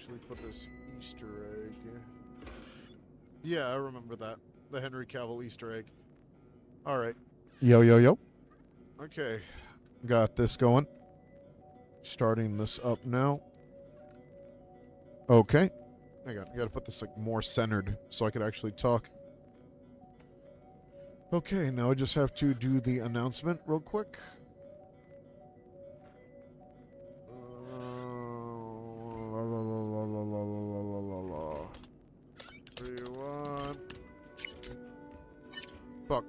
actually put this Easter egg. Yeah, I remember that. The Henry Cavill Easter egg. All right. Yo, yo, yo. Okay. Got this going. Starting this up now. Okay. I got to put this like more centered so I could actually talk. Okay, now I just have to do the announcement real quick. 3, 1. Fuck.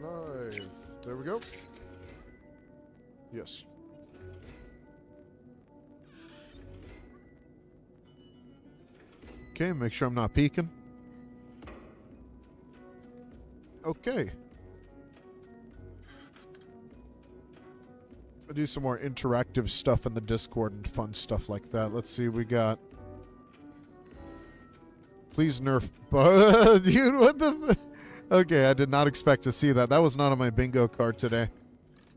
Live. There we go. Yes. Okay, make sure I'm not peeking. Okay. I'll do some more interactive stuff in the Discord and fun stuff like that. Let's see, we got... Please nerf... Dude, what the... Okay, I did not expect to see that. That was not on my bingo card today.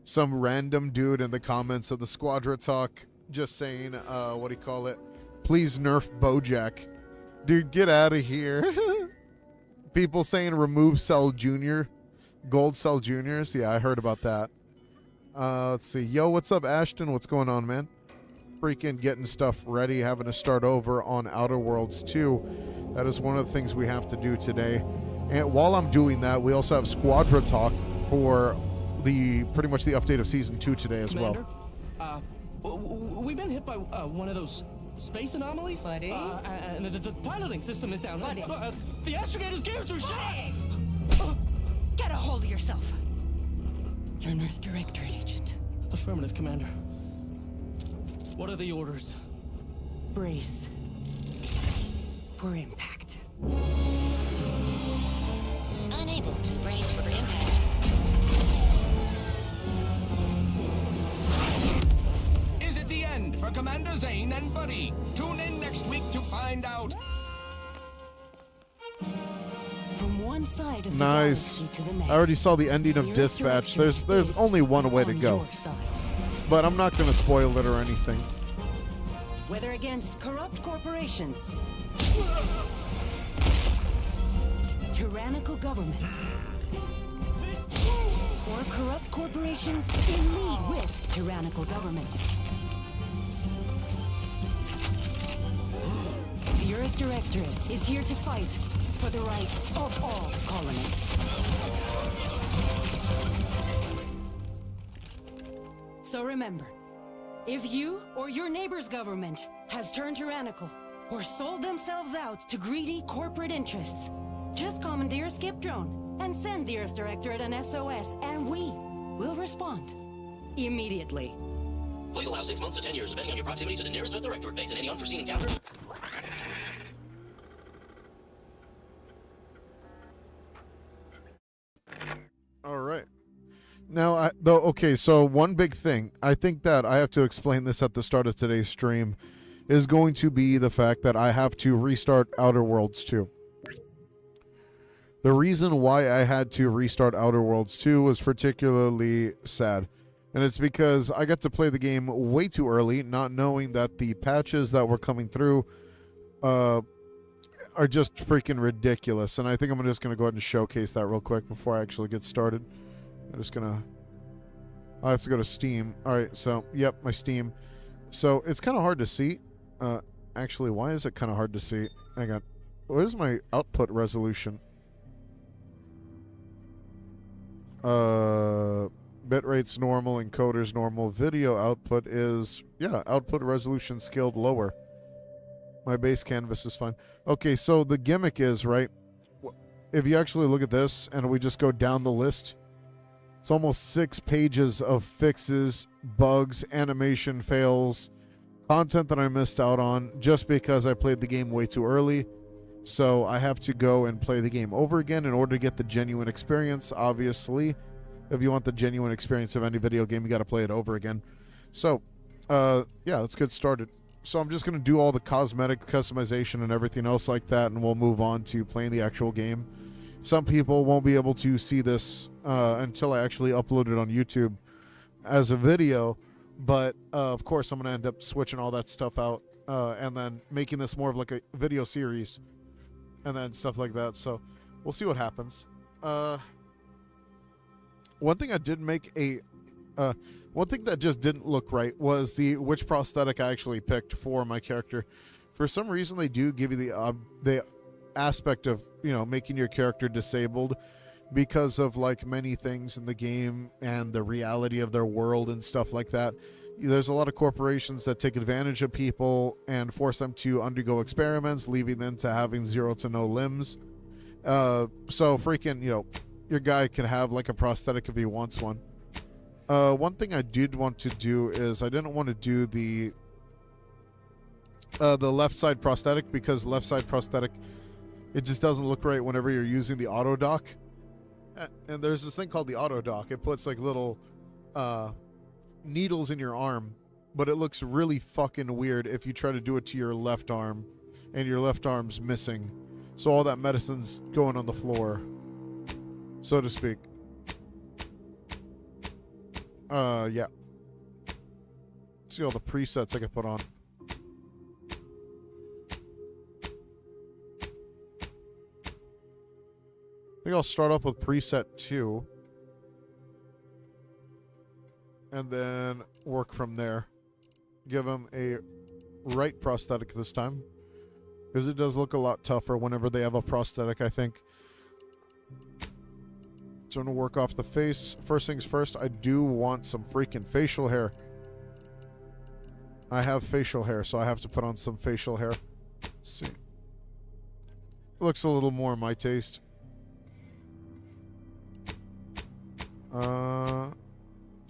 Some random dude in the comments of the Squadra talk just saying, what do you call it? Please nerf Bojack. Dude, get out of here. People saying remove Cell Jr. Gold Cell Juniors. Yeah, I heard about that. Let's see. Yo, what's up, Ashton? What's going on, man? Freaking getting stuff ready, having to start over on Outer Worlds 2. That is one of the things we have to do today. And while I'm doing that, we also have Squadra talk for the pretty much the update of Season 2 today as Commander, we've been hit by one of those space anomalies. Buddy? And the piloting system is down. Buddy. The astrogator's gears are shot. Get a hold of yourself. You're an Earth Directorate agent. Affirmative, Commander. What are the orders? Brace for impact. Unable to brace for impact. Is it the end for Commander Zane and Buddy? Tune in next week to find out. From one side of the Nice. galaxy to the next. I already saw the ending of the Earth Dispatch. Directorate There's is only one way to on go. your side. But I'm not going to spoil it or anything. Whether against corrupt corporations, tyrannical governments, or corrupt corporations in league with tyrannical governments. The Earth Directorate is here to fight for the rights of all colonists. So remember, if you or your neighbor's government has turned tyrannical or sold themselves out to greedy corporate interests, just commandeer a skip drone and send the Earth Directorate an SOS, and we will respond immediately. Please allow 6 months to 10 years, depending on your proximity to the nearest Earth Directorate base and any unforeseen encounter. All right. Now, okay, so one big thing, I think that I have to explain this at the start of today's stream, is going to be the fact that I have to restart Outer Worlds 2. The reason why I had to restart Outer Worlds 2 was particularly sad. And it's because I got to play the game way too early, not knowing that the patches that were coming through are just freaking ridiculous. And I think I'm just going to go ahead and showcase that real quick before I actually get started. I'm just going to... I have to go to Steam. All right, so, yep, my Steam. So, it's kind of hard to see. Actually, why is it kind of hard to see? Hang on. What is my output resolution? Bitrate's normal, encoder's normal. Video output is... Yeah, output resolution scaled lower. My base canvas is fine. Okay, so the gimmick is, right, if you actually look at this and we just go down the list, it's almost 6 pages of fixes, bugs, animation fails, content that I missed out on just because I played the game way too early. So I have to go and play the game over again in order to get the genuine experience. Obviously, if you want the genuine experience of any video game, you got to play it over again. So, yeah, let's get started. So I'm just going to do all the cosmetic customization and everything else like that, and we'll move on to playing the actual game. some people won't be able to see this until I actually upload it on YouTube as a video. But of course, I'm going to end up switching all that stuff out and then making this more of like a video series and then stuff like that. So we'll see what happens. One thing I did make one thing that just didn't look right was which prosthetic I actually picked for my character. For some reason, they do give you the aspect of, you know, making your character disabled because of like many things in the game and the reality of their world and stuff like that. There's a lot of corporations that take advantage of people and force them to undergo experiments, leaving them to having 0 to no limbs. So freaking, you know, your guy can have like a prosthetic if he wants one. One thing I did want to do is I didn't want to do the left side prosthetic, because left side prosthetic, it just doesn't look right whenever you're using the auto dock. And there's this thing called the auto dock. It puts like little needles in your arm, but it looks really fucking weird if you try to do it to your left arm and your left arm's missing. So all that medicine's going on the floor, so to speak. Yeah. See all the presets I can put on. I think I'll start off with preset 2. And then work from there. Give him a right prosthetic this time, because it does look a lot tougher whenever they have a prosthetic, I think. So I'm going to work off the face. First things first, I do want some freaking facial hair. I have facial hair, so I have to put on some facial hair. Let's see. Looks a little more my taste.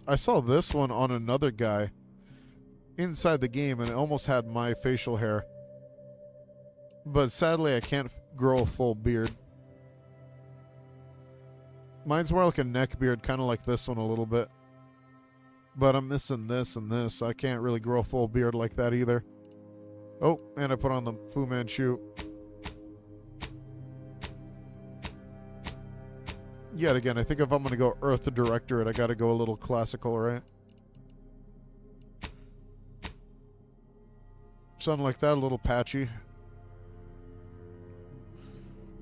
I saw this one on another guy inside the game, and it almost had my facial hair. But sadly, I can't grow a full beard. Mine's more like a neck beard, kind of like this one a little bit. But I'm missing this and this. I can't really grow a full beard like that either. Oh, and I put on the Fu Manchu. Yet again, I think if I'm going to go Earth Directorate, I got to go a little classical, right? Something like that, a little patchy.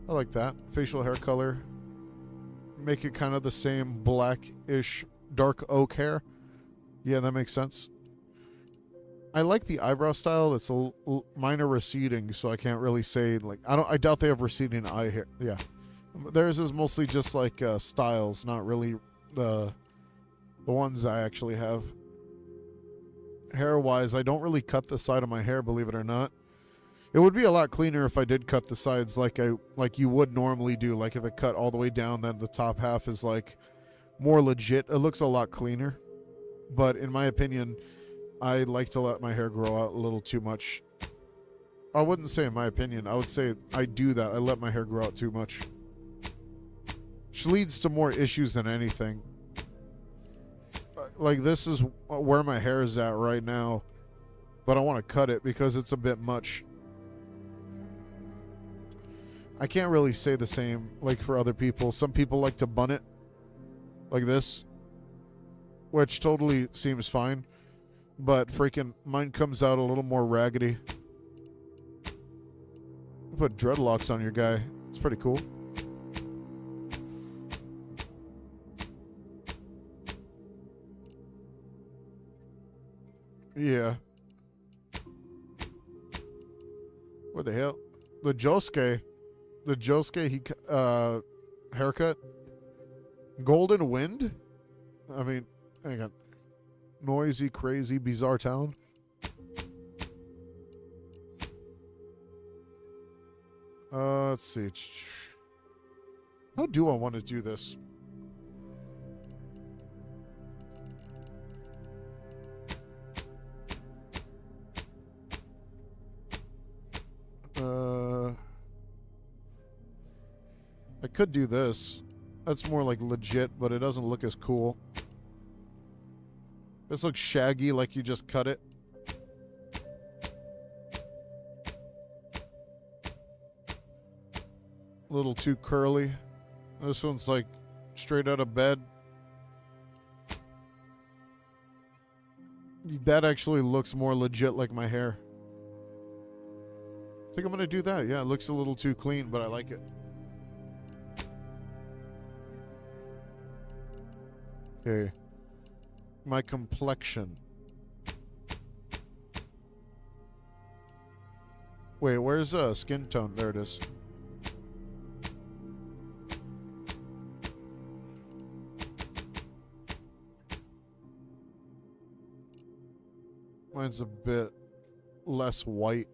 I like that. Facial hair color. Make it kind of the same blackish dark oak hair. Yeah, that makes sense. I like the eyebrow style. It's a minor receding, so I can't really say, like, I doubt they have receding eye hair. Yeah. Theirs is mostly just like styles, not really the ones I actually have. Hair-wise, I don't really cut the side of my hair, believe it or not. It would be a lot cleaner if I did cut the sides like you would normally do. Like if it cut all the way down, then the top half is like more legit. It looks a lot cleaner. But in my opinion, I like to let my hair grow out a little too much. I wouldn't say in my opinion. I would say I do that. I let my hair grow out too much. Which leads to more issues than anything. Like this is where my hair is at right now. But I want to cut it because it's a bit much. I can't really say the same like for other people. Some people like to bun it like this, which totally seems fine. But freaking mine comes out a little more raggedy. Put dreadlocks on your guy. It's pretty cool. Yeah. What the hell? The Josuke, haircut. Golden Wind? I mean, hang on. Noisy, crazy, bizarre town. Let's see. How do I want to do this? I could do this. That's more like legit, but it doesn't look as cool. This looks shaggy, like you just cut it. A little too curly. This one's like straight out of bed. That actually looks more legit like my hair. I think I'm gonna do that. Yeah, it looks a little too clean, but I like it. Okay. My complexion. Wait, where's skin tone? There it is. Mine's a bit less white.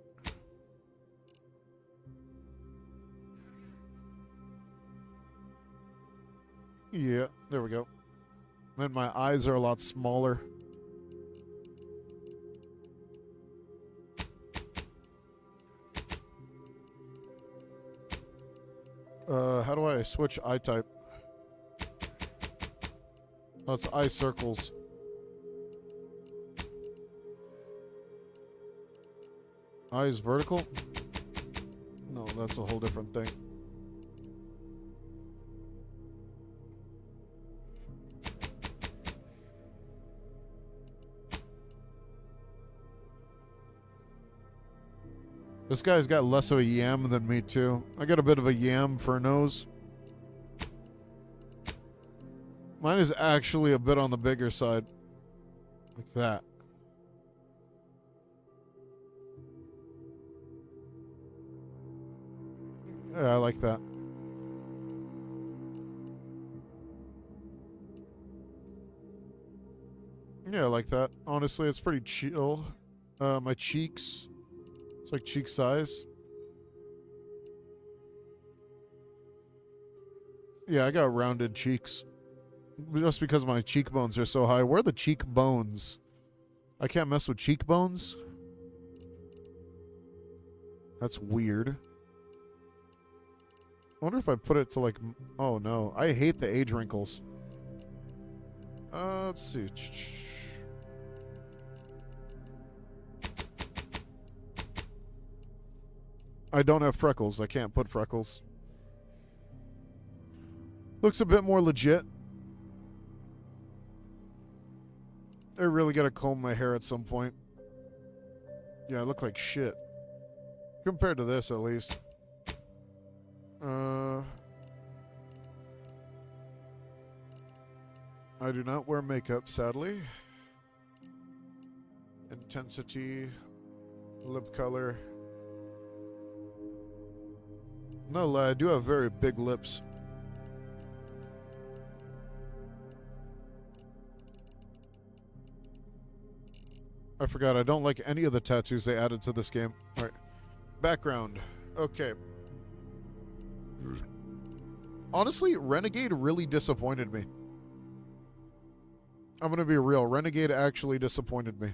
Yeah, there we go. And my eyes are a lot smaller. How do I switch eye type? Oh, it's eye circles. Eyes vertical? No, that's a whole different thing. This guy's got less of a yam than me, too. I got a bit of a yam for a nose. Mine is actually a bit on the bigger side. Like that. Yeah, I like that. Yeah, I like that. Honestly, it's pretty chill. My cheeks. It's like cheek size. Yeah, I got rounded cheeks. Just because my cheekbones are so high. Where are the cheekbones? I can't mess with cheekbones? That's weird. I wonder if I put it to like... Oh no, I hate the age wrinkles. Let's see. I don't have freckles. I can't put freckles. Looks a bit more legit. I really gotta comb my hair at some point. Yeah, I look like shit. Compared to this, at least. I do not wear makeup, sadly. Intensity. Lip color. No, I do have very big lips. I forgot, I don't like any of the tattoos they added to this game. Alright. Background. Okay. Honestly, Renegade really disappointed me. I'm gonna be real. Renegade actually disappointed me.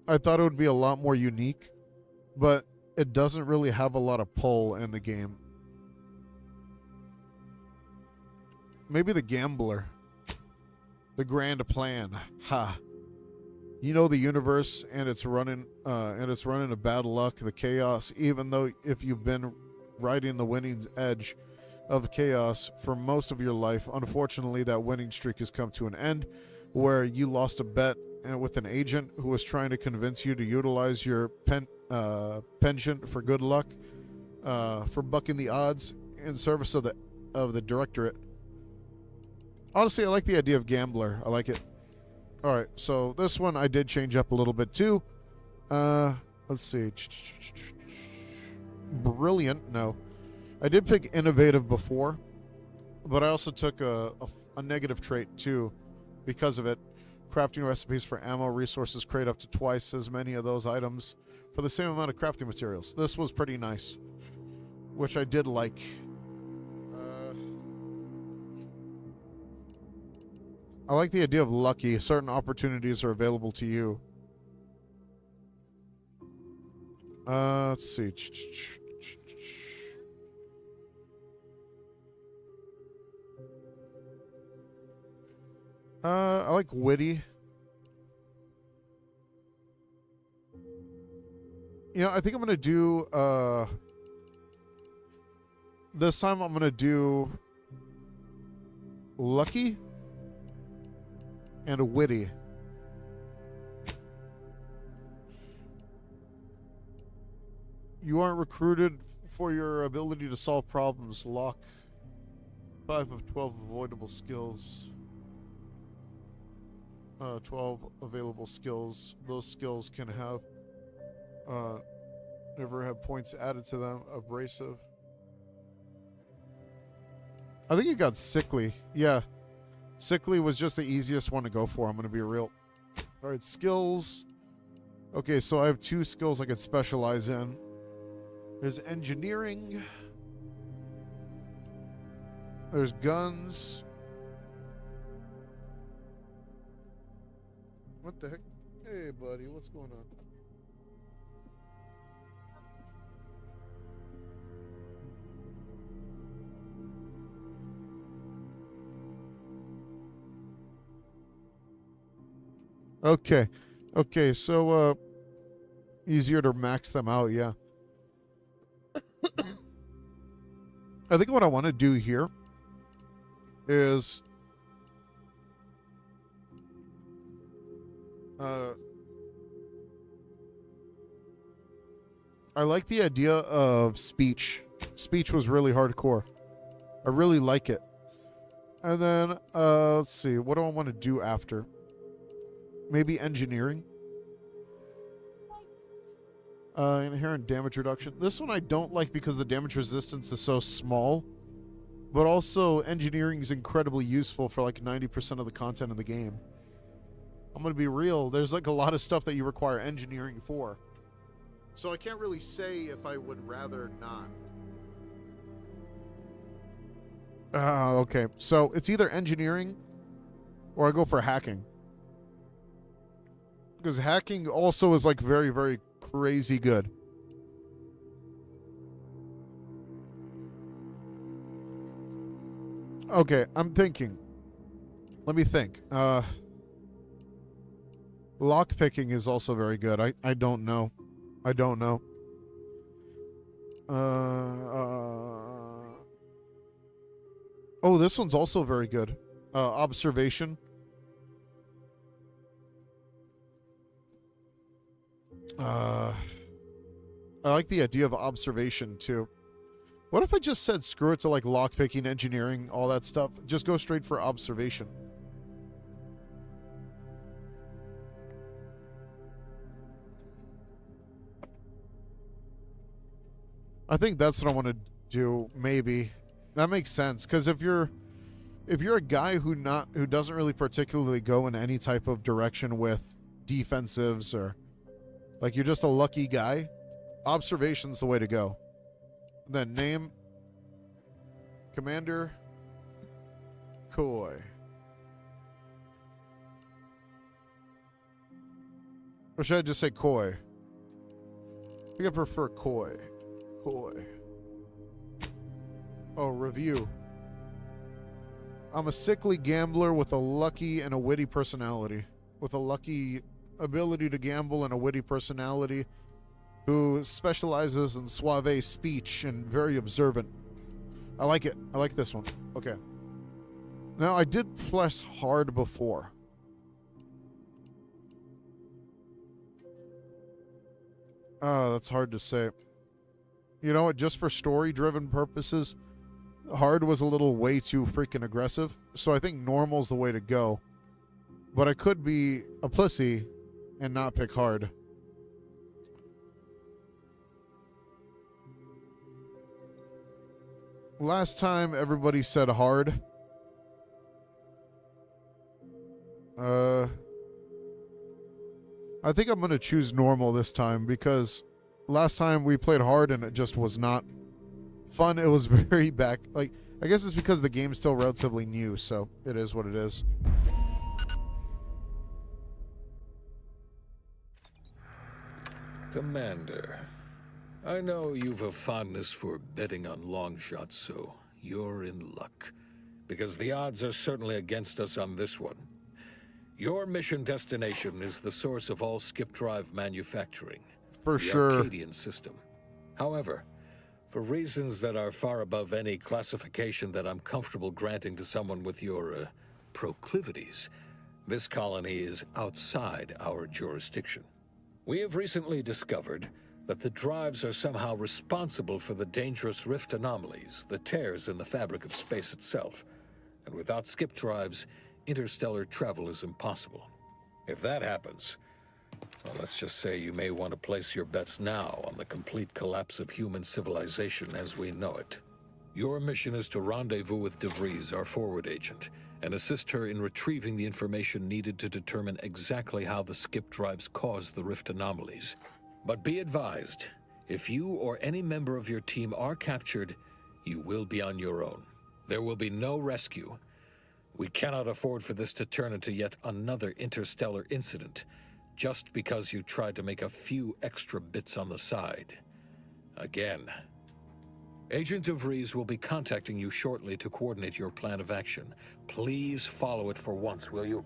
I thought it would be a lot more unique, but it doesn't really have a lot of pull in the game. Maybe the gambler. The grand plan. Ha. You know the universe and it's running a bad luck, the chaos, even though if you've been riding the winning edge of chaos for most of your life, unfortunately that winning streak has come to an end where you lost a bet with an agent who was trying to convince you to utilize your penchant for good luck, for bucking the odds in service of the directorate. Honestly, I like the idea of gambler. I like it. Alright, so this one I did change up a little bit too. Let's see. Brilliant, no. I did pick innovative before, but I also took a negative trait too because of it. Crafting recipes for ammo resources create up to twice as many of those items for the same amount of crafting materials. This was pretty nice, which I did like. I like the idea of lucky. Certain opportunities are available to you. Let's see. I like witty. You know, I think I'm going to do... this time I'm going to do lucky and a witty. You aren't recruited for your ability to solve problems. Lock 5 of 12 avoidable skills. 12 available skills. Those skills can have never have points added to them. Abrasive. I think you got sickly. Yeah. Sickly was just the easiest one to go for. I'm going to be real. All right, skills. Okay, so I have 2 skills I could specialize in. There's engineering. There's guns. What the heck? Hey, buddy, what's going on? Okay. Okay, so, easier to max them out, yeah. I think what I want to do here is I like the idea of speech. Speech was really hardcore. I really like it. And then let's see, what do I want to do after? Maybe engineering. Inherent damage reduction. This one I don't like because the damage resistance is so small. But also, engineering is incredibly useful for like 90% of the content of the game. I'm going to be real. There's like a lot of stuff that you require engineering for. So I can't really say if I would rather not. Okay. So it's either engineering or I go for hacking. Because hacking also is like very, very crazy good. Okay, I'm thinking. Let me think. Lockpicking is also very good. I don't know. I don't know. Oh, this one's also very good. Observation. I like the idea of observation too. What if I just said screw it to like lockpicking, engineering, all that stuff? Just go straight for observation. I think that's what I want to do. Maybe that makes sense because if you're a guy who doesn't really particularly go in any type of direction with defensives or like you're just a lucky guy, observation's the way to go. Then name Commander Coy. Or should I just say Coy? I think I prefer Coy. Coy. Oh, review. I'm a sickly gambler with a lucky and a witty personality. With a lucky ability to gamble and a witty personality who specializes in suave speech and very observant. I like it. I like this one. Okay. Now, I did press hard before. Oh, that's hard to say. You know what? Just for story-driven purposes, hard was a little way too freaking aggressive. So I think normal's the way to go. But I could be a pussy and not pick hard. Last time everybody said hard. I think I'm going to choose normal this time because last time we played hard and it just was not fun. It was very back. Like, I guess it's because the game's still relatively new, so it is what it is. Commander, I know you've a fondness for betting on long shots, so you're in luck. Because the odds are certainly against us on this one. Your mission destination is the source of all skip drive manufacturing. For the sure. Arcadian system. However, For reasons that are far above any classification that I'm comfortable granting to someone with your proclivities, this colony is outside our jurisdiction. We have recently discovered that the drives are somehow responsible for the dangerous rift anomalies, the tears in the fabric of space itself. And without skip drives, interstellar travel is impossible. If that happens, well, let's just say you may want to place your bets now on the complete collapse of human civilization as we know it. Your mission is to rendezvous with DeVries, our forward agent, and assist her in retrieving the information needed to determine exactly how the skip drives caused the rift anomalies. But be advised, if you or any member of your team are captured, you will be on your own. There will be no rescue. We cannot afford for this to turn into yet another interstellar incident, just because you tried to make a few extra bits on the side. Again. Agent DeVries will be contacting you shortly to coordinate your plan of action. Please follow it for once, will you?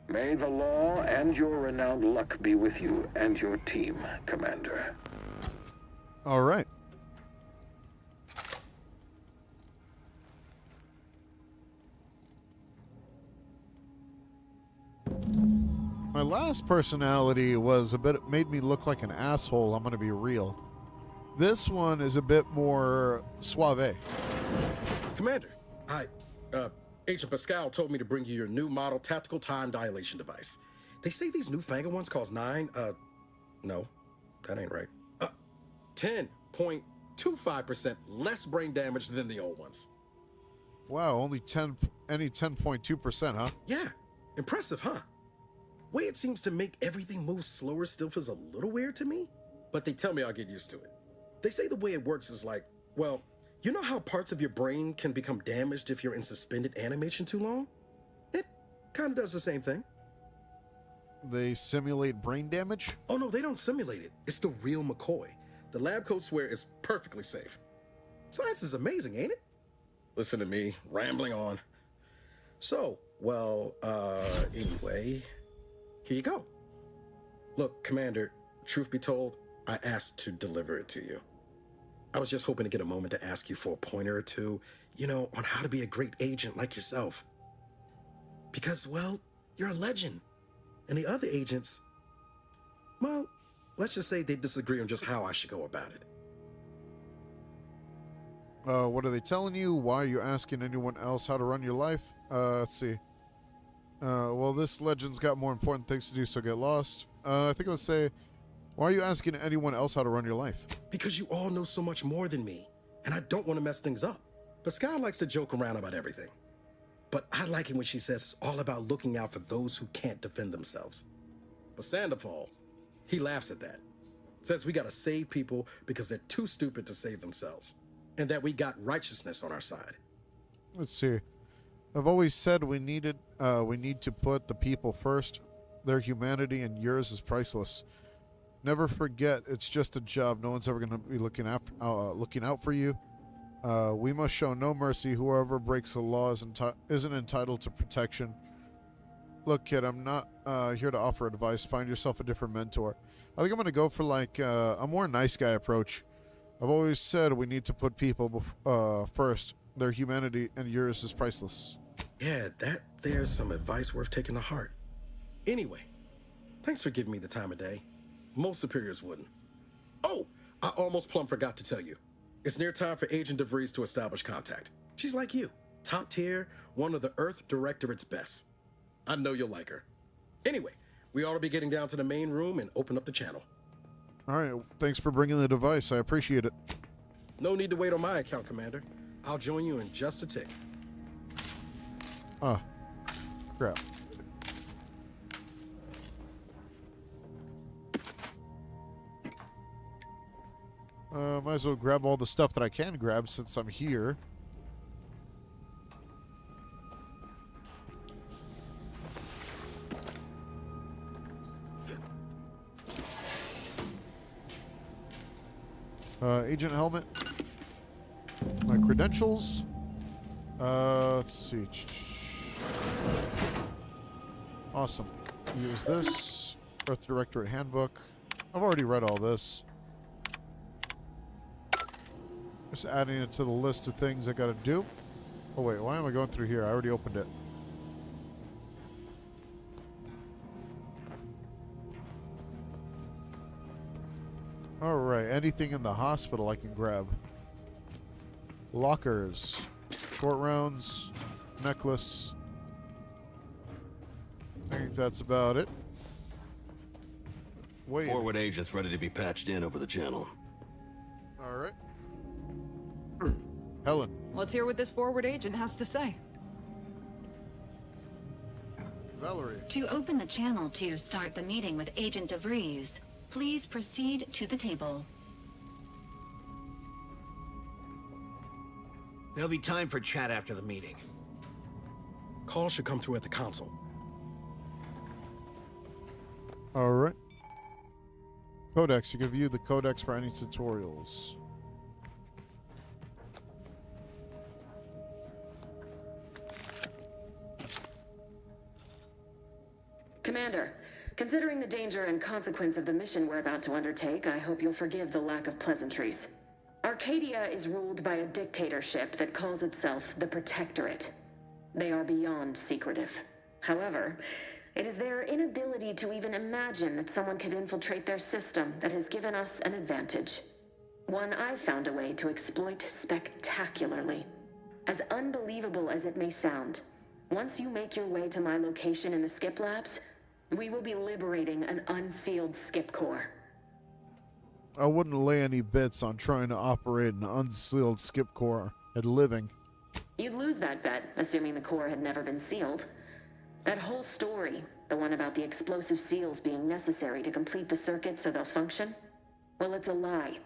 May the law and your renowned luck be with you and your team, Commander. All right. My last personality was made me look like an asshole, I'm going to be real. This one is a bit more suave. Commander, Agent Pascal told me to bring you your new model tactical time dilation device. They say these newfangled ones cause no, that ain't right. 10.25% less brain damage than the old ones. Wow, only 10.2%, huh? Yeah, impressive, huh? Way it seems to make everything move slower still feels a little weird to me, but they tell me I'll get used to it. They say the way it works is like, well, you know how parts of your brain can become damaged if you're in suspended animation too long? It kind of does the same thing. They simulate brain damage? Oh no, they don't simulate it. It's the real McCoy. The lab coats swear it's perfectly safe. Science is amazing, ain't it? Listen to me, rambling on. So, well, anyway, here you go. Look, Commander, truth be told, I asked to deliver it to you. I was just hoping to get a moment to ask you for a pointer or two, on how to be a great agent like yourself. Because, well, you're a legend. And the other agents, well, let's just say they disagree on just how I should go about it. What are they telling you? Why are you asking anyone else how to run your life? Let's see. Well, this legend's got more important things to do, so get lost. I think I would say, why are you asking anyone else how to run your life? Because you all know so much more than me, and I don't want to mess things up. Pascal likes to joke around about everything. But I like it when she says it's all about looking out for those who can't defend themselves. But Sandoval, he laughs at that. Says we gotta save people because they're too stupid to save themselves. And that we got righteousness on our side. Let's see. I've always said we need to put the people first. Their humanity and yours is priceless. Never forget, it's just a job. No one's ever going to be looking out for you. We must show no mercy. Whoever breaks the law isn't entitled to protection. Look, kid, I'm not here to offer advice. Find yourself a different mentor. I think I'm going to go for a more nice guy approach. I've always said we need to put people first. Their humanity and yours is priceless. Yeah, there's some advice worth taking to heart. Anyway, thanks for giving me the time of day. Most superiors wouldn't. Oh, I almost plumb forgot to tell you. It's near time for Agent DeVries to establish contact. She's like you, top tier, one of the Earth Directorate's best. I know you'll like her. Anyway, we ought to be getting down to the main room and open up the channel. All right, thanks for bringing the device. I appreciate it. No need to wait on my account, Commander. I'll join you in just a tick. Oh, crap. Might as well grab all the stuff that I can grab since I'm here. Agent helmet. My credentials. Let's see. Awesome. Use this. Earth Directorate Handbook. I've already read all this. Just adding it to the list of things I gotta do. Oh wait, why am I going through here? I already opened it. Alright, anything in the hospital I can grab. Lockers. Short rounds. Necklace. I think that's about it. Wait. Forward agents ready to be patched in over the channel. Alright. Helen. Let's hear what this forward agent has to say. Valerie. To open the channel to start the meeting with Agent DeVries, please proceed to the table. There'll be time for chat after the meeting. Call should come through at the console. Alright. Codex. You can view the codex for any tutorials. Commander, considering the danger and consequence of the mission we're about to undertake, I hope you'll forgive the lack of pleasantries. Arcadia is ruled by a dictatorship that calls itself the Protectorate. They are beyond secretive. However, it is their inability to even imagine that someone could infiltrate their system that has given us an advantage. One I've found a way to exploit spectacularly. As unbelievable as it may sound, once you make your way to my location in the Skip Labs, we will be liberating an unsealed Skip Core. I wouldn't lay any bets on trying to operate an unsealed Skip Core at living. You'd lose that bet, assuming the core had never been sealed. That whole story, the one about the explosive seals being necessary to complete the circuit so they'll function, well, it's a lie.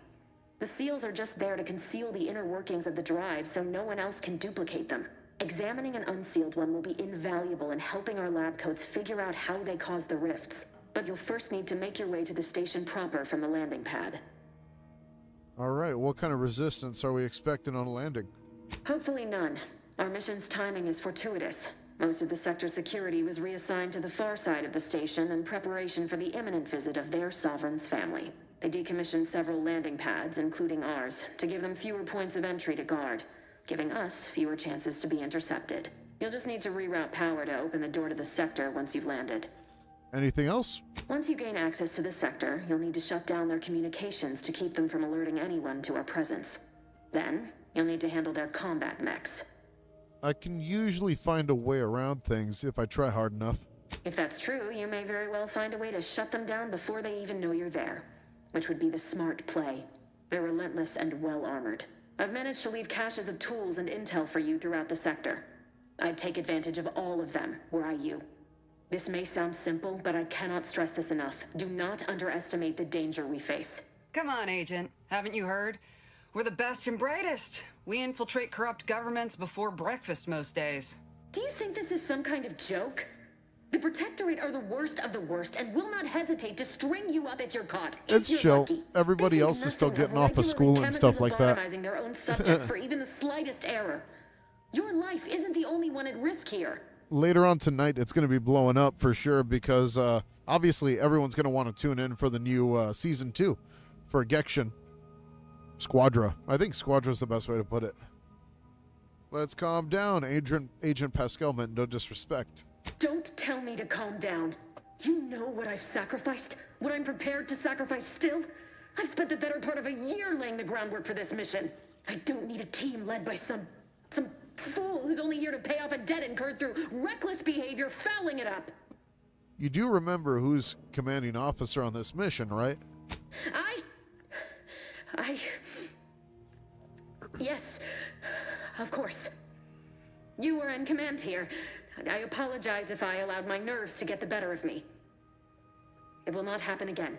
The seals are just there to conceal the inner workings of the drive so no one else can duplicate them. Examining an unsealed one will be invaluable in helping our lab coats figure out how they cause the rifts. But you'll first need to make your way to the station proper from the landing pad. Alright, what kind of resistance are we expecting on landing? Hopefully none. Our mission's timing is fortuitous. Most of the sector security was reassigned to the far side of the station in preparation for the imminent visit of their sovereign's family. They decommissioned several landing pads, including ours, to give them fewer points of entry to guard, giving us fewer chances to be intercepted. You'll just need to reroute power to open the door to the sector once you've landed. Anything else? Once you gain access to the sector, you'll need to shut down their communications to keep them from alerting anyone to our presence. Then, you'll need to handle their combat mechs. I can usually find a way around things if I try hard enough. If that's true, you may very well find a way to shut them down before they even know you're there, which would be the smart play. They're relentless and well-armored. I've managed to leave caches of tools and intel for you throughout the sector. I'd take advantage of all of them, were I you. This may sound simple, but I cannot stress this enough. Do not underestimate the danger we face. Come on, Agent. Haven't you heard? We're the best and brightest. We infiltrate corrupt governments before breakfast most days. Do you think this is some kind of joke? The Protectorate are the worst of the worst and will not hesitate to string you up if you're caught. It's chill. Everybody else is still getting off of school and stuff like that. Their own subjects for even the slightest error. Your life isn't the only one at risk here. Later on tonight, it's going to be blowing up for sure because obviously everyone's going to want to tune in for the new Season 2 for Gection. Squadra. I think Squadra is the best way to put it. Let's calm down, Agent Pascal meant no disrespect. Don't tell me to calm down. You know what I've sacrificed? What I'm prepared to sacrifice still? I've spent the better part of a year laying the groundwork for this mission. I don't need a team led by some fool who's only here to pay off a debt incurred through reckless behavior, fouling it up. You do remember who's commanding officer on this mission, right? Yes, of course. You were in command here. I apologize if I allowed my nerves to get the better of me. It will not happen again.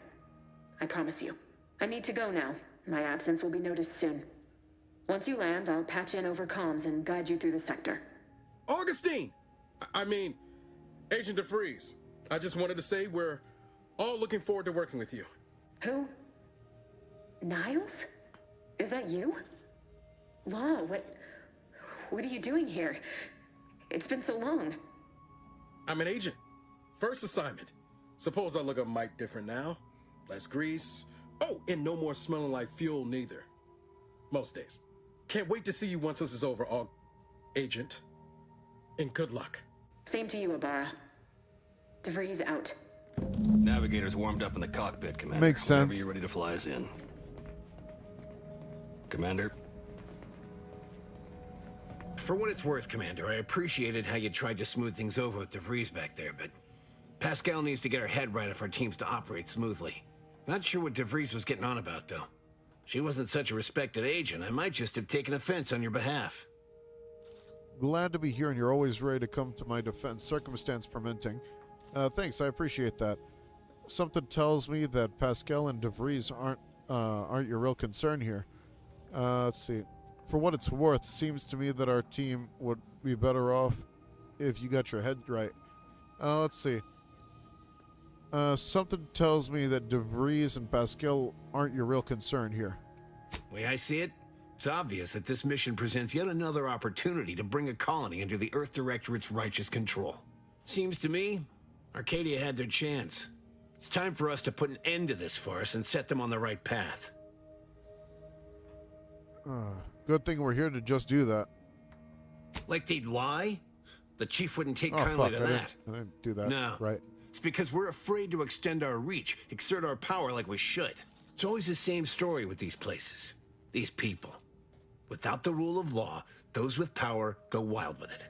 I promise you. I need to go now. My absence will be noticed soon. Once you land, I'll patch in over comms and guide you through the sector. Augustine! Agent DeVries. I just wanted to say we're all looking forward to working with you. Who? Niles? Is that you? Law, what are you doing here? It's been so long. I'm an agent. First assignment. Suppose I look a mite different now. Less grease. Oh, and no more smelling like fuel neither. Most days. Can't wait to see you once this is over, Agent. And good luck. Same to you, Ibarra. DeVries out. Navigator's warmed up in the cockpit, Commander. Makes sense. Whenever you're ready to fly us in. Commander? For what it's worth, Commander, I appreciated how you tried to smooth things over with DeVries back there, but Pascal needs to get her head right if our team's to operate smoothly. Not sure what DeVries was getting on about, though. She wasn't such a respected agent. I might just have taken offense on your behalf. Glad to be here, and you're always ready to come to my defense, circumstance permitting. Thanks, I appreciate that. Something tells me that Pascal and DeVries aren't your real concern here. Let's see. For what it's worth, seems to me that our team would be better off if you got your head right. Let's see. Something tells me that DeVries and Pascal aren't your real concern here. Way I see it, it's obvious that this mission presents yet another opportunity to bring a colony under the Earth Directorate's righteous control. Seems to me, Arcadia had their chance. It's time for us to put an end to this farce and set them on the right path. Good thing we're here to just do that. Like they'd lie? The chief wouldn't take Oh, kindly fuck, to I that. didn't do that. No. Right. It's because we're afraid to extend our reach, exert our power like we should. It's always the same story with these places. These people. Without the rule of law, those with power go wild with it.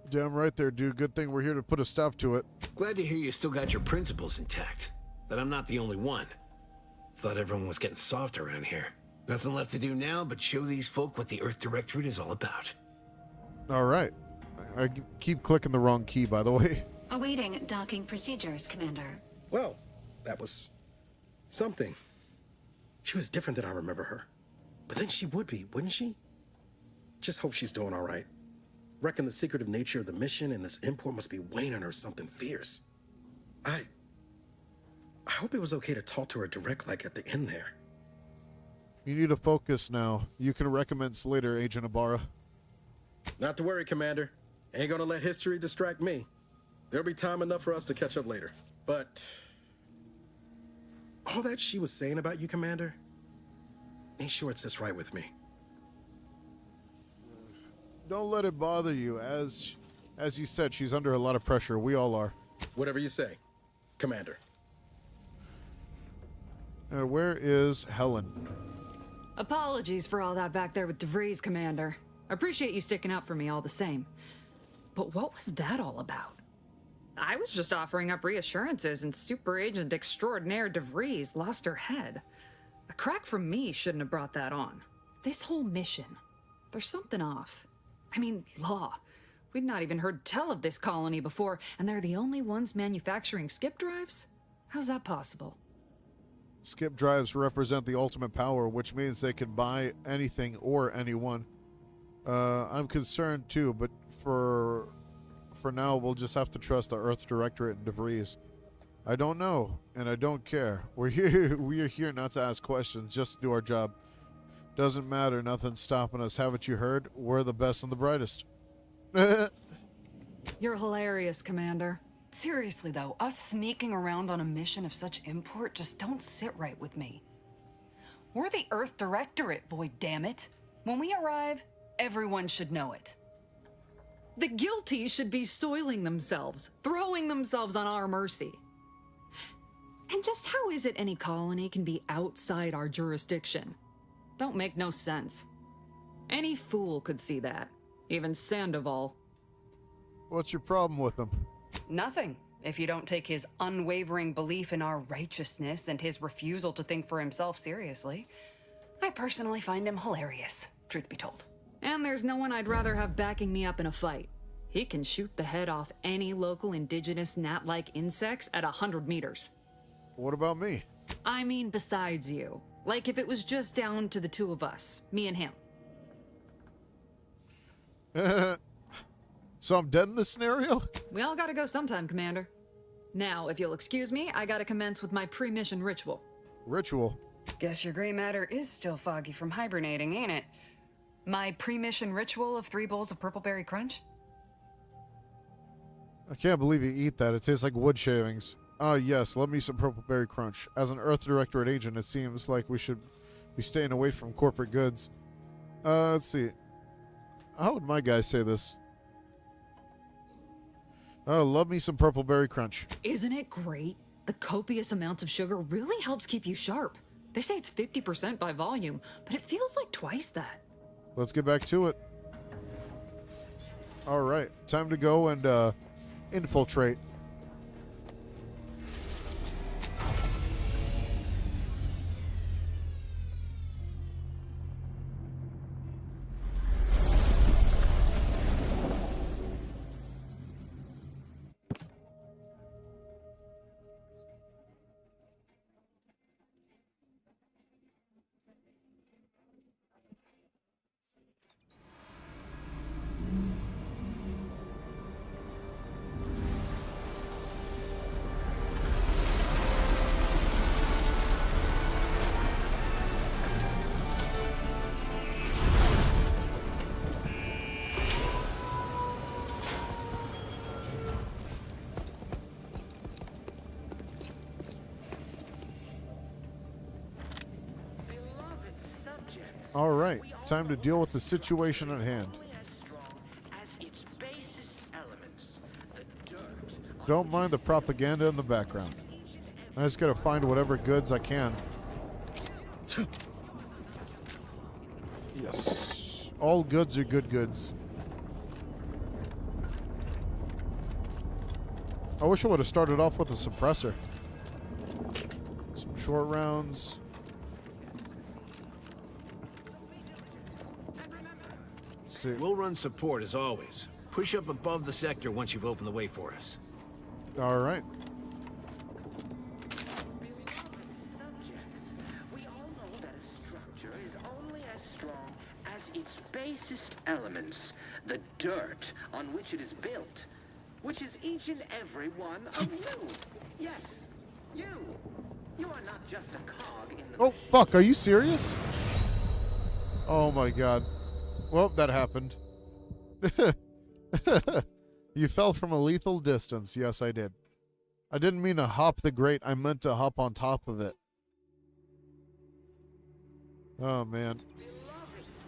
Damn right there, dude. Good thing we're here to put a stop to it. Glad to hear you still got your principles intact. That I'm not the only one. Thought everyone was getting soft around here. Nothing left to do now but show these folk what the Earth Directorate is all about. All right. I keep clicking the wrong key, by the way. Awaiting docking procedures, Commander. Well, that was something. She was different than I remember her. But then she would be, wouldn't she? Just hope she's doing all right. Reckon the secretive nature of the mission and this import must be weighing on her something fierce. I hope it was okay to talk to her direct like at the end there. You need to focus now. You can recommence later, Agent Ibarra. Not to worry, Commander. Ain't gonna let history distract me. There'll be time enough for us to catch up later. But all that she was saying about you, Commander, ain't sure it sits right with me. Don't let it bother you. As you said, she's under a lot of pressure. We all are. Whatever you say, Commander. Where is Helen? Apologies for all that back there with DeVries, Commander. I appreciate you sticking up for me all the same. But what was that all about? I was just offering up reassurances and Super Agent Extraordinaire DeVries lost her head. A crack from me shouldn't have brought that on. This whole mission, there's something off. I mean, law. We'd not even heard tell of this colony before, and they're the only ones manufacturing skip drives? How's that possible? Skip drives represent the ultimate power, which means they can buy anything or anyone. I'm concerned too, but for now, we'll just have to trust the Earth Directorate and DeVries. I don't know, and I don't care. We are here not to ask questions, just to do our job. Doesn't matter, nothing's stopping us. Haven't you heard? We're the best and the brightest. You're hilarious, Commander. Seriously, though, us sneaking around on a mission of such import just don't sit right with me. We're the Earth Directorate, Void, damn it. When we arrive, everyone should know it. The guilty should be soiling themselves, throwing themselves on our mercy. And just how is it any colony can be outside our jurisdiction? Don't make no sense. Any fool could see that. Even Sandoval. What's your problem with them? Nothing, if you don't take his unwavering belief in our righteousness and his refusal to think for himself seriously. I personally find him hilarious, truth be told. And there's no one I'd rather have backing me up in a fight. He can shoot the head off any local indigenous gnat-like insects at 100 meters. What about me? I mean besides you. Like if it was just down to the two of us, me and him. So I'm dead in this scenario? We all gotta go sometime, Commander. Now, if you'll excuse me, I gotta commence with my pre-mission ritual. Ritual? Guess your gray matter is still foggy from hibernating, ain't it? My pre-mission ritual of 3 bowls of purple berry crunch? I can't believe you eat that. It tastes like wood shavings. Ah, yes, love me some purple berry crunch. As an Earth Directorate agent, it seems like we should Be staying away from corporate goods. Let's see. How would my guy say this? Oh, love me some Purple Berry Crunch. Isn't it great? The copious amounts of sugar really helps keep you sharp. They say it's 50% by volume, but it feels like twice that. Let's get back to it. All right, time to go and infiltrate. All right, time to deal with the situation at hand. Don't mind the propaganda in the background. I just gotta find whatever goods I can. Yes. All goods are good goods. I wish I would have started off with a suppressor. Some short rounds. We'll run support as always. Push up above the sector once you've opened the way for us. All right. We all know that a structure is only as strong as its basest elements, the dirt on which it is built, which is each and every one of you. Yes, you. You are not just a cog in the Oh, fuck, are you serious? Oh my god. Well, that happened. You fell from a lethal distance. Yes, I did. I didn't mean to hop the grate. I meant to hop on top of it. Oh, man.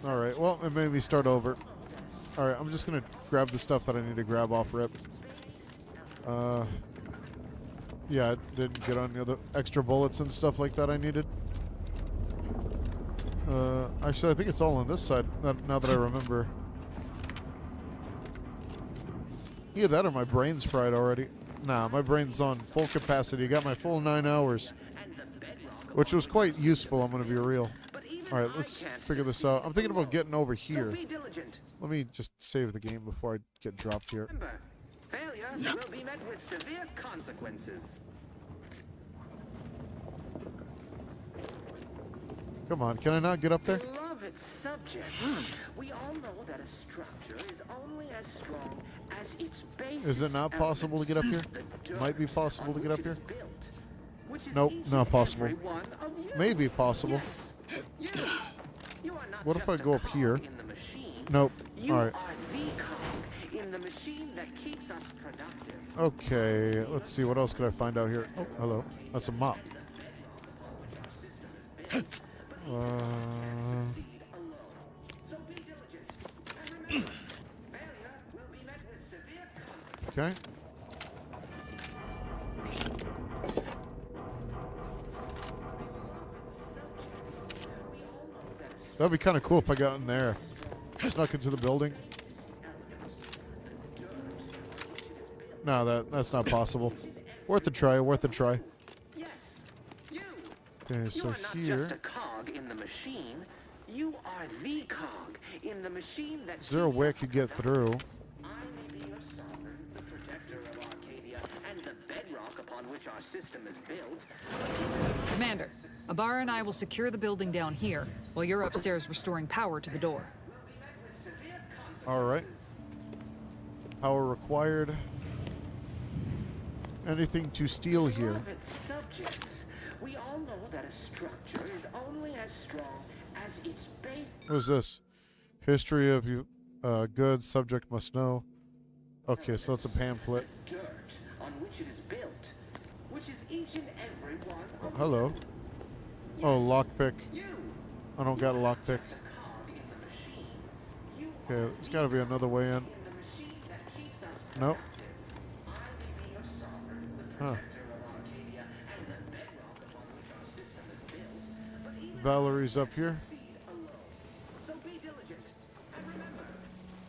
All right. Well, it made me start over. All right. I'm just going to grab the stuff that I need to grab off rip. Yeah, I didn't get on the other extra bullets and stuff like that I needed. Actually, I think it's all on this side, now that I remember. Either that or my brain's fried already. Nah, my brain's on full capacity. Got my full 9 hours. Which was quite useful, I'm going to be real. Alright, let's figure this out. I'm thinking about getting over here. Let me just save the game before I get dropped here. failure will be met with severe consequences. Come on, can I not get up there? Beloved subject, we all know that a structure is only as strong as its base. Is it not possible to get up here? Might be possible to get up here. Nope, not possible. Maybe possible. What if I go up here? Nope. Alright. Okay, let's see. What else could I find out here? Oh, hello. That's a mop. Okay. That'd be kind of cool if I got in there. Snuck into the building. No, that's not possible. Worth a try, worth a try. Okay, so here. Just a cog in the machine. You are the cog in the machine that. Is there a way I could get through? I may be your sovereign, the protector of Arcadia, and the bedrock upon which our system is built. Commander, Abara and I will secure the building down here, while you're upstairs restoring power to the door. All right. Power required. Anything to steal here? Subjects, we all know that a structure is only as strong as its base. What is this? History of you, goods. Subject must know. Okay, so it's a pamphlet. Dirt on which it is built, which is each and every one. Oh, hello. Oh, lockpick. I don't got a lockpick. Okay, there's got to be another way in. Nope. Huh. Valerie's up here.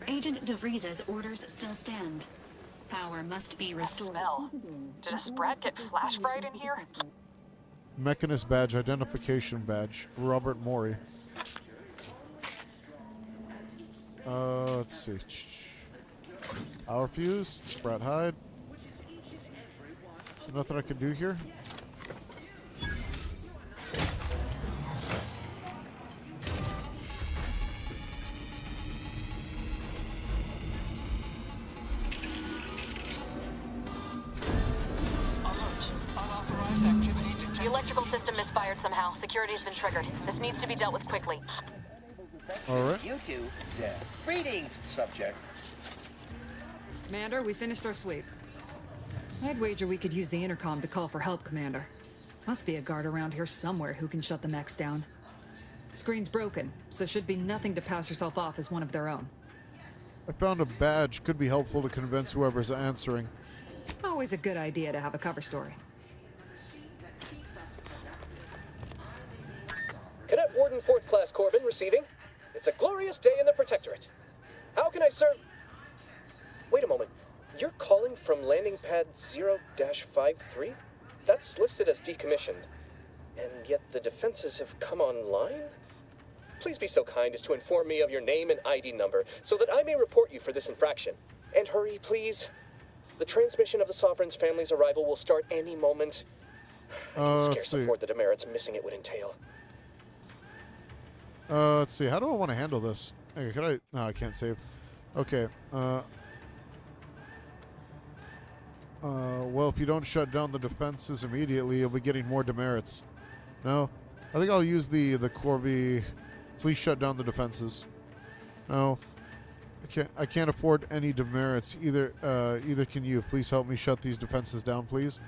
Agent DeVries's orders still stand. Power must be restored. Did a sprat get flash fried in here? Mechanist badge, identification badge. Robert Morey. Let's see. Power fuse, sprat hide. So nothing I can do here. The electrical system misfired somehow. Security has been triggered. This needs to be dealt with quickly. All right. You two, dead. Greetings, subject. Commander, we finished our sweep. I'd wager we could use the intercom to call for help, Commander. Must be a guard around here somewhere who can shut the mechs down. Screen's broken, so should be nothing to pass yourself off as one of their own. I found a badge. Could be helpful to convince whoever's answering. Always a good idea to have a cover story. Cadet Warden 4th Class Corbin receiving. It's a glorious day in the Protectorate. How can I serve? Wait a moment. You're calling from landing pad 0-53? That's listed as decommissioned. And yet the defenses have come online? Please be so kind as to inform me of your name and ID number so that I may report you for this infraction. And hurry, please. The transmission of the Sovereign's family's arrival will start any moment. I can scarce afford the demerits missing it would entail. Let's see. How do I want to handle this? Hey, can I? No, I can't save. Okay. Well, if you don't shut down the defenses immediately, you'll be getting more demerits. No? I think I'll use the Corby. Please shut down the defenses. No. I can't afford any demerits. Either can you. Please help me shut these defenses down, please.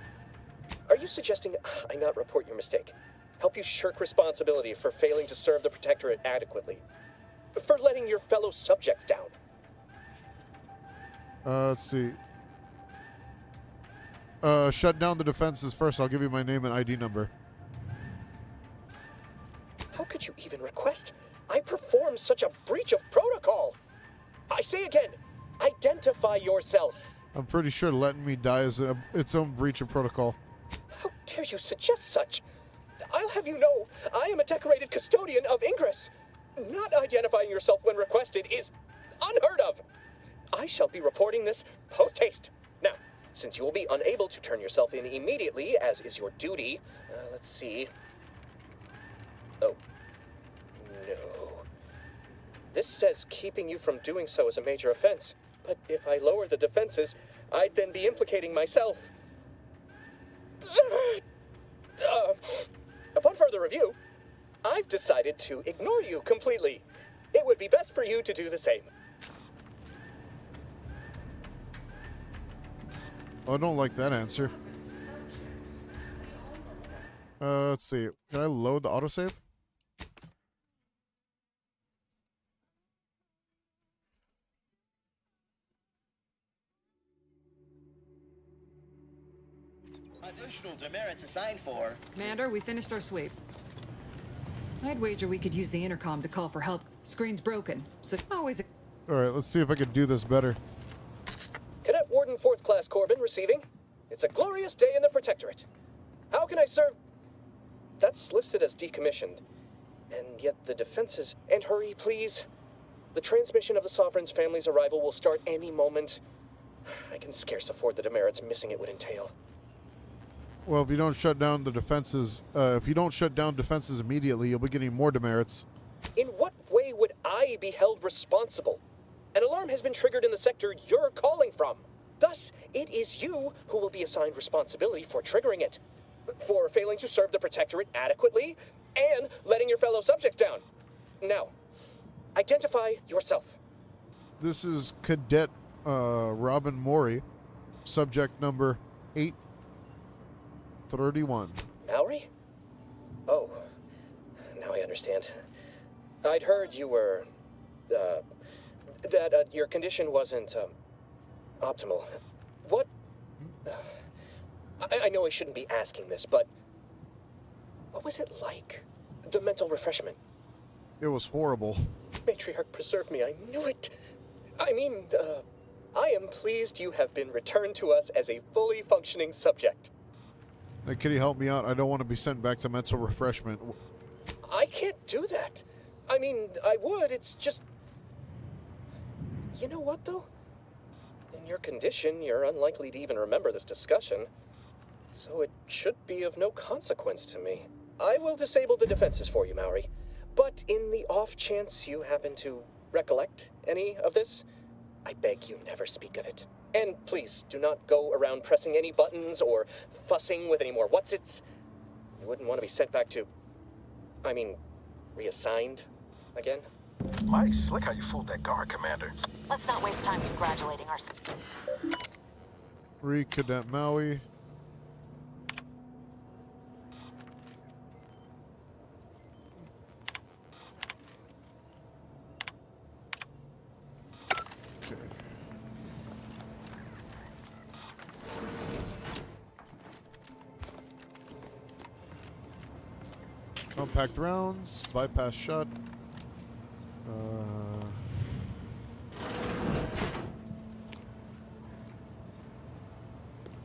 Are you suggesting I not report your mistake? Help you shirk responsibility for failing to serve the Protectorate adequately? For letting your fellow subjects down? Let's see. Shut down the defenses first. I'll give you my name and ID number. How could you even request I perform such a breach of protocol? I say again, identify yourself. I'm pretty sure letting me die is its own breach of protocol. How dare you suggest such? I'll have you know, I am a decorated custodian of Ingress. Not identifying yourself when requested is unheard of. I shall be reporting this post-haste. Now, since you will be unable to turn yourself in immediately, as is your duty, let's see. Oh, no. This says keeping you from doing so is a major offense, but if I lower the defenses, I'd then be implicating myself. Upon further review, I've decided to ignore you completely. It would be best for you to do the same. I don't like that answer. Let's see. Can I load the autosave? Additional demerits assigned for... Commander, we finished our sweep. I'd wager we could use the intercom to call for help. Screen's broken, so always a... Alright, let's see if I can do this better. Cadet Warden 4th Class Corbin receiving. It's a glorious day in the Protectorate. How can I serve? That's listed as decommissioned. And yet the defenses... And hurry, please. The transmission of the Sovereign's family's arrival will start any moment. I can scarce afford the demerits missing it would entail. Well, if you don't shut down the defenses, immediately, you'll be getting more demerits. In what way would I be held responsible? An alarm has been triggered in the sector you're calling from. Thus, it is you who will be assigned responsibility for triggering it. For failing to serve the Protectorate adequately, and letting your fellow subjects down. Now, identify yourself. This is Cadet Robin Morey, subject number 831. Mallory? Oh, now I understand. I'd heard you were, that your condition wasn't, optimal. What? I know I shouldn't be asking this, but what was it like? The mental refreshment? It was horrible. Matriarch, preserve me, I knew it. I mean, I am pleased you have been returned to us as a fully functioning subject. Hey, can you help me out? I don't want to be sent back to mental refreshment. I can't do that. I mean, I would, it's just... You know what, though? In your condition, you're unlikely to even remember this discussion. So it should be of no consequence to me. I will disable the defenses for you, Maori. But in the off chance you happen to recollect any of this, I beg you never speak of it. And please, do not go around pressing any buttons or fussing with any more whatsits. You wouldn't want to be sent back to... I mean, reassigned again? Mighty slick how you fooled that guard, Commander. Let's not waste time congratulating ourselves. Cadet Maui. Okay. Compact rounds, bypass shot.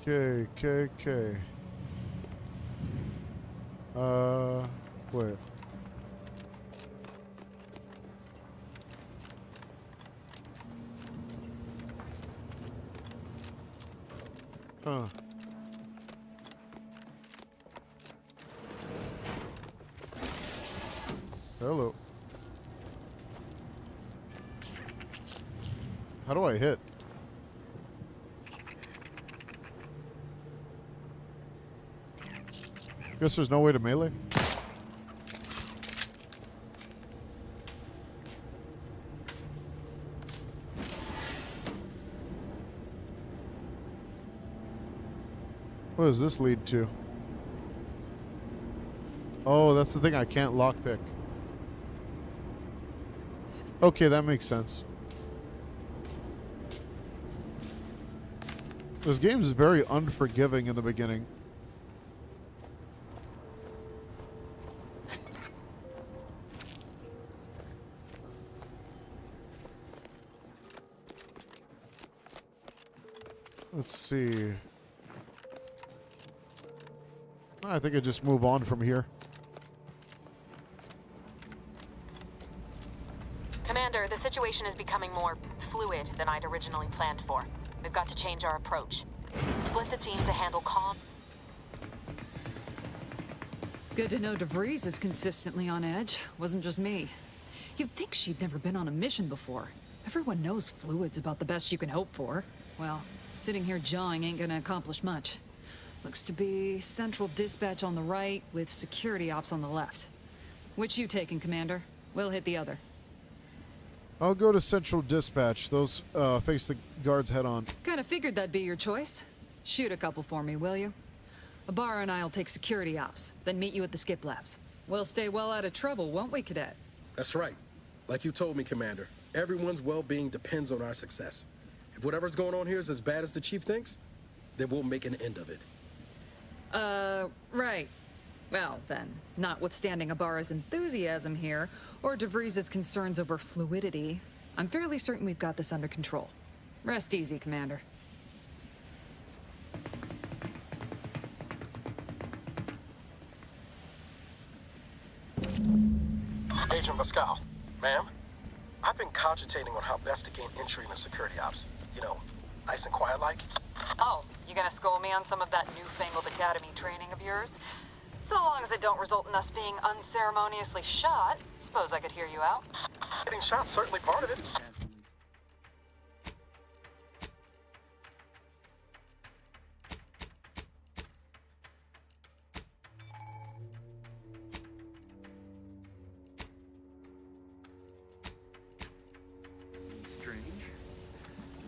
Okay. Wait. Huh. Hello. How do I hit? Guess there's no way to melee? What does this lead to? Oh, that's the thing I can't lockpick. Okay, that makes sense. This game is very unforgiving in the beginning. Let's see. I think I just move on from here. Commander, the situation is becoming more fluid than I'd originally planned for. We've got to change our approach. Split the team to handle calm. Good to know DeVries is consistently on edge. Wasn't just me. You'd think she'd never been on a mission before. Everyone knows fluid's about the best you can hope for. Well, sitting here jawing ain't gonna accomplish much. Looks to be central dispatch on the right with security ops on the left. Which you taking, Commander? We'll hit the other. I'll go to central dispatch. Those face the guards head on. Kinda figured that'd be your choice. Shoot a couple for me, will you? Ibarra and I'll take security ops, then meet you at the skip labs. We'll stay well out of trouble, won't we, Cadet? That's right. Like you told me, Commander. Everyone's well-being depends on our success. If whatever's going on here is as bad as the Chief thinks, then we'll make an end of it. Right. Well, then, notwithstanding Ibarra's enthusiasm here, or DeVries' concerns over fluidity, I'm fairly certain we've got this under control. Rest easy, Commander. Agent Pascal, ma'am, I've been cogitating on how best to gain entry into security ops. You know, nice and quiet like. Oh, you gonna school me on some of that newfangled academy training of yours? So long as it don't result in us being unceremoniously shot, suppose I could hear you out. Getting shot's certainly part of it. Strange.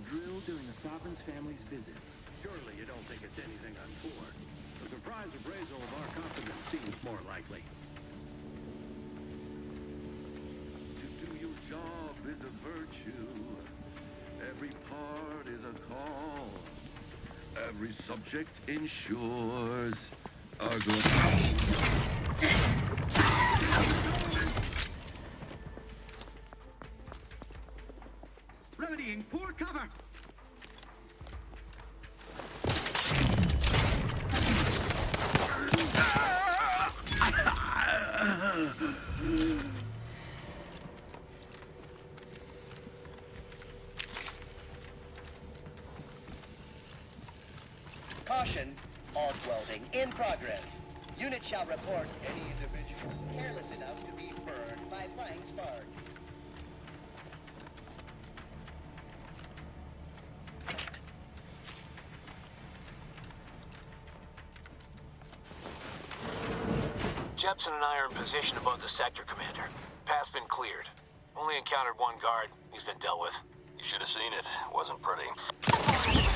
Drill during the Sovereign's family's visit. Surely you don't think it's anything untoward. A surprise appraisal of our confidence seems more likely. job is a virtue. Every part is a call. Every subject ensures a good... Remedying poor cover. Caution, arc welding in progress. Unit shall report any individual careless enough to be burned by flying sparks. Jepson and I are in position above the sector, Commander. Path's been cleared. Only encountered one guard. He's been dealt with. You should have seen it. Wasn't pretty.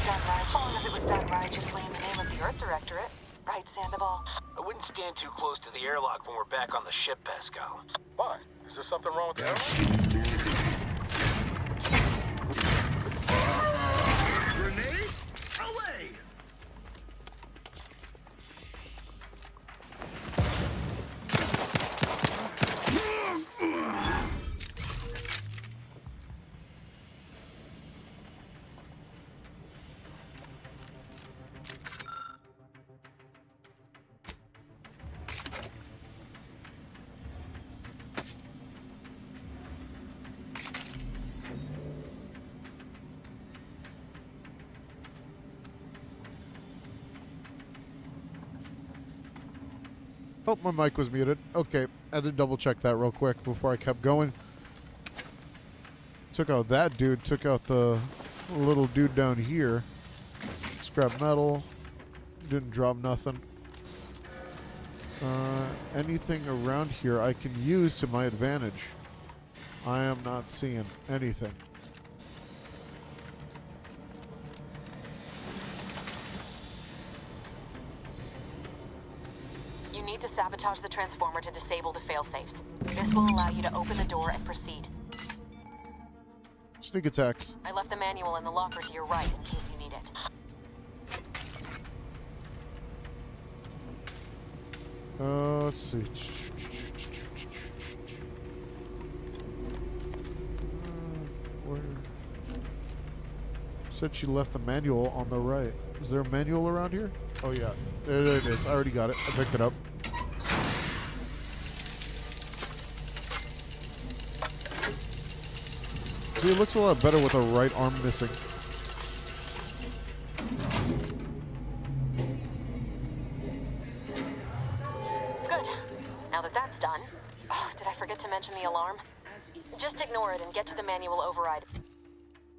As long as it was done righteously in the name of the Earth Directorate. Right, Sandoval? I wouldn't stand too close to the airlock when we're back on the ship, Pascal. Why? Is there something wrong with the airlock? Grenade away. Oh, my mic was muted. Okay, I had to double check that real quick before I kept going. Took out that dude, took out the little dude down here. Scrap metal. Didn't drop nothing. Anything around here I can use to my advantage. I am not seeing anything. You need to sabotage the transformer to disable the failsafes. This will allow you to open the door and proceed. Sneak attacks. I left the manual in the locker to your right in case you need it. Let's see. Where? Said she left the manual on the right. Is there a manual around here? Oh yeah, there it is. I already got it. I picked it up. See, it looks a lot better with a right arm missing. Good. Now that that's done... Oh, did I forget to mention the alarm? Just ignore it and get to the manual override.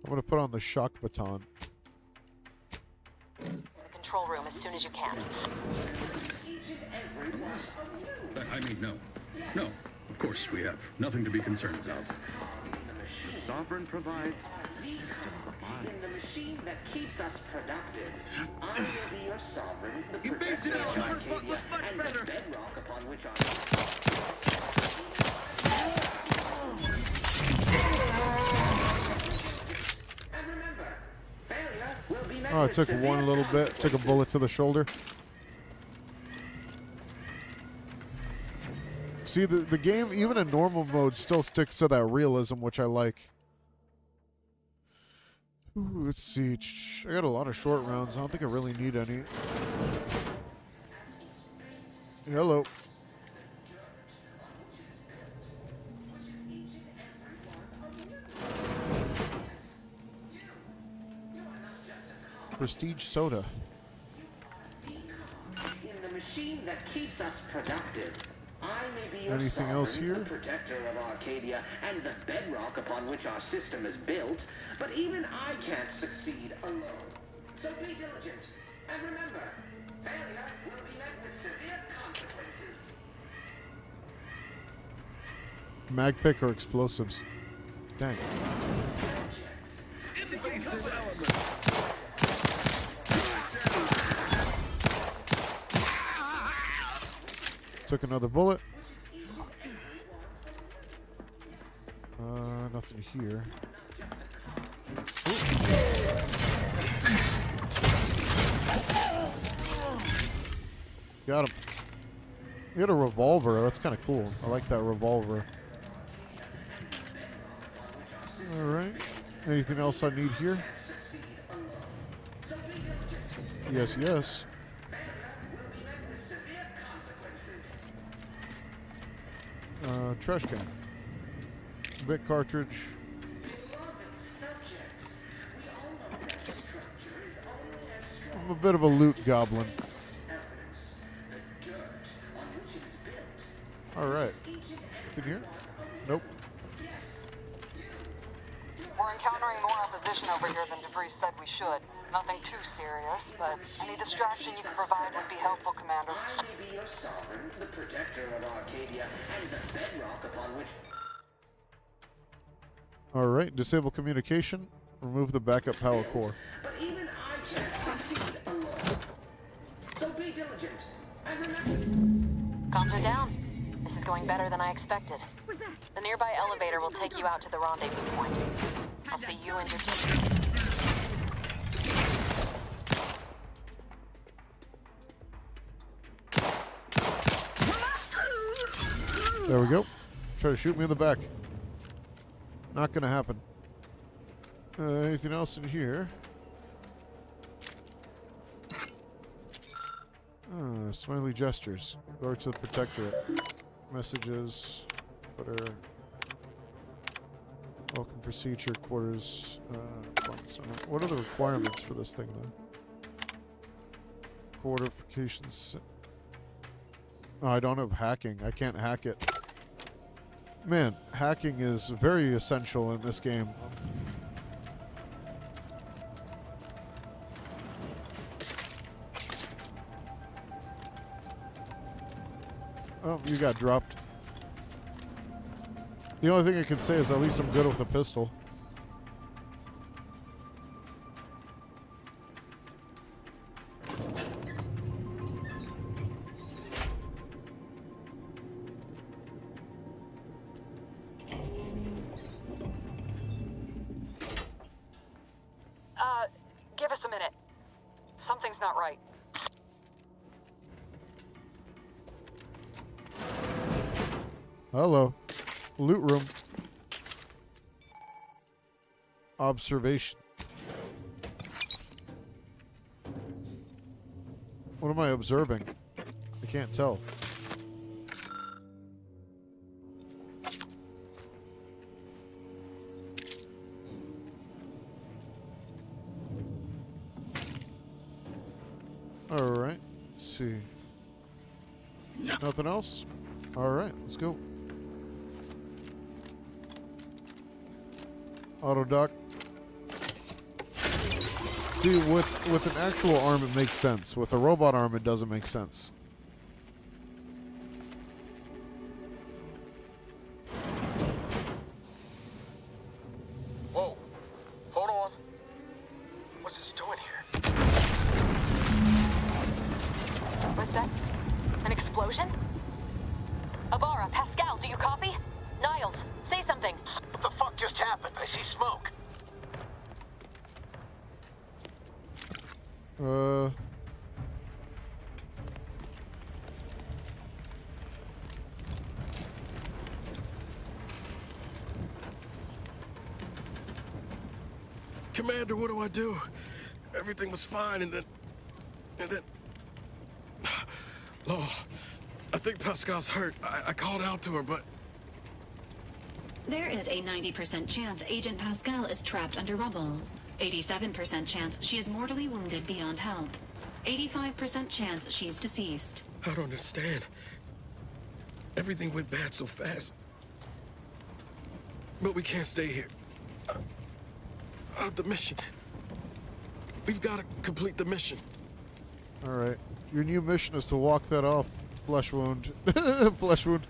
I'm gonna put on the shock baton. The control room as soon as you can. I mean, no. No, of course we have nothing to be concerned about. The Sovereign provides, the system provides. In the machine that keeps us productive, I will be your sovereign, the You based it protector on of Arcadia, and better. the bedrock upon which our... And remember, failure will be met Oh, it with took severe one little bit. Took a bullet to the shoulder. See, the game, even in normal mode, still sticks to that realism, which I like. Ooh, let's see. I got a lot of short rounds. I don't think I really need any. Hello. Prestige soda. In the machine that keeps us productive, I may be your Anything else sovereign, here? the protector of Arcadia, and the bedrock upon which our system is built, but even I can't succeed alone. So be diligent, and remember, failure will be met with severe consequences. Mag pick or explosives. Dang. Invasive elements. Took another bullet. Nothing here. Got him. We got a revolver. That's kind of cool. I like that revolver. Alright. Anything else I need here? Yes, yes. Trash can. Bit cartridge. I'm a bit of a loot goblin. Alright. What's in here? Nope. We're encountering more opposition over here than DeVries said we should. Nothing too serious, but any distraction you can provide would be helpful, Commander. I may be your sovereign, the protector of Arcadia, and the bedrock upon which... Alright, disable communication. Remove the backup power core. But even I can't succeed alone. So be diligent, and remember... Comms are down. This is going better than I expected. The nearby elevator will take you out to the rendezvous point. I'll see you and your team. There we go. Try to shoot me in the back. Not gonna happen. Anything else in here? Smiley gestures. Go to the protectorate. Messages. Footer. Welcome procedure quarters. What are the requirements for this thing though? Fortifications. Oh, I don't have hacking. I can't hack it. Man, hacking is very essential in this game. Oh, you got dropped. The only thing I can say is at least I'm good with a pistol. Give us a minute. Something's not right. Hello. Loot room. Observation. What am I observing? I can't tell. Alright. Let's see. Nothing else? Alright, let's go. Auto dock. See, with an actual arm it makes sense. With a robot arm it doesn't make sense. Whoa. Hold on. What's this doing here? What's that? An explosion? Avara, Pascal, do you copy? Niles, say something. What the fuck just happened? I see smoke. Commander, what do I do? Everything was fine, and then... Oh, I think Pascal's hurt. I called out to her, but... There is a 90% chance Agent Pascal is trapped under rubble. 87% chance she is mortally wounded beyond help. 85% chance she's deceased. I don't understand. Everything went bad so fast. But we can't stay here. The mission. We've got to complete the mission. Alright. Your new mission is to walk that off. Flesh wound. Flesh wound.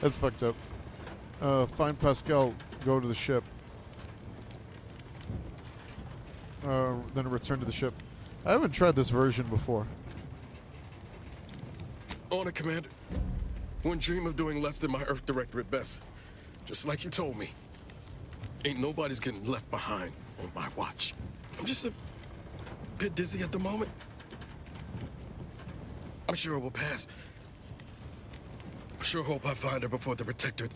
That's fucked up. Find Pascal. Go to the ship. Then return to the ship. I haven't tried this version before. On it, Commander. Wouldn't dream of doing less than my Earth Director at best. Just like you told me. Ain't nobody's getting left behind on my watch. I'm just a bit dizzy at the moment. I'm sure it will pass. I sure hope I find her before the Protectorate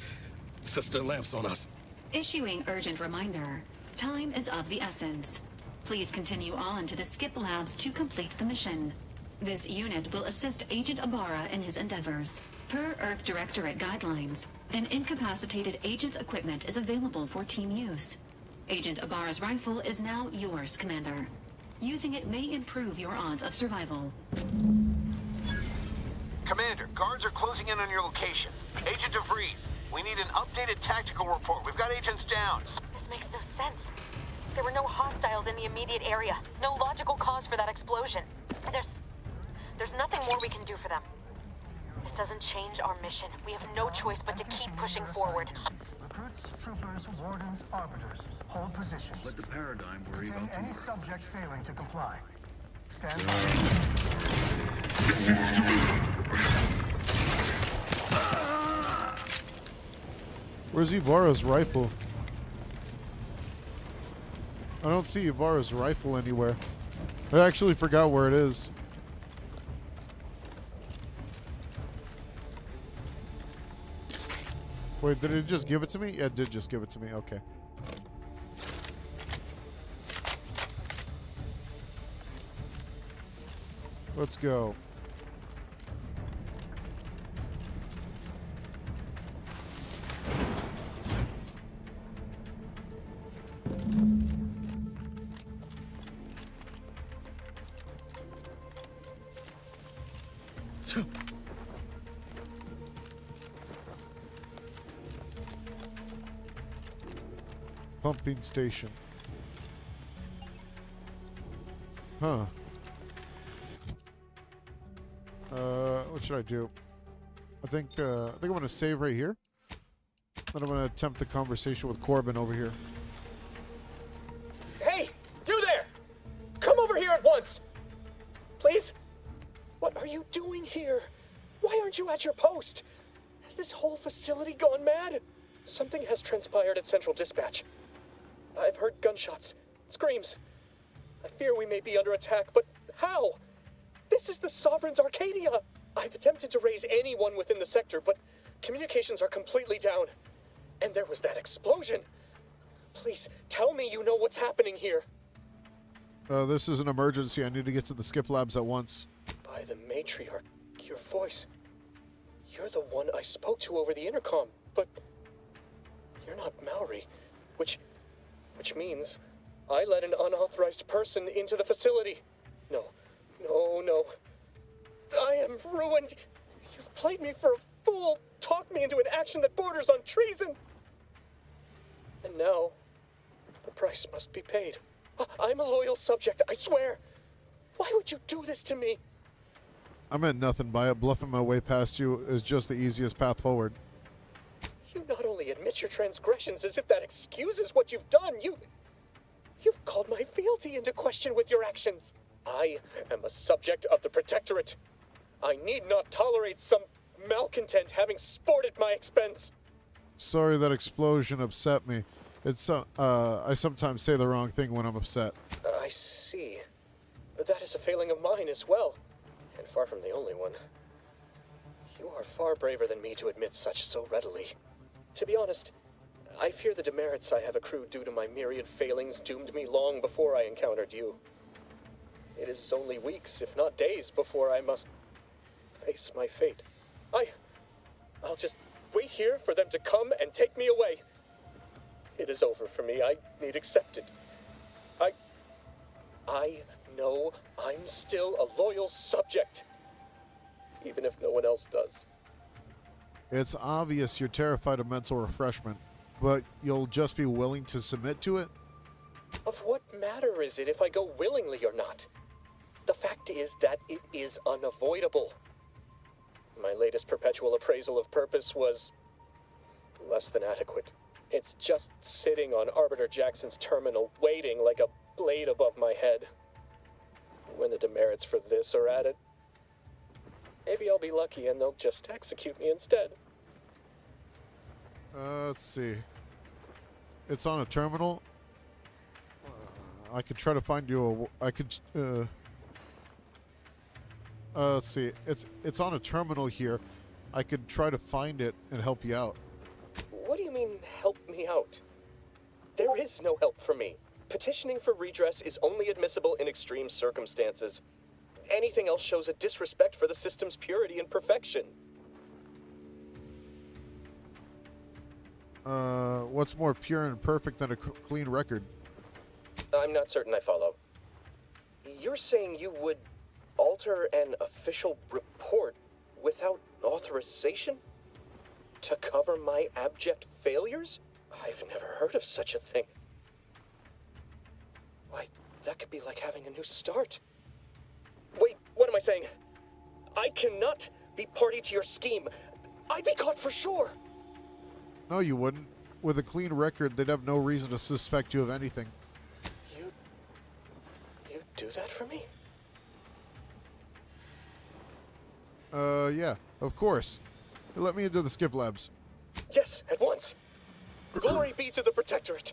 sets their lamps on us. Issuing urgent reminder. Time is of the essence. Please continue on to the skip labs to complete the mission. This unit will assist Agent Ibarra in his endeavors. Per Earth Directorate guidelines, an incapacitated agent's equipment is available for team use. Agent Ibarra's rifle is now yours, Commander. Using it may improve your odds of survival. Commander, guards are closing in on your location. Agent DeVries, we need an updated tactical report. We've got agents down. This makes no sense. There were no hostiles in the immediate area. No logical cause for that explosion. There's nothing more we can do for them. This doesn't change our mission. We have no choice but to keep pushing forward. Recruits, troopers, wardens, arbiters. Hold positions. Let the paradigm worry Detain about any tomorrow. subject failing to comply. Stand by. Where's Ibarra's rifle? I don't see Ibarra's rifle anywhere. I actually forgot where it is. Wait, did it just give it to me? Yeah, it did just give it to me. Okay. Let's go. Pumping station. Huh. What should I do? I think I'm gonna save right here. Then I'm gonna attempt the conversation with Corbin over here. Hey, you there! Come over here at once! Please? What are you doing here? Why aren't you at your post? Has this whole facility gone mad? Something has transpired at Central Dispatch. I've heard gunshots, screams. I fear we may be under attack, but how? This is the Sovereign's Arcadia! I've attempted to raise anyone within the sector, but communications are completely down. And there was that explosion. Please, tell me you know what's happening here. This is an emergency. I need to get to the skip labs at once. By the matriarch, your voice. You're the one I spoke to over the intercom, but you're not Maori, which means I let an unauthorized person into the facility. No. I am ruined. You've played me for a fool, talked me into an action that borders on treason. And now, the price must be paid. I'm a loyal subject, I swear. Why would you do this to me? I meant nothing by it. Bluffing my way past you is just the easiest path forward. You not only admit your transgressions as if that excuses what you've done, you've called my fealty into question with your actions. I am a subject of the Protectorate. I need not tolerate some malcontent having sport at my expense. Sorry that explosion upset me. It's I sometimes say the wrong thing when I'm upset. I see. But that is a failing of mine as well, and far from the only one. You are far braver than me to admit such so readily. To be honest, I fear the demerits I have accrued due to my myriad failings doomed me long before I encountered you. It is only weeks, if not days, before I must face my fate. I'll just wait here for them to come and take me away. It is over for me. I need accept it. I know I'm still a loyal subject, even if no one else does. It's obvious you're terrified of mental refreshment, but you'll just be willing to submit to it? Of what matter is it if I go willingly or not? The fact is that it is unavoidable. My latest perpetual appraisal of purpose was less than adequate. It's just sitting on Arbiter Jackson's terminal, waiting like a blade above my head. When the demerits for this are added, maybe I'll be lucky and they'll just execute me instead. Let's see. It's on a terminal. I could try to find you a... I could... let's see. It's on a terminal here. I could try to find it and help you out. What do you mean, help me out? There is no help for me. Petitioning for redress is only admissible in extreme circumstances. Anything else shows a disrespect for the system's purity and perfection. What's more pure and perfect than a clean record? I'm not certain I follow. You're saying you would alter an official report without authorization? To cover my abject failures? I've never heard of such a thing. Why, that could be like having a new start. Wait, what am I saying? I cannot be party to your scheme. I'd be caught for sure. No, you wouldn't. With a clean record, they'd have no reason to suspect you of anything. You do that for me? Yeah, of course. Let me into the skip labs. Yes, at once. Glory be to the Protectorate.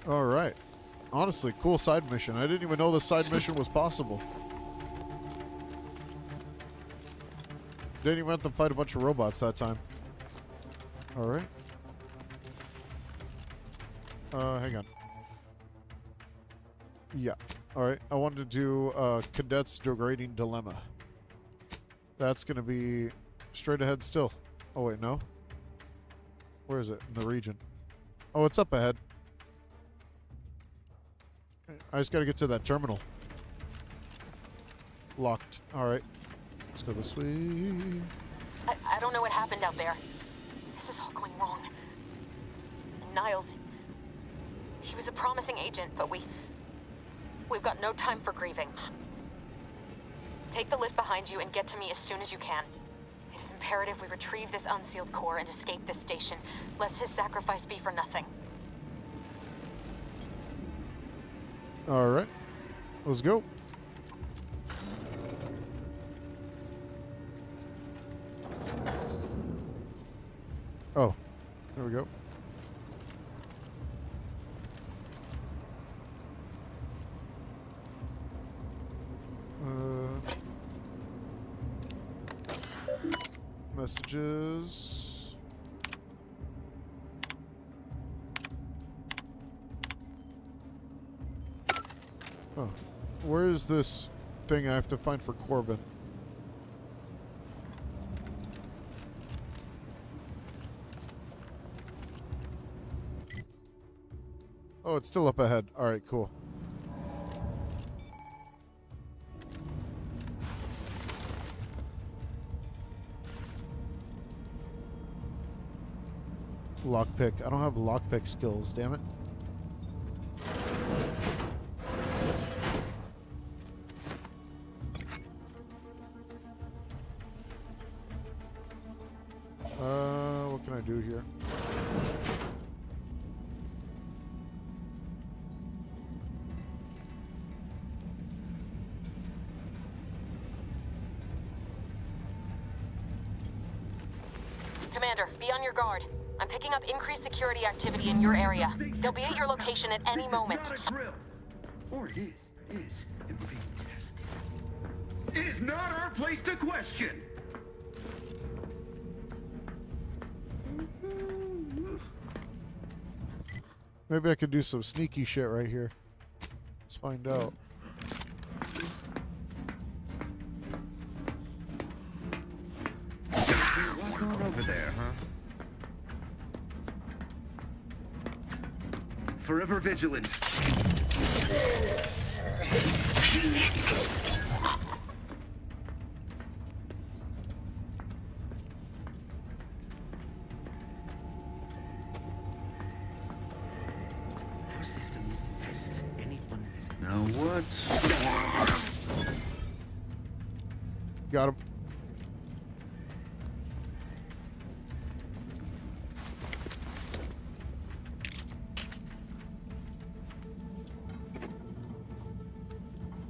All right. Honestly, cool side mission. I didn't even know this side mission was possible. Didn't even have to fight a bunch of robots that time. All right. Hang on. Yeah. All right. I wanted to do Cadet's Degrading Dilemma. That's going to be straight ahead still. Oh, wait, no. Where is it? In the region. Oh, it's up ahead. I just got to get to that terminal. Locked. All right. Let's go this way. I don't know what happened out there. This is all going wrong. Niles, he was a promising agent, but we've got no time for grieving. Take the lift behind you and get to me as soon as you can. It is imperative we retrieve this unsealed core and escape this station, lest his sacrifice be for nothing. All right. Let's go. Oh, there we go. Messages. Oh, where is this thing I have to find for Corbin? Oh, it's still up ahead. All right, cool. Lockpick. I don't have lockpick skills, damn it. What can I do here? Commander, be on your guard. I'm picking up increased security activity in your area. They'll be at your location at any moment. Not a drill. Or it is. It will be tested. It is not our place to question. Maybe I could do some sneaky shit right here. Let's find out. What's going over there, huh? Forever vigilant. Our system is the best anyone has. Now what? Got him.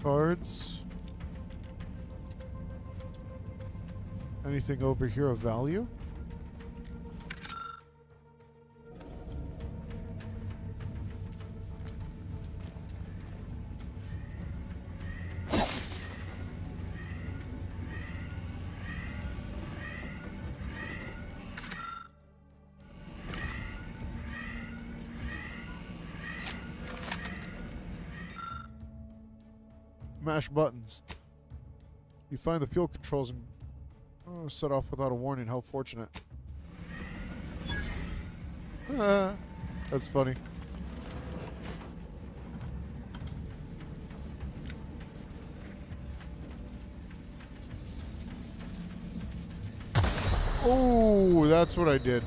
Cards. Anything over here of value? Mash buttons. You find the fuel controls and set off without a warning. How fortunate. That's funny. Oh, that's what I did.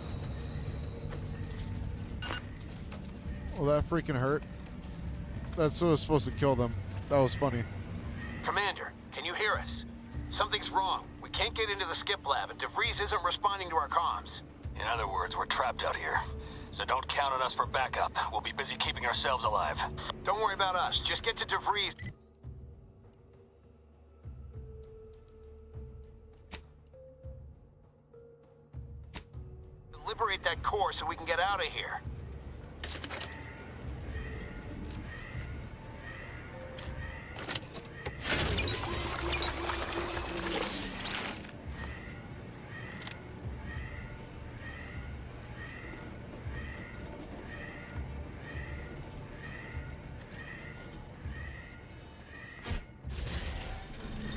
Oh, that freaking hurt. That's what was supposed to kill them. That was funny. Commander, can you hear us? Something's wrong. We can't get into the skip lab, and DeVries isn't responding to our comms. In other words, we're trapped out here. So don't count on us for backup. We'll be busy keeping ourselves alive. Don't worry about us. Just get to DeVries. Liberate that core so we can get out of here.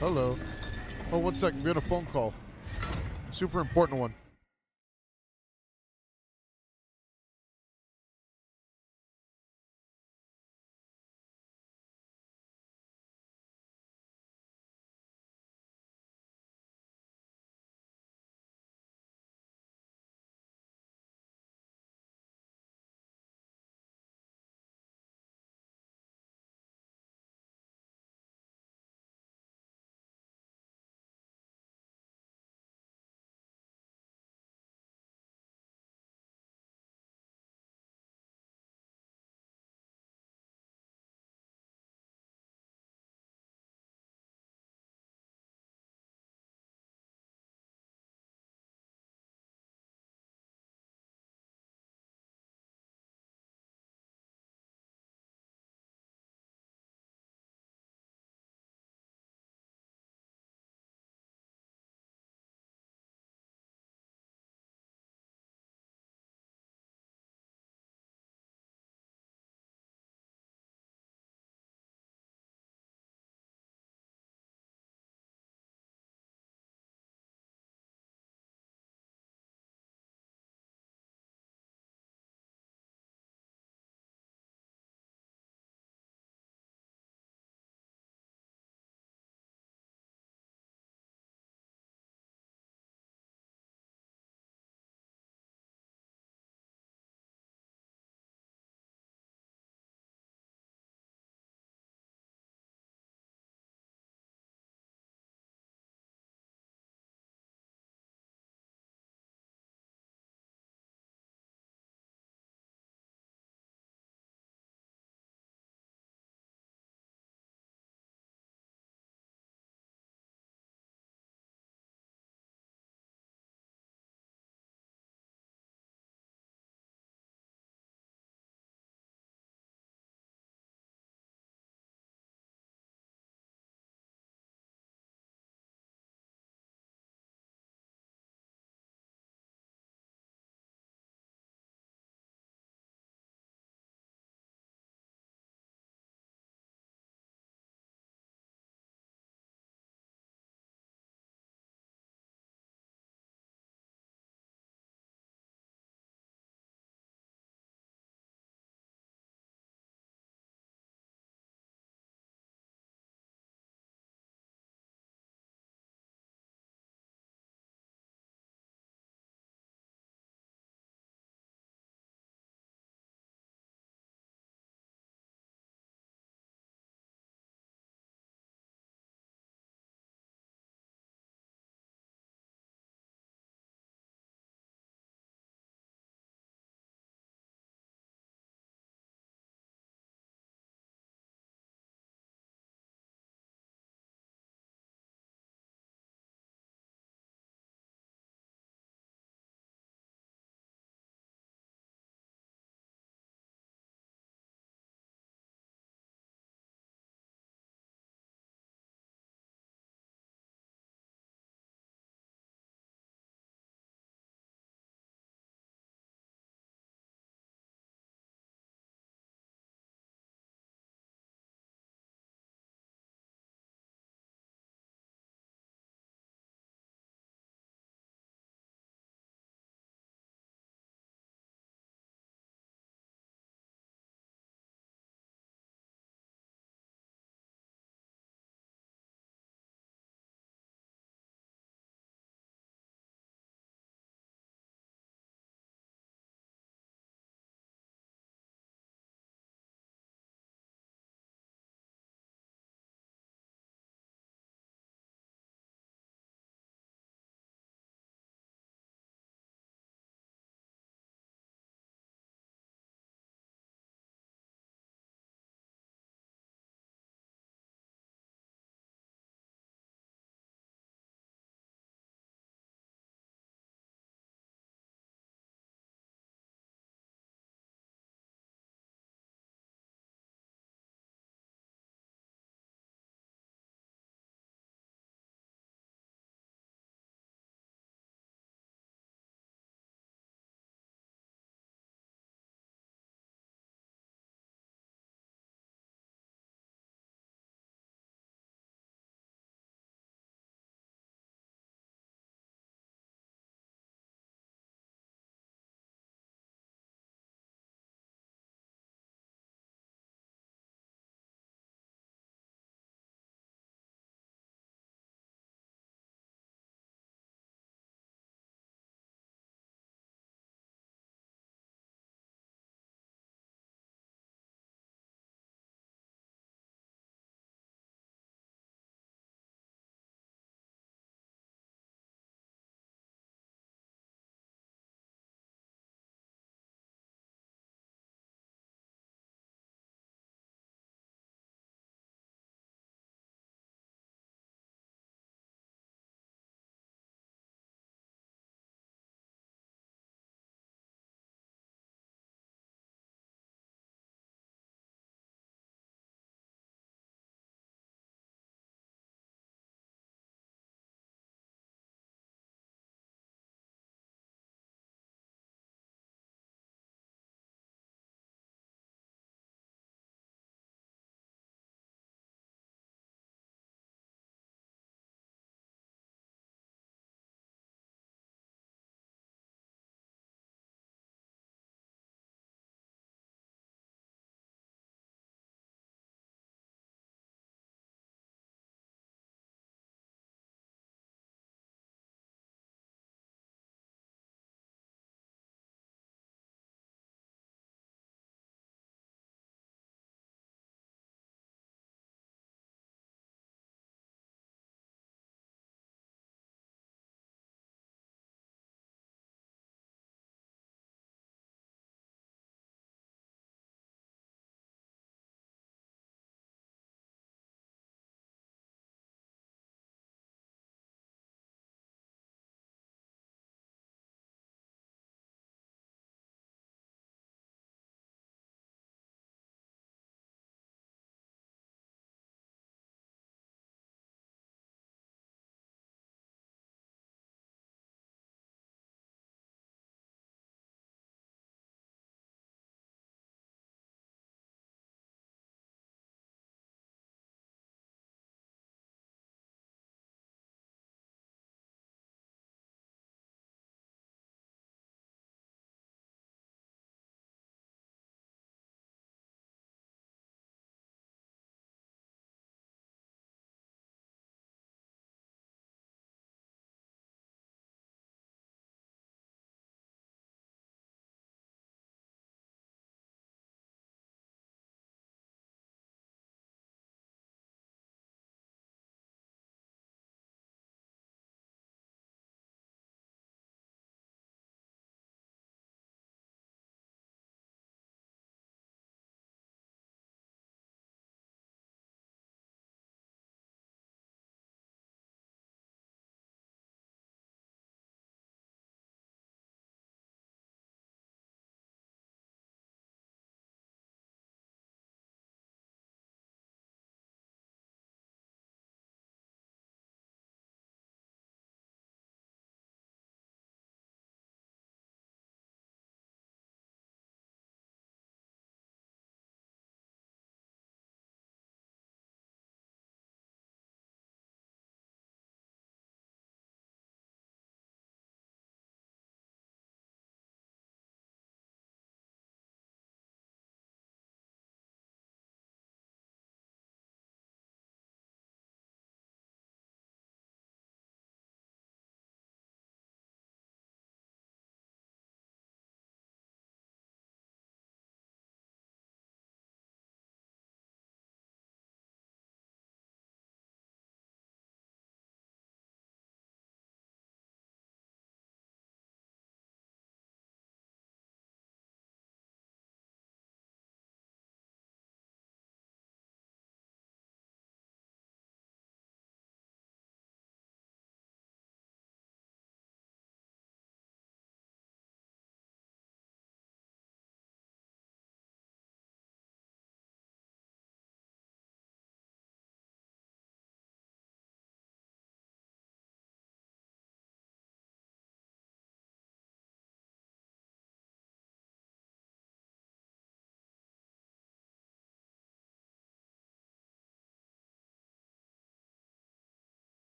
Hello. Oh, 1 second. We had a phone call. Super important one.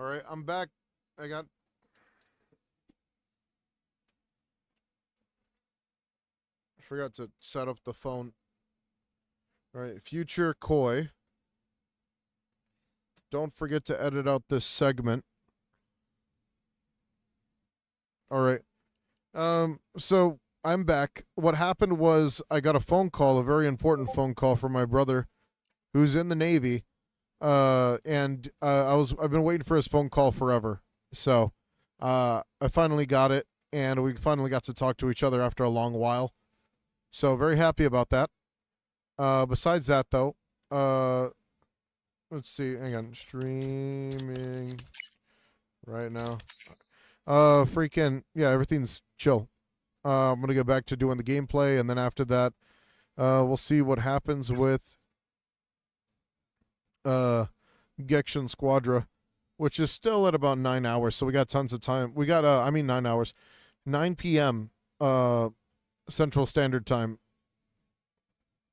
Alright, I'm back. I forgot to set up the phone. Alright, future Koi. Don't forget to edit out this segment. Alright. So I'm back. What happened was I got a phone call, a very important phone call from my brother who's in the Navy. I've been waiting for his phone call forever. So I finally got it, and we finally got to talk to each other after a long while. So very happy about that. Besides that though, let's see, hang on, streaming right now. Yeah, everything's chill. I'm gonna get back to doing the gameplay, and then after that, we'll see what happens with Gection Squadra, which is still at about 9 hours, so we got tons of time. We got 9 hours. 9 p.m. Central Standard Time.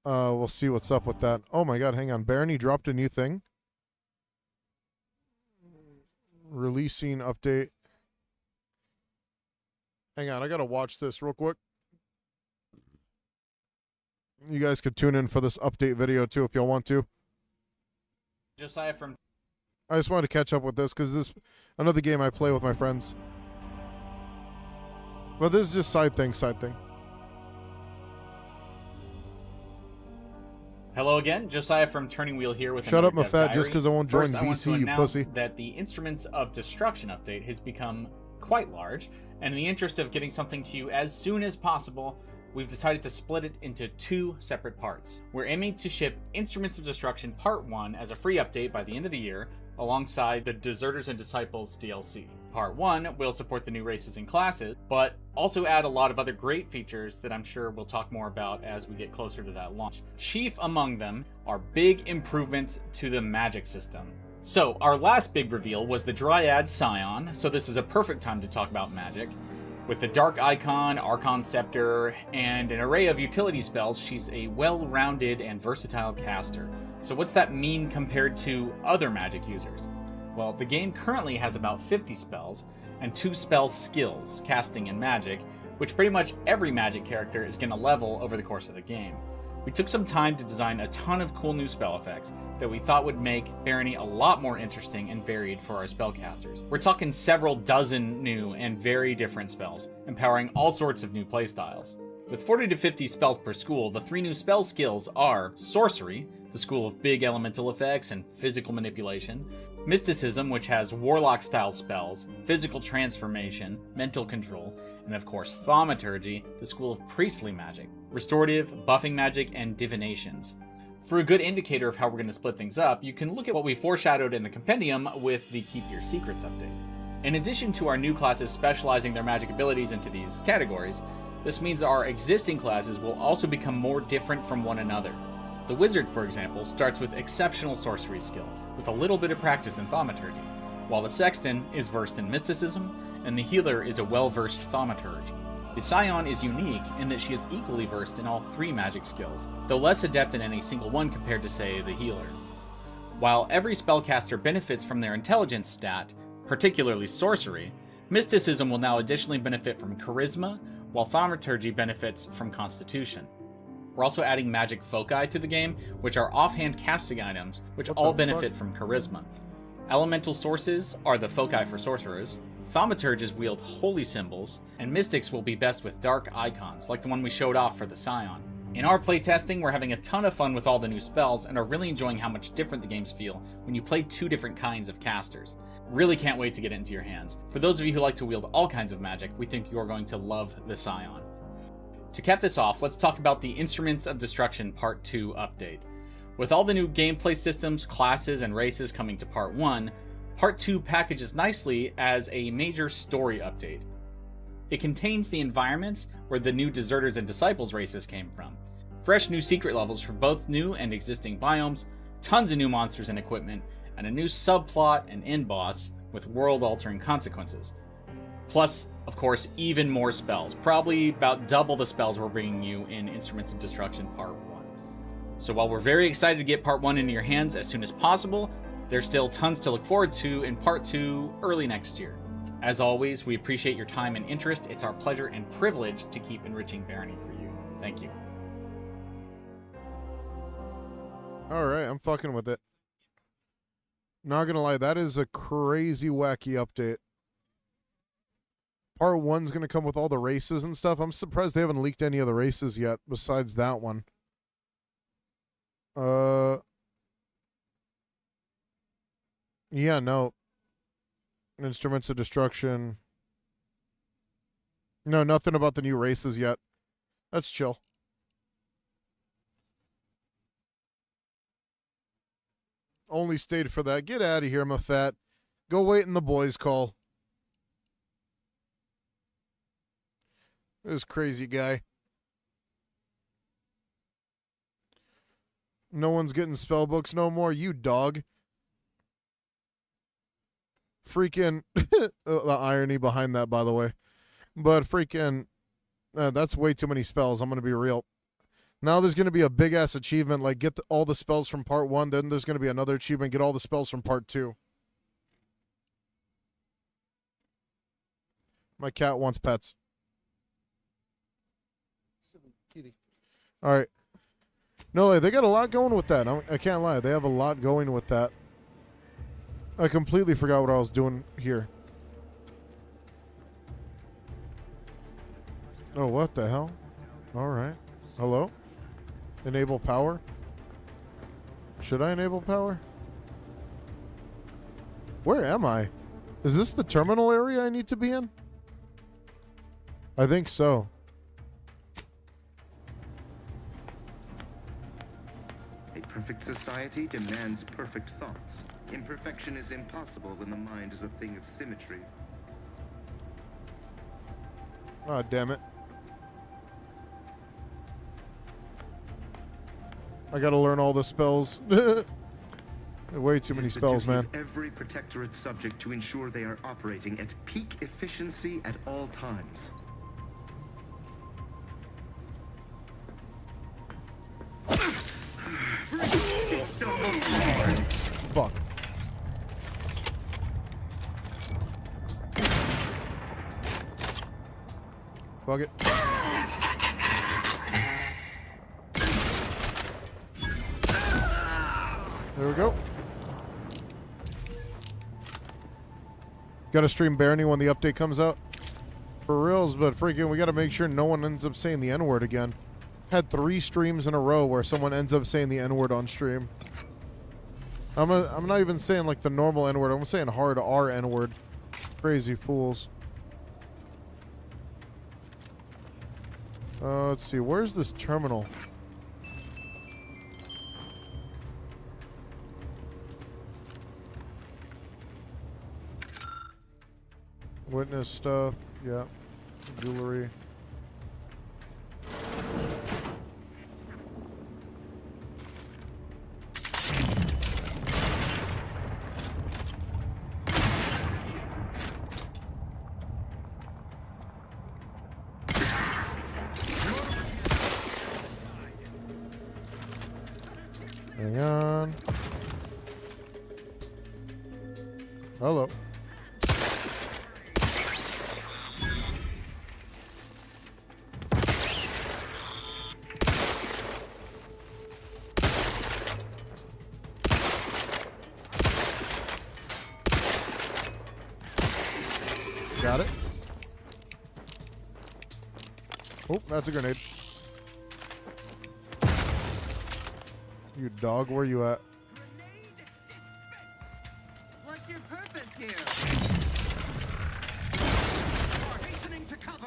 We'll see what's up with that. Oh my god, hang on. Barony dropped a new thing. Releasing update. Hang on, I gotta watch this real quick. You guys could tune in for this update video too if y'all want to. Josiah from... I just wanted to catch up with this because this another game I play with my friends. But this is just side thing. Hello again, Josiah from Turning Wheel here with Shut up, another my Dev fat, Diary. just because I won't join First, I want to BC, you announce pussy. that the Instruments of Destruction update has become quite large, and in the interest of getting something to you as soon as possible, we've decided to split it into 2 separate parts. We're aiming to ship Instruments of Destruction Part 1 as a free update by the end of the year, alongside the Deserters and Disciples DLC. Part 1 will support the new races and classes, but also add a lot of other great features that I'm sure we'll talk more about as we get closer to that launch. Chief among them are big improvements to the magic system. So, our last big reveal was the Dryad Scion, so this is a perfect time to talk about magic. With the Dark Icon, Archon Scepter, and an array of utility spells, she's a well-rounded and versatile caster. So what's that mean compared to other magic users? Well, the game currently has about 50 spells, and 2 spell skills, casting and magic, which pretty much every magic character is going to level over the course of the game. We took some time to design a ton of cool new spell effects that we thought would make Barony a lot more interesting and varied for our spellcasters. We're talking several dozen new and very different spells, empowering all sorts of new playstyles. With 40 to 50 spells per school, the 3 new spell skills are Sorcery, the school of big elemental effects and physical manipulation, Mysticism, which has Warlock-style spells, physical transformation, mental control, and of course Thaumaturgy, the school of priestly magic, restorative, buffing magic, and divinations. For a good indicator of how we're going to split things up, you can look at what we foreshadowed in the compendium with the Keep Your Secrets update. In addition to our new classes specializing their magic abilities into these categories, this means our existing classes will also become more different from one another. The Wizard, for example, starts with exceptional sorcery skill, with a little bit of practice in Thaumaturgy, while the Sexton is versed in Mysticism, and the Healer is a well-versed Thaumaturge. The Scion is unique in that she is equally versed in all 3 magic skills, though less adept in any single one compared to, say, the Healer. While every spellcaster benefits from their intelligence stat, particularly sorcery, Mysticism will now additionally benefit from Charisma, while Thaumaturgy benefits from Constitution. We're also adding magic foci to the game, which are offhand casting items, which all benefit from Charisma. Elemental sources are the foci for sorcerers, Thaumaturges wield holy symbols, and Mystics will be best with dark icons, like the one we showed off for the Scion. In our playtesting, we're having a ton of fun with all the new spells, and are really enjoying how much different the games feel when you play 2 different kinds of casters. Really can't wait to get it into your hands. For those of you who like to wield all kinds of magic, we think you're going to love the Scion. To cap this off, let's talk about the Instruments of Destruction Part 2 update. With all the new gameplay systems, classes, and races coming to Part 1, Part 2 packages nicely as a major story update. It contains the environments where the new Deserters and Disciples races came from, fresh new secret levels for both new and existing biomes, tons of new monsters and equipment, and a new subplot and end boss with world-altering consequences. Plus, of course, even more spells, probably about double the spells we're bringing you in Instruments of Destruction Part 1. So while we're very excited to get Part 1 into your hands as soon as possible, There's still tons to look forward to in Part 2 early next year. As always, we appreciate your time and interest. It's our pleasure and privilege to keep enriching Barony for you. Thank you. Alright, I'm fucking with it. Not gonna lie, that is a crazy wacky update. Part 1's gonna come with all the races and stuff. I'm surprised they haven't leaked any of the races yet besides that one. Yeah, no. Instruments of Destruction. No, nothing about the new races yet. That's chill. Only stayed for that. Get out of here, Mafat. Go wait in the boys' call. This crazy guy. No one's getting spell books no more. You dog. Freaking the irony behind that, by the way. But freaking that's way too many spells. I'm going to be real. Now there's going to be a big-ass achievement, like get all the spells from Part 1. Then there's going to be another achievement, get all the spells from Part 2. My cat wants pets. All right. No, they got a lot going with that. I can't lie. They have a lot going with that. I completely forgot what I was doing here. Oh, what the hell? All right. Hello? Enable power? Should I enable power? Where am I? Is this the terminal area I need to be in? I think so. A perfect society demands perfect thoughts. Imperfection is impossible when the mind is a thing of symmetry. Oh, damn it. I gotta learn all the spells. Way too many spells, man. Every protectorate subject to ensure they are operating at peak efficiency at all times. Fuck. Fuck it. There we go. Gotta stream Barony when the update comes out. For reals, but freaking, we gotta make sure no one ends up saying the N-word again. Had 3 streams in a row where someone ends up saying the N-word on stream. I'm not even saying like the normal N-word. I'm saying hard R N-word. Crazy fools. Let's see. Where's this terminal? Witness stuff. Yeah. Jewelry. Hang on. Hello. Got it. Oh, that's a grenade. You dog, where you at? What's your purpose here? You're hastening to cover.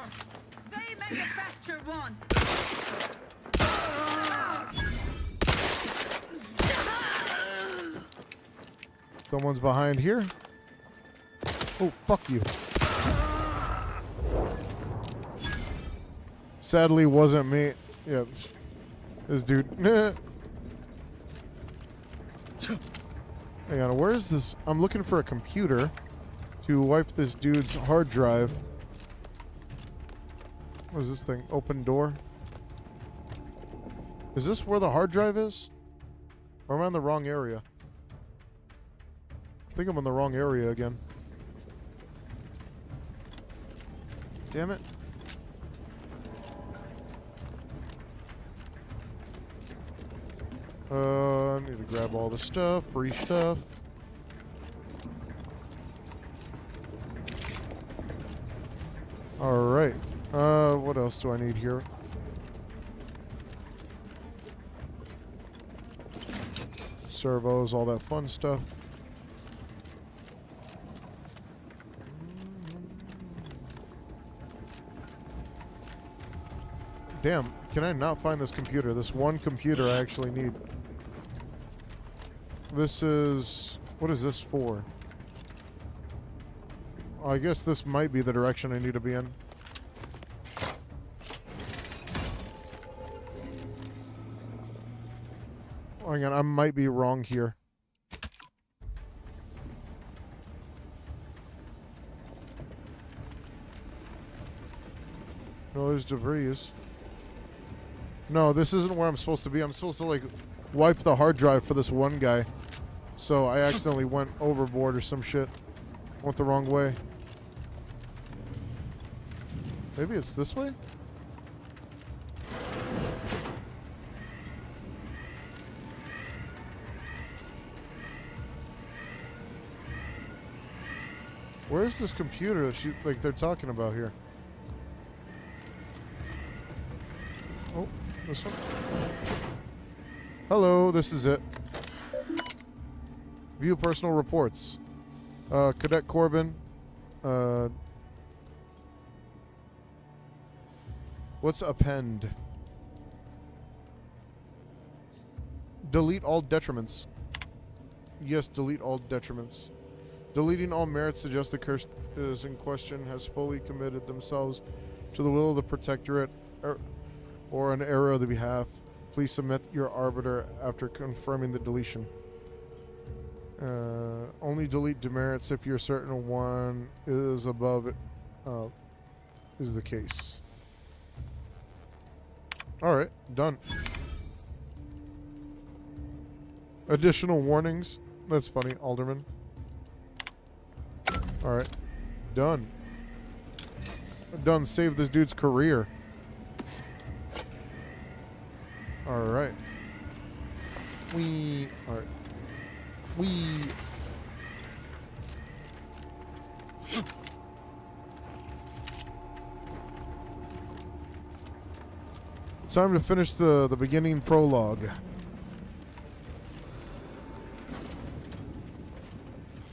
They manufacture one. Someone's behind here. Oh, fuck you. Sadly, wasn't me. Yep. This dude. Hang on, where is this? I'm looking for a computer to wipe this dude's hard drive. What is this thing? Open door? Is this where the hard drive is? Or am I in the wrong area? think I'm in the wrong area again. Damn it. I need to grab all the stuff, free stuff. Alright. What else do I need here? Servos, all that fun stuff. Damn, can I not find this computer? This one computer I actually need. This is... what is this for? I guess this might be the direction I need to be in. Hang on, I might be wrong here. No, there's DeVries. No, this isn't where I'm supposed to be. I'm supposed to, like, wipe the hard drive for this one guy. So I accidentally went overboard or some shit. Went the wrong way. Maybe it's this way? Where's this computer that like they're talking about here? Oh, this one. Hello, this is it. View personal reports. Cadet Corbin. What's append? Delete all detriments. Yes, delete all detriments. Deleting all merits suggests the curse is in question has fully committed themselves to the will of the Protectorate or an error of the behalf. Please submit your arbiter after confirming the deletion. Only delete demerits if you're certain one is above it, is the case. Alright, done. Additional warnings. That's funny, Alderman. Alright. Done. Done. Save this dude's career. Alright. Alright. Time to finish the beginning prologue.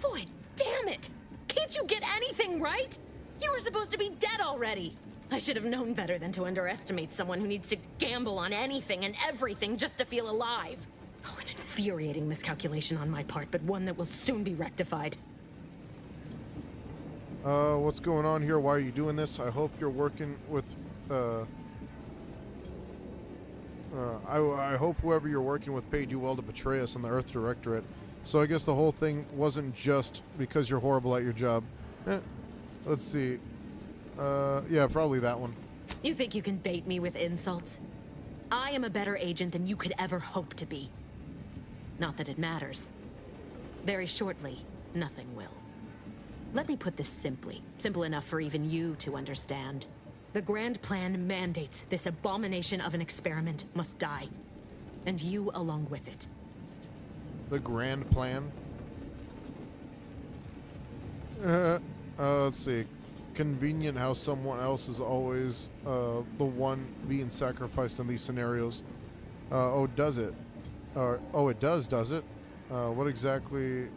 Boy, damn it! Can't you get anything right? You were supposed to be dead already. I should have known better than to underestimate someone who needs to gamble on anything and everything just to feel alive. Oh, an infuriating miscalculation on my part, but one that will soon be rectified. What's going on here? Why are you doing this? I hope you're working with, I hope whoever you're working with paid you well to betray us in the Earth Directorate. So I guess the whole thing wasn't just because you're horrible at your job. Let's see. Yeah, probably that one. You think you can bait me with insults? I am a better agent than you could ever hope to be. Not that it matters. Very shortly, nothing will. Let me put this simply. Simple enough for even you to understand. The Grand Plan mandates this abomination of an experiment must die. And you along with it. The Grand Plan? Let's see. Convenient how someone else is always the one being sacrificed in these scenarios. Oh, does it? Oh, it does it? What exactly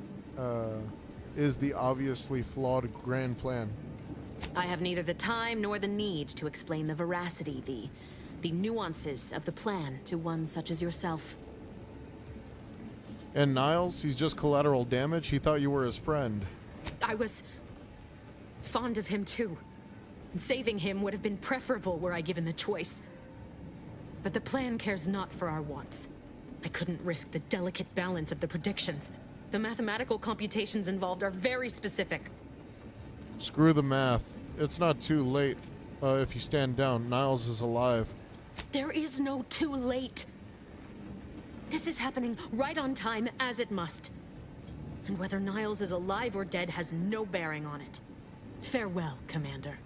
is the obviously flawed Grand Plan? I have neither the time nor the need to explain the veracity, the nuances of the plan to one such as yourself. And Niles, he's just collateral damage? He thought you were his friend. I was fond of him too. Saving him would have been preferable were I given the choice. But the plan cares not for our wants. I couldn't risk the delicate balance of the predictions. The mathematical computations involved are very specific. Screw the math. It's not too late if you stand down. Niles is alive. There is no too late. This is happening right on time, as it must. And whether Niles is alive or dead has no bearing on it. Farewell, Commander.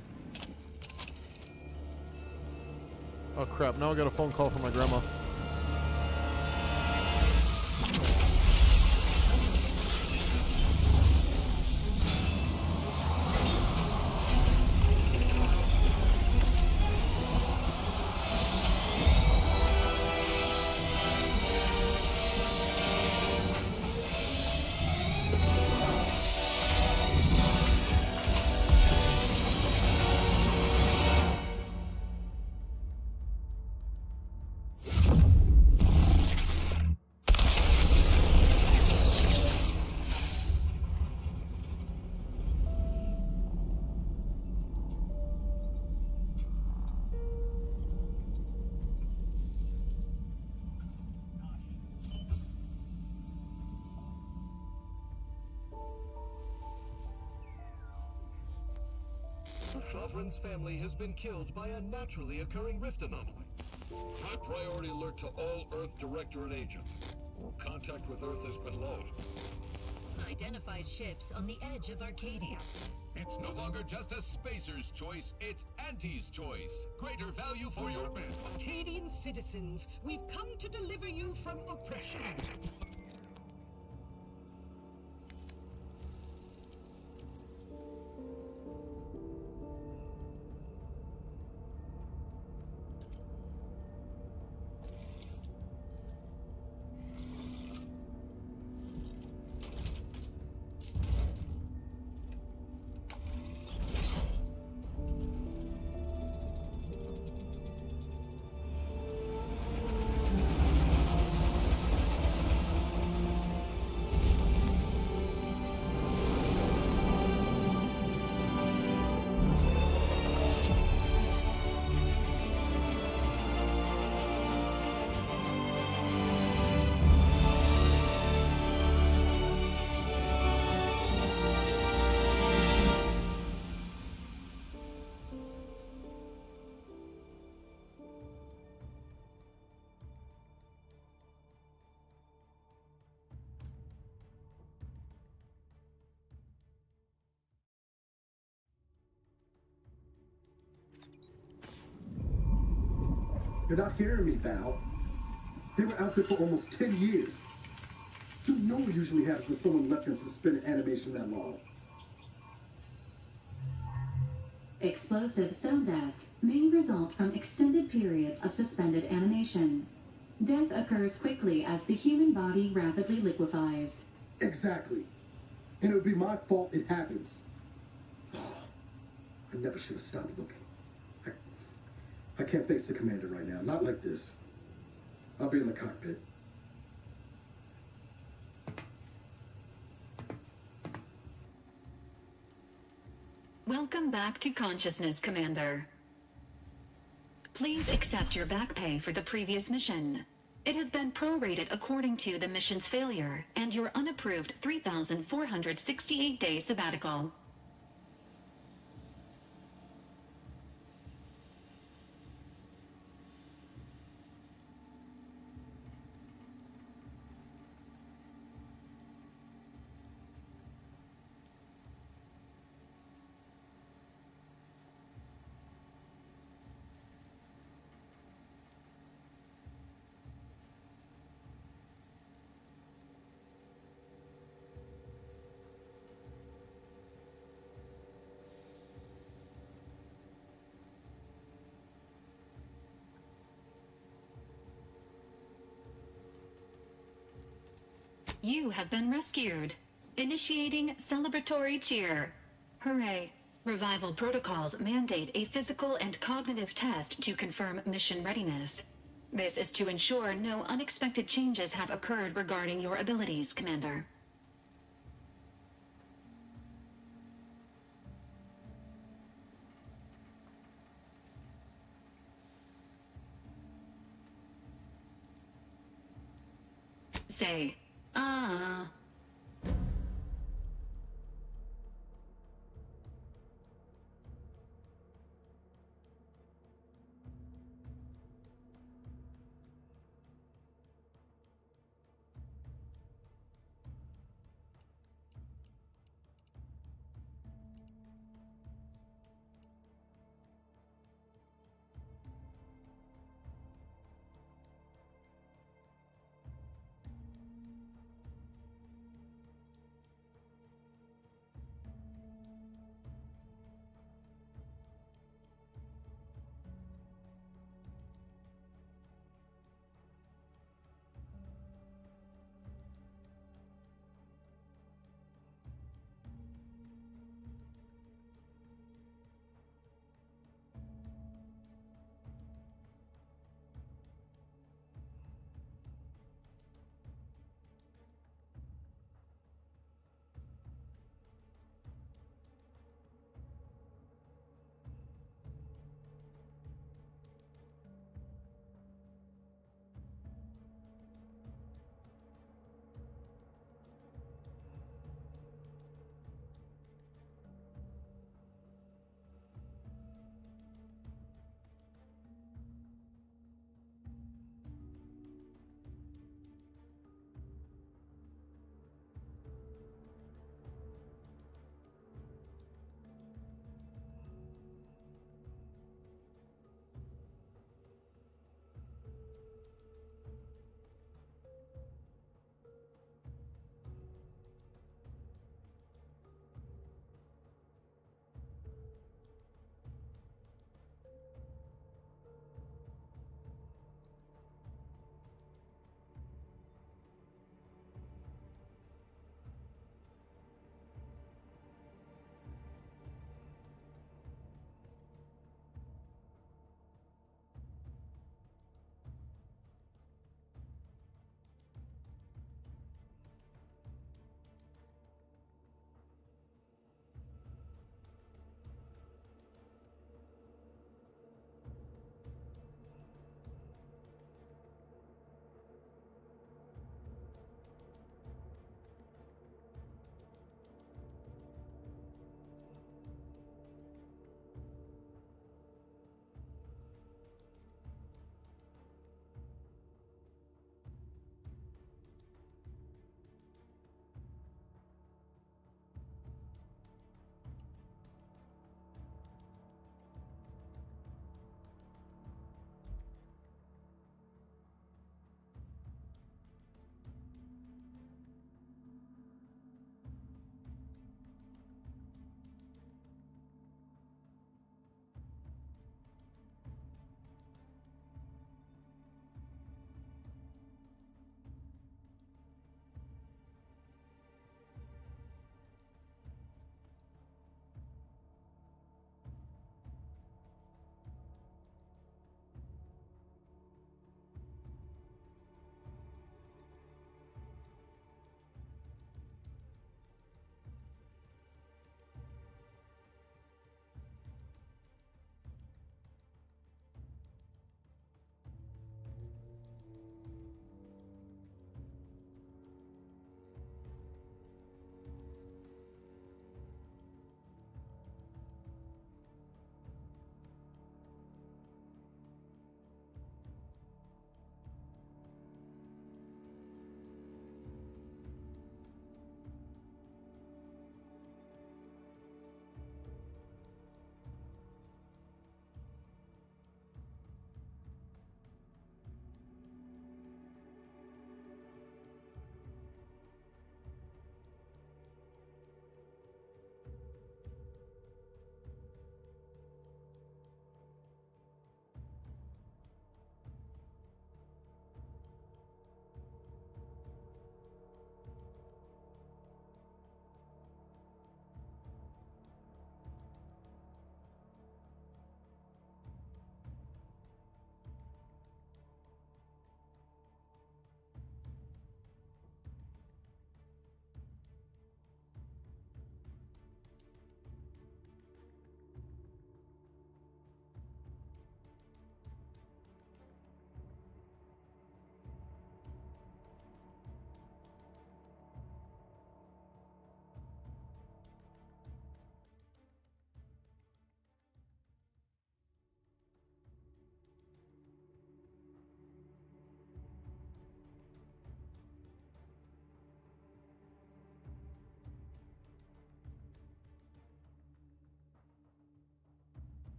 Oh crap, now I got a phone call from my grandma. The Sovereign's family has been killed by a naturally occurring rift anomaly. High priority alert to all Earth Directorate agents. Contact with Earth has been low. Identified ships on the edge of Arcadia. It's no longer just a spacer's choice, it's Auntie's choice. Greater value for your men. Arcadian citizens, we've come to deliver you from oppression. You're not hearing me, Val. They were out there for almost 10 years. You know what usually happens when someone left in suspended animation that long. Explosive cell death may result from extended periods of suspended animation. Death occurs quickly as the human body rapidly liquefies. Exactly. And it would be my fault it happens. Oh, I never should have stopped looking. I can't face the commander right now. Not like this. I'll be in the cockpit. Welcome back to consciousness, Commander. Please accept your back pay for the previous mission. It has been prorated according to the mission's failure and your unapproved 3,468-day sabbatical. You have been rescued. Initiating celebratory cheer. Hooray. Revival protocols mandate a physical and cognitive test to confirm mission readiness. This is to ensure no unexpected changes have occurred regarding your abilities, Commander. Say, ah.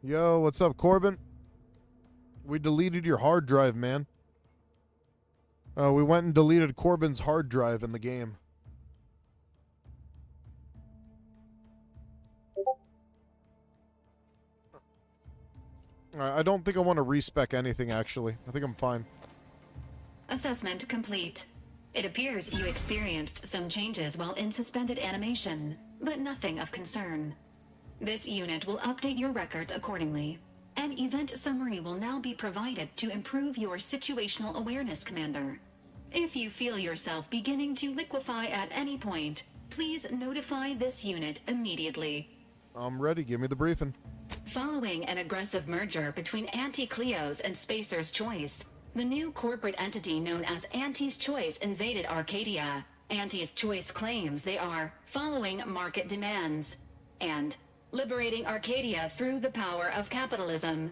Yo, what's up, Corbin? We deleted your hard drive, man. We went and deleted Corbin's hard drive in the game. I don't think I want to respec anything, actually. I think I'm fine. Assessment complete. It appears you experienced some changes while in suspended animation, but nothing of concern. This unit will update your records accordingly. An event summary will now be provided to improve your situational awareness, Commander. If you feel yourself beginning to liquefy at any point, please notify this unit immediately. I'm ready. Give me the briefing. Following an aggressive merger between Anti-Cleo's and Spacer's Choice, the new corporate entity known as Anti's Choice invaded Arcadia. Anti's Choice claims they are following market demands and liberating Arcadia through the power of capitalism.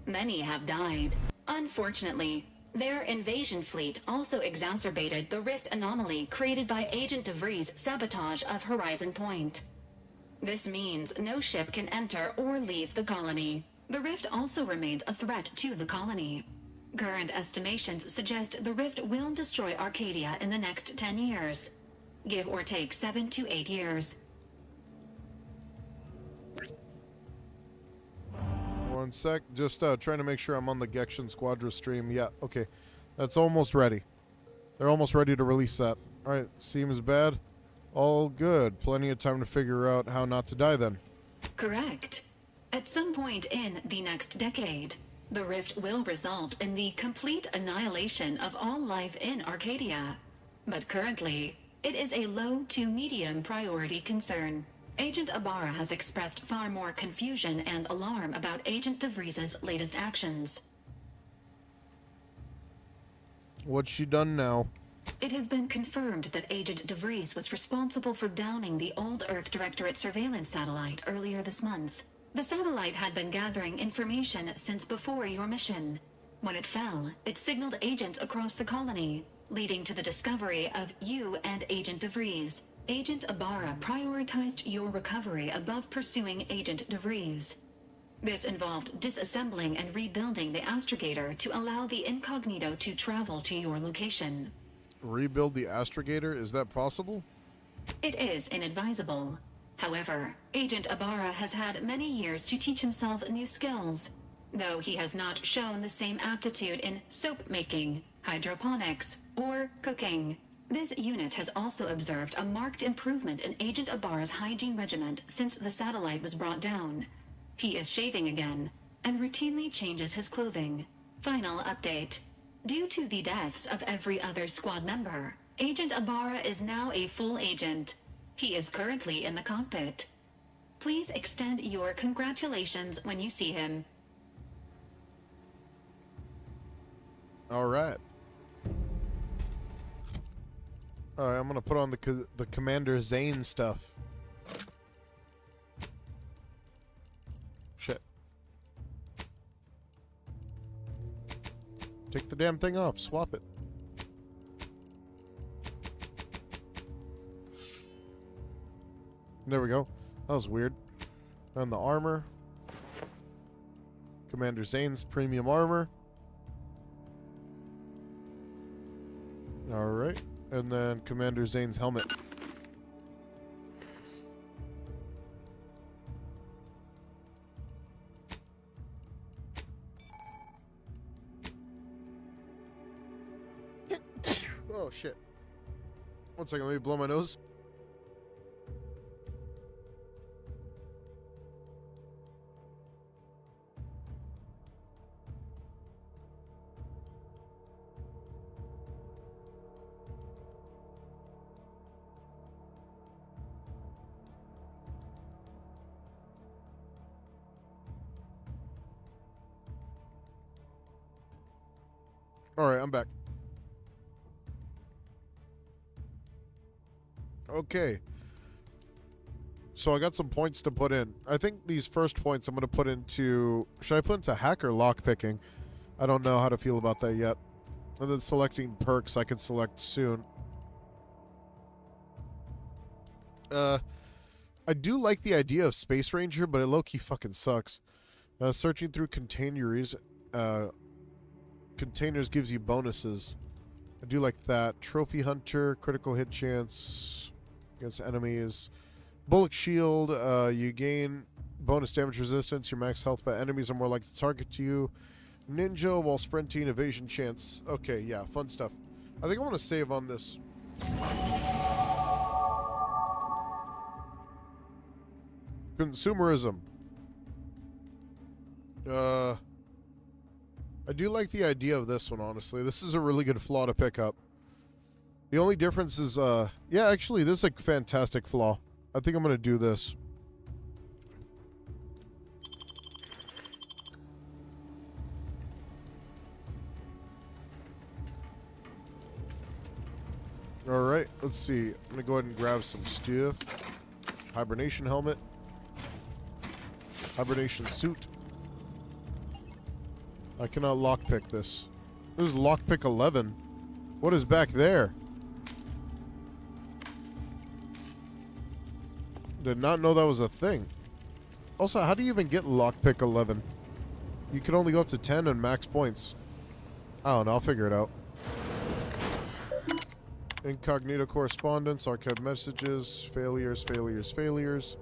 Many have died. Unfortunately, their invasion fleet also exacerbated the rift anomaly created by Agent DeVries' sabotage of Horizon Point. This means no ship can enter or leave the colony. The rift also remains a threat to the colony. Current estimations suggest the rift will destroy Arcadia in the next 10 years. Give or take 7 to 8 years. One sec. Just trying to make sure I'm on the Gection Squadra stream. Yeah, okay. That's almost ready. They're almost ready to release that. Alright, seems bad. All good. Plenty of time to figure out how not to die then. Correct. At some point in the next decade, the rift will result in the complete annihilation of all life in Arcadia. But currently, it is a low to medium priority concern. Agent Ibarra has expressed far more confusion and alarm about Agent DeVries' latest actions. What's she done now? It has been confirmed that Agent DeVries was responsible for downing the old Earth Directorate surveillance satellite earlier this month. The satellite had been gathering information since before your mission. When it fell, it signaled agents across the colony, leading to the discovery of you and Agent DeVries. Agent Ibarra prioritized your recovery above pursuing Agent DeVries. This involved disassembling and rebuilding the astrogator to allow the incognito to travel to your location. Rebuild the astrogator? Is that possible? It is inadvisable. However, Agent Ibarra has had many years to teach himself new skills, though he has not shown the same aptitude in soap making, hydroponics, or cooking. This unit has also observed a marked improvement in Agent Ibarra's hygiene regimen since the satellite was brought down. He is shaving again, and routinely changes his clothing. Final update. Due to the deaths of every other squad member, Agent Ibarra is now a full agent. He is currently in the cockpit. Please extend your congratulations when you see him. Alright. Alright, I'm gonna put on the Commander Zane stuff. Shit. Take the damn thing off. Swap it. There we go. That was weird. And the armor. Commander Zane's premium armor. Alright. And then Commander Zane's helmet. Oh, shit. One second, let me blow my nose. Alright, I'm back. Okay. So I got some points to put in. I think these first points I'm going to put into... Should I put into hacker lockpicking? I don't know how to feel about that yet. And then selecting perks I can select soon. I do like the idea of Space Ranger, but it low-key fucking sucks. Searching through containers gives you bonuses. I do like that. Trophy Hunter, critical hit chance against enemies. Bullet Shield, you gain bonus damage resistance. Your max health, but enemies are more likely to target you. Ninja while sprinting, evasion chance. Okay, yeah, fun stuff. I think I want to save on this. Consumerism. I do like the idea of this one, honestly. This is a really good flaw to pick up. The only difference is, yeah, actually, this is a fantastic flaw. I think I'm going to do this. Alright, let's see. I'm going to go ahead and grab some stuff. Hibernation helmet. Hibernation suit. I cannot lockpick this. This is lockpick 11. What is back there? Did not know that was a thing. Also, how do you even get lockpick 11? You can only go up to 10 and max points. I don't know. I'll figure it out. Incognito correspondence, archive messages, failures, failures, failures.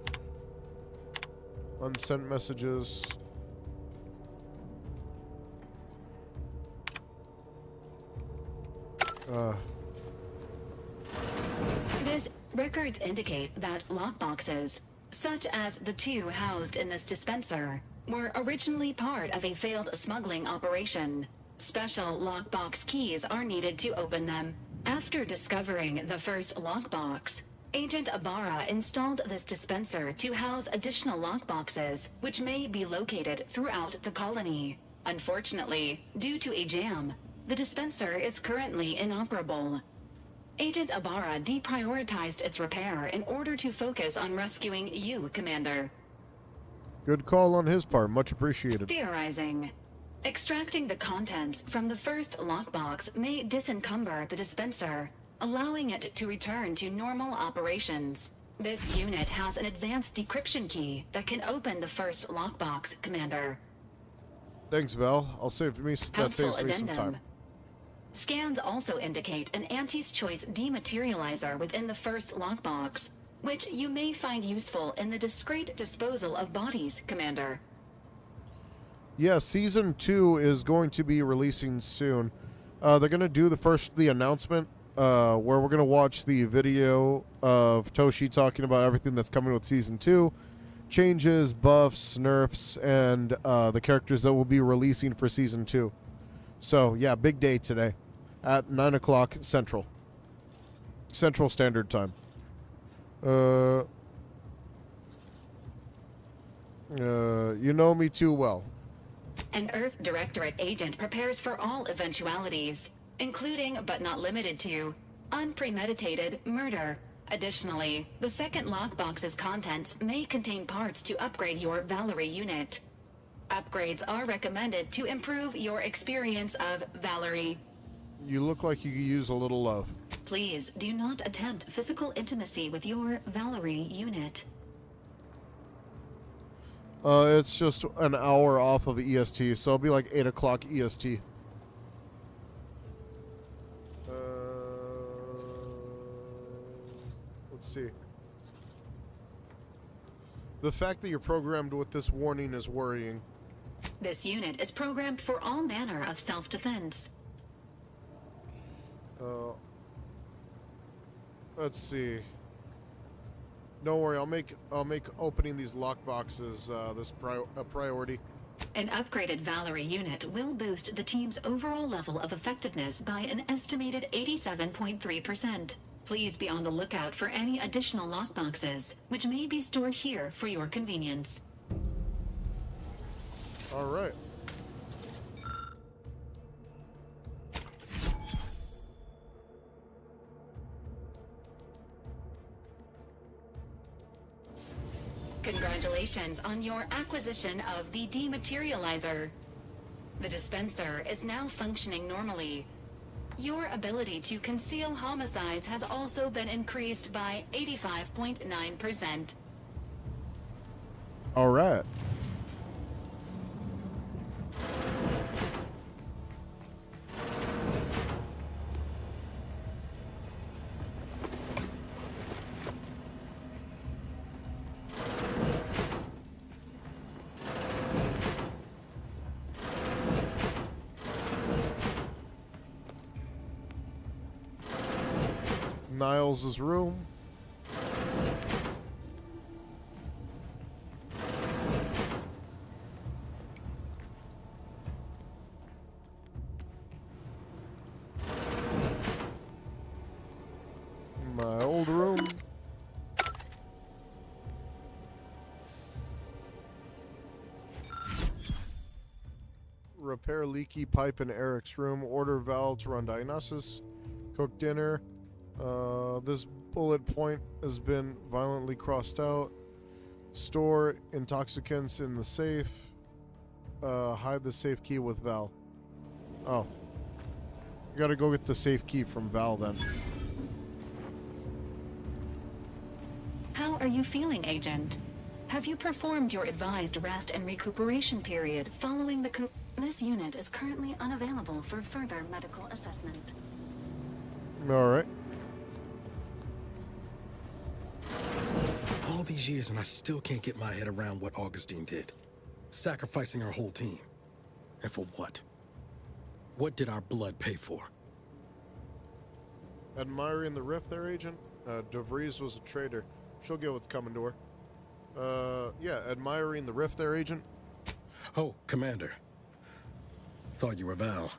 Unsent messages. These records indicate that lockboxes, such as the two housed in this dispenser, were originally part of a failed smuggling operation. Special lockbox keys are needed to open them. After discovering the first lockbox, Agent Ibarra installed this dispenser to house additional lockboxes, which may be located throughout the colony. Unfortunately, due to a jam, the dispenser is currently inoperable. Agent Ibarra deprioritized its repair in order to focus on rescuing you, Commander. Good call on his part. Much appreciated. Theorizing. Extracting the contents from the first lockbox may disencumber the dispenser, allowing it to return to normal operations. This unit has an advanced decryption key that can open the first lockbox, Commander. Thanks, Val. That saves me some time. Scans also indicate an Auntie's Choice dematerializer within the first lockbox, which you may find useful in the discreet disposal of bodies, Commander. Yeah, Season 2 is going to be releasing soon. They're going to do the announcement where we're going to watch the video of Toshi talking about everything that's coming with Season 2. Changes, buffs, nerfs, and the characters that will be releasing for Season 2. So, yeah, big day today at 9 o'clock Central Standard Time. You know me too well. An Earth Directorate agent prepares for all eventualities, including but not limited to unpremeditated murder. Additionally, the second lockbox's contents may contain parts to upgrade your Valerie unit. Upgrades are recommended to improve your experience of Valerie. You look like you could use a little love. Please do not attempt physical intimacy with your Valerie unit. It's just an hour off of EST, so it'll be like 8 o'clock EST. Let's see. The fact that you're programmed with this warning is worrying. This unit is programmed for all manner of self-defense. Let's see. Don't worry, I'll make opening these lockboxes a priority. An upgraded Valerie unit will boost the team's overall level of effectiveness by an estimated 87.3%. Please be on the lookout for any additional lockboxes, which may be stored here for your convenience. All right. Congratulations on your acquisition of the dematerializer. The dispenser is now functioning normally. Your ability to conceal homicides has also been increased by 85.9%. All right. Niles' room. My old room. Repair leaky pipe in Eric's room. Order Val to run diagnosis. Cook dinner. This bullet point has been violently crossed out. Store intoxicants in the safe. Hide the safe key with Val. Oh. We gotta go get the safe key from Val then. How are you feeling, Agent? Have you performed your advised rest and recuperation period following the This unit is currently unavailable for further medical assessment. Alright. All these years and I still can't get my head around what Augustine did. Sacrificing our whole team. And for what? What did our blood pay for? Admiring the rift there, Agent. DeVries was a traitor. She'll get what's coming to her. Yeah, admiring the rift there, Agent. Oh, Commander. Thought you were Val.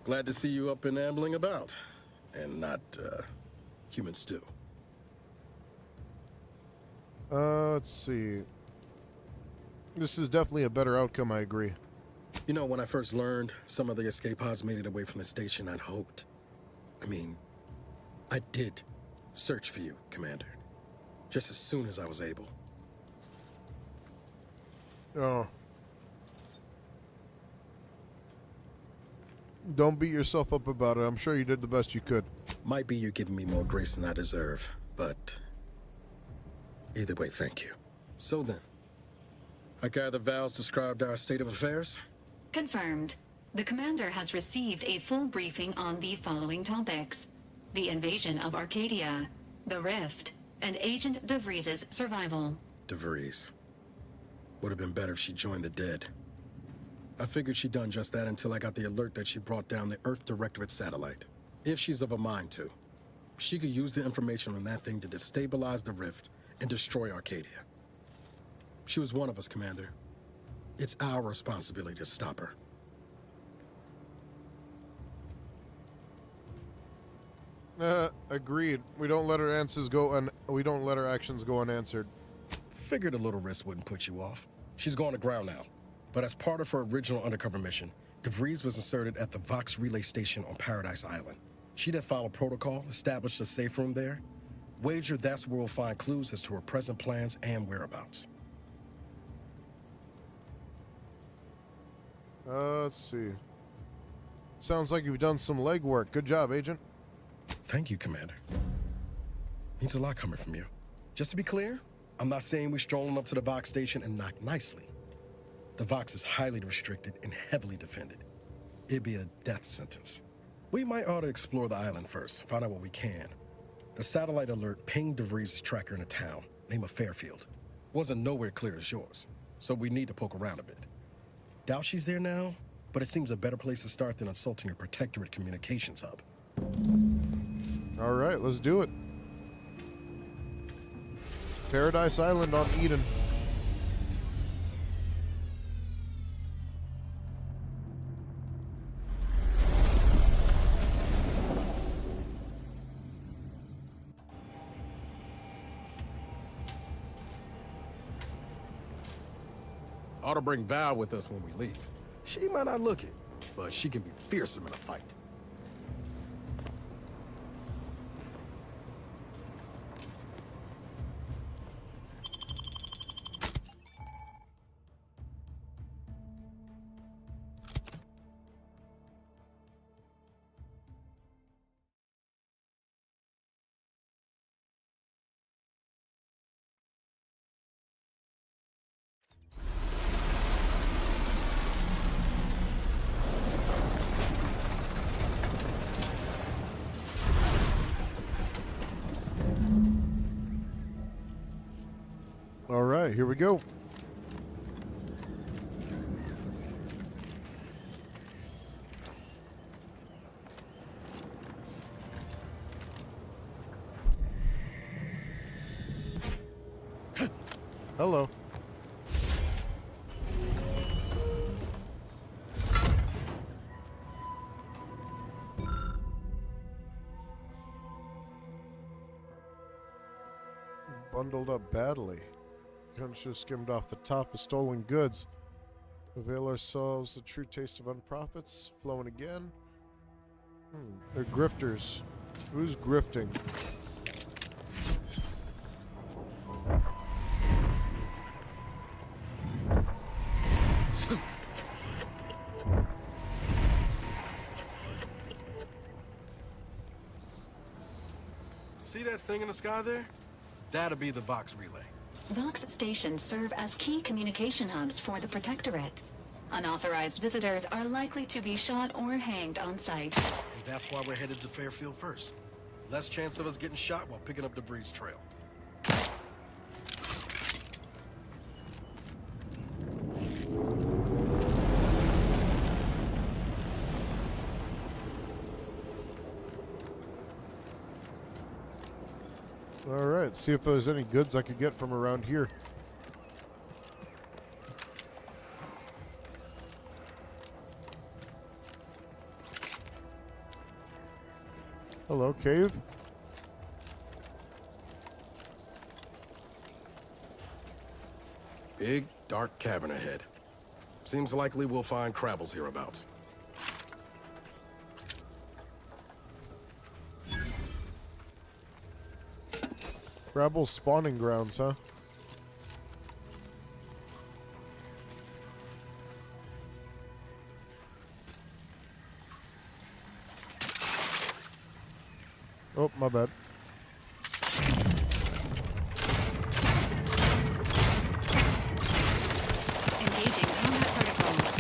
Glad to see you up and ambling about. And not, human stew. Let's see. This is definitely a better outcome, I agree. You know, when I first learned some of the escape pods made it away from the station, I'd hoped. I did search for you, Commander. Just as soon as I was able. Oh. Don't beat yourself up about it. I'm sure you did the best you could. Might be you're giving me more grace than I deserve, but either way, thank you. So then, I gather Val's described our state of affairs? Confirmed. The commander has received a full briefing on the following topics: the invasion of Arcadia, the rift, and Agent DeVries' survival. DeVries. Would have been better if she joined the dead. I figured she'd done just that until I got the alert that she brought down the Earth Directorate satellite. If she's of a mind to, she could use the information on that thing to destabilize the rift and destroy Arcadia. She was one of us, Commander. It's our responsibility to stop her. Agreed. We don't let her answers go we don't let her actions go unanswered. Figured a little risk wouldn't put you off. She's going to ground now. But as part of her original undercover mission, DeVries was inserted at the Vox relay station on Paradise Island. She'd have followed protocol, established a safe room there. Wager that's where we'll find clues as to her present plans and whereabouts. Let's see. Sounds like you've done some legwork. Good job, Agent. Thank you, Commander. Means a lot coming from you. Just to be clear, I'm not saying we're strolling up to the Vox station and knock nicely. The Vox is highly restricted and heavily defended. It'd be a death sentence. We might ought to explore the island first, find out what we can. The satellite alert pinged DeVries' tracker in a town, name of Fairfield. Wasn't nowhere clear as yours, so we need to poke around a bit. Doubt she's there now, but it seems a better place to start than assaulting her Protectorate communications hub. All right, let's do it. Paradise Island on Eden. Ought to bring Val with us when we leave. She might not look it, but she can be fearsome in a fight. All right, here we go. Hello. Bundled up badly. Guns just skimmed off the top of stolen goods. Avail ourselves the true taste of unprofits. Flowing again. They're grifters. Who's grifting? See that thing in the sky there? That'll be the Vox relay. Vox stations serve as key communication hubs for the Protectorate. Unauthorized visitors are likely to be shot or hanged on sight. And that's why we're headed to Fairfield first. Less chance of us getting shot while picking up debris trail. Alright, see if there's any goods I could get from around here. Hello, cave. Big, dark cavern ahead. Seems likely we'll find Crabbles hereabouts. Rabble spawning grounds, huh? Oh, my bad. Engaging combat protocols.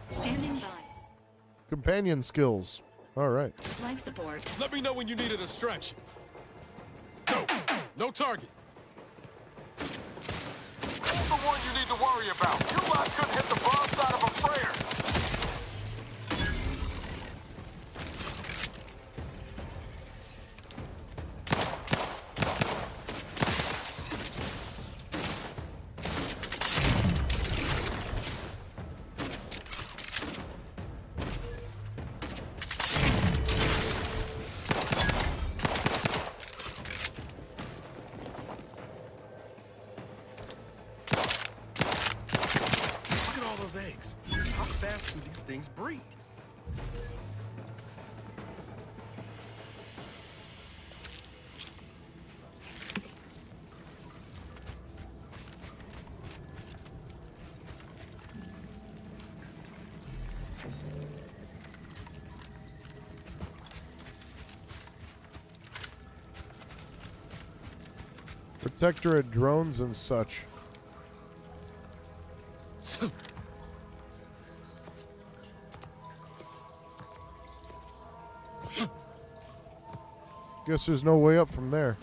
Standing by. Companion skills. Alright. Life support. Let me know when you need a distraction. Go! No target! Who's the one you need to worry about? You lot couldn't hit the broadside of a freighter. Look at all those eggs. How fast do these things breed? Protectorate drones and such. Guess there's no way up from there.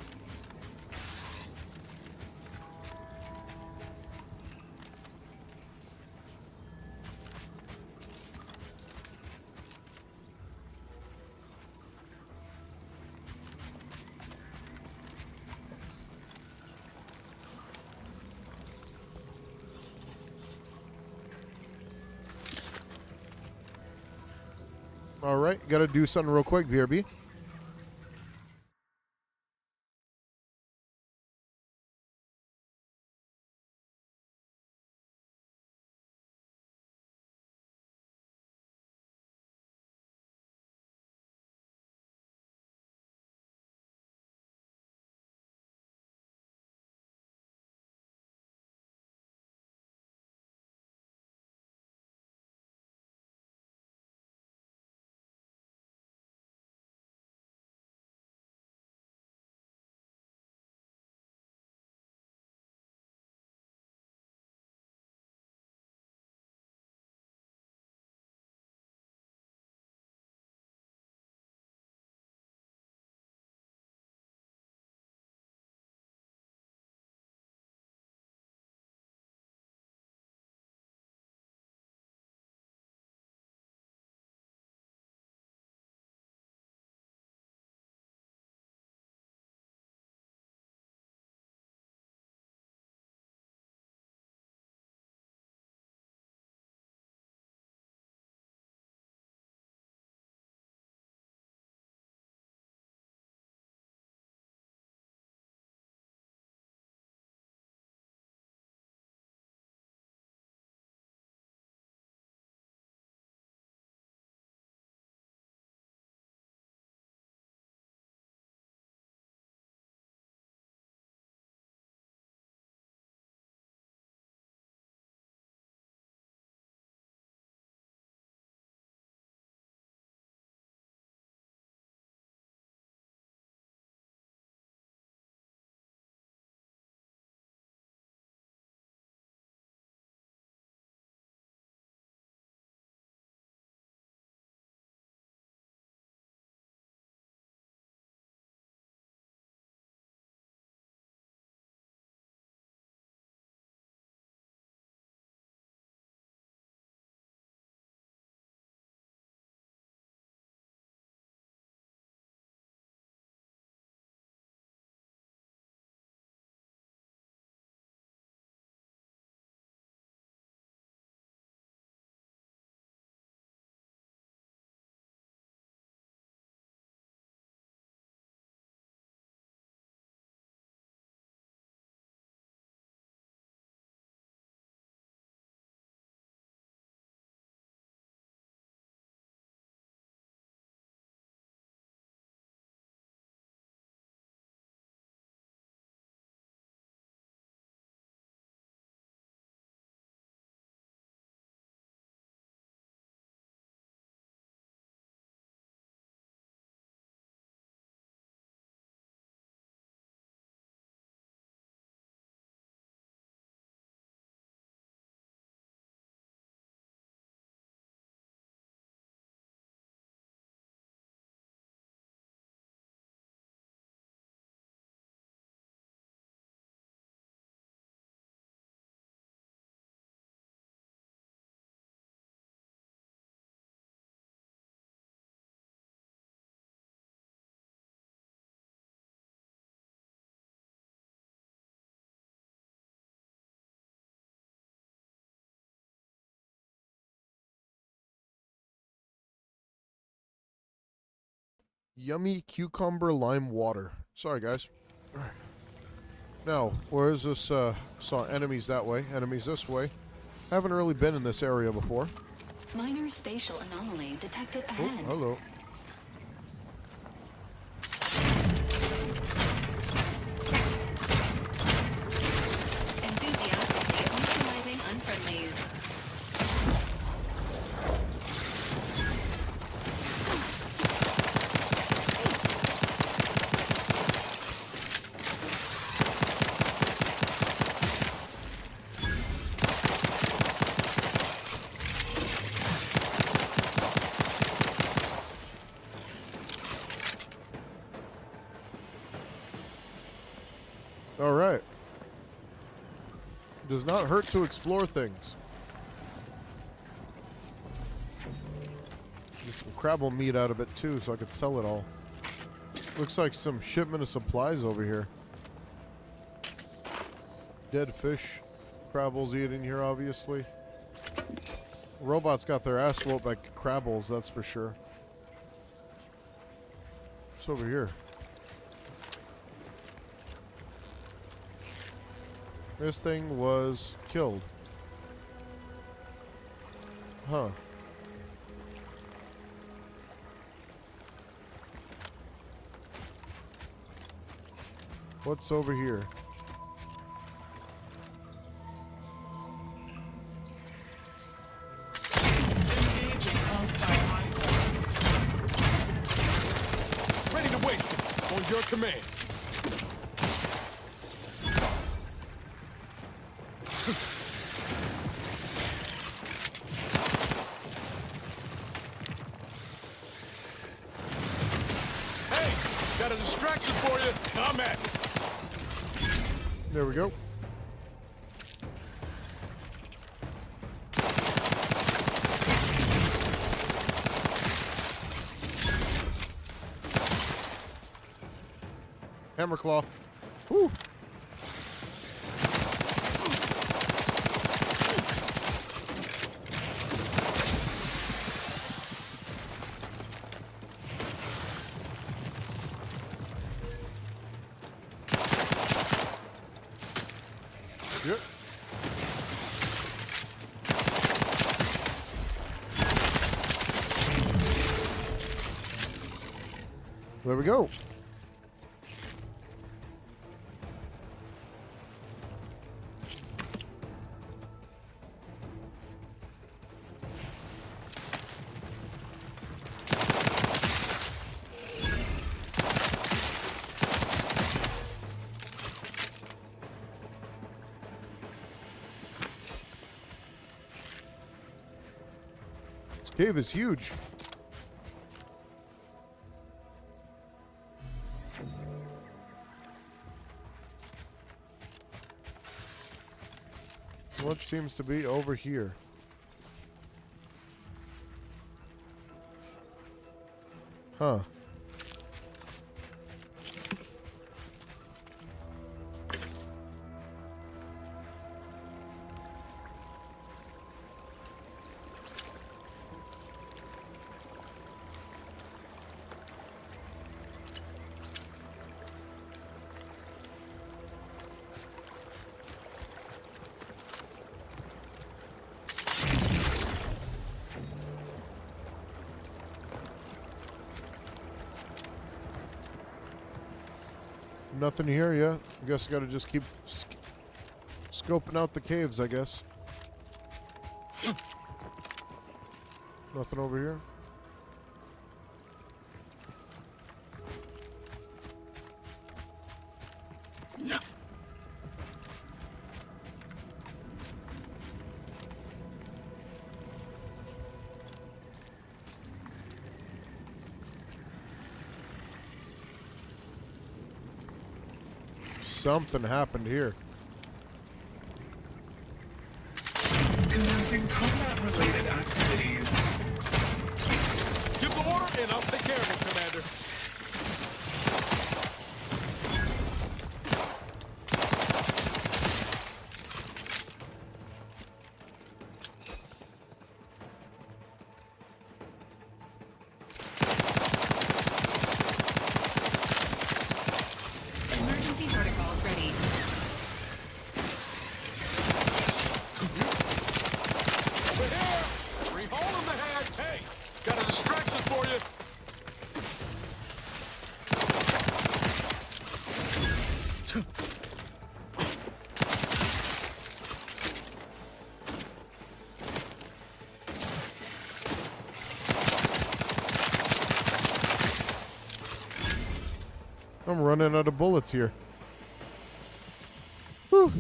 All right, gotta do something real quick, BRB. Yummy cucumber lime water. Sorry, guys. Alright. Now, where is this? Saw enemies that way, enemies this way. Haven't really been in this area before. Minor spatial anomaly detected Oh, ahead. hello. Enthusiastically neutralizing unfriendlies. All right. Does not hurt to explore things. Get some crabble meat out of it too, so I could sell it all. Looks like some shipment of supplies over here. Dead fish. Crabble's eating here, obviously. Robots got their ass whooped by crabbles, that's for sure. What's over here? This thing was killed. Huh. What's over here? Ready to waste it. On your command. Hey, got a distraction for you. Come at me. There we go. Hammerclaw. Woo. Yep. There we go. This cave is huge. What seems to be over here? Huh. Nothing here yet. I guess I gotta just keep scoping out the caves, I guess. Nothing over here. Something happened here. Commencing combat-related activities. Give the order and I'll take care of it, Commander. I'm running out of bullets here. Whew.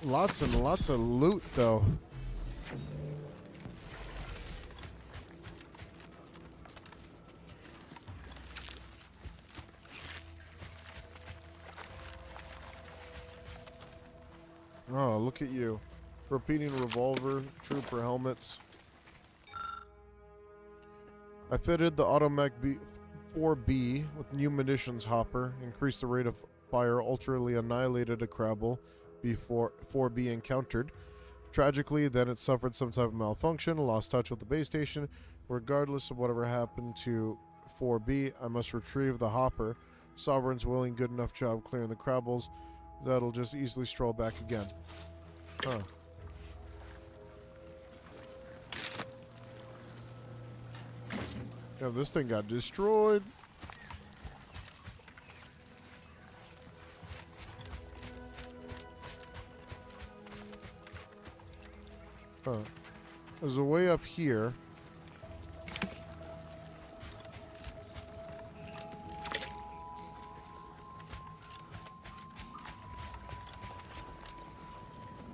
Lots and lots of loot, though. Oh, look at you. Repeating revolver, trooper helmets. I fitted the Automech 4B with new munitions hopper, increased the rate of fire, ultimately annihilated a Crabble before 4B encountered. Tragically, then it suffered some type of malfunction, lost touch with the base station. Regardless of whatever happened to 4B, I must retrieve the hopper. Sovereign's willing, good enough job clearing the Crabbles. That'll just easily stroll back again. Huh. Yeah, this thing got destroyed. Huh. There's a way up here.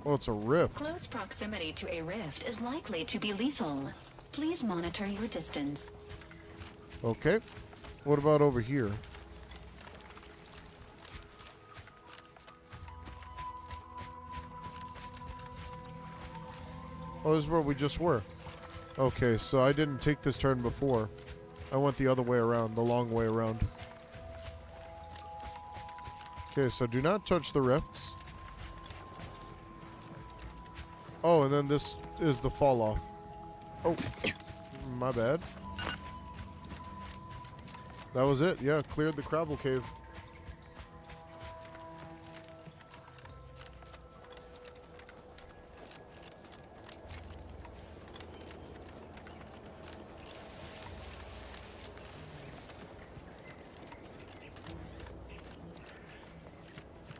Oh, it's a rift. Close proximity to a rift is likely to be lethal. Please monitor your distance. Okay. What about over here? Oh, this is where we just were. Okay, so I didn't take this turn before. I went the other way around, the long way around. Okay, so do not touch the rifts. Oh, and then this is the fall off. Oh, my bad. That was it. Yeah, cleared the Crabble Cave.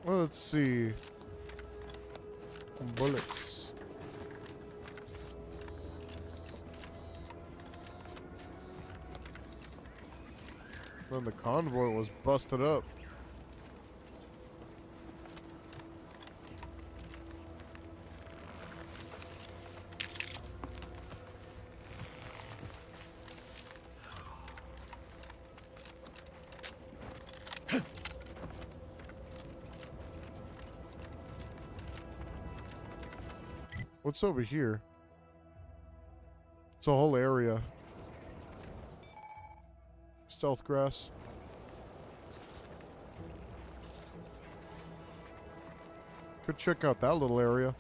Well, let's see. Bullets. Then the convoy was busted up. What's over here? It's a whole area. Stealth grass. Could check out that little area.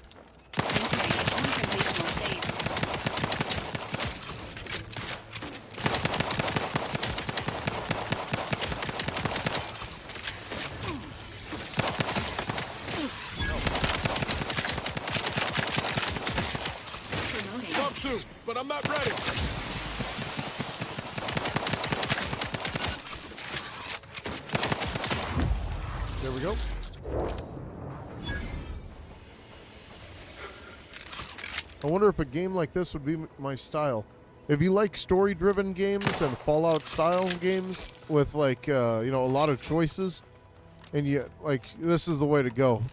Jump to, but I'm not ready. There we go. I wonder if a game like this would be my style. If you like story-driven games and Fallout-style games with, like, you know, a lot of choices, and you, like, this is the way to go.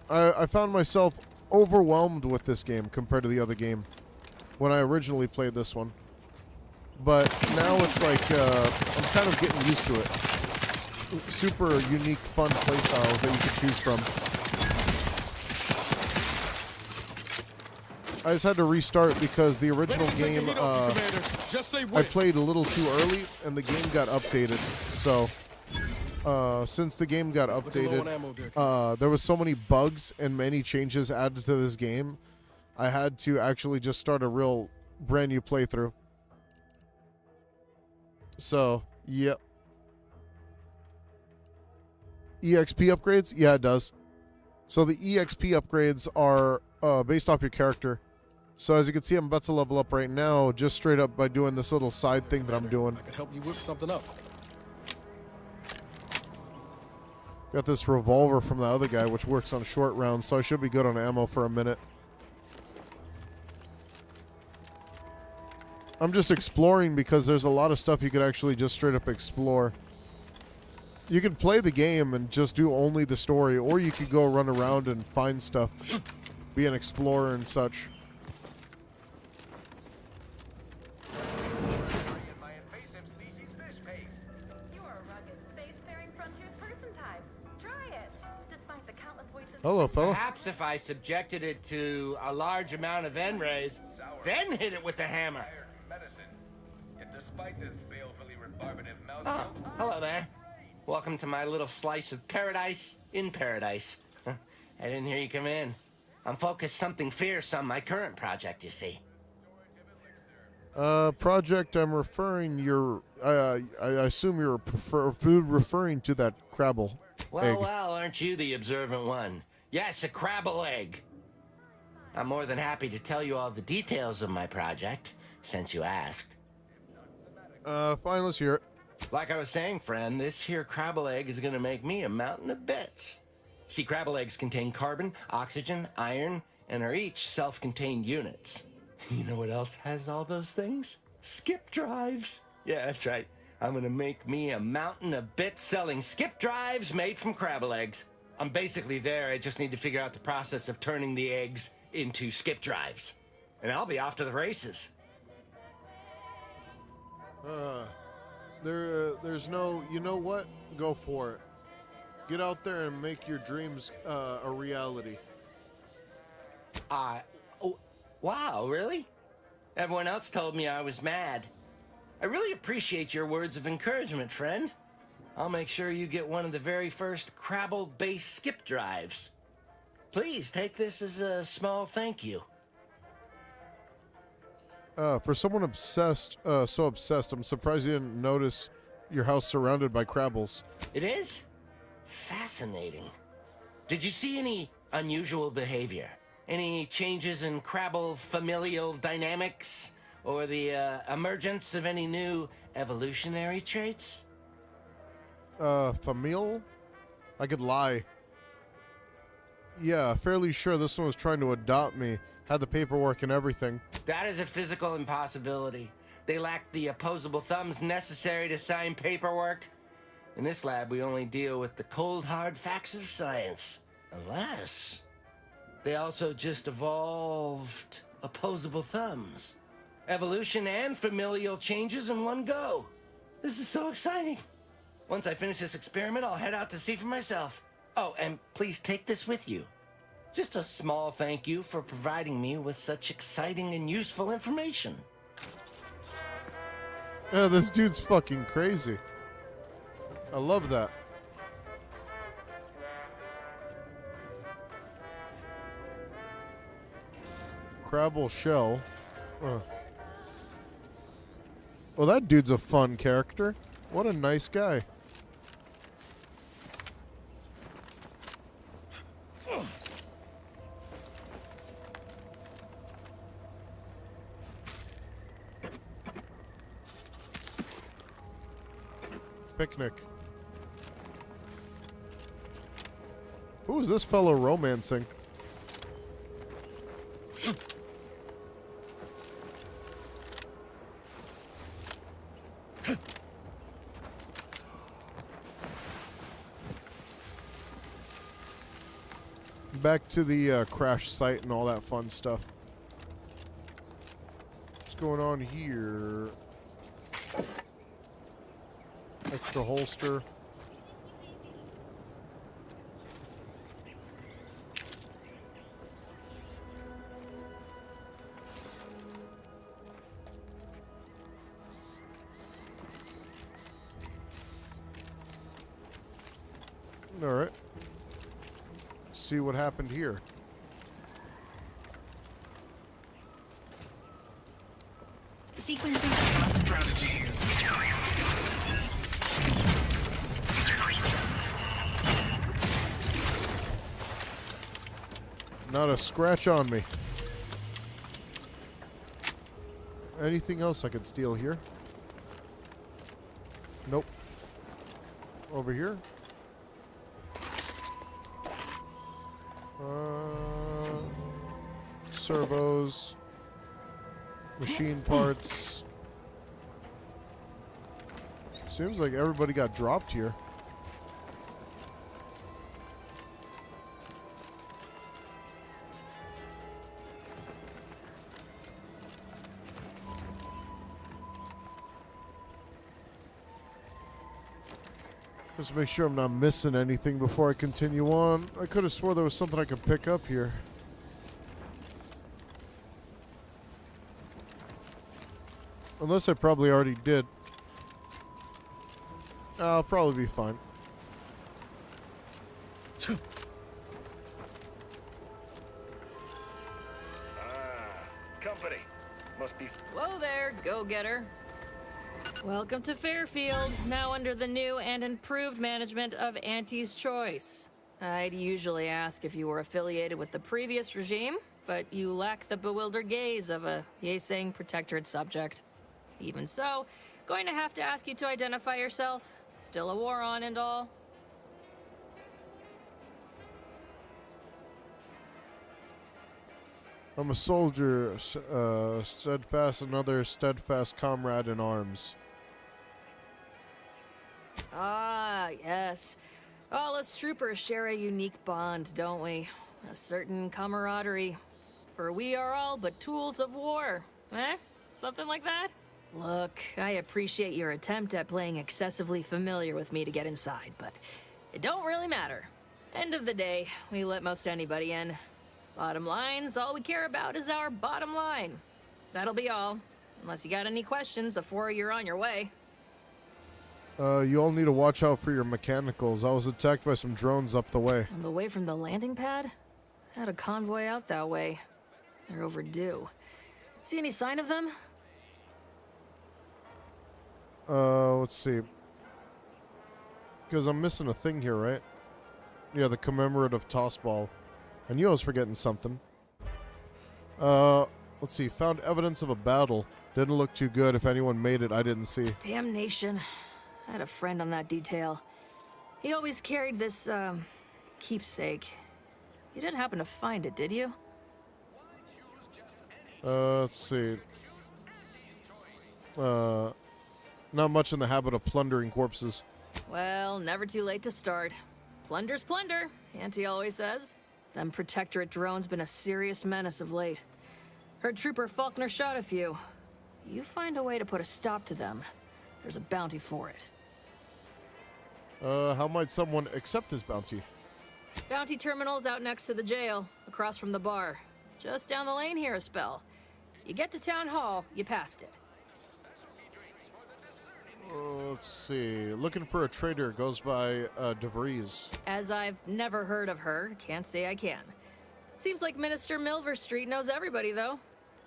I found myself overwhelmed with this game compared to the other game when I originally played this one. But now it's like, I'm kind of getting used to it. Super unique, fun playstyles that you can choose from. I just had to restart because the original game, I played a little too early and the game got updated. So, since the game got updated, there was so many bugs and many changes added to this game, I had to actually just start a real brand new playthrough. So, yep. EXP upgrades? Yeah, it does. So the EXP upgrades are based off your character. So as you can see, I'm about to level up right now just straight up by doing this little side thing that I'm doing. I could help you whip something up. Got this revolver from the other guy, which works on short rounds, so I should be good on ammo for a minute. I'm just exploring because there's a lot of stuff you could actually just straight up explore. You can play the game and just do only the story, or you could go run around and find stuff, be an explorer and such. Hello, fella. Perhaps if I subjected it to a large amount of N-rays, then hit it with the hammer. Oh, hello there. Welcome to my little slice of paradise in paradise. I didn't hear you come in. I'm focused something fierce on my current project, you see. Project, I'm referring I assume you're referring to that Crabble egg. Well, aren't you the observant one? Yes, a Crabble egg. I'm more than happy to tell you all the details of my project, since you asked. Fine, let's hear it. Like I was saying, friend, this here Crabble egg is gonna make me a mountain of bits. See, Crabble eggs contain carbon, oxygen, iron, and are each self-contained units. You know what else has all those things? Skip drives. Yeah, that's right. I'm gonna make me a mountain of bits selling skip drives made from Crabble eggs. I'm basically there. I just need to figure out the process of turning the eggs into skip drives. And I'll be off to the races. There's no, you know what? Go for it. Get out there and make your dreams a reality. Oh, wow, really? Everyone else told me I was mad. I really appreciate your words of encouragement, friend. I'll make sure you get one of the very first Crabble-based skip drives. Please take this as a small thank you. For someone obsessed, so obsessed, I'm surprised you didn't notice your house surrounded by Crabbles. It is? Fascinating. Did you see any unusual behavior? Any changes in Crabble familial dynamics? Or the emergence of any new evolutionary traits? Familial? I could lie. Yeah, fairly sure this one was trying to adopt me. Had the paperwork and everything. That is a physical impossibility. They lack the opposable thumbs necessary to sign paperwork. In this lab, we only deal with the cold, hard facts of science. Unless they also just evolved opposable thumbs. Evolution and familial changes in one go. This is so exciting. Once I finish this experiment, I'll head out to see for myself. Oh, and please take this with you. Just a small thank you for providing me with such exciting and useful information. Yeah, this dude's fucking crazy. I love that. Crabble shell. Well, that dude's a fun character. What a nice guy. Picnic. Who is this fellow romancing? Back to the crash site and all that fun stuff. What's going on here? Extra holster. All right. See what happened here. Sequencing strategies. Not a scratch on me. Anything else I could steal here? Nope. Over here? Servos. Machine parts. Seems like everybody got dropped here. Just make sure I'm not missing anything before I continue on. I could have swore there was something I could pick up here. Unless I probably already did. I'll probably be fine. Company. Must be... Whoa there, go-getter. Welcome to Fairfield, now under the new and improved management of Auntie's Choice. I'd usually ask if you were affiliated with the previous regime, but you lack the bewildered gaze of a yay-saying protectorate subject. Even so, going to have to ask you to identify yourself. Still a war on and all. I'm a soldier, steadfast, another steadfast comrade in arms. Ah, yes. All us troopers share a unique bond, don't we? A certain camaraderie. For we are all but tools of war. Eh? Something like that? Look, I appreciate your attempt at playing excessively familiar with me to get inside, but it don't really matter. End of the day, we let most anybody in. Bottom line's all we care about is our bottom line. That'll be all. Unless you got any questions before you're on your way. You all need to watch out for your mechanicals. I was attacked by some drones up the way. On the way from the landing pad? Had a convoy out that way. They're overdue. See any sign of them? Let's see. Because I'm missing a thing here, right? Yeah, the commemorative toss ball. I knew I was forgetting something. Let's see. Found evidence of a battle. Didn't look too good. If anyone made it, I didn't see. Damnation. I had a friend on that detail. He always carried this, keepsake. You didn't happen to find it, did you? Let's see. Not much in the habit of plundering corpses. Well, never too late to start. Plunder's plunder, Auntie always says. Them protectorate drones been a serious menace of late. Heard Trooper Faulkner shot a few. You find a way to put a stop to them. There's a bounty for it. How might someone accept this bounty? Bounty terminal's out next to the jail, across from the bar. Just down the lane here a spell. You get to Town Hall, you passed it. Let's see. Looking for a trader. Goes by DeVries. As I've never heard of her, can't say I can. Seems like Minister Milver Street knows everybody, though.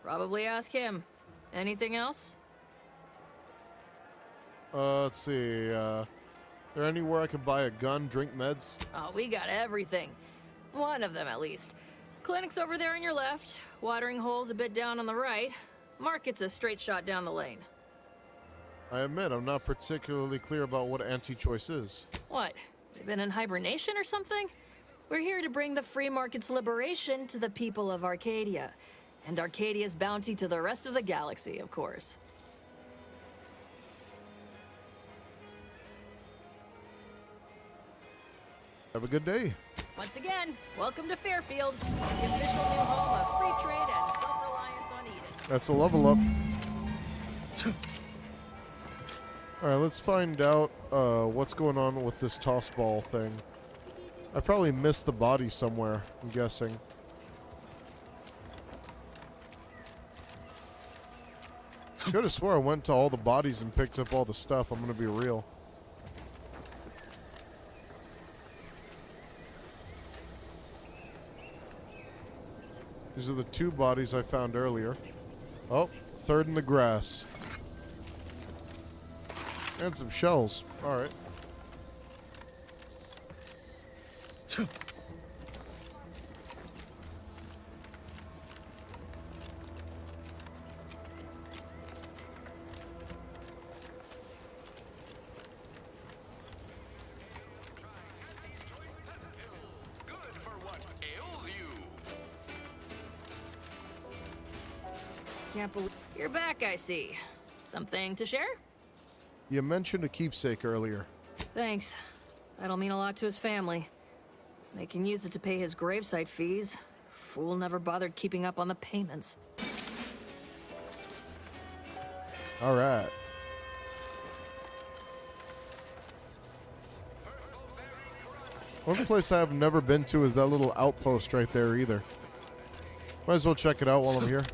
Probably ask him. Anything else? Let's see. There anywhere I can buy a gun, drink meds? Oh, we got everything. One of them, at least. Clinic's over there on your left. Watering hole's a bit down on the right. Market's a straight shot down the lane. I admit, I'm not particularly clear about what anti-choice is. What? You been in hibernation or something? We're here to bring the free market's liberation to the people of Arcadia. And Arcadia's bounty to the rest of the galaxy, of course. Have a good day. Once again, welcome to Fairfield, the official new home of free trade and self-reliance on Eden. That's a level up. Alright, let's find out what's going on with this toss ball thing. I probably missed the body somewhere, I'm guessing. Could have swore I went to all the bodies and picked up all the stuff, I'm gonna be real. These are the two bodies I found earlier. Oh, third in the grass. And some shells. Alright. Can't believe you're back, I see. Something to share? You mentioned a keepsake earlier. Thanks. That'll mean a lot to his family. They can use it to pay his gravesite fees. Fool never bothered keeping up on the payments. Alright. One place I have never been to is that little outpost right there either. Might as well check it out while I'm here.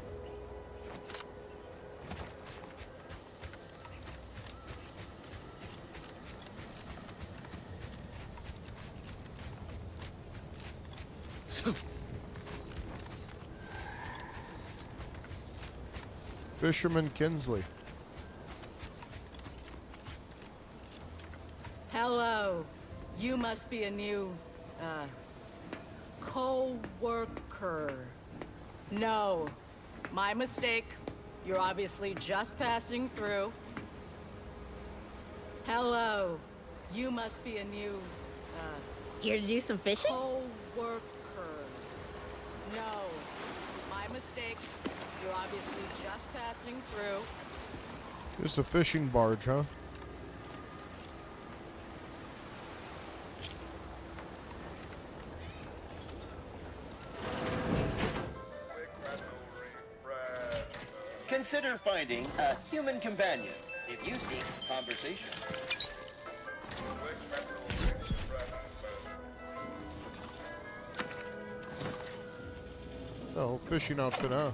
Fisherman Kinsley. Hello. You must be a new, co-worker. No. My mistake. You're obviously just passing through. Hello. You must be a new, Here to do some fishing? co-worker. No. My mistake. You're obviously just passing through. Just a fishing barge, huh? Consider finding a human companion if you seek conversation. Oh, fishing outfit, huh?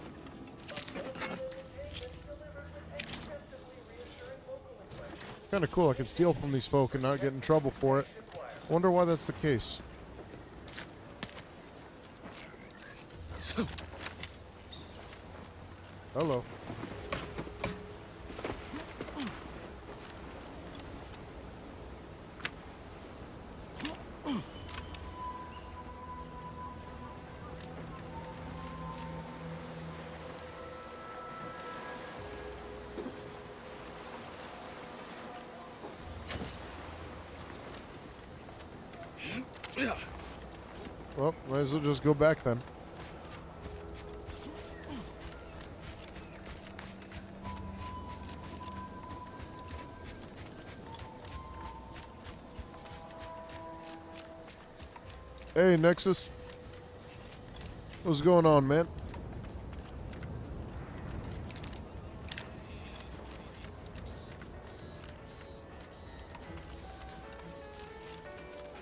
Kind of cool. I can steal from these folk and not get in trouble for it. Wonder why that's the case. Hello. Well, might as well just go back then. Hey, Nexus. What's going on, man?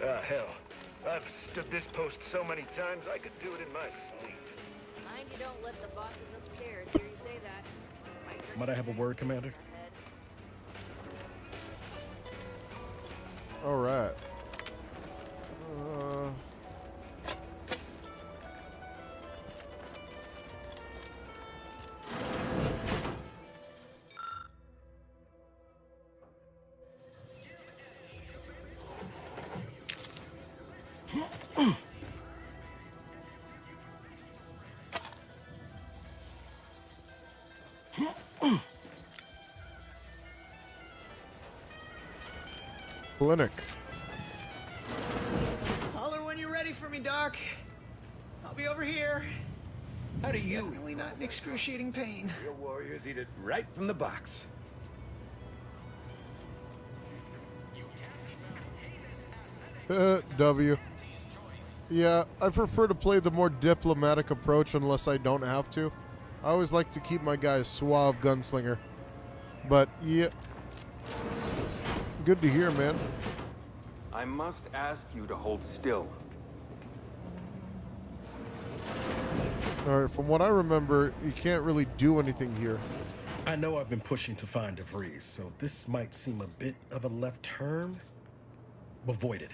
Hell. I've stood this post so many times I could do it in my sleep. Mind you don't let the bosses upstairs hear you say that. Might I have a word, Commander? All right. Clinic. Holler when you're ready for me, Doc. I'll be over here. How do you? Definitely not in excruciating pain. Real warriors eat it right from the box. W. Yeah, I prefer to play the more diplomatic approach unless I don't have to. I always like to keep my guys suave gunslinger. But, yeah. Good to hear, man. I must ask you to hold still. Alright, from what I remember, you can't really do anything here. I know I've been pushing to find DeVries, so this might seem a bit of a left turn. Avoid it.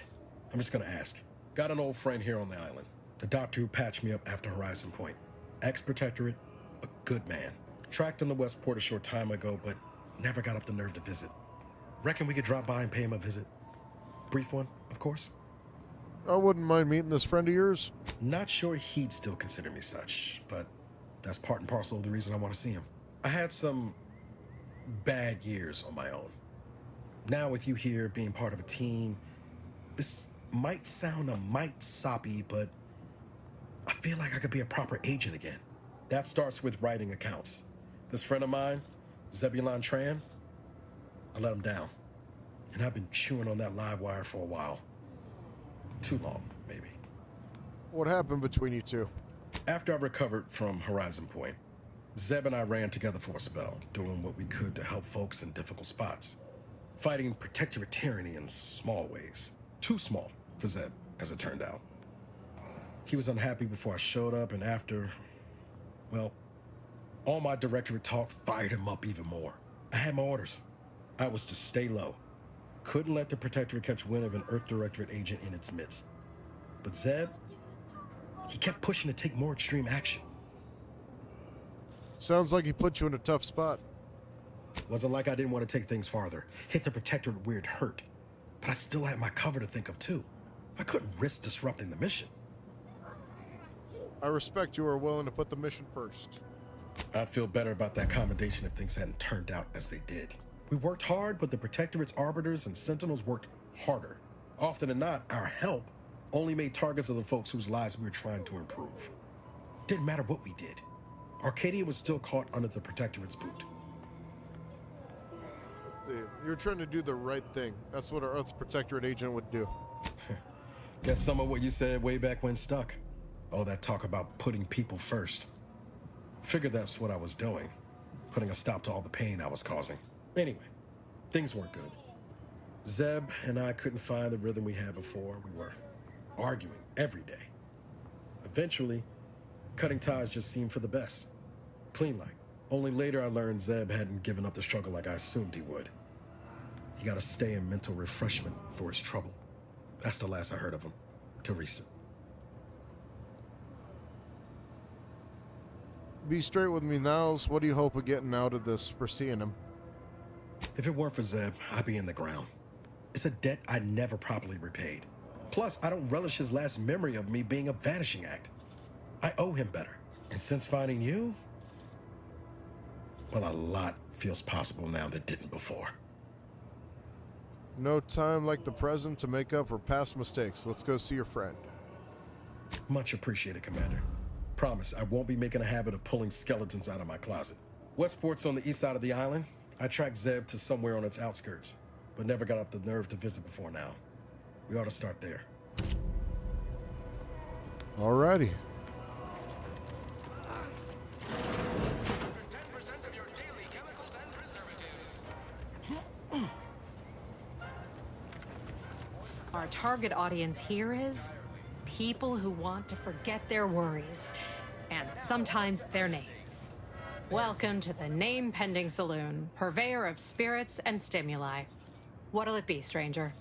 I'm just gonna ask. Got an old friend here on the island. The doctor who patched me up after Horizon Point. Ex-protectorate, a good man. Tracked him to Westport a short time ago, but never got up the nerve to visit. Reckon we could drop by and pay him a visit? Brief one, of course. I wouldn't mind meeting this friend of yours. Not sure he'd still consider me such, but that's part and parcel of the reason I want to see him. I had some bad years on my own. Now with you here being part of a team, this might sound a mite soppy, but I feel like I could be a proper agent again. That starts with writing accounts. This friend of mine, Zebulon Tran, I let him down. And I've been chewing on that live wire for a while. Too long, maybe. What happened between you two? After I recovered from Horizon Point, Zeb and I ran together for a spell, doing what we could to help folks in difficult spots. Fighting protectorate tyranny in small ways. Too small for Zeb, as it turned out. He was unhappy before I showed up, and after, well, all my directorate talk fired him up even more. I had my orders. I was to stay low. Couldn't let the Protectorate catch wind of an Earth Directorate agent in its midst. But Zeb, he kept pushing to take more extreme action. Sounds like he put you in a tough spot. Wasn't like I didn't want to take things farther, hit the Protectorate where it hurt. But I still had my cover to think of too. I couldn't risk disrupting the mission. I respect you are willing to put the mission first. I'd feel better about that commendation if things hadn't turned out as they did. We worked hard, but the Protectorate's arbiters and sentinels worked harder. Often than not, our help only made targets of the folks whose lives we were trying to improve. Didn't matter what we did. Arcadia was still caught under the Protectorate's boot. You're trying to do the right thing. That's what our Earth's Protectorate agent would do. Guess some of what you said way back when stuck. All that talk about putting people first. Figured that's what I was doing. Putting a stop to all the pain I was causing. Anyway, things weren't good. Zeb and I couldn't find the rhythm we had before. We were arguing every day. Eventually, cutting ties just seemed for the best. Clean like. Only later I learned Zeb hadn't given up the struggle like I assumed he would. He got to stay in mental refreshment for his trouble. That's the last I heard of him, till recent. Be straight with me, Niles. What do you hope of getting out of this for seeing him? If it weren't for Zeb, I'd be in the ground. It's a debt I never properly repaid. Plus, I don't relish his last memory of me being a vanishing act. I owe him better. And since finding you, well, a lot feels possible now that didn't before. No time like the present to make up for past mistakes. Let's go see your friend. Much appreciated, Commander. Promise, I won't be making a habit of pulling skeletons out of my closet. Westport's on the east side of the island. I tracked Zeb to somewhere on its outskirts, but never got up the nerve to visit before now. We ought to start there. Alrighty. Our target audience here is people who want to forget their worries, and sometimes their names. Welcome to the Name-Pending Saloon, purveyor of spirits and stimuli. What'll it be, stranger?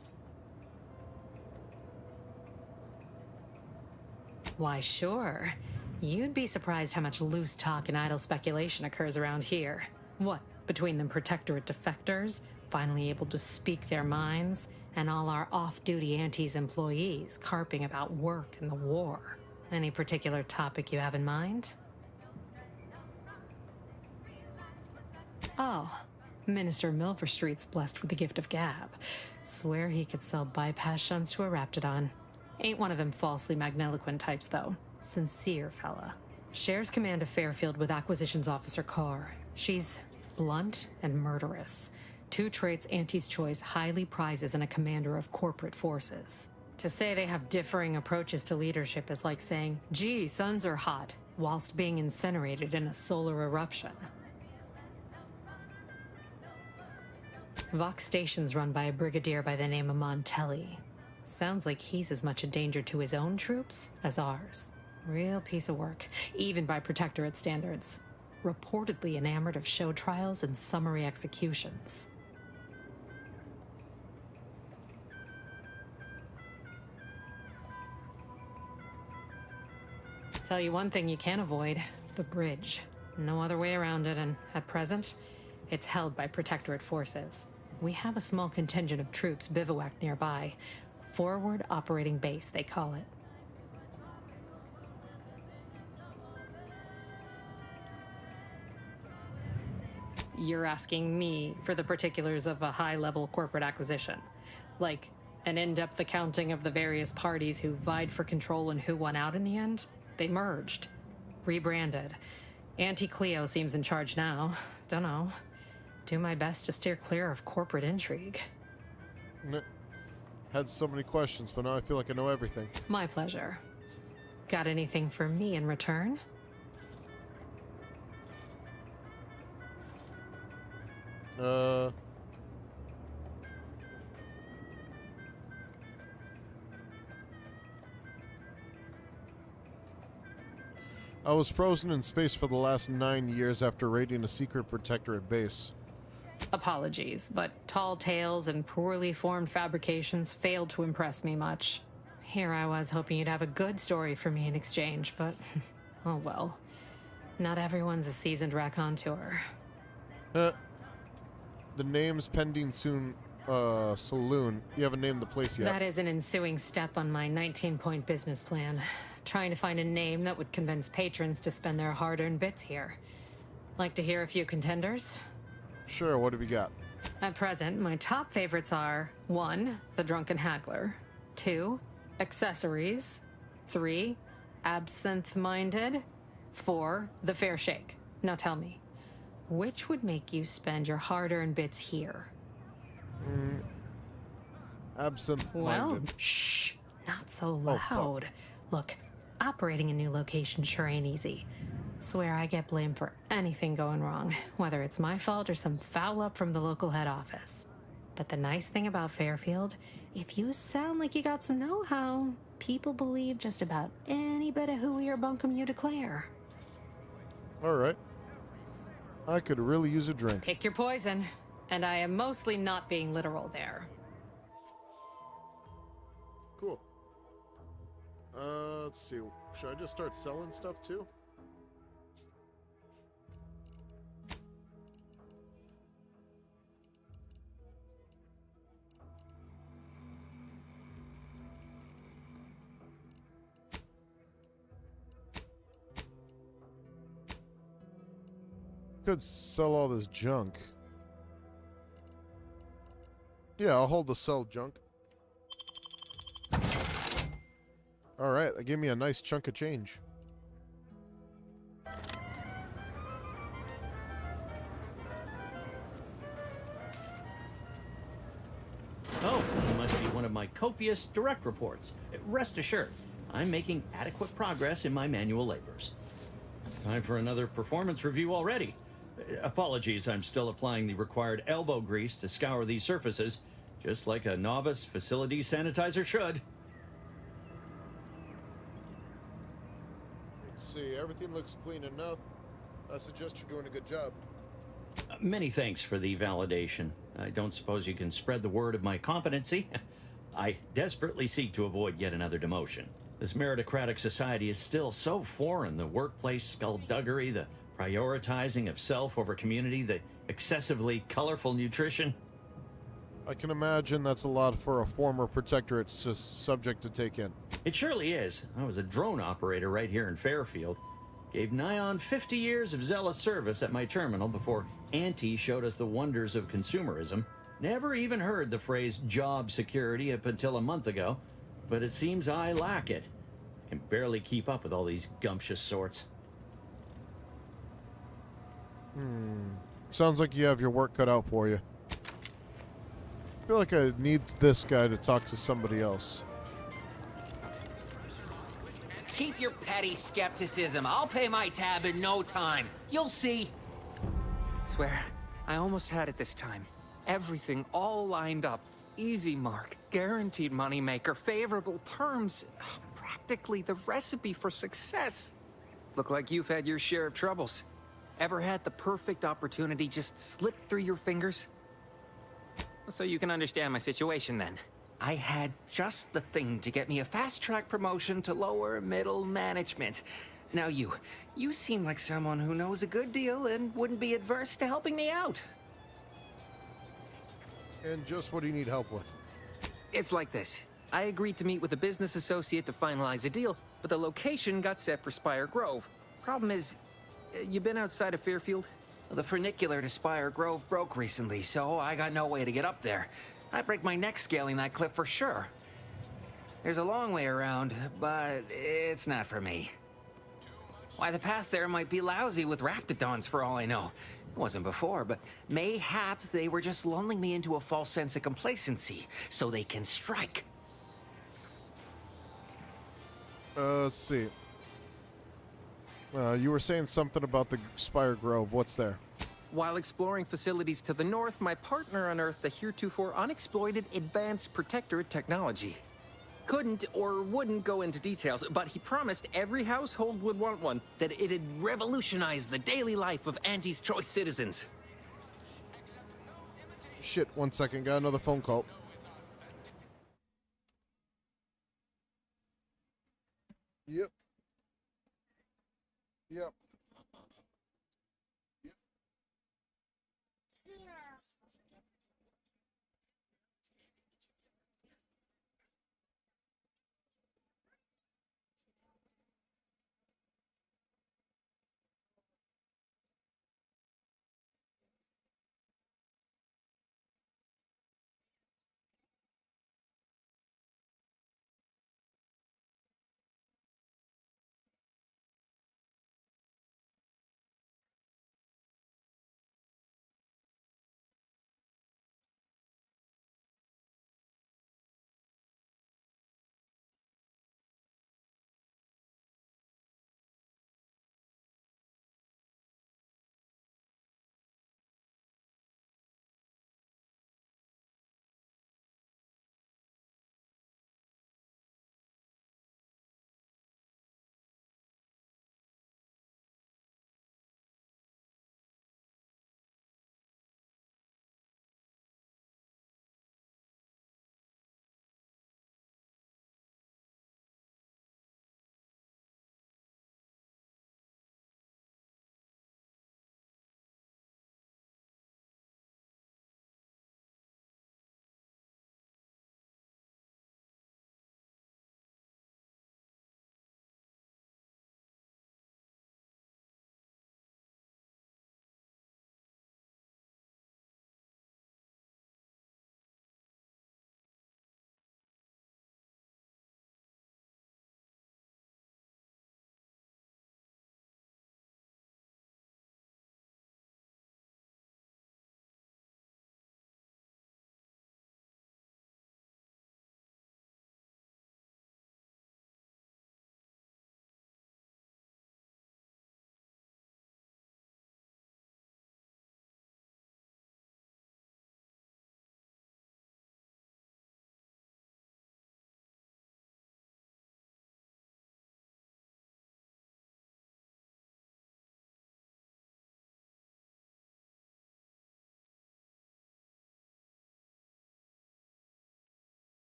Why, sure. You'd be surprised how much loose talk and idle speculation occurs around here. What, between the Protectorate defectors, finally able to speak their minds, and all our off-duty Antes employees carping about work and the war. Any particular topic you have in mind? Oh, Minister Milverstreet's blessed with the gift of gab. Swear he could sell bypass shunts to a Raptidon. Ain't one of them falsely magniloquent types, though. Sincere fella. Shares command of Fairfield with Acquisitions Officer Carr. She's blunt and murderous. Two traits Auntie's Choice highly prizes in a commander of corporate forces. To say they have differing approaches to leadership is like saying, gee, suns are hot, whilst being incinerated in a solar eruption. Vox Station's run by a brigadier by the name of Montelli. Sounds like he's as much a danger to his own troops as ours. Real piece of work, even by Protectorate standards. Reportedly enamored of show trials and summary executions. Tell you one thing you can't avoid, the bridge. No other way around it, and at present, it's held by Protectorate forces. We have a small contingent of troops bivouacked nearby. Forward Operating Base, they call it. You're asking me for the particulars of a high-level corporate acquisition. Like, an in-depth accounting of the various parties who vied for control and who won out in the end? They merged. Rebranded. Auntie Cleo seems in charge now. Dunno. Do my best to steer clear of corporate intrigue. Had so many questions, but now I feel like I know everything. My pleasure. Got anything for me in return? I was frozen in space for the last 9 years after raiding a secret protectorate base. Apologies, but tall tales and poorly formed fabrications failed to impress me much. Here I was hoping you'd have a good story for me in exchange, but oh well. Not everyone's a seasoned raconteur. The name's pending soon, saloon. You haven't named the place yet. That is an ensuing step on my 19-point business plan. Trying to find a name that would convince patrons to spend their hard-earned bits here. Like to hear a few contenders? Sure, what have you got? At present, my top favorites are 1. The Drunken Haggler, 2. Accessories, 3. Absinthe-Minded, 4. The Fair Shake. Now tell me, which would make you spend your hard-earned bits here? Absinthe-Minded. Well, shh, not so loud. Look, operating a new location sure ain't easy. Swear I get blamed for anything going wrong, whether it's my fault or some foul up from the local head office. But the nice thing about Fairfield, if you sound like you got some know-how, people believe just about any bit of hooey or bunkum you declare. Alright. I could really use a drink. Pick your poison, and I am mostly not being literal there. Cool. Let's see. Should I just start selling stuff too? Could sell all this junk. Yeah, I'll hold the sell junk. Alright, that gave me a nice chunk of change. Oh, you must be one of my copious direct reports. Rest assured, I'm making adequate progress in my manual labors. Time for another performance review already. Apologies, I'm still applying the required elbow grease to scour these surfaces, just like a novice facility sanitizer should. Let's see, everything looks clean enough. I suggest you're doing a good job. Many thanks for the validation. I don't suppose you can spread the word of my competency. I desperately seek to avoid yet another demotion. This meritocratic society is still so foreign. The workplace skullduggery, the prioritizing of self over community, the excessively colorful nutrition. I can imagine that's a lot for a former protectorate subject to take in. It surely is. I was a drone operator right here in Fairfield. Gave nigh on 50 years of zealous service at my terminal before Auntie showed us the wonders of consumerism. Never even heard the phrase job security up until a month ago, but it seems I lack it. Can barely keep up with all these gumptious sorts. Sounds like you have your work cut out for you. I feel like I need this guy to talk to somebody else. Keep your petty skepticism. I'll pay my tab in no time. You'll see. Swear, I almost had it this time. Everything all lined up. Easy mark, guaranteed moneymaker, favorable terms. Practically the recipe for success. Look like you've had your share of troubles. Ever had the perfect opportunity just slip through your fingers? So you can understand my situation then. I had just the thing to get me a fast-track promotion to lower middle management. Now you seem like someone who knows a good deal and wouldn't be adverse to helping me out. And just what do you need help with? It's like this. I agreed to meet with a business associate to finalize a deal, but the location got set for Spire Grove. Problem is, you been outside of Fairfield? The funicular to Spire Grove broke recently, so I got no way to get up there. I'd break my neck scaling that cliff for sure. There's a long way around, but it's not for me. Why, the path there might be lousy with raptidons for all I know. It wasn't before, but mayhap they were just lulling me into a false sense of complacency, so they can strike. Let's see. You were saying something about the Spire Grove. What's there? While exploring facilities to the north, my partner unearthed a heretofore unexploited advanced protectorate technology. couldn't or wouldn't go into details, but he promised every household would want one, that it'd revolutionize the daily life of Auntie's Choice citizens. Shit, 1 second. Got another phone call. Yep. Yep.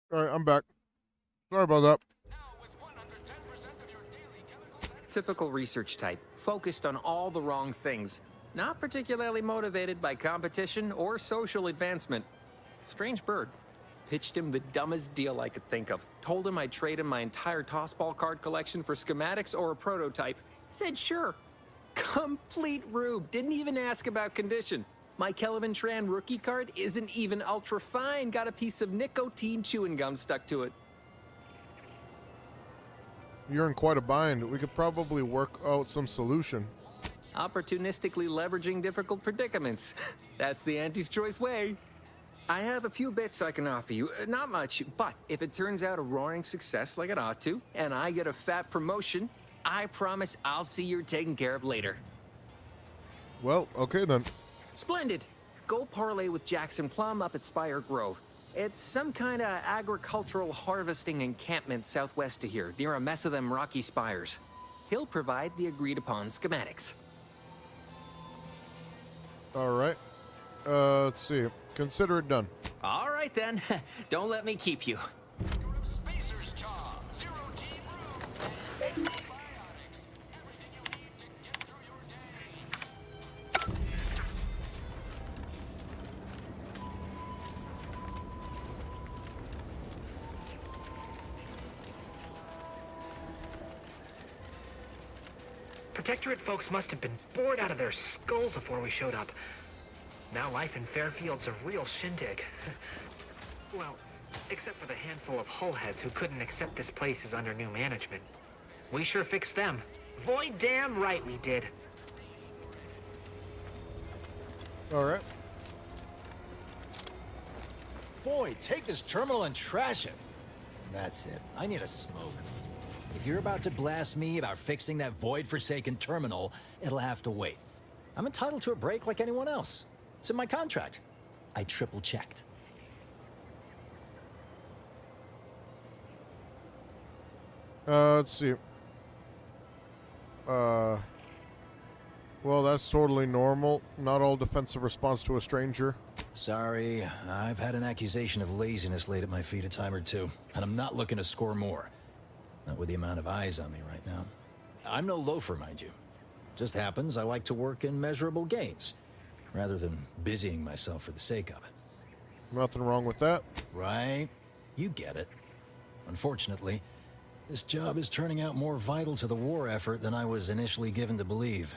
All right, I'm back. Sorry about that. Typical research type, focused on all the wrong things. Not particularly motivated by competition or social advancement. Strange bird. Pitched him the dumbest deal I could think of. Told him I'd trade him my entire tossball card collection for schematics or a prototype. Said sure. Complete rube. Didn't even ask about condition. My Kelvin Tran rookie card isn't even ultra fine. Got a piece of nicotine chewing gum stuck to it. You're in quite a bind. We could probably work out some solution. Opportunistically leveraging difficult predicaments. That's the Auntie's Choice way. I have a few bits I can offer you. Not much, but if it turns out a roaring success like it ought to, and I get a fat promotion, I promise I'll see you're taken care of later. Well, okay then. Splendid. Go parlay with Jackson Plum up at Spire Grove. It's some kind of agricultural harvesting encampment southwest of here, near a mess of them rocky spires. He'll provide the agreed-upon schematics. All right. Let's see. Consider it done. All right, then. Don't let me keep you. Spacers Jaw 0 Protectorate folks must have been bored out of their skulls before we showed up. Now life in Fairfield's a real shindig. Well, except for the handful of hullheads who couldn't accept this place is under new management. We sure fixed them. Void damn right we did. All right. Void, take this terminal and trash it. That's it. I need a smoke. If you're about to blast me about fixing that void-forsaken terminal, it'll have to wait. I'm entitled to a break like anyone else. It's in my contract. I triple-checked. Let's see. Well, that's totally normal. Not all defensive response to a stranger. Sorry, I've had an accusation of laziness laid at my feet a time or two, and I'm not looking to score more. Not with the amount of eyes on me right now. I'm no loafer, mind you. Just happens I like to work in measurable gains, rather than busying myself for the sake of it. Nothing wrong with that. Right? You get it. Unfortunately, this job is turning out more vital to the war effort than I was initially given to believe.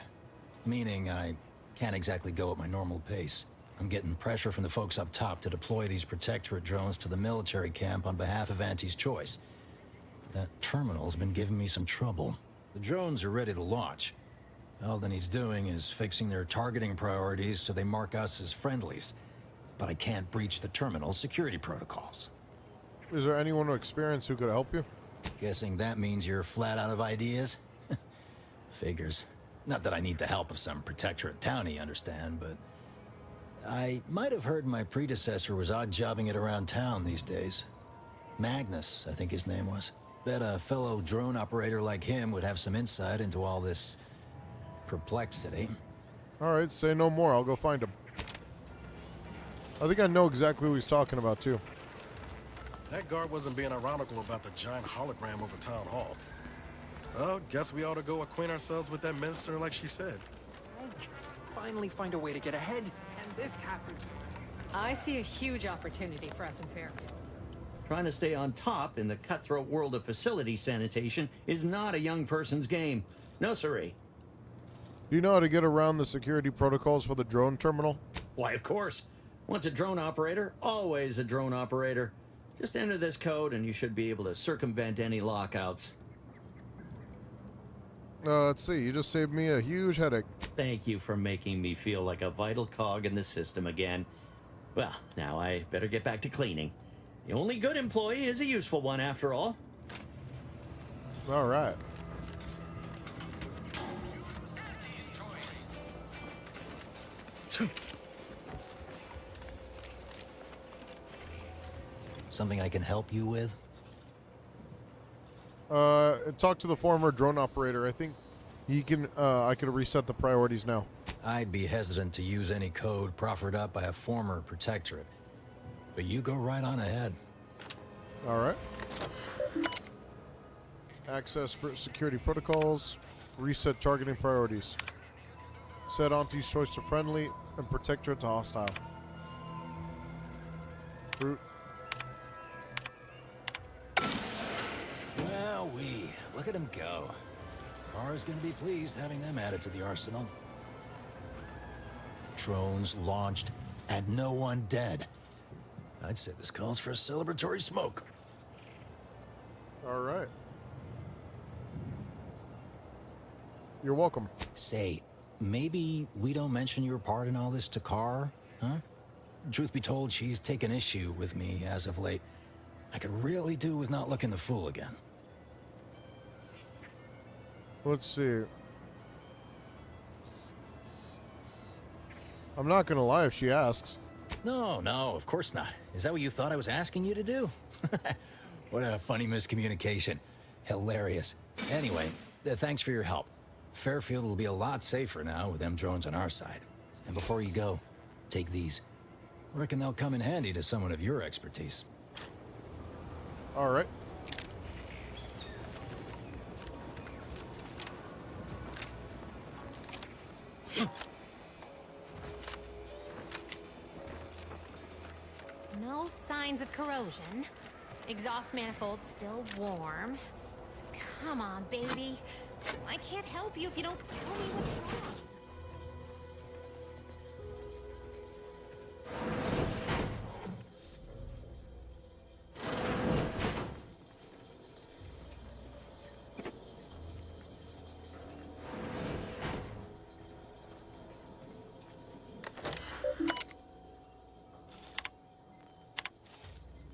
Meaning I can't exactly go at my normal pace. I'm getting pressure from the folks up top to deploy these Protectorate drones to the military camp on behalf of Auntie's Choice. That terminal's been giving me some trouble. The drones are ready to launch. All that needs doing is fixing their targeting priorities so they mark us as friendlies. But I can't breach the terminal's security protocols. Is there anyone with experience who could help you? Guessing that means you're flat out of ideas? Figures. Not that I need the help of some Protectorate townie, understand, but I might have heard my predecessor was odd-jobbing it around town these days. Magnus, I think his name was. Bet a fellow drone operator like him would have some insight into all this perplexity. All right, say no more. I'll go find him. I think I know exactly who he's talking about, too. That guard wasn't being ironical about the giant hologram over Town Hall. Well, guess we ought to go acquaint ourselves with that minister like she said. Finally find a way to get ahead, and this happens. I see a huge opportunity for us in Fairfield. Trying to stay on top in the cutthroat world of facility sanitation is not a young person's game. No, siree. Do you know how to get around the security protocols for the drone terminal? Why, of course. Once a drone operator, always a drone operator. Just enter this code and you should be able to circumvent any lockouts. Let's see. You just saved me a huge headache. Thank you for making me feel like a vital cog in the system again. Well, now I better get back to cleaning. The only good employee is a useful one, after all. All right. Something I can help you with? Talk to the former drone operator. I think he can, I can reset the priorities now. I'd be hesitant to use any code proffered up by a former Protectorate. But you go right on ahead. All right. Access security protocols. Reset targeting priorities. Set Auntie's Choice to friendly and Protectorate to hostile. Root. Wowee, look at him go. Kara's gonna be pleased having them added to the arsenal. Drones launched and no one dead. I'd say this calls for a celebratory smoke. All right. You're welcome. Say, maybe we don't mention your part in all this to Kara, huh? Truth be told, she's taken issue with me as of late. I could really do with not looking the fool again. Let's see. I'm not gonna lie if she asks. No, of course not. Is that what you thought I was asking you to do? What a funny miscommunication. Hilarious. Anyway, thanks for your help. Fairfield will be a lot safer now with them drones on our side. And before you go, take these. Reckon they'll come in handy to someone of your expertise. All right. No signs of corrosion. Exhaust manifold still warm. Come on, baby. I can't help you if you don't tell me what's wrong.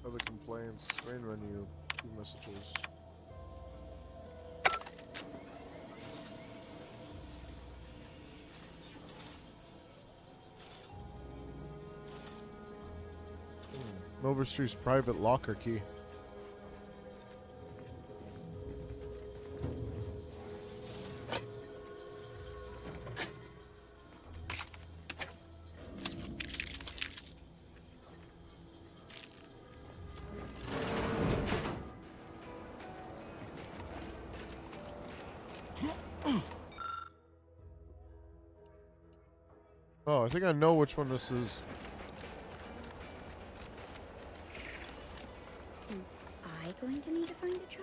Other complaints, main menu, key messages. Overstreet's private locker key. Oh, I think I know which one this is. Am I going to need to find a job?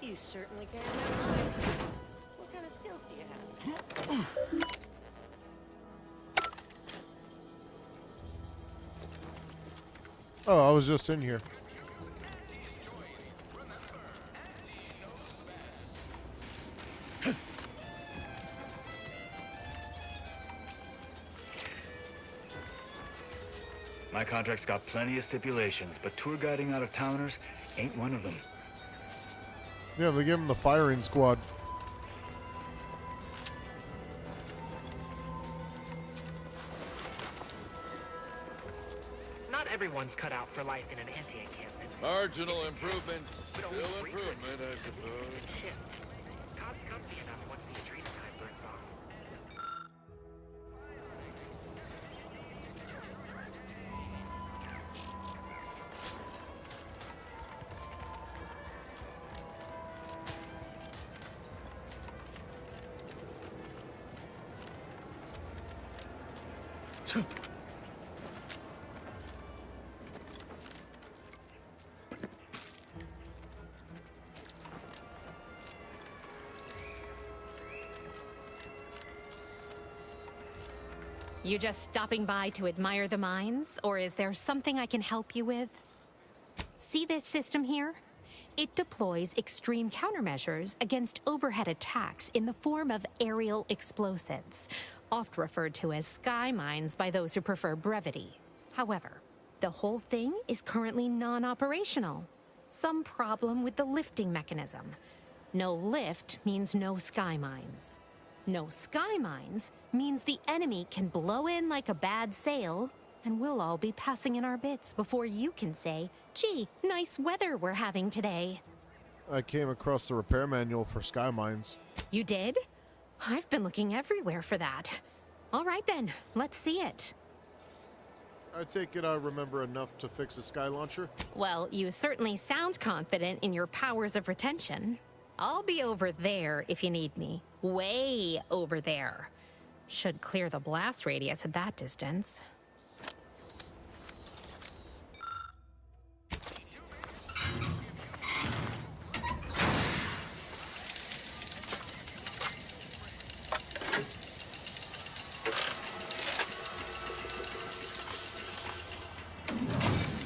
You certainly can have mine. What kind of skills do you have? Oh, I was just in here. My contract's got plenty of stipulations, but tour guiding out-of-towners ain't one of them. Yeah, they give him the firing squad. Not everyone's cut out for life in an anti-encampment. Marginal improvements, still improvement, I suppose. God's company enough once the adrenocide burns off. You just stopping by to admire the mines, or is there something I can help you with? See this system here? It deploys extreme countermeasures against overhead attacks in the form of aerial explosives, oft referred to as sky mines by those who prefer brevity. However, the whole thing is currently non-operational. Some problem with the lifting mechanism. No lift means no sky mines. No sky mines means the enemy can blow in like a bad sail, and we'll all be passing in our bits before you can say, gee, nice weather we're having today. I came across the repair manual for sky mines. You did? I've been looking everywhere for that. All right then, let's see it. I take it I remember enough to fix a sky launcher? Well, you certainly sound confident in your powers of retention. I'll be over there if you need me. Way over there. Should clear the blast radius at that distance.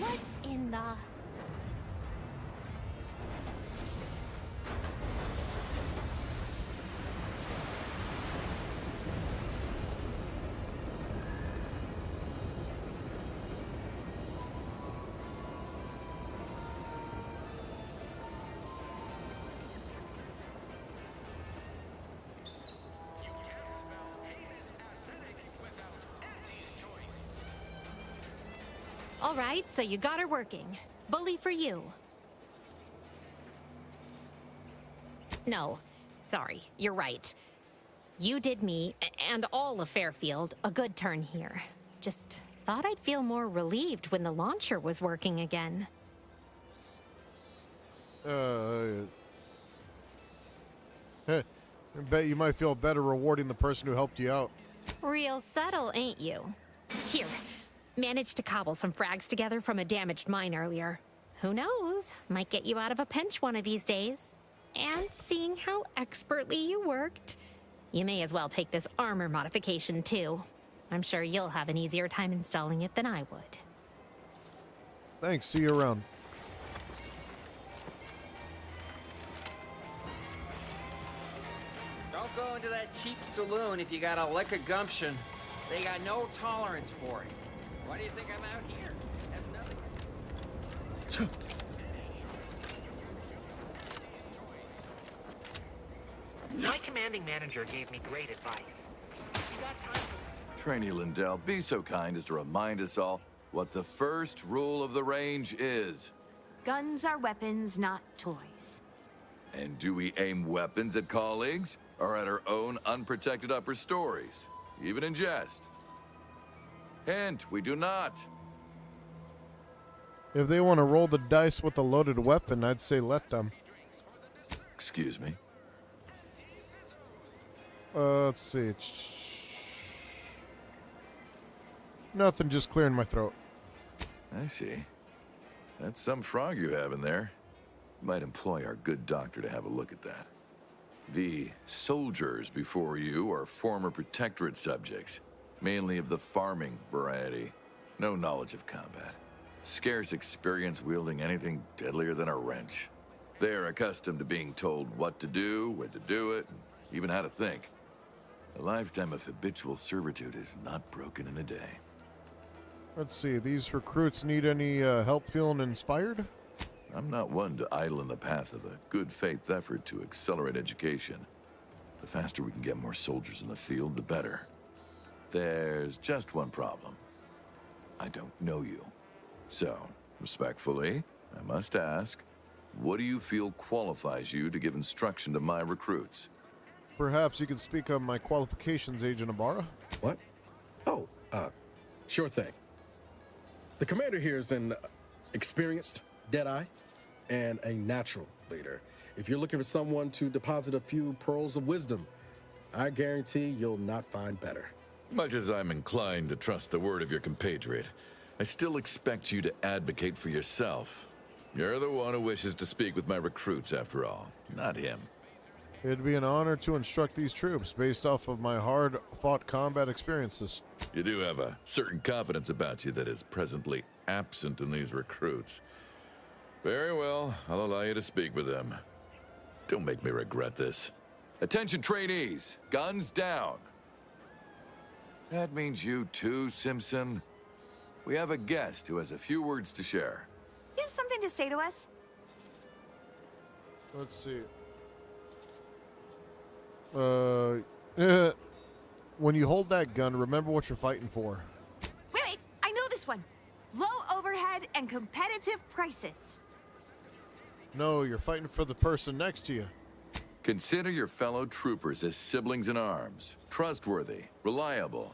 What in the... All right, so you got her working. Bully for you. No, sorry, you're right. You did me, and all of Fairfield, a good turn here. Just thought I'd feel more relieved when the launcher was working again. I bet you might feel better rewarding the person who helped you out. Real subtle, ain't you? Here, managed to cobble some frags together from a damaged mine earlier. Who knows? Might get you out of a pinch one of these days. And seeing how expertly you worked, you may as well take this armor modification too. I'm sure you'll have an easier time installing it than I would. Thanks, see you around. Don't go into that cheap saloon if you got a lick of gumption. They got no tolerance for it. Why do you think I'm out here? That's nothing. My commanding manager gave me great advice. You got time for... Trainee Lindell, be so kind as to remind us all what the first rule of the range is. Guns are weapons, not toys. And do we aim weapons at colleagues or at our own unprotected upper stories, even in jest? Hint, we do not. If they want to roll the dice with a loaded weapon, I'd say let them. Excuse me. Let's see. Nothing, just clearing my throat. I see. That's some frog you have in there. Might employ our good doctor to have a look at that. The soldiers before you are former protectorate subjects, mainly of the farming variety. No knowledge of combat. Scarce experience wielding anything deadlier than a wrench. They are accustomed to being told what to do, when to do it, and even how to think. A lifetime of habitual servitude is not broken in a day. Let's see, these recruits need any help feeling inspired? I'm not one to idle in the path of a good faith effort to accelerate education. The faster we can get more soldiers in the field, the better. There's just one problem. I don't know you. So, respectfully, I must ask, what do you feel qualifies you to give instruction to my recruits? Perhaps you can speak on my qualifications, Agent Ibarra? What? Oh, sure thing. The commander here is an experienced Deadeye and a natural leader. If you're looking for someone to deposit a few pearls of wisdom, I guarantee you'll not find better. Much as I'm inclined to trust the word of your compatriot, I still expect you to advocate for yourself. You're the one who wishes to speak with my recruits, after all, not him. It'd be an honor to instruct these troops based off of my hard-fought combat experiences. You do have a certain confidence about you that is presently absent in these recruits. Very well, I'll allow you to speak with them. Don't make me regret this. Attention trainees, guns down. That means you too, Simpson. We have a guest who has a few words to share. You have something to say to us? Let's see. When you hold that gun, remember what you're fighting for. Wait, I know this one. Low overhead and competitive prices. No, you're fighting for the person next to you. Consider your fellow troopers as siblings in arms, trustworthy, reliable.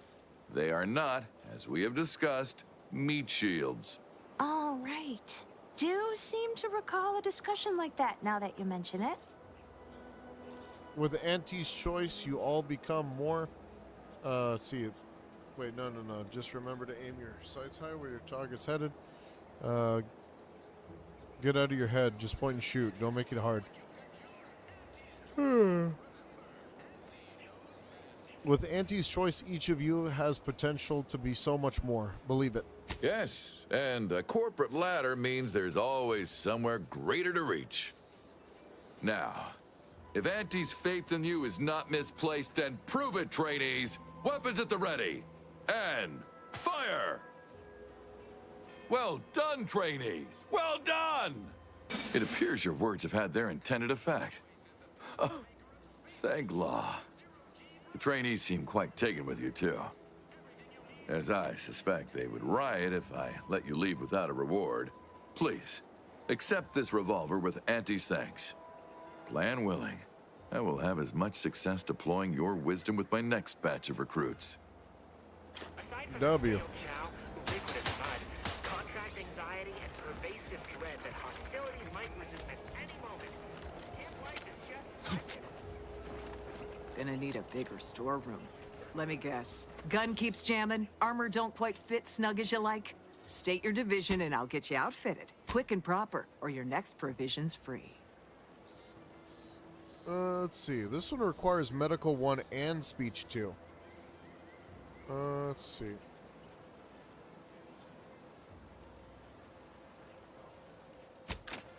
They are not, as we have discussed, meat shields. All right. Do seem to recall a discussion like that now that you mention it. With the Auntie's choice, you all become more... see, wait, no. Just remember to aim your sights high where your target's headed. Get out of your head. Just point and shoot. Don't make it hard. With Auntie's choice, each of you has potential to be so much more. Believe it. Yes, and a corporate ladder means there's always somewhere greater to reach. Now, if Auntie's faith in you is not misplaced, then prove it, trainees! Weapons at the ready! And fire! Well done, trainees! Well done! It appears your words have had their intended effect. Oh, thank law. The trainees seem quite taken with you, too. As I suspect they would riot if I let you leave without a reward. Please, accept this revolver with Auntie's thanks. Plan willing, I will have as much success deploying your wisdom with my next batch of recruits. W. Ubiquitous mud, contract anxiety, and pervasive dread that hostilities might resume at any moment. Camp life is just... Gonna need a bigger storeroom. Let me guess. Gun keeps jamming, armor don't quite fit snug as you like. State your division and I'll get you outfitted. Quick and proper, or your next provision's free. Let's see. This one requires medical 1 and speech 2. Let's see.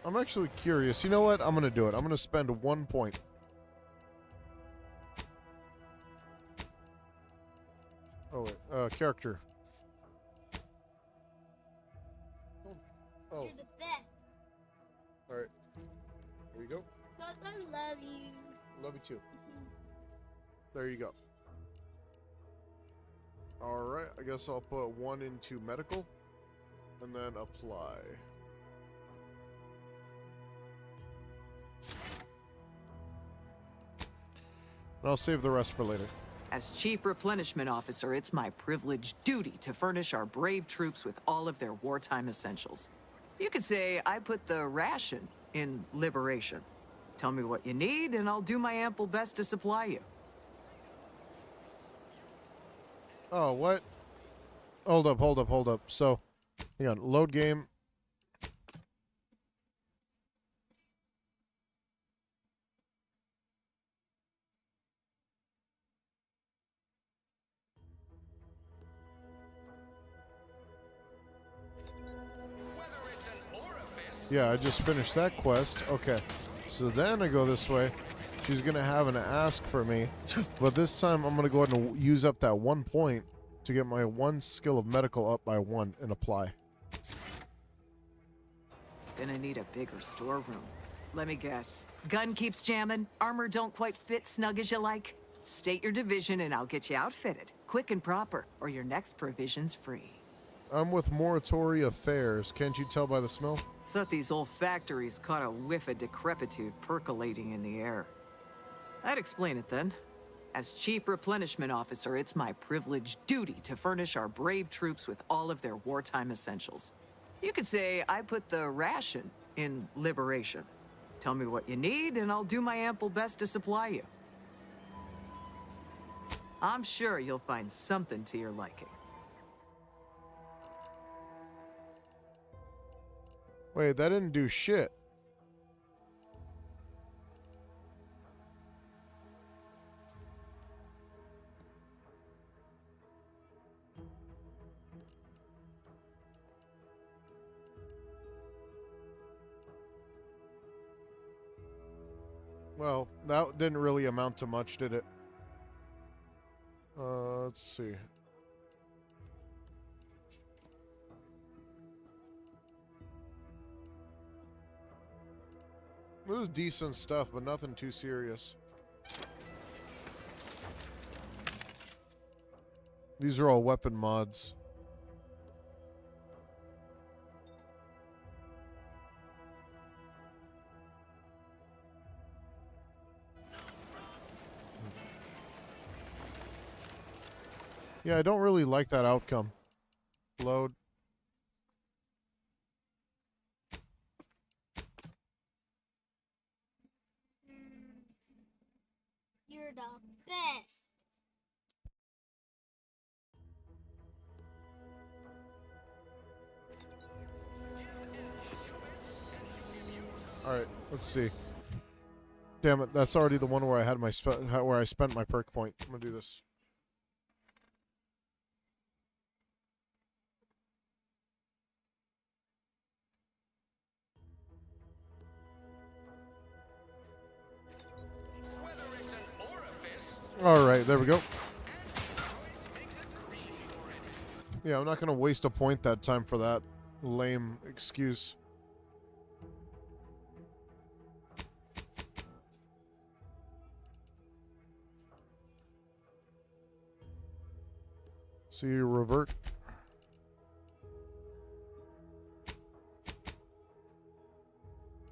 I'm actually curious. You know what? I'm going to do it. I'm going to spend 1 point. Oh, wait. Character. Oh. You're the best. Alright. There you go. Cause I love you. Love you too. There you go. Alright, I guess I'll put 1 into medical. And then apply. And I'll save the rest for later. As Chief Replenishment Officer, it's my privileged duty to furnish our brave troops with all of their wartime essentials. You could say I put the ration in liberation. Tell me what you need, and I'll do my ample best to supply you. Oh, what? Hold up. So, hang on. Load game. Yeah, I just finished that quest. Okay. So then I go this way. She's going to have an ask for me. But this time I'm going to go ahead and use up that 1 point to get my 1 skill of medical up by 1 and apply. Gonna need a bigger storeroom. Let me guess. Gun keeps jamming, armor don't quite fit snug as you like. State your division and I'll get you outfitted. Quick and proper, or your next provision's free. I'm with Moratory Affairs. Can't you tell by the smell? Thought these old factories caught a whiff of decrepitude percolating in the air. I'd explain it then. As Chief Replenishment Officer, it's my privileged duty to furnish our brave troops with all of their wartime essentials. You could say I put the ration in liberation. Tell me what you need, and I'll do my ample best to supply you. I'm sure you'll find something to your liking. Wait, that didn't do shit. Well, that didn't really amount to much, did it? Let's see. It was decent stuff, but nothing too serious. These are all weapon mods. Yeah, I don't really like that outcome. Load. You're the best. Alright, let's see. Damn it, that's already the one where I had my where I spent my perk point. I'm gonna do this. Alright, there we go. Yeah, I'm not going to waste a point that time for that lame excuse. So you revert.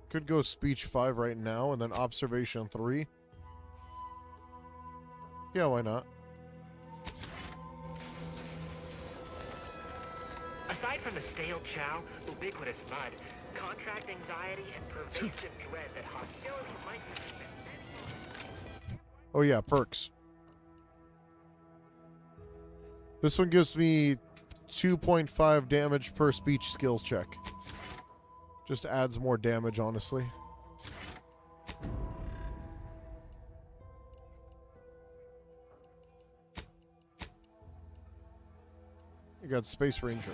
Could go speech 5 right now and then observation 3. Yeah, why not? Aside from the stale chow, ubiquitous mud, contract anxiety, and pervasive dread that hostility might be... Oh yeah, perks. This one gives me 2.5 damage per speech skills check. Just adds more damage, honestly. You got Space Ranger.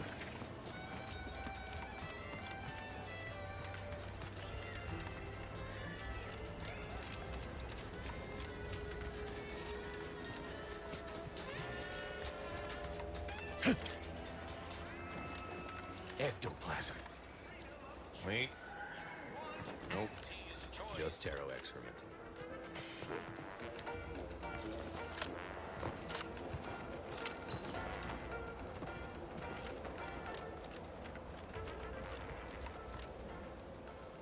Ectoplasm. Wait. Nope. Just taro excrement.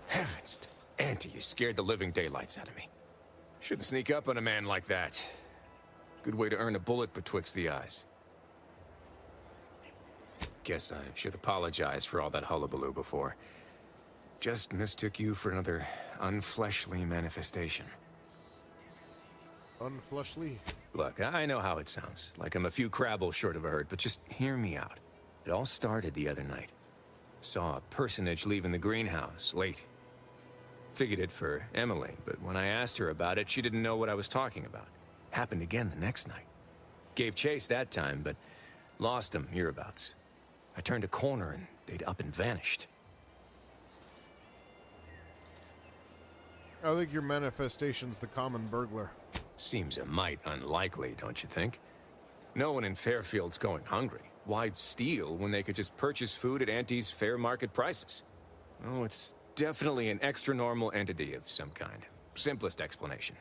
Heavens, Auntie, you scared the living daylights out of me. Shouldn't sneak up on a man like that. Good way to earn a bullet betwixt the eyes. Guess I should apologize for all that hullabaloo before. Just mistook you for another unfleshly manifestation. Unfleshly? Look, I know how it sounds, like I'm a few crabbles short of a herd, but just hear me out. It all started the other night. Saw a personage leaving the greenhouse, late. Figured it for Emmeline, but when I asked her about it, she didn't know what I was talking about. Happened again the next night. Gave chase that time, but lost him hereabouts. I turned a corner and they'd up and vanished. I think your manifestation's the common burglar. Seems a mite unlikely, don't you think? No one in Fairfield's going hungry. Why steal when they could just purchase food at Auntie's fair market prices? Oh, it's definitely an extra-normal entity of some kind. Simplest explanation.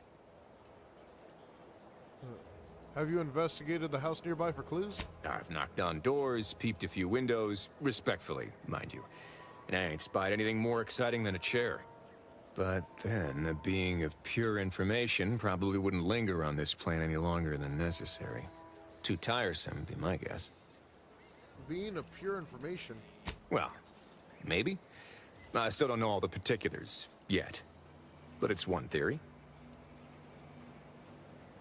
Have you investigated the house nearby for clues? I've knocked on doors, peeped a few windows, respectfully, mind you. And I ain't spied anything more exciting than a chair. But then, a being of pure information probably wouldn't linger on this plane any longer than necessary. Too tiresome, be my guess. Being of pure information? Well, maybe. I still don't know all the particulars, yet. But it's one theory.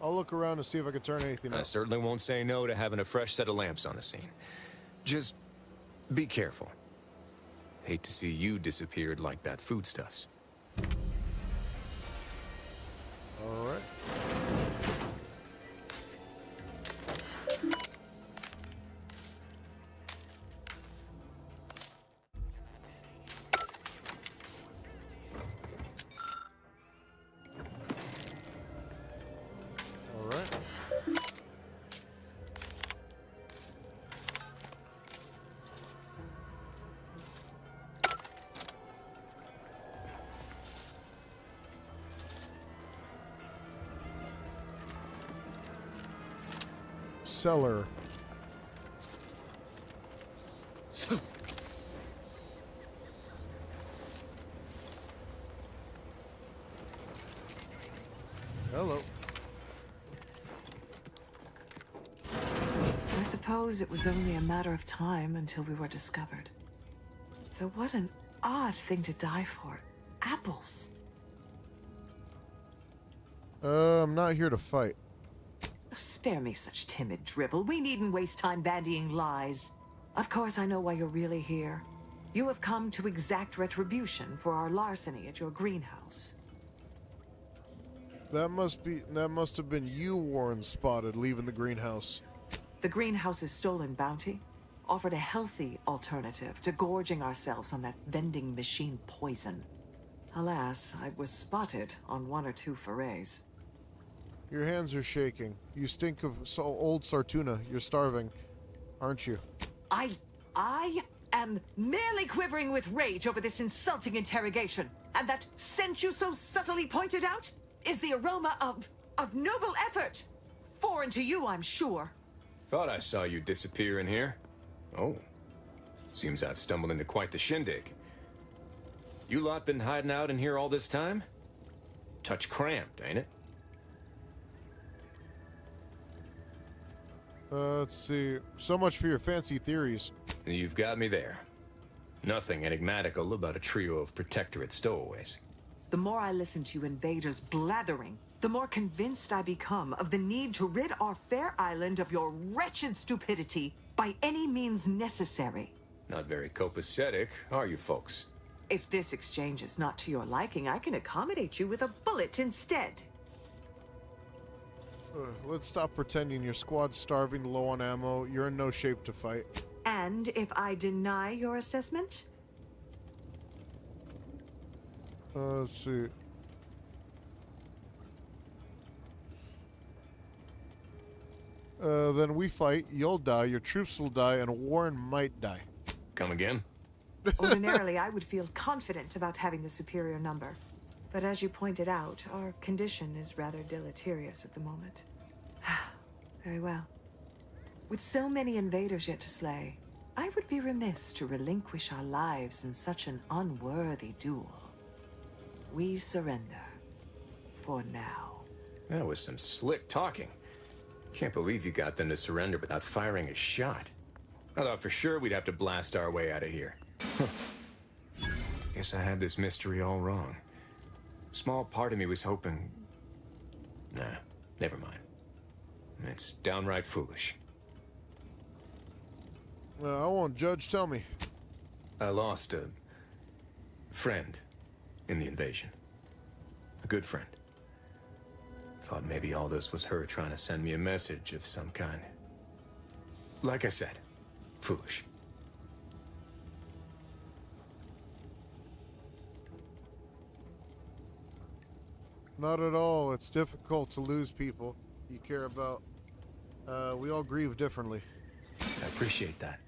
I'll look around to see if I can turn anything I up. certainly won't say no to having a fresh set of lamps on the scene. Just be careful. Hate to see you disappeared like that foodstuffs. All right. All right. Cellar. Hello. I suppose it was only a matter of time until we were discovered. Though what an odd thing to die for. Apples. I'm not here to fight. Spare me such timid drivel. We needn't waste time bandying lies. Of course, I know why you're really here. You have come to exact retribution for our larceny at your greenhouse. That must have been you Warren spotted leaving the greenhouse. The greenhouse's stolen bounty offered a healthy alternative to gorging ourselves on that vending machine poison. Alas, I was spotted on 1 or 2 forays. Your hands are shaking. You stink of old Sartuna. You're starving, aren't you? I am merely quivering with rage over this insulting interrogation. And that scent you so subtly pointed out is the aroma of noble effort. Foreign to you, I'm sure. Thought I saw you disappear in here. Oh. Seems I've stumbled into quite the shindig. You lot been hiding out in here all this time? Touch cramped, ain't it? Let's see. So much for your fancy theories. You've got me there. Nothing enigmatical about a trio of protectorate stowaways. The more I listen to you invaders blathering, the more convinced I become of the need to rid our fair island of your wretched stupidity by any means necessary. Not very copacetic, are you folks? If this exchange is not to your liking, I can accommodate you with a bullet instead. Let's stop pretending your squad's starving, low on ammo. You're in no shape to fight. And if I deny your assessment? Let's see. Then we fight, you'll die, your troops will die, and Warren might die. Come again? Ordinarily, I would feel confident about having the superior number. But as you pointed out, our condition is rather deleterious at the moment. Very well. With so many invaders yet to slay, I would be remiss to relinquish our lives in such an unworthy duel. We surrender. For now. That was some slick talking. Can't believe you got them to surrender without firing a shot. I thought for sure we'd have to blast our way out of here. Guess I had this mystery all wrong. Small part of me was hoping... Nah, never mind. It's downright foolish. I won't judge, tell me. I lost a friend in the invasion. A good friend. Thought maybe all this was her trying to send me a message of some kind. Like I said, foolish. Not at all. It's difficult to lose people you care about. We all grieve differently. I appreciate that.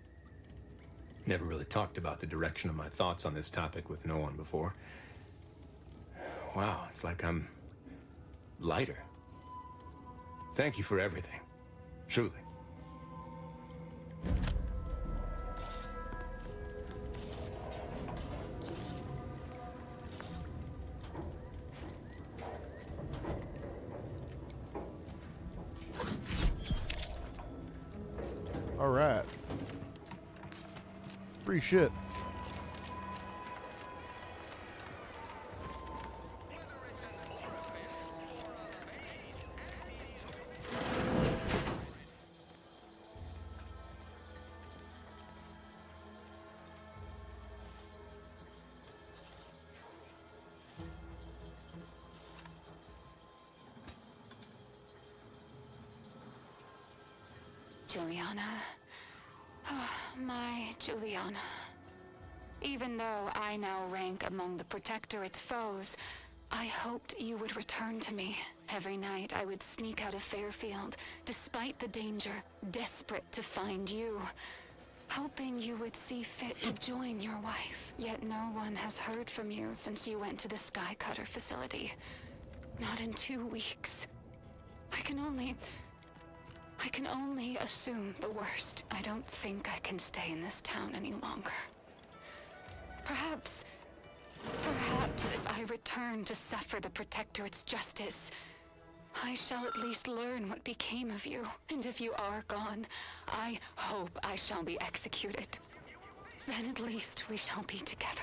Never really talked about the direction of my thoughts on this topic with no one before. Wow, it's like I'm lighter. Thank you for everything. Truly. All right. Free shit. Juliana. Oh, my Juliana. Even though I now rank among the Protectorate's foes, I hoped you would return to me. Every night I would sneak out of Fairfield, despite the danger, desperate to find you. Hoping you would see fit to join your wife. Yet no one has heard from you since you went to the Skycutter facility. Not in 2 weeks. I can only assume the worst. I don't think I can stay in this town any longer. Perhaps if I return to suffer the Protectorate's justice, I shall at least learn what became of you. And if you are gone, I hope I shall be executed. Then at least we shall be together.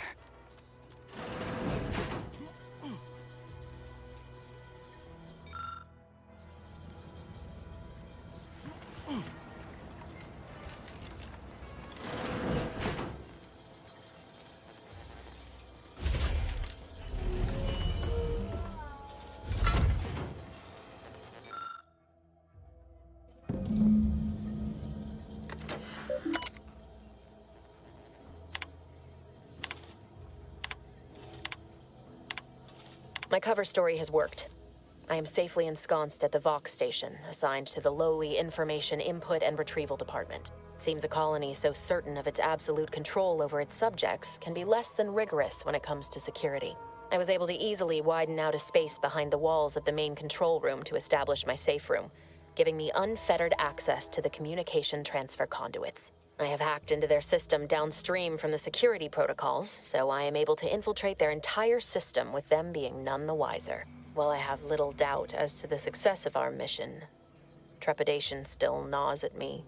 My cover story has worked. I am safely ensconced at the Vox station, assigned to the lowly Information Input and Retrieval Department. It seems a colony so certain of its absolute control over its subjects can be less than rigorous when it comes to security. I was able to easily widen out a space behind the walls of the main control room to establish my safe room, giving me unfettered access to the communication transfer conduits. I have hacked into their system downstream from the security protocols, so I am able to infiltrate their entire system with them being none the wiser. While I have little doubt as to the success of our mission, trepidation still gnaws at me.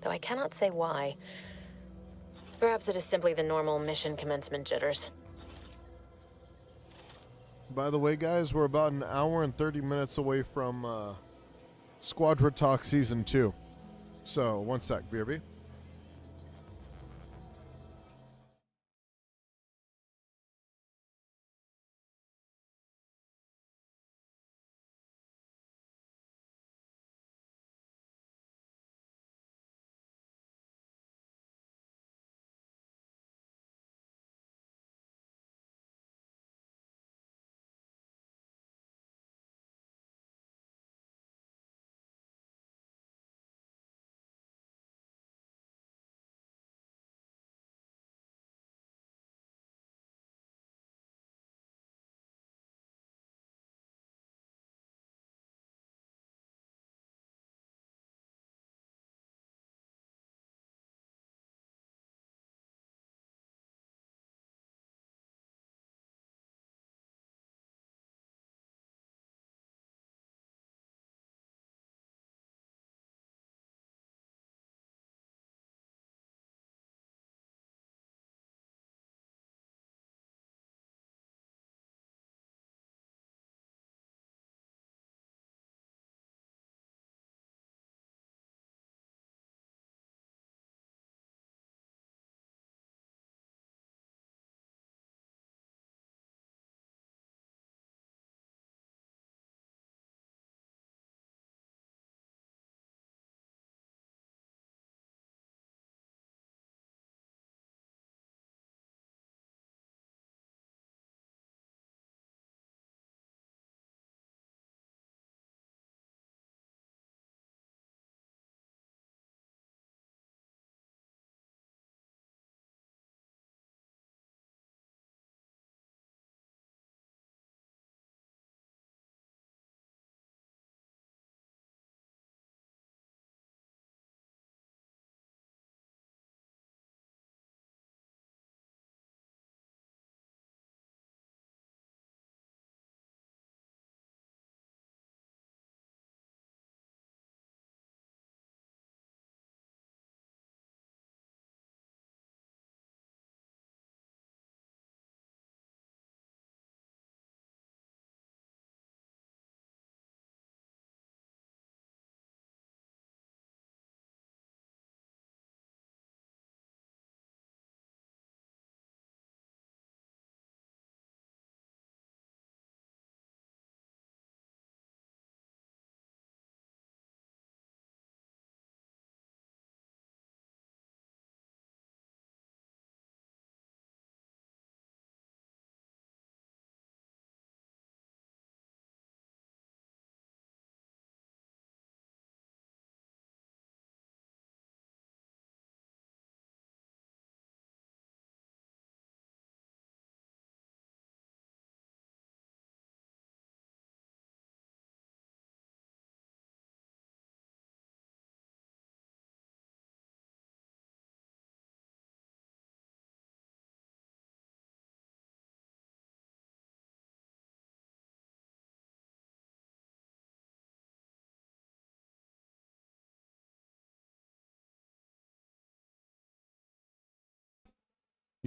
Though I cannot say why. Perhaps it is simply the normal mission commencement jitters. By the way, guys, we're about an hour and 30 minutes away from Squadra Talk Season 2. So, one sec, BRB.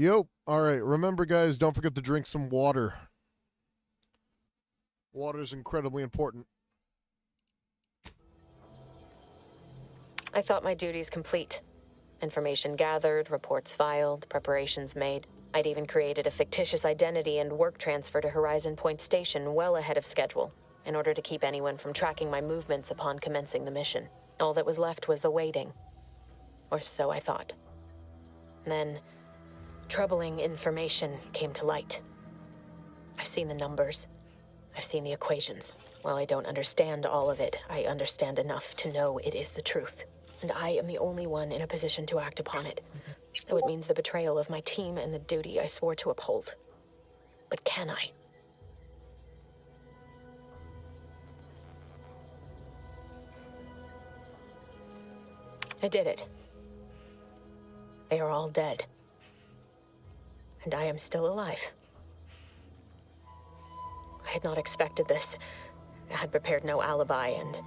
Yo, alright, remember guys, don't forget to drink some water. Water is incredibly important. I thought my duties complete. Information gathered, reports filed, preparations made. I'd even created a fictitious identity and work transfer to Horizon Point Station well ahead of schedule, in order to keep anyone from tracking my movements upon commencing the mission. All that was left was the waiting. Or so I thought. Then, troubling information came to light. I've seen the numbers. I've seen the equations. While I don't understand all of it, I understand enough to know it is the truth. And I am the only one in a position to act upon it. Though it means the betrayal of my team and the duty I swore to uphold. But can I? I did it. They are all dead. And I am still alive. I had not expected this. I had prepared no alibi, and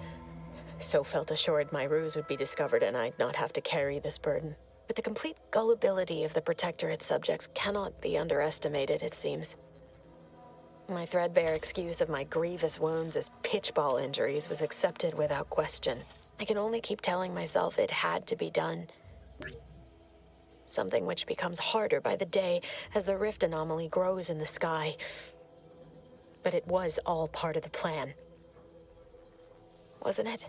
so felt assured my ruse would be discovered and I'd not have to carry this burden. But the complete gullibility of the Protectorate's subjects cannot be underestimated, it seems. My threadbare excuse of my grievous wounds as pitchball injuries was accepted without question. I can only keep telling myself it had to be done. Something which becomes harder by the day as the rift anomaly grows in the sky. But it was all part of the plan. Wasn't it?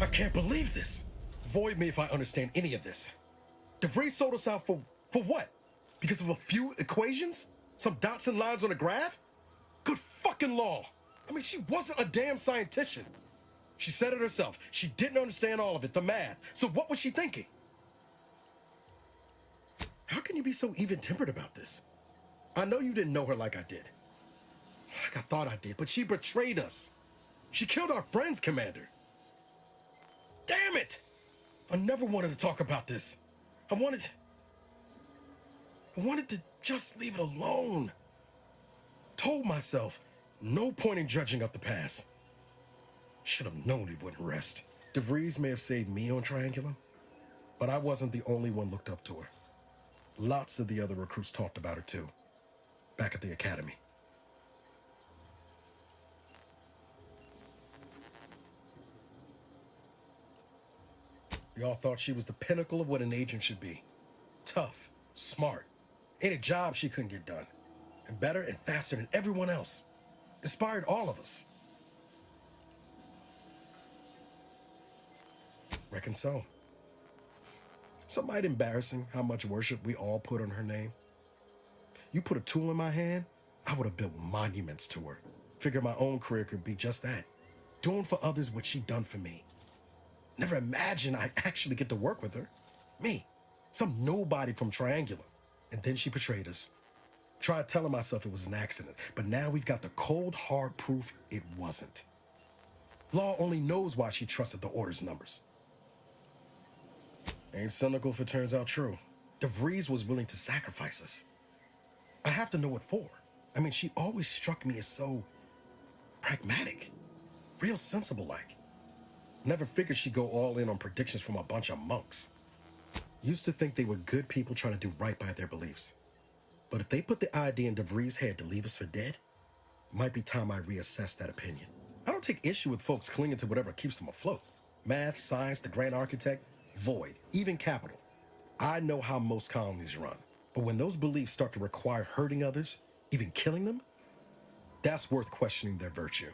I can't believe this. Void me if I understand any of this. DeVries sold us out for what? Because of a few equations? Some dots and lines on a graph? Good fucking law. I mean, she wasn't a damn scientist. She said it herself. She didn't understand all of it, the math. So what was she thinking? How can you be so even-tempered about this? I know you didn't know her like I did. Like I thought I did, but she betrayed us. She killed our friends, Commander. Damn it! I never wanted to talk about this. I wanted to just leave it alone. Told myself, no point in dredging up the past. Should have known he wouldn't rest. DeVries may have saved me on Triangulum, but I wasn't the only one looked up to her. Lots of the other recruits talked about her too, back at the academy. Y'all thought she was the pinnacle of what an agent should be. Tough, smart, ain't a job she couldn't get done. And better and faster than everyone else. Inspired all of us. Reckon so. Some might embarrassing how much worship we all put on her name. You put a tool in my hand, I would have built monuments to her. Figured my own career could be just that. Doing for others what she done for me. Never imagined I'd actually get to work with her. Me, some nobody from Triangulum. And then she betrayed us. Tried telling myself it was an accident, but now we've got the cold, hard proof it wasn't. Law only knows why she trusted the Order's numbers. Ain't cynical if it turns out true. DeVries was willing to sacrifice us. I have to know what for. I mean, she always struck me as so pragmatic, real sensible-like. Never figured she'd go all in on predictions from a bunch of monks. Used to think they were good people trying to do right by their beliefs. But if they put the idea in DeVries' head to leave us for dead, might be time I reassess that opinion. I don't take issue with folks clinging to whatever keeps them afloat. Math, science, the grand architect, Void, even capital. I know how most colonies run. But when those beliefs start to require hurting others, even killing them, that's worth questioning their virtue.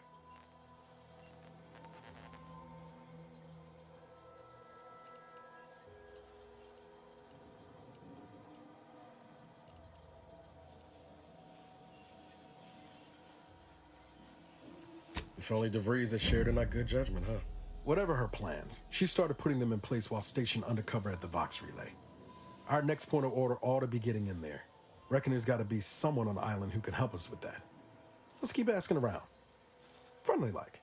If only DeVries had shared in our good judgment, huh? Whatever her plans, she started putting them in place while stationed undercover at the Vox Relay. Our next point of order ought to be getting in there. Reckon there's got to be someone on the island who can help us with that. Let's keep asking around. Friendly-like.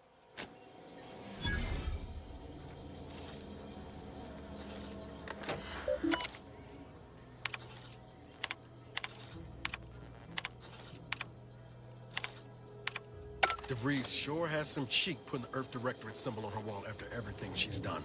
DeVries sure has some cheek putting the Earth Directorate symbol on her wall after everything she's done.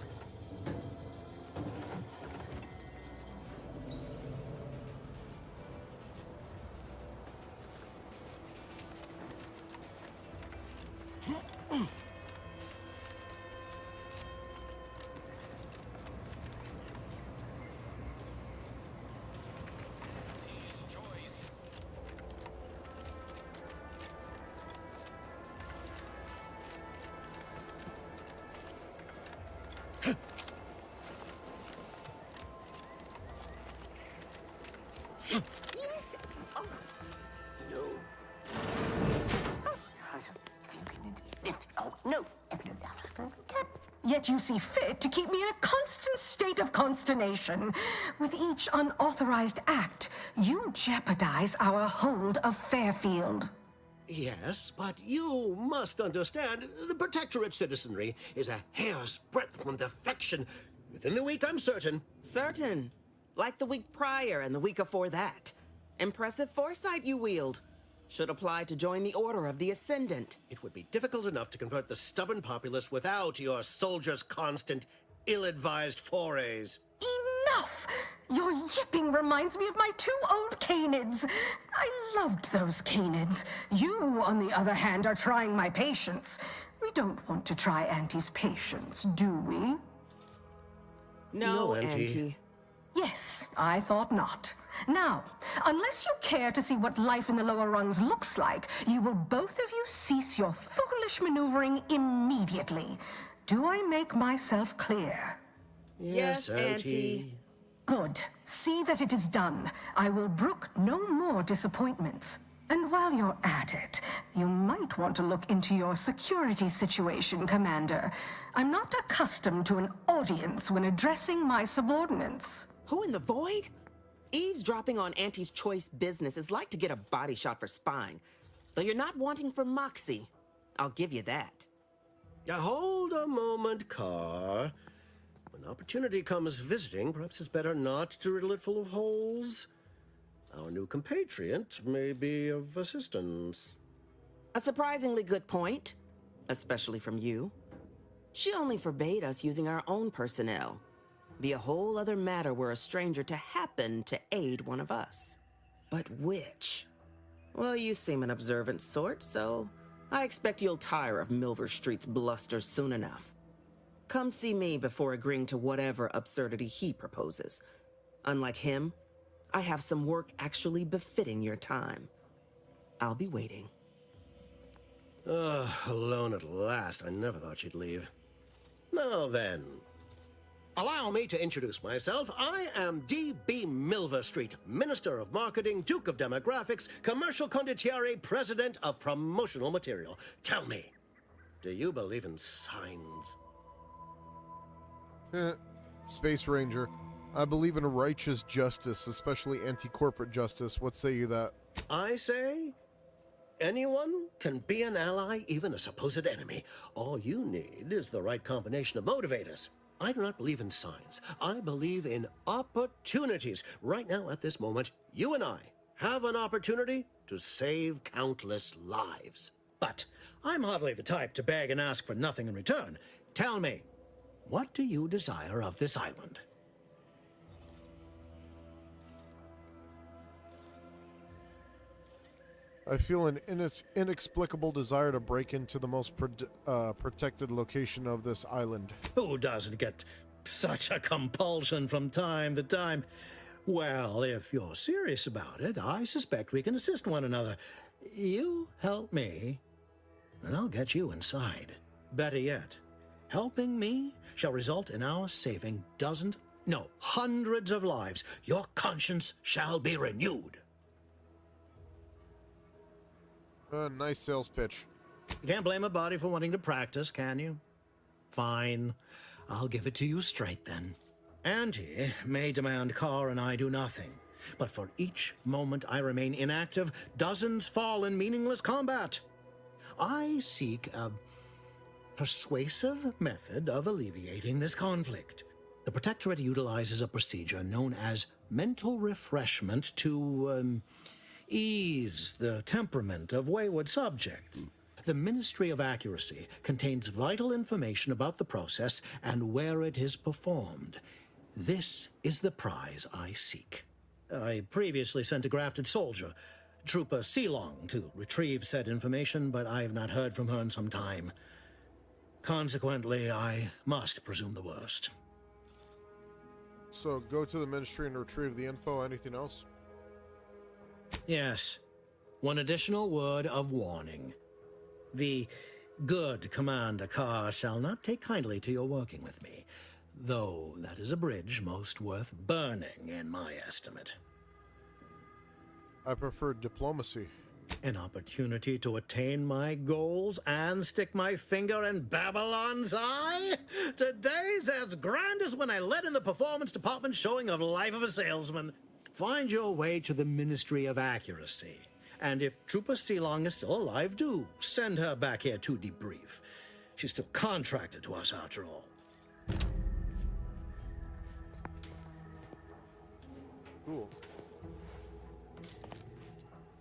Yet you see fit to keep me in a constant state of consternation. With each unauthorized act, you jeopardize our hold of Fairfield. Yes, but you must understand, the Protectorate citizenry is a hair's breadth from defection. Within the week, I'm certain. Certain. Like the week prior and the week before that. Impressive foresight you wield. Should apply to join the Order of the Ascendant. It would be difficult enough to convert the stubborn populace without your soldiers' constant, ill-advised forays. Enough! Your yipping reminds me of my 2 old canids. I loved those canids. You, on the other hand, are trying my patience. We don't want to try Auntie's patience, do we? No, Auntie. Yes, I thought not. Now, unless you care to see what life in the lower rungs looks like, you will both of you cease your foolish maneuvering immediately. Do I make myself clear? Yes, Auntie. Good. See that it is done. I will brook no more disappointments. And while you're at it, you might want to look into your security situation, Commander. I'm not accustomed to an audience when addressing my subordinates. Who in the void? Eavesdropping on Auntie's choice business is like to get a body shot for spying. Though you're not wanting for moxie. I'll give you that. Hold a moment, Carr. When opportunity comes visiting, perhaps it's better not to riddle it full of holes. Our new compatriot may be of assistance. A surprisingly good point. Especially from you. She only forbade us using our own personnel. Be a whole other matter were a stranger to happen to aid one of us. But which? Well, you seem an observant sort, so I expect you'll tire of Milver Street's bluster soon enough. Come see me before agreeing to whatever absurdity he proposes. Unlike him, I have some work actually befitting your time. I'll be waiting. Alone at last. I never thought she'd leave. Now then, allow me to introduce myself. I am D.B. Milver Street, Minister of Marketing, Duke of Demographics, Commercial Condottiere, President of Promotional Material. Tell me, do you believe in signs? Space Ranger. I believe in a righteous justice, especially anti-corporate justice. What say you that? I say, anyone can be an ally, even a supposed enemy. All you need is the right combination of motivators. I do not believe in signs. I believe in opportunities. Right now, at this moment, you and I have an opportunity to save countless lives. But I'm hardly the type to beg and ask for nothing in return. Tell me, what do you desire of this island? I feel an inexplicable desire to break into the most protected location of this island. Who doesn't get such a compulsion from time to time? Well, if you're serious about it, I suspect we can assist one another. You help me, and I'll get you inside. Better yet, helping me shall result in our saving hundreds of lives. Your conscience shall be renewed. Nice sales pitch. You can't blame a body for wanting to practice, can you? Fine. I'll give it to you straight then. Auntie may demand Carr and I do nothing, but for each moment I remain inactive, dozens fall in meaningless combat. I seek a persuasive method of alleviating this conflict. The Protectorate utilizes a procedure known as mental refreshment to ease the temperament of wayward subjects. The Ministry of Accuracy contains vital information about the process and where it is performed. This is the prize I seek. I previously sent a grafted soldier, Trooper Sealong, to retrieve said information, but I have not heard from her in some time. Consequently, I must presume the worst. So go to the ministry and retrieve the info. Anything else? Yes. One additional word of warning. The good Commander Carr shall not take kindly to your working with me, though that is a bridge most worth burning in my estimate. I prefer diplomacy. An opportunity to attain my goals and stick my finger in Babylon's eye? Today's as grand as when I led in the performance department showing of Life of a Salesman. Find your way to the Ministry of Accuracy. And if Trooper Sealong is still alive, do send her back here to debrief. She's still contracted to us after all. Cool.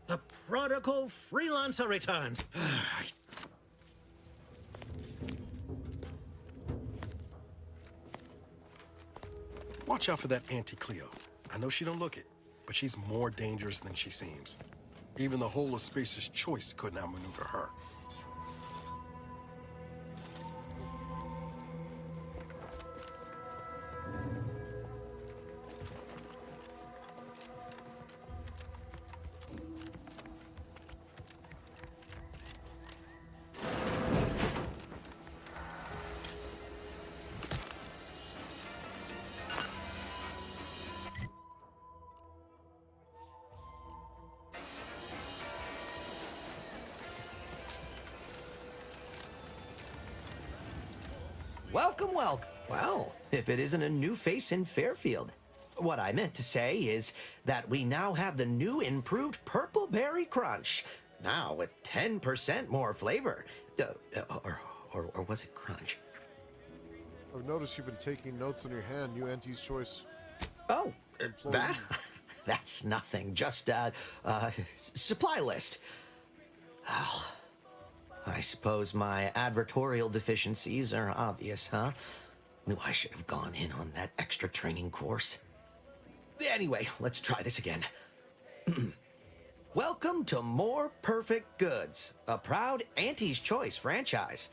The prodigal freelancer returns. Watch out for that Auntie Cleo. I know she don't look it, but she's more dangerous than she seems. Even the whole of Spacer's Choice couldn't outmaneuver her. Welcome, welcome. Well, if it isn't a new face in Fairfield. What I meant to say is that we now have the new improved Purple Berry Crunch. Now with 10% more flavor. Or was it Crunch? I've noticed you've been taking notes in your hand. New Auntie's Choice. Oh, employee. That's nothing. Just a supply list. Oh, I suppose my advertorial deficiencies are obvious, huh? Knew I should have gone in on that extra training course. Anyway, let's try this again. Welcome to More Perfect Goods, a proud Auntie's Choice franchise.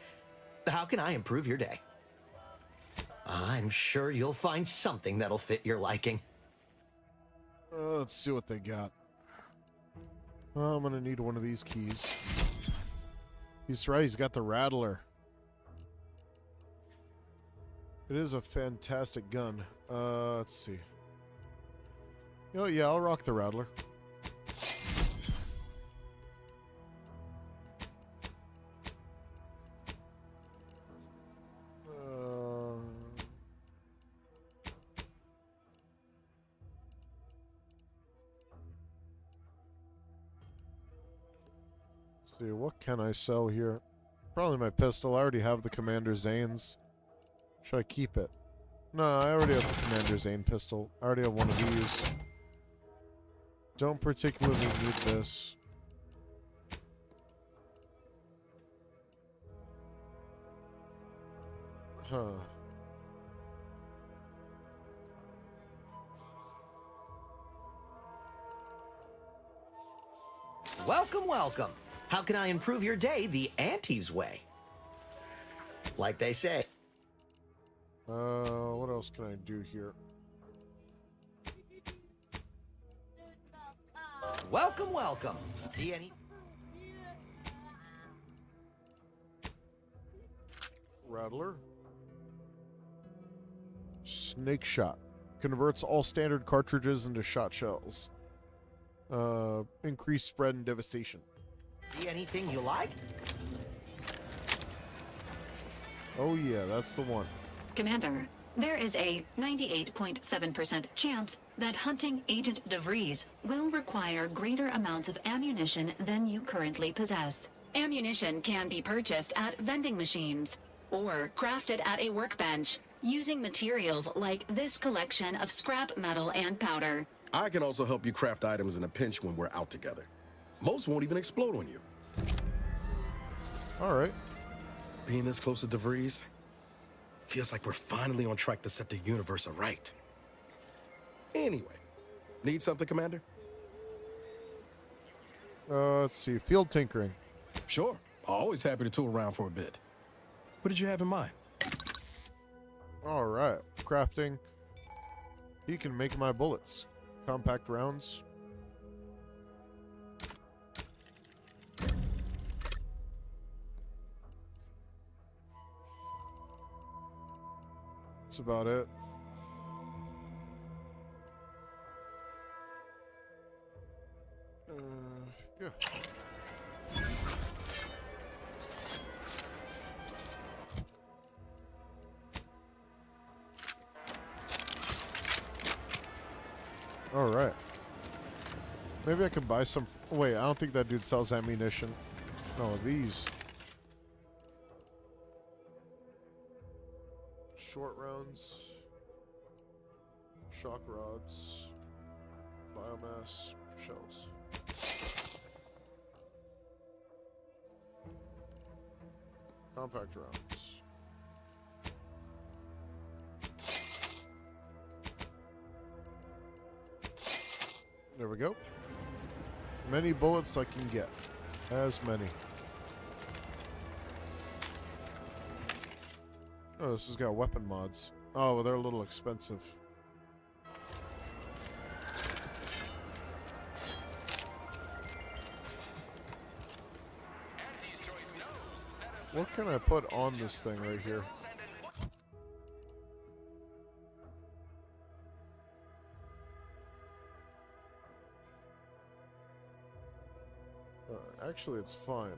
How can I improve your day? I'm sure you'll find something that'll fit your liking. Let's see what they got. I'm gonna need one of these keys. He's right, he's got the Rattler. It is a fantastic gun. Let's see. Oh yeah, I'll rock the Rattler. See, what can I sell here? Probably my pistol. I already have the Commander Zane's. Should I keep it? No, I already have the Commander Zane pistol. I already have one of these. Don't particularly need this. Huh. Welcome, welcome. How can I improve your day the Auntie's way? Like they say. What else can I do here? Welcome, welcome. See any? Rattler. Snake Shot. Converts all standard cartridges into shot shells. Increased spread and devastation. See anything you like? Oh yeah, that's the one. Commander, there is a 98.7% chance that hunting Agent DeVries will require greater amounts of ammunition than you currently possess. Ammunition can be purchased at vending machines or crafted at a workbench using materials like this collection of scrap metal and powder. I can also help you craft items in a pinch when we're out together. Most won't even explode on you. All right. Being this close to DeVries feels like we're finally on track to set the universe aright. Anyway, need something, Commander? Let's see. Field tinkering. Sure. Always happy to tool around for a bit. What did you have in mind? All right. Crafting. He can make my bullets. Compact rounds. That's about it. Yeah. All right. Maybe I can buy some. Wait, I don't think that dude sells ammunition. No, these. Short rounds. Shock rods. Biomass. Shells. Compact rounds. There we go. Many bullets I can get. As many. Oh, this has got weapon mods. Oh, well, they're a little expensive. What can I put on this thing right here? Actually, it's fine.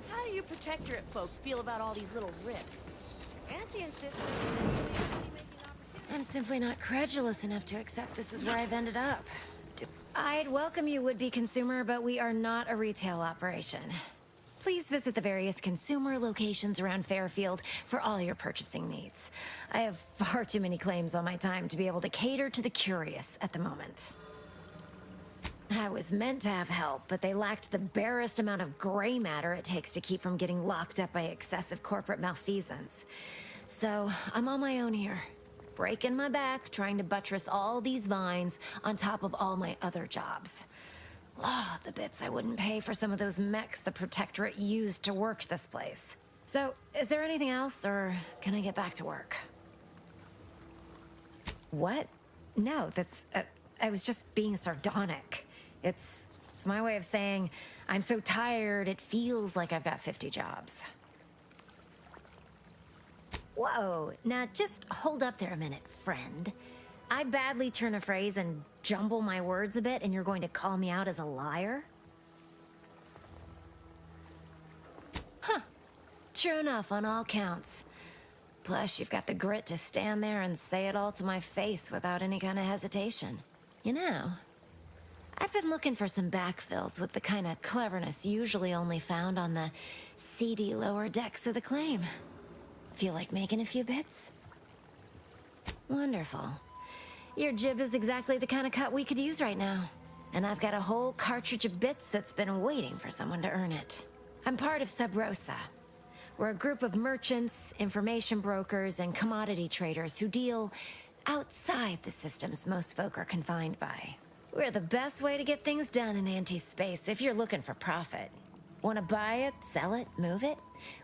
How do you protectorate folk feel about all these little rifts? Auntie insists I'm simply not credulous enough to accept this is where I've ended up. I'd welcome you, would-be consumer, but we are not a retail operation. Please visit the various consumer locations around Fairfield for all your purchasing needs. I have far too many claims on my time to be able to cater to the curious at the moment. I was meant to have help, but they lacked the barest amount of gray matter it takes to keep from getting locked up by excessive corporate malfeasance. So, I'm on my own here. Breaking my back, trying to buttress all these vines on top of all my other jobs. Oh, the bits I wouldn't pay for some of those mechs the Protectorate used to work this place. So, is there anything else, or can I get back to work? What? No, that's... I was just being sardonic. It's my way of saying, I'm so tired, it feels like I've got 50 jobs. Whoa, now just hold up there a minute, friend. I badly turn a phrase and jumble my words a bit, and you're going to call me out as a liar? Huh. True enough on all counts. Plus, you've got the grit to stand there and say it all to my face without any kind of hesitation. You know, I've been looking for some backfills with the kind of cleverness usually only found on the seedy lower decks of the claim. Feel like making a few bits? Wonderful. Your jib is exactly the kind of cut we could use right now. And I've got a whole cartridge of bits that's been waiting for someone to earn it. I'm part of Sub Rosa. We're a group of merchants, information brokers, and commodity traders who deal outside the systems most folk are confined by. We're the best way to get things done in anti-space if you're looking for profit. Want to buy it, sell it, move it?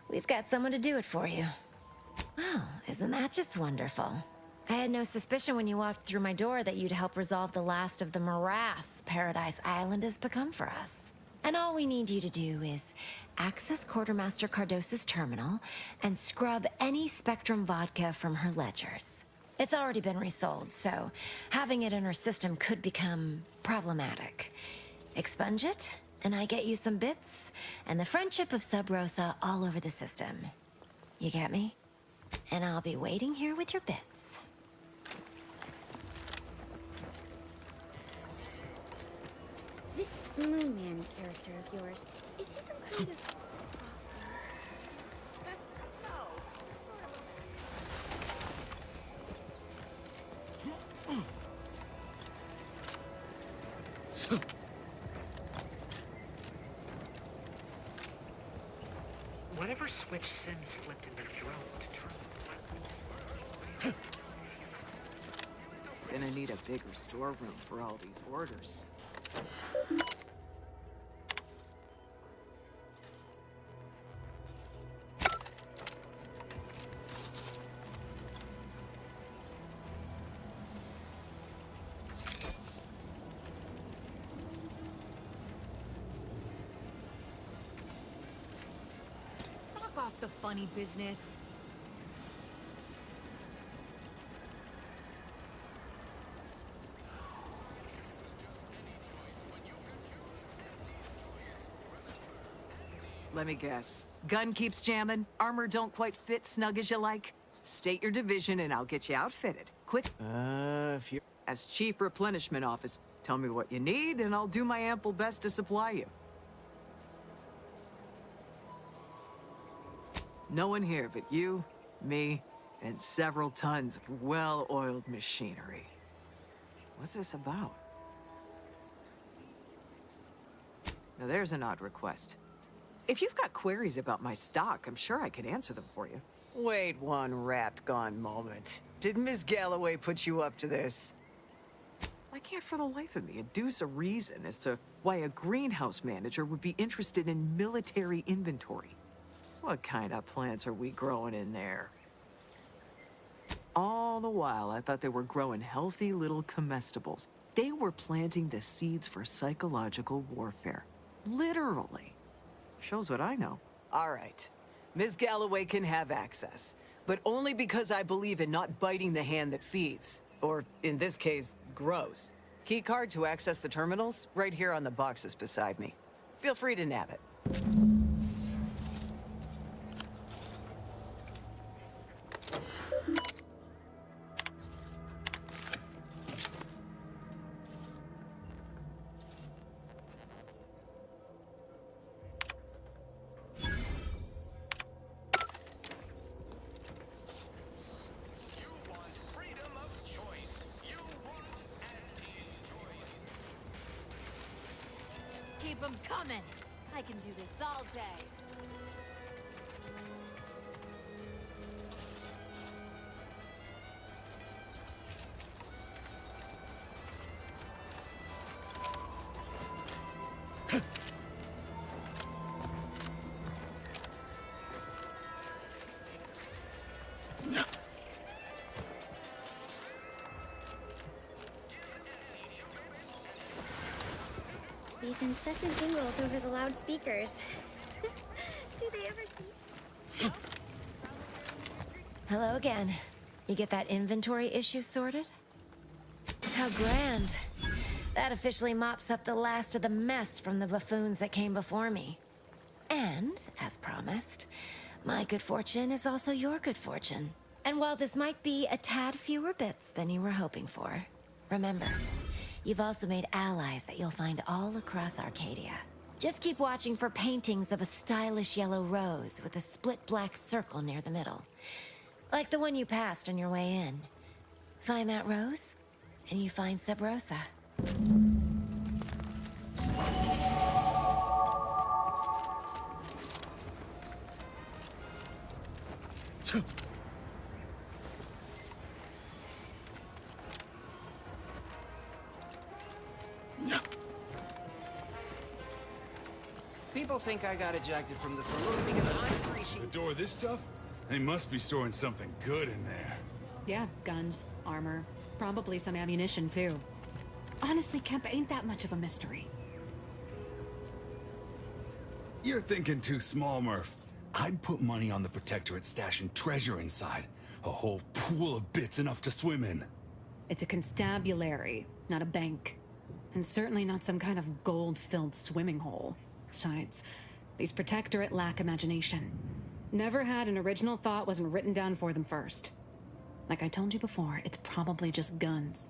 We've got someone to do it for you. Well, isn't that just wonderful? I had no suspicion when you walked through my door that you'd help resolve the last of the morass Paradise Island has become for us. And all we need you to do is access Quartermaster Cardos's terminal and scrub any Spectrum vodka from her ledgers. It's already been resold, so having it in her system could become problematic. Expunge it, and I get you some bits, and the friendship of Sub Rosa all over the system. You get me? And I'll be waiting here with your bits. This Moon Man character of yours, is he some kind of... Whatever switch Sims flipped in their drones to turn. Gonna need a bigger storeroom for all these orders. Knock off the funny business. Let me guess. Gun keeps jamming, armor don't quite fit snug as you like. State your division and I'll get you outfitted. Quick. If you... As Chief Replenishment Officer, tell me what you need and I'll do my ample best to supply you. No one here but you, me, and several tons of well-oiled machinery. What's this about? Now there's an odd request. If you've got queries about my stock, I'm sure I could answer them for you. Wait one rat-gone moment. Did Ms. Galloway put you up to this? I can't for the life of me deduce a reason as to why a greenhouse manager would be interested in military inventory. What kind of plants are we growing in there? All the while, I thought they were growing healthy little comestibles. They were planting the seeds for psychological warfare. Literally. Shows what I know. All right. Ms. Galloway can have access, but only because I believe in not biting the hand that feeds. Or, in this case, grows. Keycard to access the terminals, right here on the boxes beside me. Feel free to nab it. Keep them coming. I can do this all day. These incessant jingles over the loudspeakers. Do they ever cease? Hello again. You get that inventory issue sorted? How grand. That officially mops up the last of the mess from the buffoons that came before me. And, as promised, my good fortune is also your good fortune. And while this might be a tad fewer bits than you were hoping for, remember, you've also made allies that you'll find all across Arcadia. Just keep watching for paintings of a stylish yellow rose with a split black circle near the middle. Like the one you passed on your way in. Find that rose, and you find Sub Rosa. People think I got ejected from the saloon because I'm appreciating. The door this tough? They must be storing something good in there. Yeah, guns, armor, probably some ammunition too. Honestly, Kemp ain't that much of a mystery. You're thinking too small, Murph. I'd put money on the Protectorate stashing treasure inside. A whole pool of bits enough to swim in. It's a constabulary, not a bank. And certainly not some kind of gold-filled swimming hole. Besides, these Protectorate lack imagination. Never had an original thought wasn't written down for them first. Like I told you before, it's probably just guns.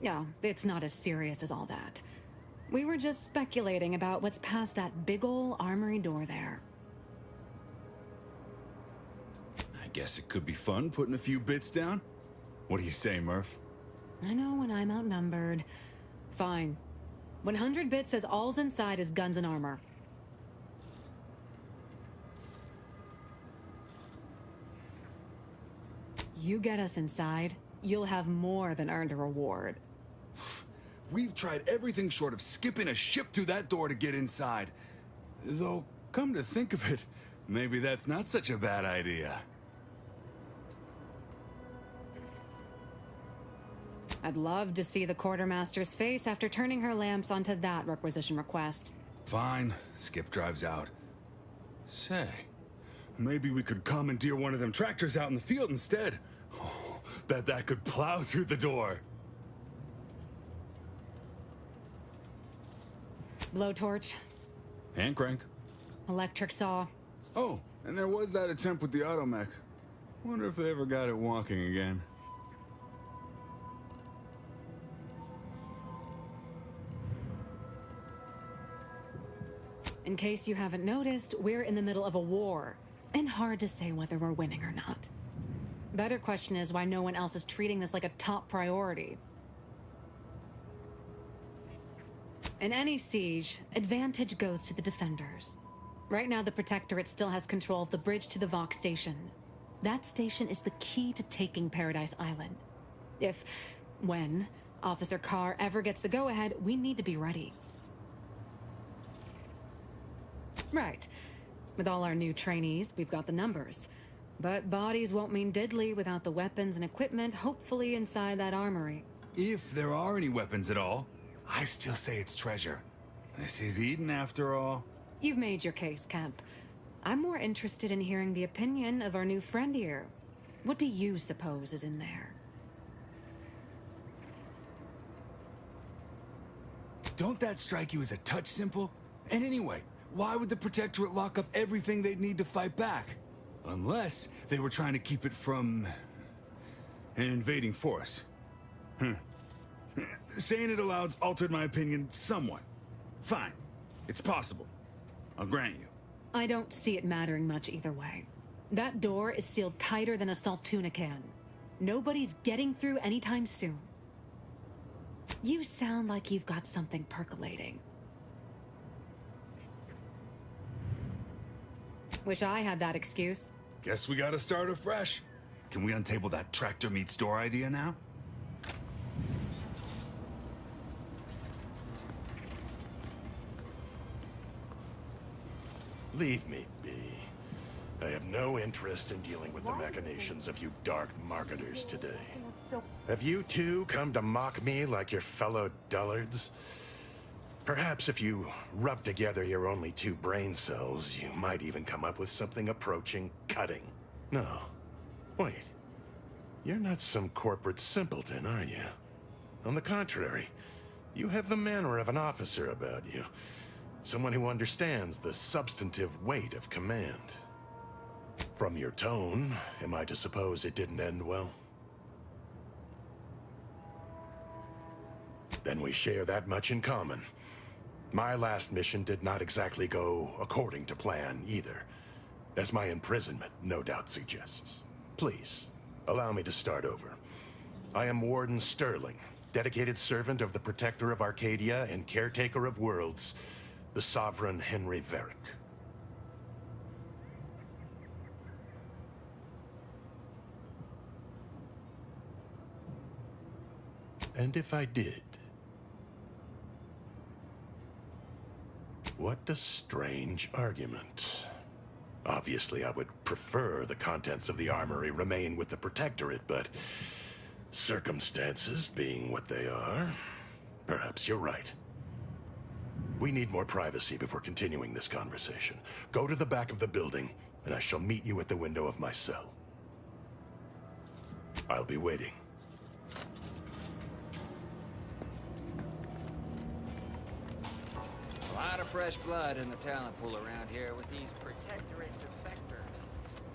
Yeah, it's not as serious as all that. We were just speculating about what's past that big ol' armory door there. I guess it could be fun putting a few bits down. What do you say, Murph? I know when I'm outnumbered, Fine. 100 bits says all's inside is guns and armor. You get us inside, you'll have more than earned a reward. We've tried everything short of skipping a ship through that door to get inside. Though, come to think of it, maybe that's not such a bad idea. I'd love to see the quartermaster's face after turning her lamps onto that requisition request. Fine, Skip drives out. Say, maybe we could commandeer one of them tractors out in the field instead. Oh, bet that could plow through the door. Blowtorch. Hand crank. Electric saw. Oh, and there was that attempt with the automech. Wonder if they ever got it walking again. In case you haven't noticed, we're in the middle of a war, and hard to say whether we're winning or not. Better question is why no one else is treating this like a top priority. In any siege, advantage goes to the defenders. Right now, the Protectorate still has control of the bridge to the Vox station. That station is the key to taking Paradise Island. When, Officer Carr ever gets the go-ahead, we need to be ready. Right. With all our new trainees, we've got the numbers. But bodies won't mean diddly without the weapons and equipment hopefully inside that armory. If there are any weapons at all, I still say it's treasure. This is Eden after all. You've made your case, Kemp. I'm more interested in hearing the opinion of our new friend here. What do you suppose is in there? Don't that strike you as a touch simple? And anyway, why would the Protectorate lock up everything they'd need to fight back? Unless they were trying to keep it from an invading force. Saying it aloud's altered my opinion somewhat. Fine. It's possible. I'll grant you. I don't see it mattering much either way. That door is sealed tighter than a Saltuna can. Nobody's getting through anytime soon. You sound like you've got something percolating. Wish I had that excuse. Guess we gotta start afresh. Can we untable that tractor meets door idea now? Leave me be. I have no interest in dealing with the machinations of you dark marketers today. Have you two come to mock me like your fellow dullards? Perhaps if you rub together your only 2 brain cells, you might even come up with something approaching cutting. No. Wait. You're not some corporate simpleton, are you? On the contrary, you have the manner of an officer about you. Someone who understands the substantive weight of command. From your tone, am I to suppose it didn't end well? Then we share that much in common. My last mission did not exactly go according to plan either, as my imprisonment no doubt suggests. Please, allow me to start over. I am Warden Sterling, dedicated servant of the Protector of Arcadia and caretaker of worlds, the Sovereign Henry Varick. And if I did, what a strange argument. Obviously, I would prefer the contents of the armory remain with the Protectorate, but circumstances being what they are, perhaps you're right. We need more privacy before continuing this conversation. Go to the back of the building, and I shall meet you at the window of my cell. I'll be waiting. A lot of fresh blood in the talent pool around here with these Protectorate defectors.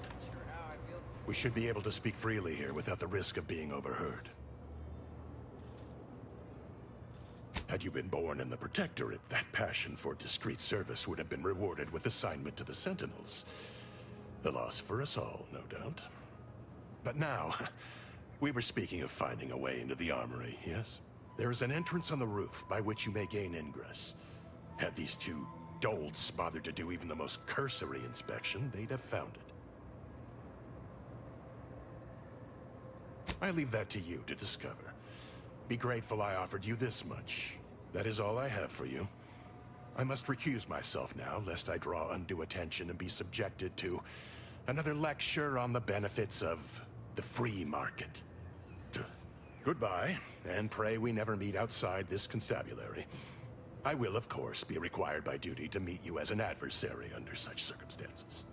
Not sure how I feel. We should be able to speak freely here without the risk of being overheard. Had you been born in the Protectorate, that passion for discreet service would have been rewarded with assignment to the Sentinels. A loss for us all, no doubt. But now, we were speaking of finding a way into the armory, yes? There is an entrance on the roof by which you may gain ingress. Had these two dolts bothered to do even the most cursory inspection, they'd have found it. I leave that to you to discover. Be grateful I offered you this much. That is all I have for you. I must recuse myself now, lest I draw undue attention and be subjected to another lecture on the benefits of the free market. Goodbye, and pray we never meet outside this constabulary. I will, of course, be required by duty to meet you as an adversary under such circumstances.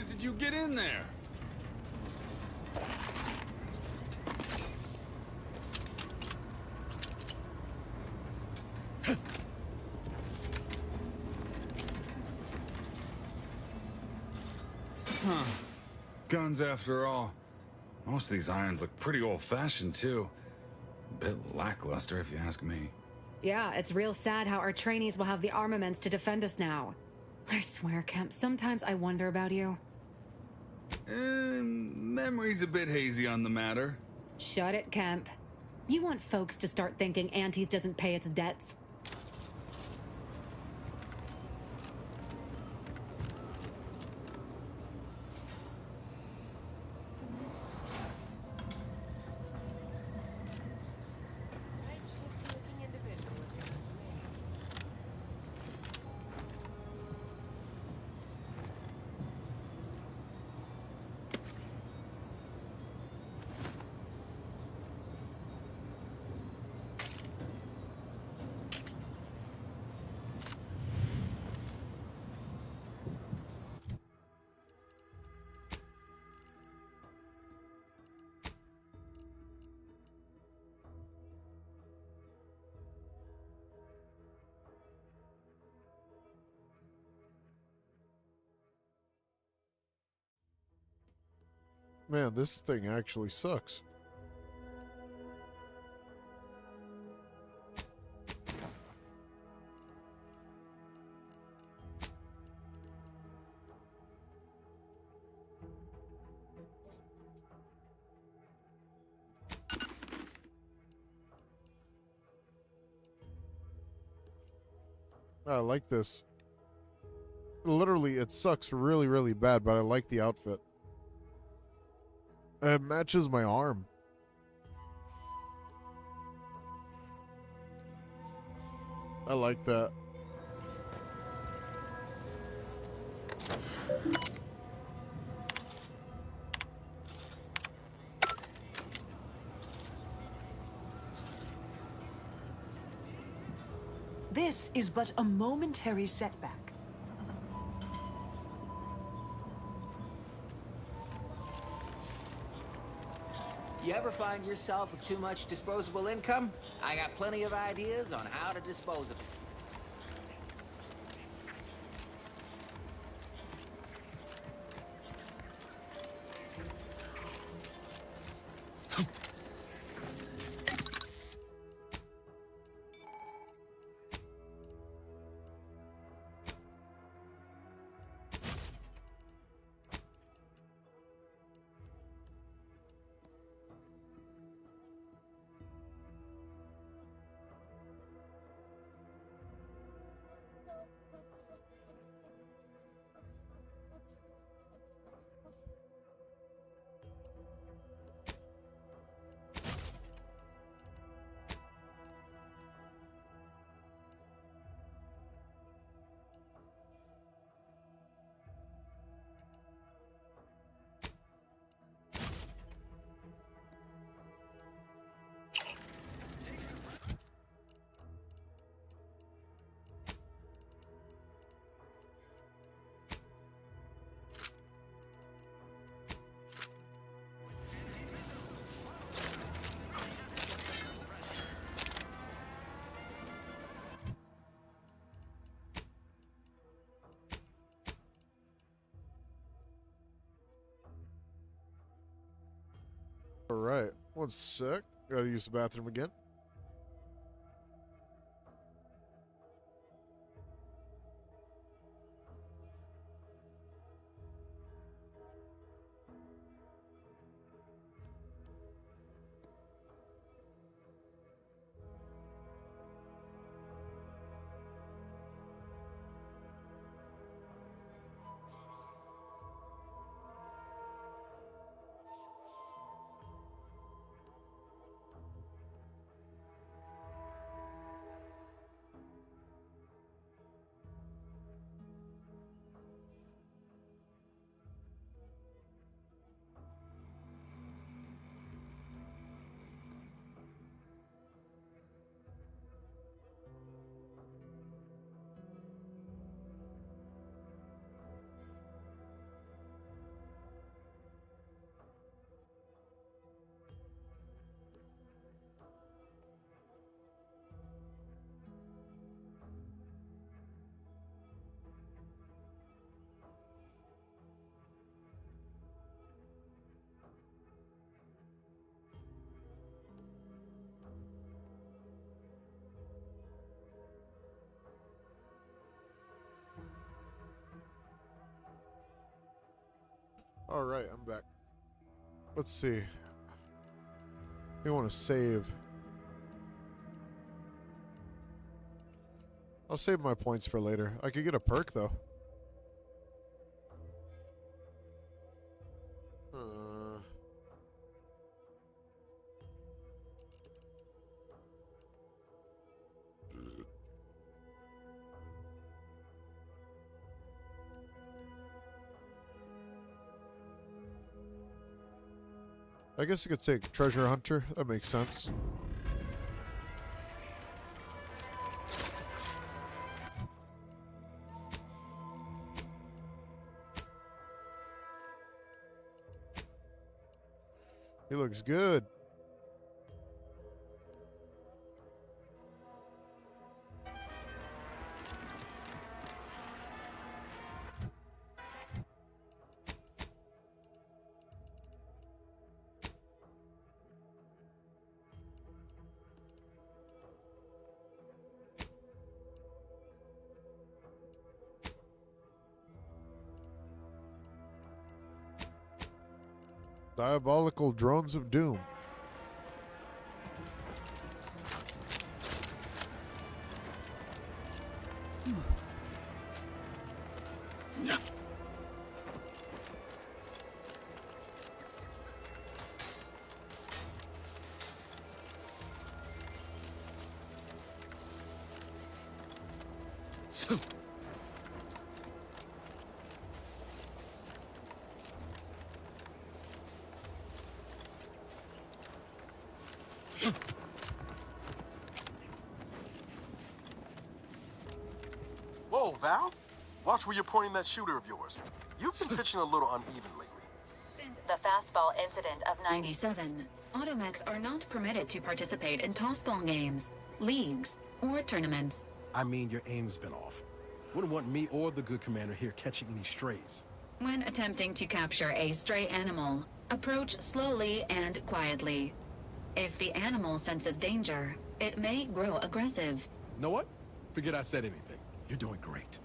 Did you get in there? Huh. Guns after all. Most of these irons look pretty old-fashioned, too. A bit lackluster, if you ask me. Yeah, it's real sad how our trainees will have the armaments to defend us now. I swear, Kemp, sometimes I wonder about you. Memory's a bit hazy on the matter. Shut it, Kemp. You want folks to start thinking Antes doesn't pay its debts. Man, this thing actually sucks. I like this. Literally, it sucks really, really bad, but I like the outfit. It matches my arm. I like that. This is but a momentary setback. You ever find yourself with too much disposable income? I got plenty of ideas on how to dispose of it. One sec. Gotta use the bathroom again. All right, I'm back. Let's see. We want to save. I'll save my points for later. I could get a perk though. I guess you could take Treasure Hunter. That makes sense. He looks good. Diabolical drones of doom. Whoa, Val. Watch where you're pointing that shooter of yours. You've been pitching a little uneven lately. Since the fastball incident of 97, automechs are not permitted to participate in tossball games, leagues, or tournaments. I mean, your aim's been off. Wouldn't want me or the good commander here catching any strays. When attempting to capture a stray animal, approach slowly and quietly. If the animal senses danger, it may grow aggressive. Know what? Forget I said anything. You're doing great.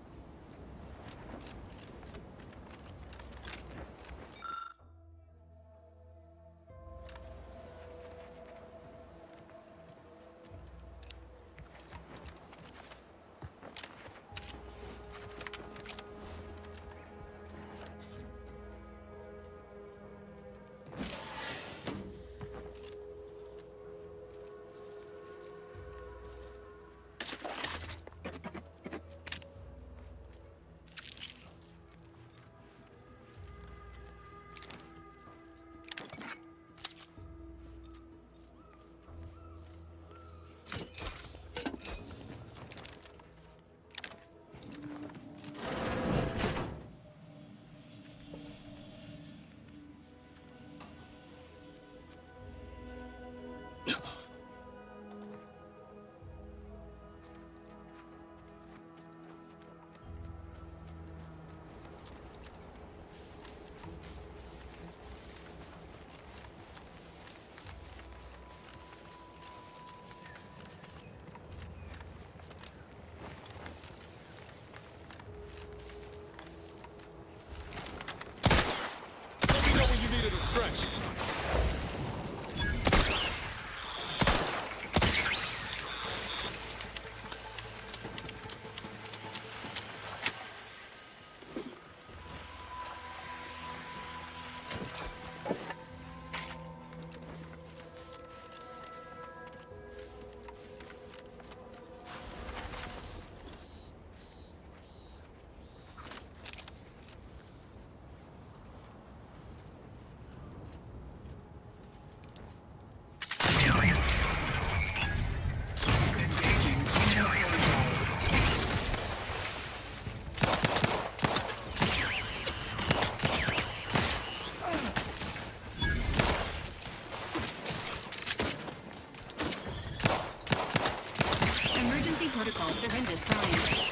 Protocol syringes primed.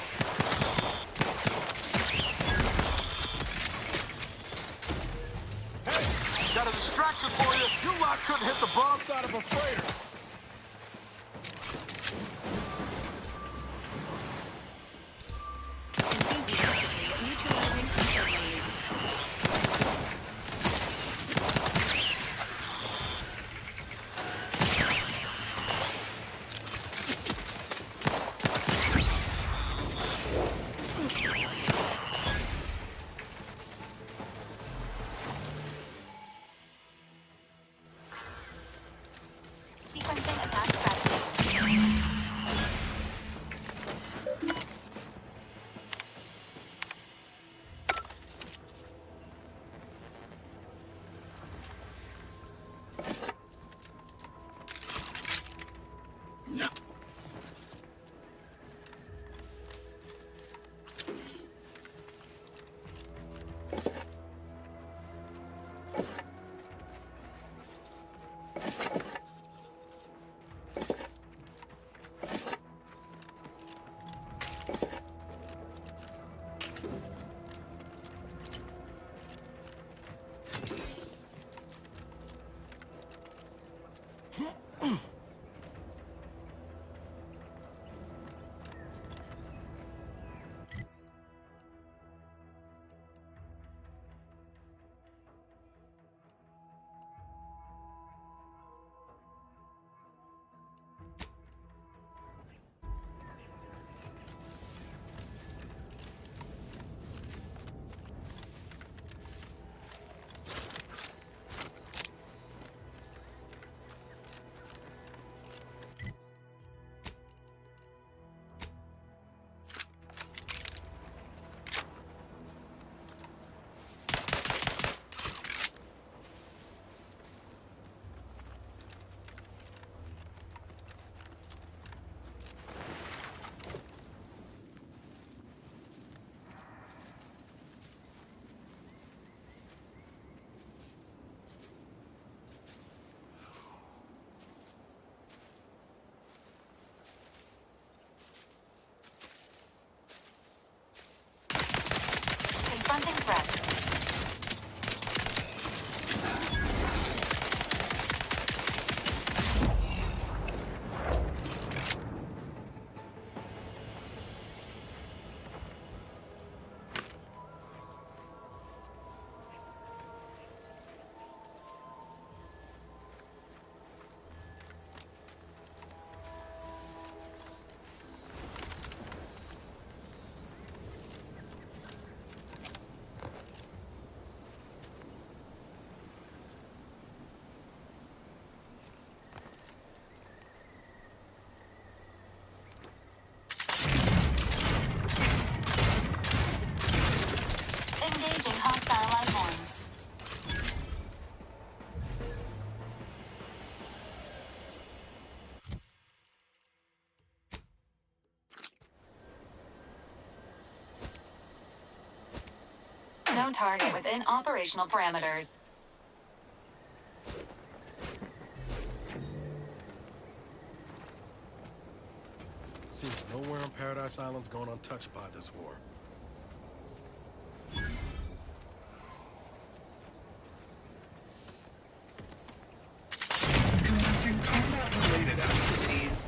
Got a distraction for you. You lot couldn't hit the broadside of a freighter. Enthusiastically neutralizing easterlies. Sequencing attack strategy. Confronting threat. Engaging hostile life forms. No target within operational parameters. Seems nowhere on Paradise Island's gone untouched by this war. Commencing combat-related activities.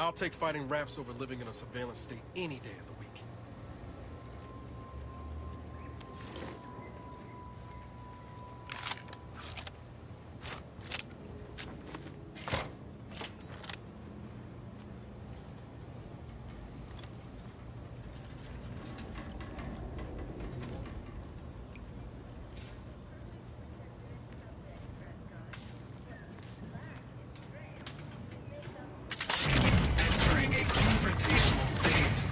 I'll take fighting raps over living in a surveillance state any day of the week. Entering a confrontational state.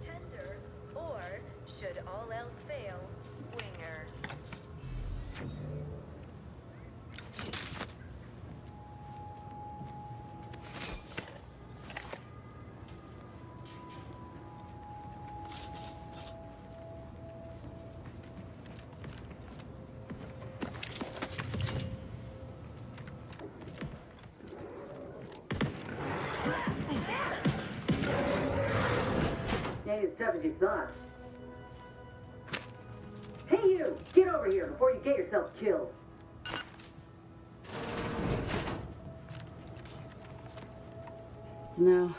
Tender, or, should all else fail, winger. Ain't as tough as you thought. Hey you! Get over here before you get yourself killed. No,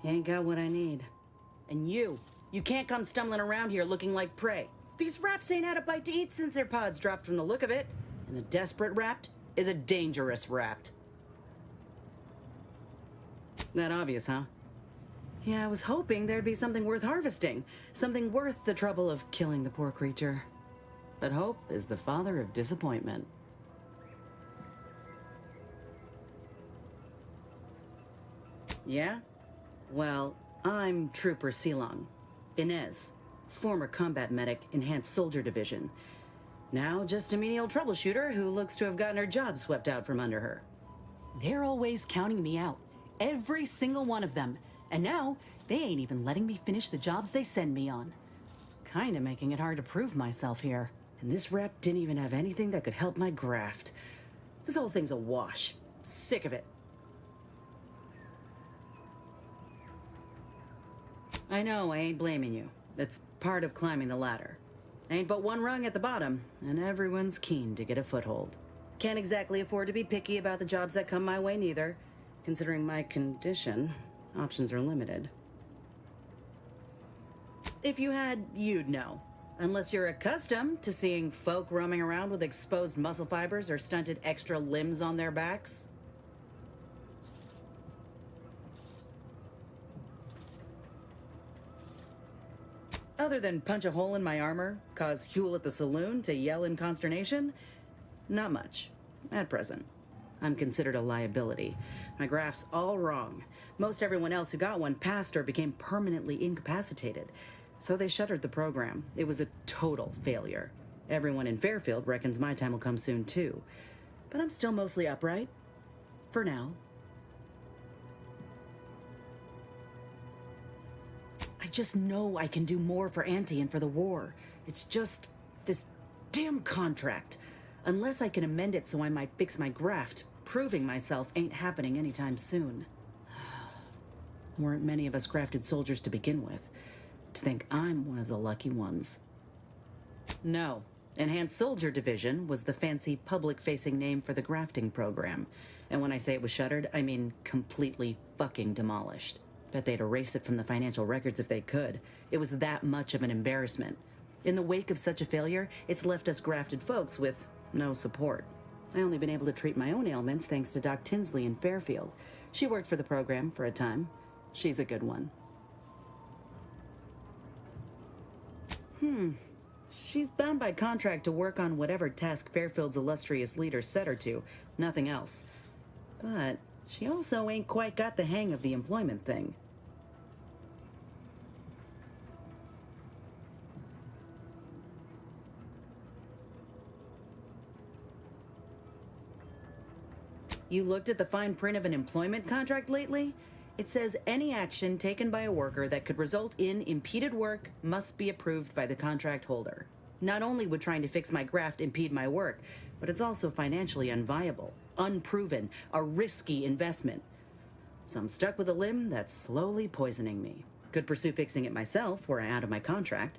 you ain't got what I need. And you can't come stumbling around here looking like prey. These raps ain't had a bite to eat since their pods dropped from the look of it. And a desperate rapt is a dangerous rapt. That obvious, huh? Yeah, I was hoping there'd be something worth harvesting. Something worth the trouble of killing the poor creature. But hope is the father of disappointment. Yeah? Well, I'm Trooper Silong. Inez, former combat medic, Enhanced Soldier Division. Now just a menial troubleshooter who looks to have gotten her job swept out from under her. They're always counting me out. Every single one of them. And now, they ain't even letting me finish the jobs they send me on. Kinda making it hard to prove myself here. And this rep didn't even have anything that could help my graft. This whole thing's a wash. Sick of it. I know, I ain't blaming you. It's part of climbing the ladder. Ain't but one rung at the bottom, and everyone's keen to get a foothold. Can't exactly afford to be picky about the jobs that come my way neither. Considering my condition, options are limited. If you had, you'd know. Unless you're accustomed to seeing folk roaming around with exposed muscle fibers or stunted extra limbs on their backs. Other than punch a hole in my armor, cause Huel at the saloon to yell in consternation, not much, at present. I'm considered a liability. My graph's all wrong. Most everyone else who got one passed or became permanently incapacitated. So they shuttered the program. It was a total failure. Everyone in Fairfield reckons my time will come soon too. But I'm still mostly upright. For now. I just know I can do more for Auntie and for the war. It's just this damn contract. Unless I can amend it so I might fix my graft, proving myself ain't happening anytime soon. Weren't many of us grafted soldiers to begin with. To think I'm one of the lucky ones. No. Enhanced Soldier Division was the fancy public-facing name for the grafting program. And when I say it was shuttered, I mean completely fucking demolished. Bet they'd erase it from the financial records if they could. It was that much of an embarrassment. In the wake of such a failure, it's left us grafted folks with no support. I only been able to treat my own ailments thanks to Doc Tinsley in Fairfield. She worked for the program for a time. She's a good one. She's bound by contract to work on whatever task Fairfield's illustrious leader set her to, nothing else. But she also ain't quite got the hang of the employment thing. You looked at the fine print of an employment contract lately? It says any action taken by a worker that could result in impeded work must be approved by the contract holder. Not only would trying to fix my graft impede my work, but it's also financially unviable, unproven, a risky investment. So I'm stuck with a limb that's slowly poisoning me. Could pursue fixing it myself were I out of my contract,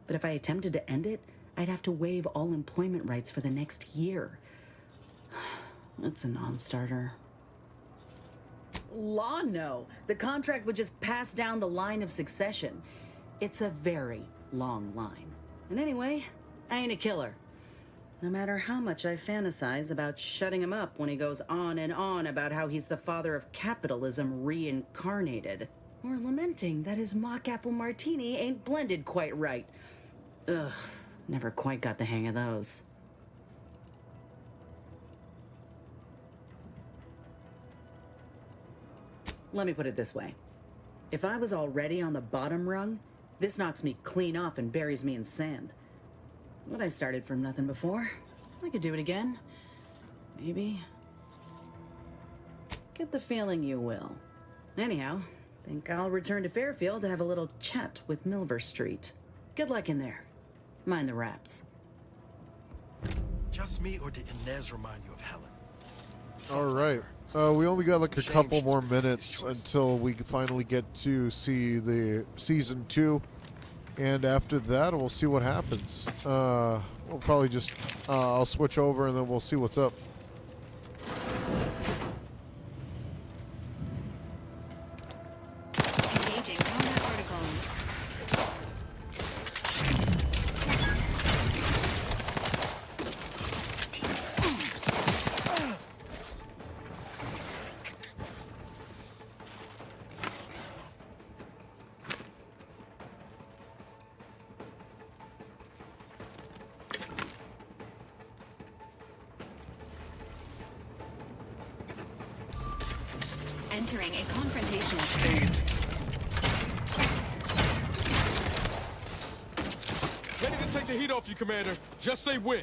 but if I attempted to end it, I'd have to waive all employment rights for the next year. That's a non-starter. Law, no. The contract would just pass down the line of succession. It's a very long line. And anyway, I ain't a killer. No matter how much I fantasize about shutting him up when he goes on and on about how he's the father of capitalism reincarnated. Or lamenting that his mock apple martini ain't blended quite right. Ugh, never quite got the hang of those. Let me put it this way. If I was already on the bottom rung, this knocks me clean off and buries me in sand. But I started from nothing before. I could do it again. Maybe. Get the feeling you will. Anyhow, think I'll return to Fairfield to have a little chat with Milver Street. Good luck in there. Mind the raps. Just me, or did Inez remind you of Helen? All right. We only got like a couple more minutes until we finally get to see the season 2, and after that, we'll see what happens. We'll probably just I'll switch over and then we'll see what's up. Engaging combat articles. Entering a confrontational state. Ready to take the heat off you, Commander. Just say when.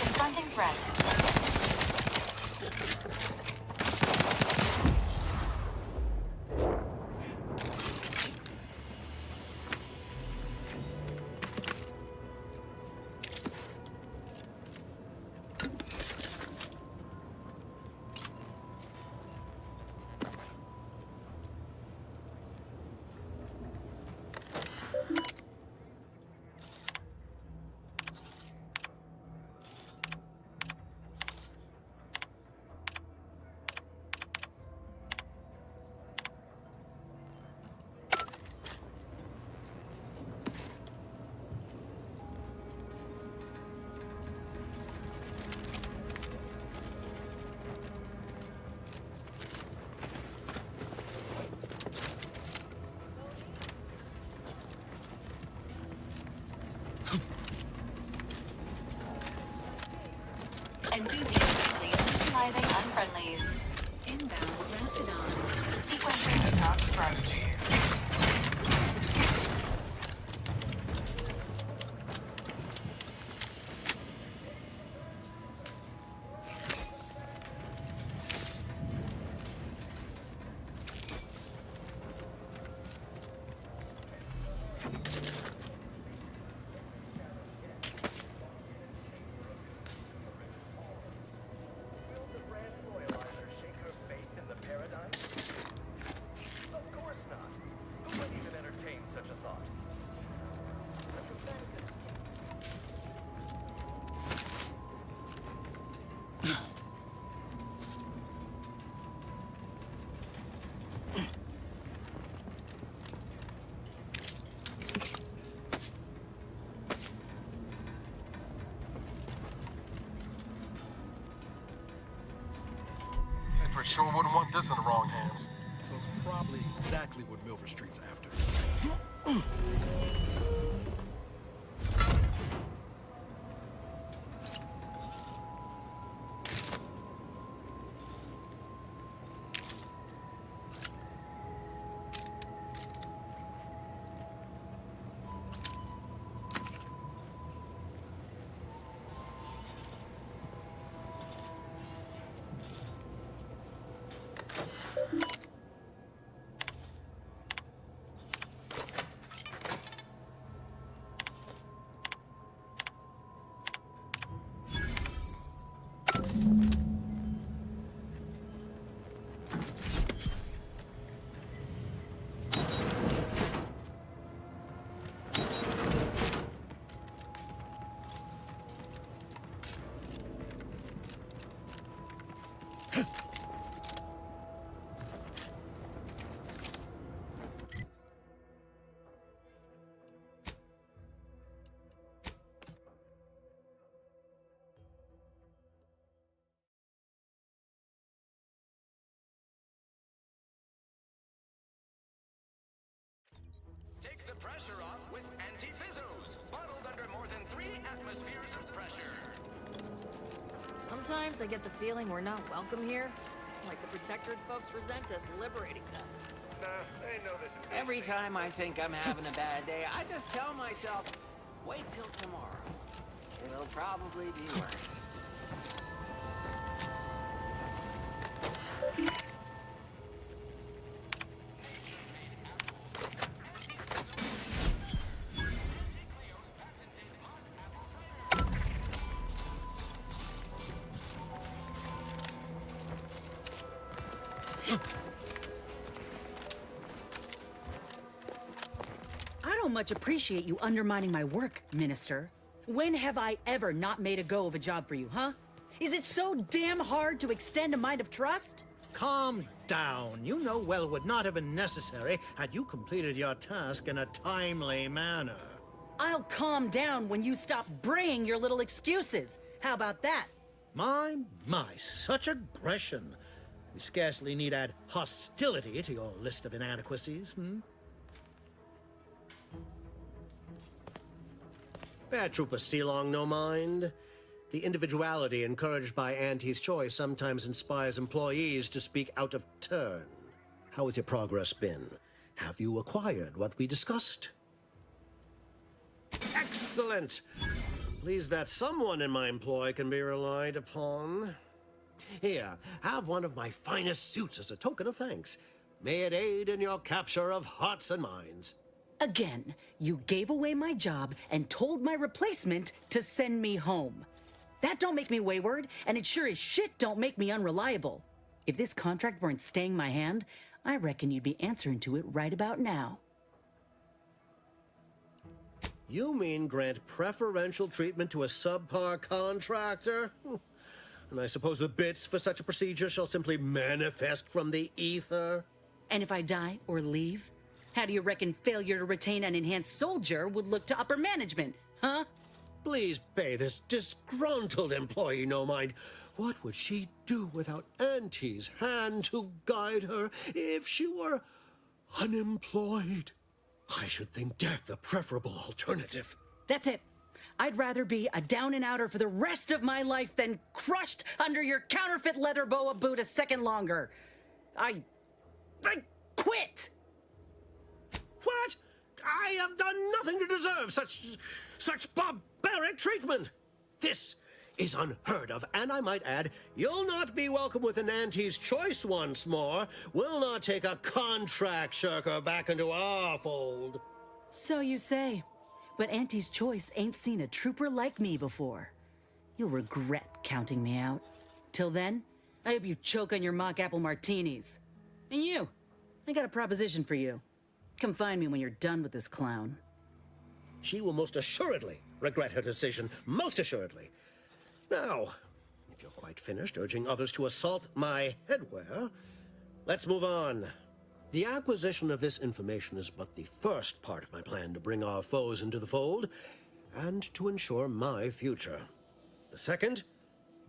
Confronting threat. Enthusiastically neutralizing unfriendlies. Inbound Raptidon. Sequencing attack strategies. Of course not. for sure wouldn't want this in the wrong hands. So it's probably exactly what Milver Street's after. Take the pressure off with anti-fizzos, bottled under more than 3 atmospheres of pressure. Sometimes I get the feeling we're not welcome here. Like the protectorate folks resent us liberating them. Nah, they know this. Every time I think I'm having a bad day, I just tell myself, wait till tomorrow. It'll probably be worse. I don't much appreciate you undermining my work, Minister. When have I ever not made a go of a job for you, huh? Is it so damn hard to extend a mind of trust? Calm down. You know well would not have been necessary had you completed your task in a timely manner. I'll calm down when you stop bringing your little excuses. How about that? My, such aggression. We scarcely need add hostility to your list of inadequacies, Paratrooper Sealong, no mind. The individuality encouraged by Auntie's choice sometimes inspires employees to speak out of turn. How has your progress been? Have you acquired what we discussed? Excellent! Pleased that someone in my employ can be relied upon. Here, have one of my finest suits as a token of thanks. May it aid in your capture of hearts and minds. Again, you gave away my job and told my replacement to send me home. That don't make me wayward, and it sure as shit don't make me unreliable. If this contract weren't staying my hand, I reckon you'd be answering to it right about now. You mean grant preferential treatment to a subpar contractor? And I suppose the bits for such a procedure shall simply manifest from the ether? And if I die or leave, how do you reckon failure to retain an enhanced soldier would look to upper management, huh? Please pay this disgruntled employee no mind. What would she do without Auntie's hand to guide her if she were unemployed? I should think death a preferable alternative. That's it. I'd rather be a down-and-outer for the rest of my life than crushed under your counterfeit leather boa boot a second longer. I quit! What? I have done nothing to deserve such barbaric treatment. This is unheard of, and I might add, you'll not be welcome with an Auntie's choice once more. We'll not take a contract shirker back into our fold. So you say, but Auntie's choice ain't seen a trooper like me before. You'll regret counting me out. Till then, I hope you choke on your mock apple martinis. And you, I got a proposition for you. Come find me when you're done with this clown. She will most assuredly regret her decision, most assuredly. Now, if you're quite finished urging others to assault my headwear, let's move on. The acquisition of this information is but the first part of my plan to bring our foes into the fold and to ensure my future. The second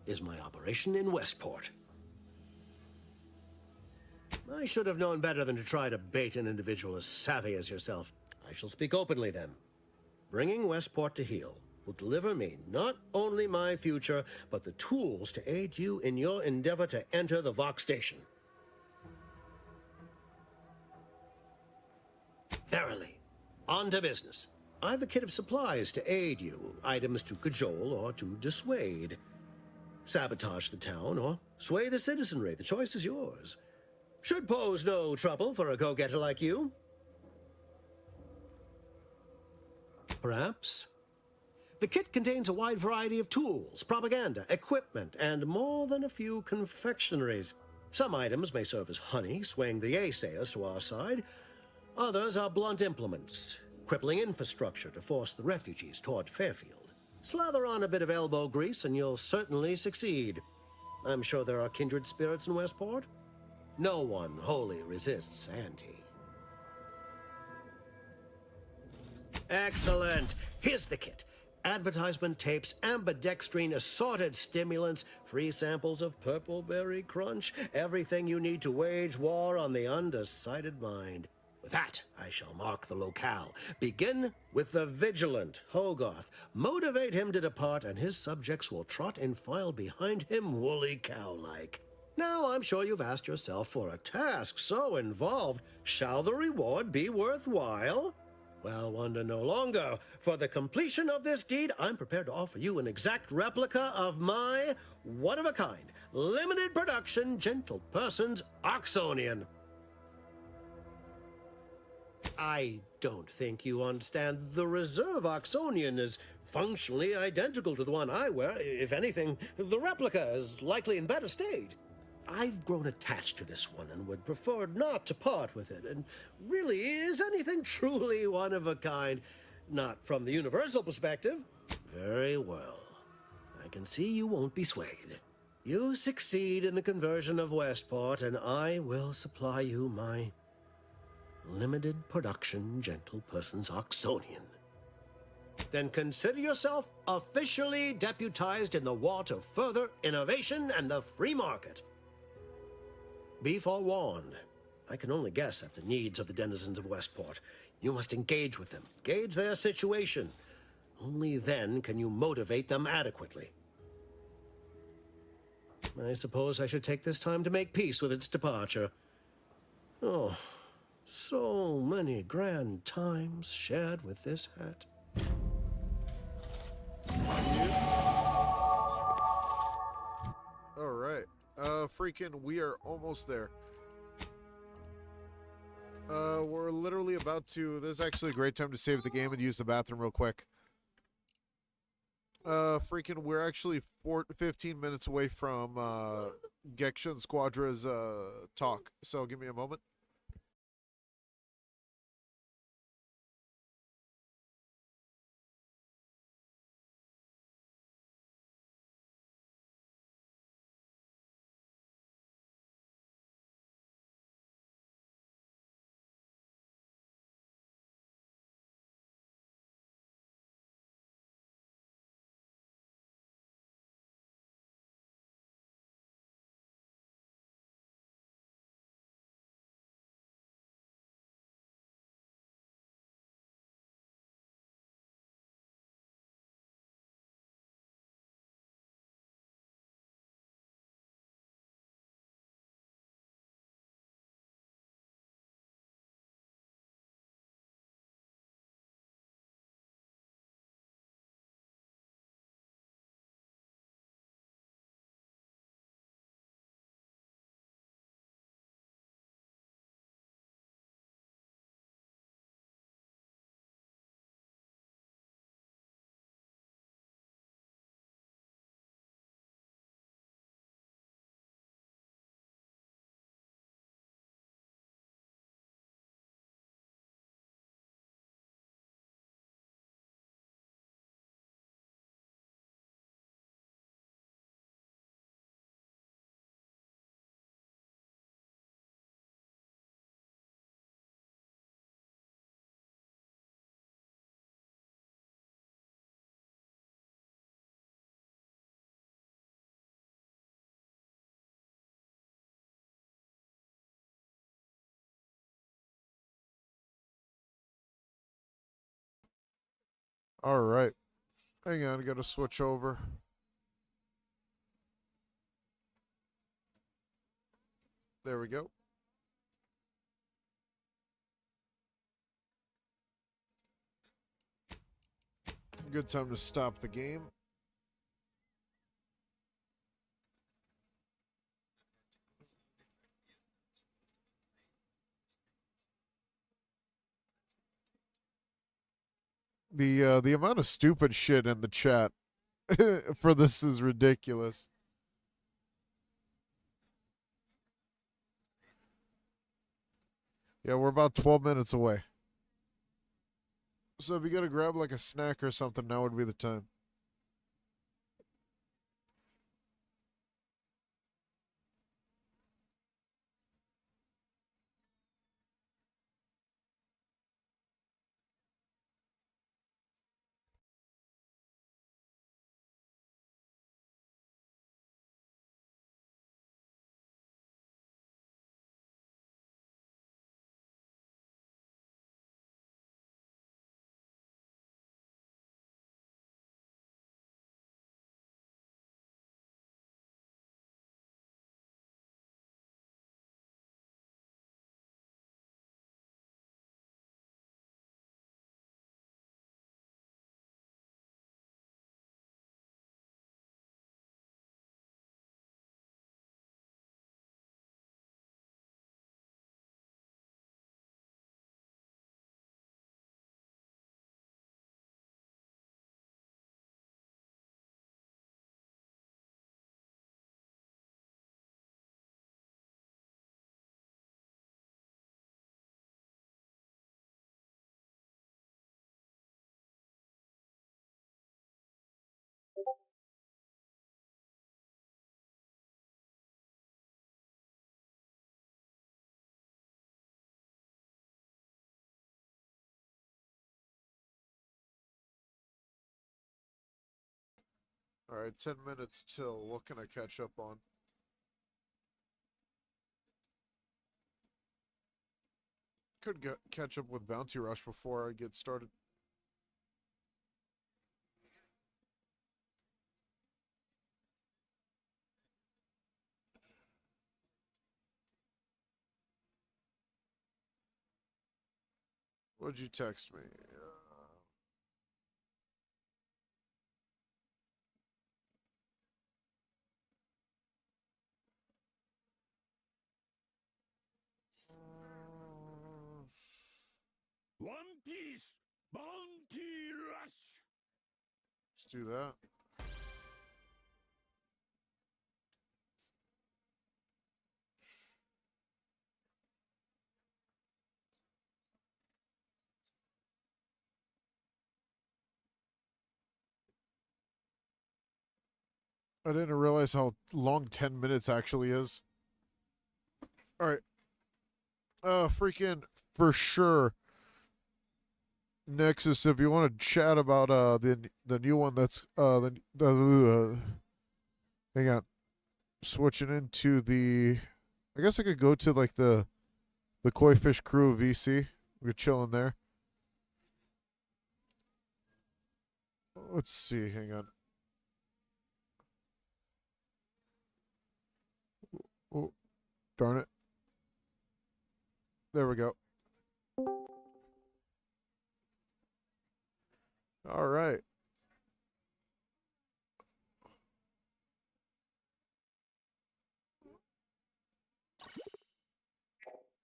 is my operation in Westport. I should have known better than to try to bait an individual as savvy as yourself. I shall speak openly then. Bringing Westport to heel will deliver me not only my future, but the tools to aid you in your endeavor to enter the Vox station. Verily. On to business. I've a kit of supplies to aid you, items to cajole or to dissuade. Sabotage the town or sway the citizenry. The choice is yours. Should pose no trouble for a go-getter like you. Perhaps. The kit contains a wide variety of tools, propaganda, equipment, and more than a few confectionaries. Some items may serve as honey, swaying the naysayers to our side. Others are blunt implements, crippling infrastructure to force the refugees toward Fairfield. Slather on a bit of elbow grease and you'll certainly succeed. I'm sure there are kindred spirits in Westport. No one wholly resists Auntie. Excellent. Here's the kit. Advertisement tapes, ambidextrine, assorted stimulants, free samples of Purpleberry Crunch, everything you need to wage war on the undecided mind. With that, I shall mark the locale. Begin with the vigilant Hogarth. Motivate him to depart, and his subjects will trot in file behind him woolly cow-like. Now, I'm sure you've asked yourself, for a task so involved, shall the reward be worthwhile? Well, wonder no longer. For the completion of this deed, I'm prepared to offer you an exact replica of my one-of-a-kind, limited production, gentle person's Oxonian. I don't think you understand. The reserve Oxonian is functionally identical to the one I wear. If anything, the replica is likely in better state. I've grown attached to this one and would prefer not to part with it. And really, is anything truly one of a kind? Not from the universal perspective. Very well. I can see you won't be swayed. You succeed in the conversion of Westport, and I will supply you my limited production gentle person's Oxonian. Then consider yourself officially deputized in the war to further innovation and the free market. Be forewarned. I can only guess at the needs of the denizens of Westport. You must engage with them, gauge their situation. Only then can you motivate them adequately. I suppose I should take this time to make peace with its departure. Oh, so many grand times shared with this hat. All right. Freaking, we are almost there. We're literally about to... This is actually a great time to save the game and use the bathroom real quick. Freaking, we're actually 15 minutes away from, Geksha and Squadra's, talk. So give me a moment. All right. Hang on, I gotta switch over. There we go. Good time to stop the game. The amount of stupid shit in the chat for this is ridiculous. Yeah, we're about 12 minutes away. So if you gotta grab like a snack or something, now would be the time. All right, 10 minutes till. What can I catch up on? Could catch up with Bounty Rush before I get started. What'd you text me? One Piece Bounty Rush. Let's do that. I didn't realize how long 10 minutes actually is. All right. Freaking for sure. Nexus, if you want to chat about the new one that's hang on. Switching into the I guess I could go to like the Koi Fish Crew VC. We're chilling there. Let's see, hang on. Oh, darn it. There we go. All right.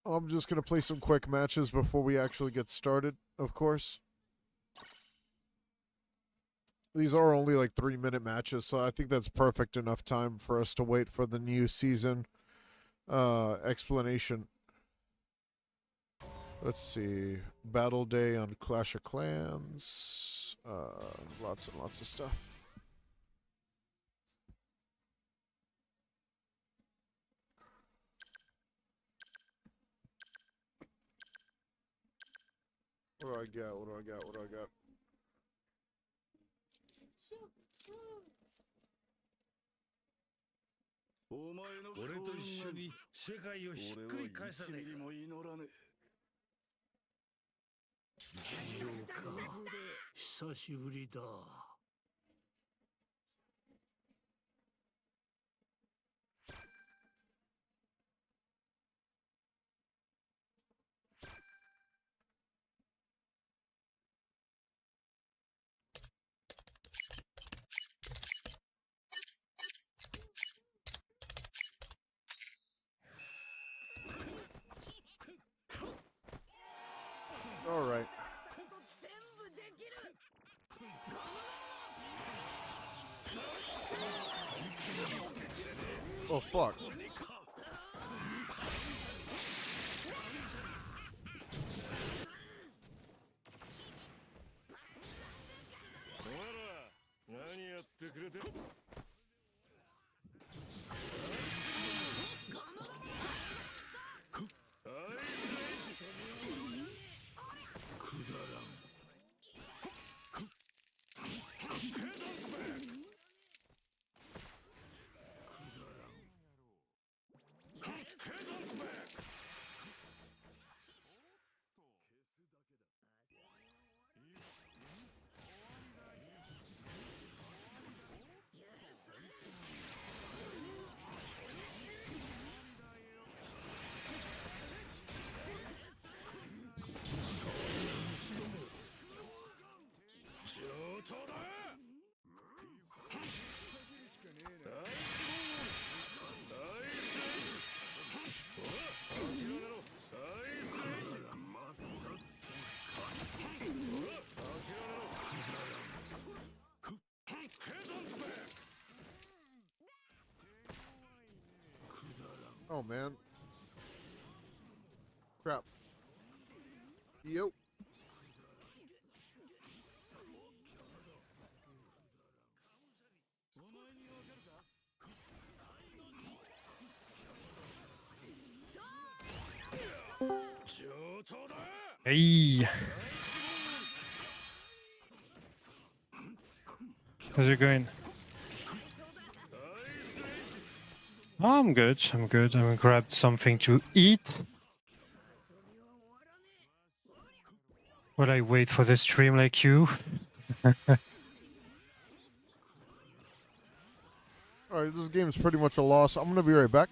I'm just going to play some quick matches before we actually get started, of course. These are only like 3-minute matches, so I think that's perfect enough time for us to wait for the new season explanation. Let's see. Battle Day on Clash of Clans. Lots and lots of stuff. What do I got? What do I got? What do I got? 久しぶりだ。All right. Oh, fuck. Oh, man. Crap. Yo. Hey. How's it going? Oh, I'm good. I'm good. I'm gonna grab something to eat while I wait for the stream like you. Alright, this game is pretty much a loss. I'm going to be right back.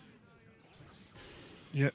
Yeah.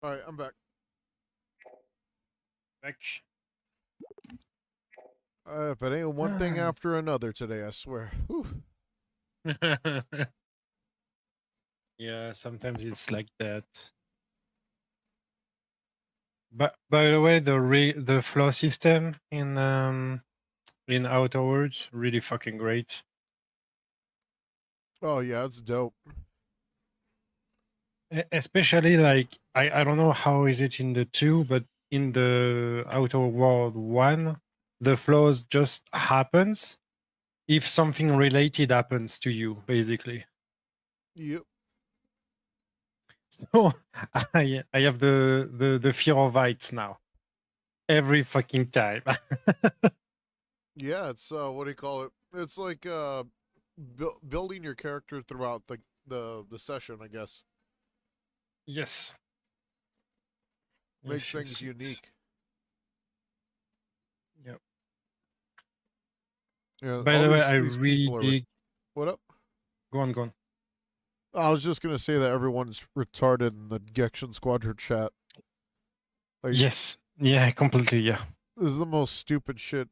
Alright, I'm back. Back. If it ain't one thing after another today, I swear. Whew. Yeah, sometimes it's like that. But by the way, the flow system in Outer Worlds really fucking great. Oh, yeah, it's dope. Especially like I don't know how is it in the 2, but in the Outer World 1, the flows just happens if something related happens to you, basically. Yep. So I have the fear of heights now. Every fucking time. Yeah, it's what do you call it? It's like building your character throughout the session, I guess. Yes. Makes Yes, things yes, yes. unique. Yep. Yeah. By all the way, these, I these really people are. dig. What up? Go on, go on. I was just gonna say that everyone's retarded in the Gection Squadra chat. Like, Yes. Yeah, completely. Yeah. this is the most stupid shit.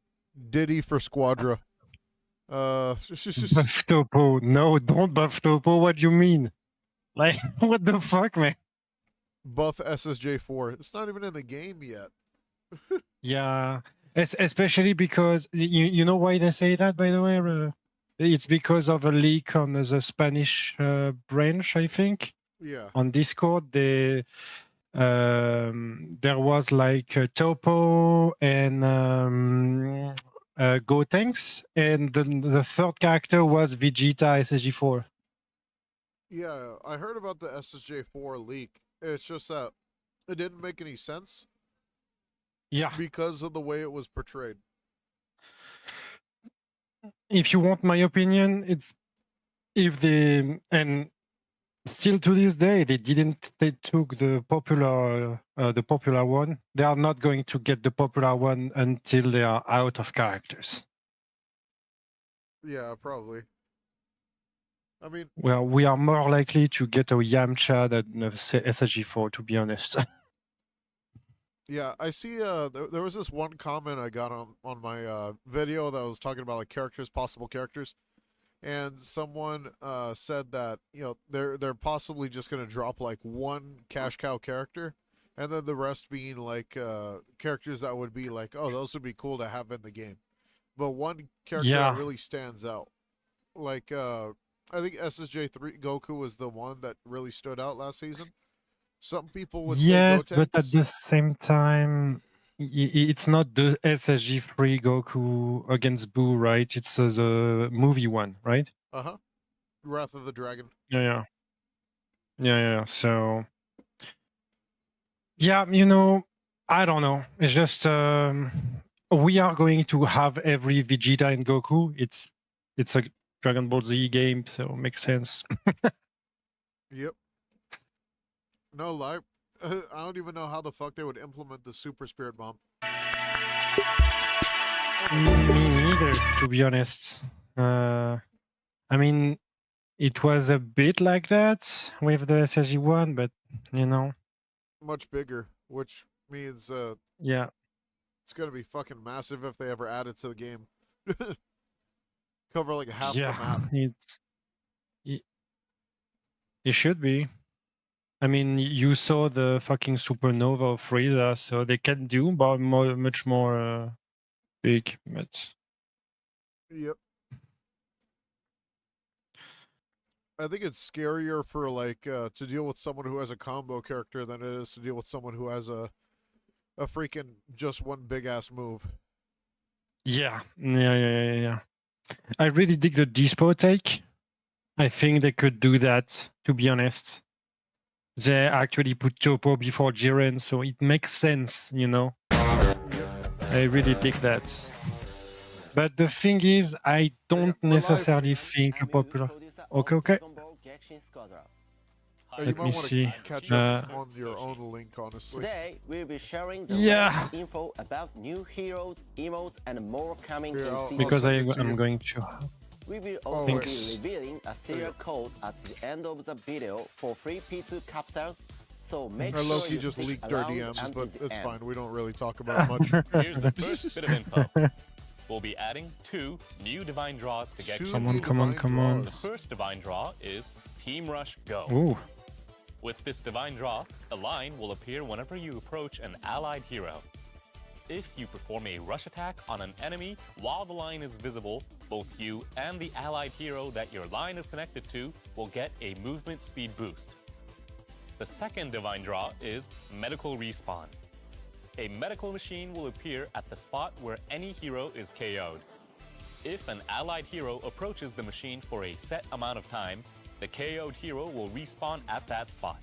Diddy for Squadra. Buff Topo. No, don't buff Topo. What do you mean? Like, what the fuck, man? Buff SSJ4. It's not even in the game yet. Yeah. Especially because you know why they say that, by the way? It's because of a leak on the Spanish branch, I think. Yeah. On Discord, there was like Topo and Gotenks, and the third character was Vegeta SSG4. Yeah, I heard about the SSJ4 leak. It's just that it didn't make any sense. Yeah. Because of the way it was portrayed. If you want my opinion, it's if they and still to this day they took the popular one. They are not going to get the popular one until they are out of characters. Yeah, probably. I mean, Well, we are more likely to get a Yamcha than a SSG4, to be honest. yeah, I see. There was this one comment I got on my video that was talking about like characters, possible characters, and someone said that they're possibly just gonna drop like one cash cow character, and then the rest being like characters that would be like, oh, those would be cool to have in the game, but one character that really stands out, like I think SSJ3 Goku was the one that really stood out last season. Some people would yes, say Gotenks. but at the same time, it's not the SSG3 Goku against Boo, right? It's the movie one, right? Uh-huh. Wrath of the Dragon. Yeah. So, yeah, I don't know. It's just we are going to have every Vegeta and Goku. It's a Dragon Ball Z game, so it makes sense. Yep. No lie. I don't even know how the fuck they would implement the Super Spirit Bomb. Me neither, to be honest. I mean, it was a bit like that with the SSG one, but much bigger, which means yeah, it's gonna be fucking massive if they ever add it to the game. Cover like half the map. It should be. I mean, you saw the fucking supernova of Frieza, so they can do much more big, but yep. I think it's scarier for like to deal with someone who has a combo character than it is to deal with someone who has a freaking just one big ass move. Yeah. I really dig the Dispo take. I think they could do that, to be honest. They actually put Topo before Jiren, so it makes sense, I really dig that. But the thing is, I don't necessarily think a popular... Okay. Let me see. Catch up on your own link, honestly. Today, we'll be sharing the latest info about new heroes, emotes, and more coming in season. Because I'm going to... We will also be revealing a serial code at the end of the video for free P2 capsules, so make sure Loki you just stick leaked our around DMs, but until the it's end. fine. We don't really talk about much. Here's the first bit of info. We'll be adding 2 new Divine Draws to get Come on. The first Divine Draw is Team Rush Go. Ooh. With this Divine Draw, a line will appear whenever you approach an allied hero. If you perform a rush attack on an enemy while the line is visible, both you and the allied hero that your line is connected to will get a movement speed boost. The second divine draw is Medical Respawn. A medical machine will appear at the spot where any hero is KO'd. If an allied hero approaches the machine for a set amount of time, the KO'd hero will respawn at that spot.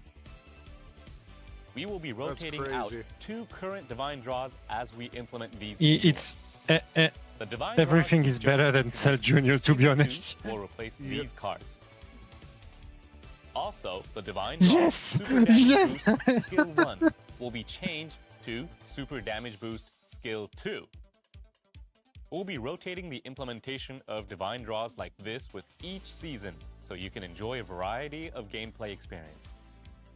We will be rotating out 2 current divine draws as we implement these. The divine everything draws is better than Cell Junior, to be honest. will replace these cards. Also, the divine Yes! Super Damage Yes! Boost Skill 1 will be changed to Super Damage Boost Skill 2. We'll be rotating the implementation of divine draws like this with each season, so you can enjoy a variety of gameplay experience.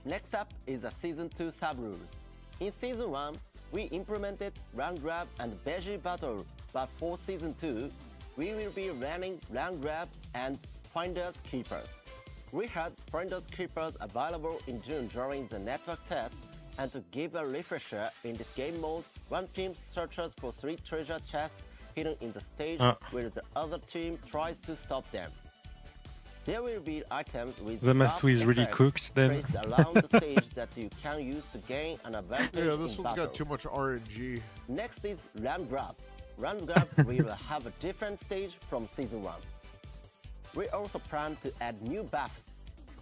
Next up is the Season 2 sub-rules. In Season 1, we implemented Round Grab and Veggie Battle, but for Season 2, we will be running Round Grab and Finders Keepers. We had Finders Keepers available in June during the network test, and to give a refresher, in this game mode, one team searches for 3 treasure chests hidden in the stage where the other team tries to stop them. There will be items with The Masu is really cooked then. placed around the stage that you can use to gain an advantage Yeah, this in one's battle. got too much RNG. Next is Land Grab. Land Grab will have a different stage from Season 1. We also plan to add new buffs.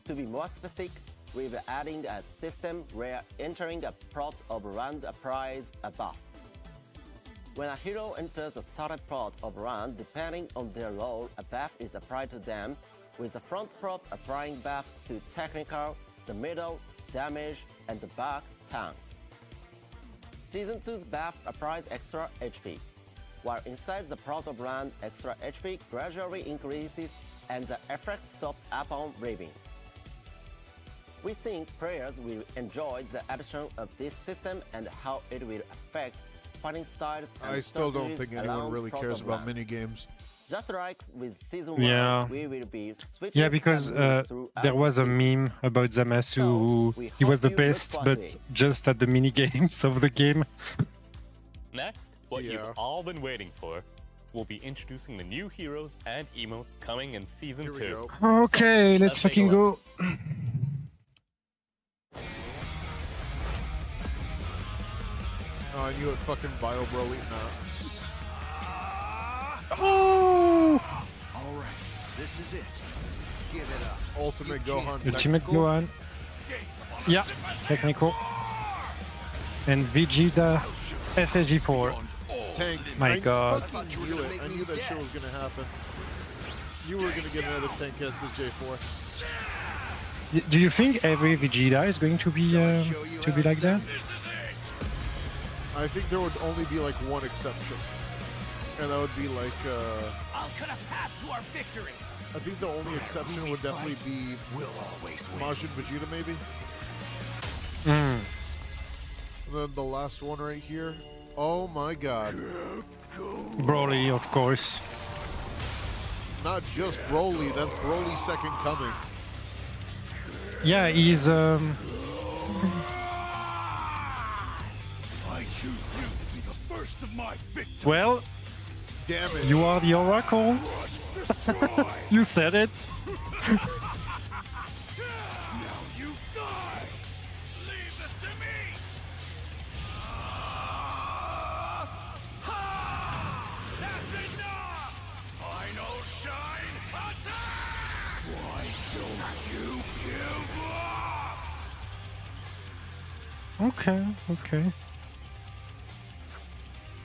To be more specific, we'll be adding a system where entering a plot of land applies a buff. When a hero enters a certain plot of land, depending on their role, a buff is applied to them, with the front plot applying buff to technical, the middle, damage, and the back, tank. Season 2's buff applies extra HP. While inside the plot of land, extra HP gradually increases and the effect stops upon leaving. We think players will enjoy the addition of this system and how it will affect fighting styles and I still don't strategies think anyone around really plot cares of about land. minigames. Just like with Season 1, Yeah. we will be switching Yeah, because some rules throughout there was the a season. meme about Zamasu who we he was the hope you look best, forward but to it. just at the mini games of the game. Next, what you've all been waiting for, we'll be introducing the new heroes and emotes coming in Season 2. Okay, So, let's take a fucking look. go. Oh, I knew it fucking Bio Broly. Nah. Oh! All right, this is it. Give it up. Ultimate Gohan. Ultimate technical. Gohan. Yeah, technical. And Vegeta SSG4. Tank. My I god. fucking knew it. I knew that shit was gonna happen. You were gonna get another tank SSJ4. Do you think every Vegeta is going to be like that? I think there would only be like one exception, and that would be like. I'll cut a path to our victory. I think the only exception would definitely be Majin Vegeta, maybe. And then the last one right here. Oh my god. Broly, of course. Not just Broly, that's Broly's second coming. Yeah, he's I choose you to be the first of my victims. well. Damn it. You are the Oracle. You said it. Now you die. Leave this to me. That's enough. Final shine attack. Why don't you give up? Okay, okay.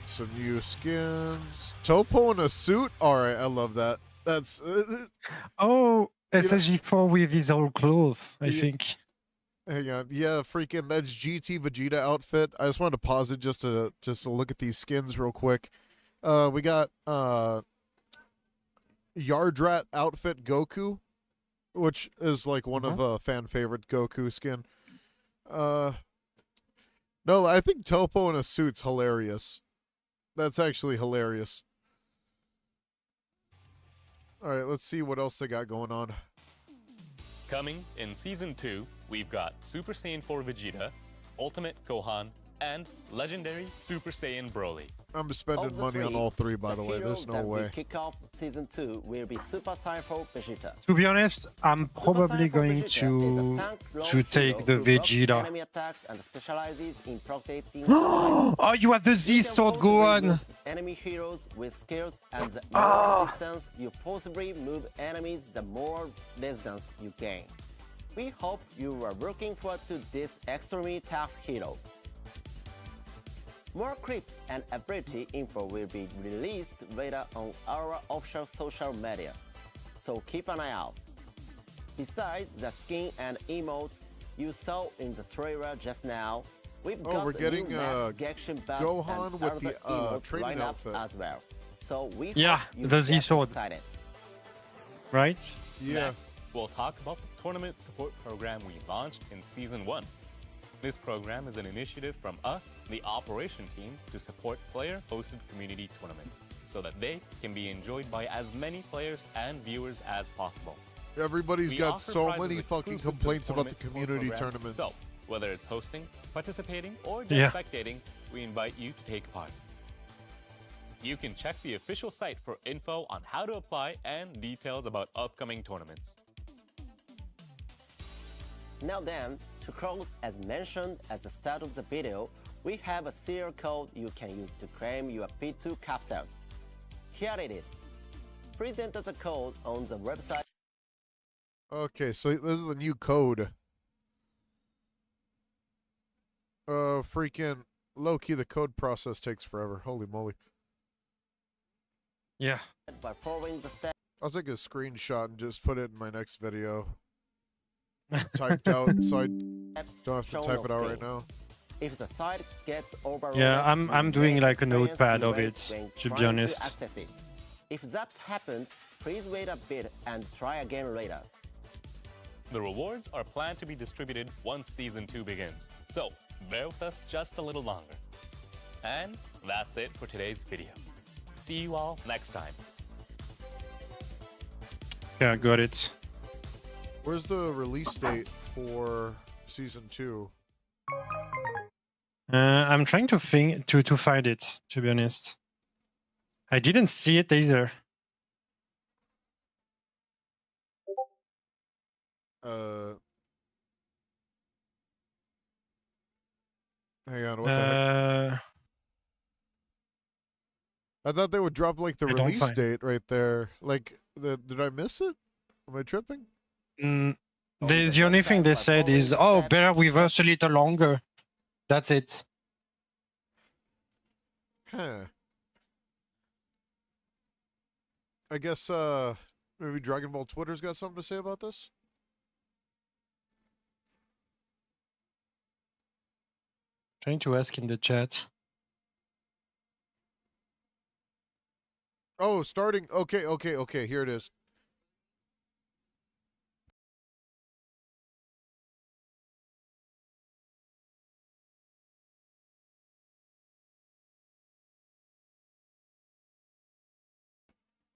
Some new skins. Topo in a suit? Alright, I love that. That's... Oh, SSG4 with his old clothes, I think. Hang on. Yeah, freaking, that's GT Vegeta outfit. I just wanted to pause it just to look at these skins real quick. We got Yardrat outfit Goku, which is like one of a fan favorite Goku skin. No, I think Topo in a suit's hilarious. That's actually hilarious. Alright, let's see what else they got going on. Coming in Season 2, we've got Super Saiyan 4 Vegeta, Ultimate Gohan, and legendary Super Saiyan Broly. I'm spending Of the money on three, all three, by the way. hero There's no that will way. kick off Season 2 will be Super Saiyan 4 Vegeta. To be honest, I'm probably Super Saiyan 4 going Vegeta is a to tank lone to take hero the who blocks Vegeta. enemy attacks and specializes in protecting allies. Oh, you have the Z You can sword, possibly Gohan. move enemy heroes with skills, and the more distance you possibly move enemies, the more distance you gain. We hope you are looking forward to this extremely tough hero. More clips and ability info will be released later on our official social media, so keep an eye out. Besides the skin and emotes you saw in the trailer just now, we've got we're getting new Max Gaction Bust Gohan and with other the emotes training lined up outfit. as well. So we Yeah, hope you the Z get sword. excited. Right? Yeah. Next, we'll talk about the tournament support program we launched in Season 1. This program is an initiative from us, the operation team, to support player-hosted community tournaments so that they can be enjoyed by as many players and viewers as possible. Everybody's We got offer so prizes many fucking exclusive to complaints about the tournament support community program. tournaments. So, whether it's hosting, participating, or just Yeah. spectating, we invite you to take part. You can check the official site for info on how to apply and details about upcoming tournaments. Now then, to close, as mentioned at the start of the video, we have a serial code you can use to claim your P2 capsules. Here it is. Please enter the code on the website. Okay, so this is the new code. Freaking low-key, the code process takes forever. Holy moly. Yeah. By following the steps. I'll take a screenshot and just put it in my next video. Typed out, so I don't have to shown type on it out right screen. now. If the site gets overloaded, Yeah, I'm you doing may like a experience notepad of delays it, when to be trying honest. access it. If that happens, please wait a bit and try again later. The rewards are planned to be distributed once Season 2 begins, so bear with us just a little longer. And that's it for today's video. See you all next time. Yeah, got it. Where's the release date for Season 2? I'm trying to think to find it, to be honest. I didn't see it either. Hang on, what the heck? I thought they would drop like the I don't release find- date right there. Like, did I miss it? Am I tripping? The only thing they said is, oh, bear with us a little longer. That's it. Huh. I guess maybe Dragon Ball Twitter's got something to say about this. Trying to ask in the chat. Oh, starting. Okay. Here it is.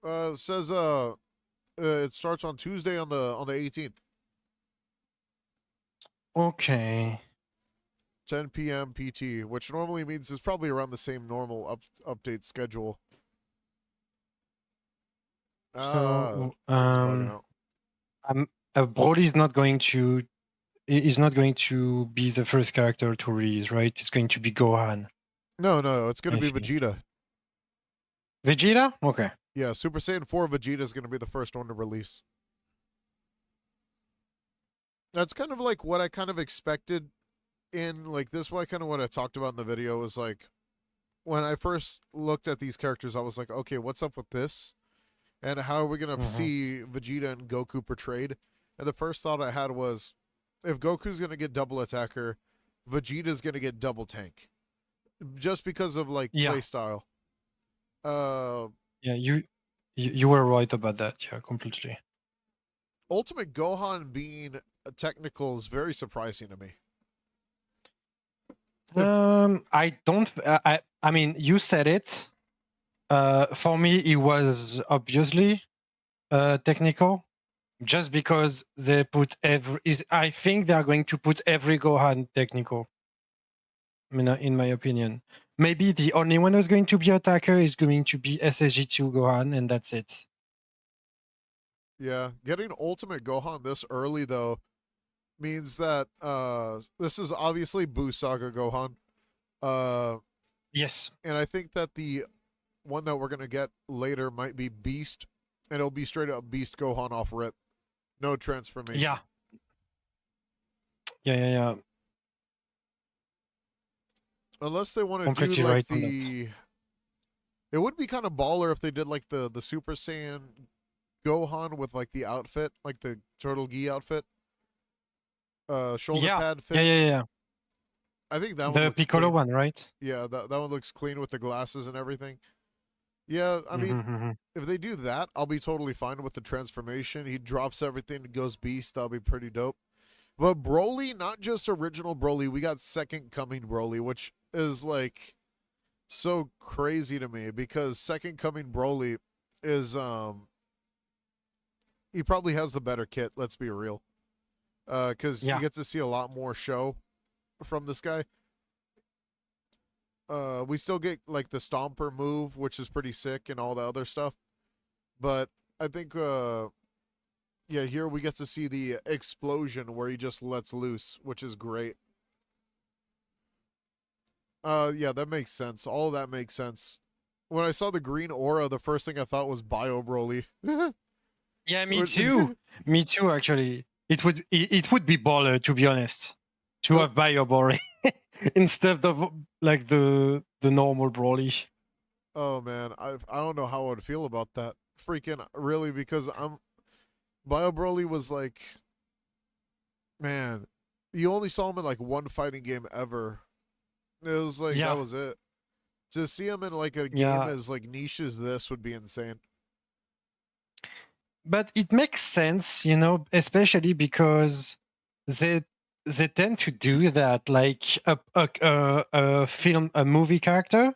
It says it starts on Tuesday on the 18th. Okay. 10 p.m. PT, which normally means it's probably around the same normal update schedule. So, it's bugging out. Broly is not going to be the first character to release, right? It's going to be Gohan. No, it's going I to be think. Vegeta. Vegeta? Okay. Yeah, Super Saiyan 4 Vegeta is going to be the first one to release. That's kind of like what I kind of expected in, like, this way, kind of what I talked about in the video was like, when I first looked at these characters, I was like, okay, what's up with this? And how are we going to see Vegeta and Goku portrayed? And the first thought I had was, if Goku's going to get double attacker, Vegeta's going to get double tank. Just because of, like, play style. Yeah, you were right about that. Yeah, completely. Ultimate Gohan being technical is very surprising to me. I don't. I mean, you said it. For me, it was obviously technical, just because they put I think they are going to put every Gohan technical. in my opinion. Maybe the only one who's going to be attacker is going to be SSG2 Gohan, and that's it. Yeah, getting Ultimate Gohan this early though means that this is obviously Buu Saga Gohan. Yes. And I think that the one that we're gonna get later might be Beast, and it'll be straight up Beast Gohan off rip, no transformation. Yeah. Yeah. Unless they want to do Completely like right on that. the, it would be kind of baller if they did like the Super Saiyan Gohan with like the outfit, like the Turtle Gi outfit, shoulder pad fit. Yeah. I think that one The looks Piccolo clean. one, right? Yeah, that one looks clean with the glasses and everything. Yeah, I mean, if they do that, I'll be totally fine with the transformation. He drops everything and goes Beast. That'll be pretty dope. But Broly, not just original Broly, we got Second Coming Broly, which is like so crazy to me because Second Coming Broly is he probably has the better kit, let's be real. Cuz you get to see a lot more show from this guy. We still get like the Stomper move, which is pretty sick, and all the other stuff. But I think, yeah, here we get to see the explosion where he just lets loose, which is great. Yeah, that makes sense. All of that makes sense. When I saw the green aura, the first thing I thought was Bio Broly. Yeah, me too. Me too, actually. It would be baller, to be honest, to have Bio Broly instead of like the normal Broly. Oh man, I don't know how I would feel about that. Freaking really, because Bio Broly was like, man, you only saw him in like one fighting game ever. It was like that was it. To see him in like a game as like niche as this would be insane. But it makes sense, especially because they tend to do that, like a movie character,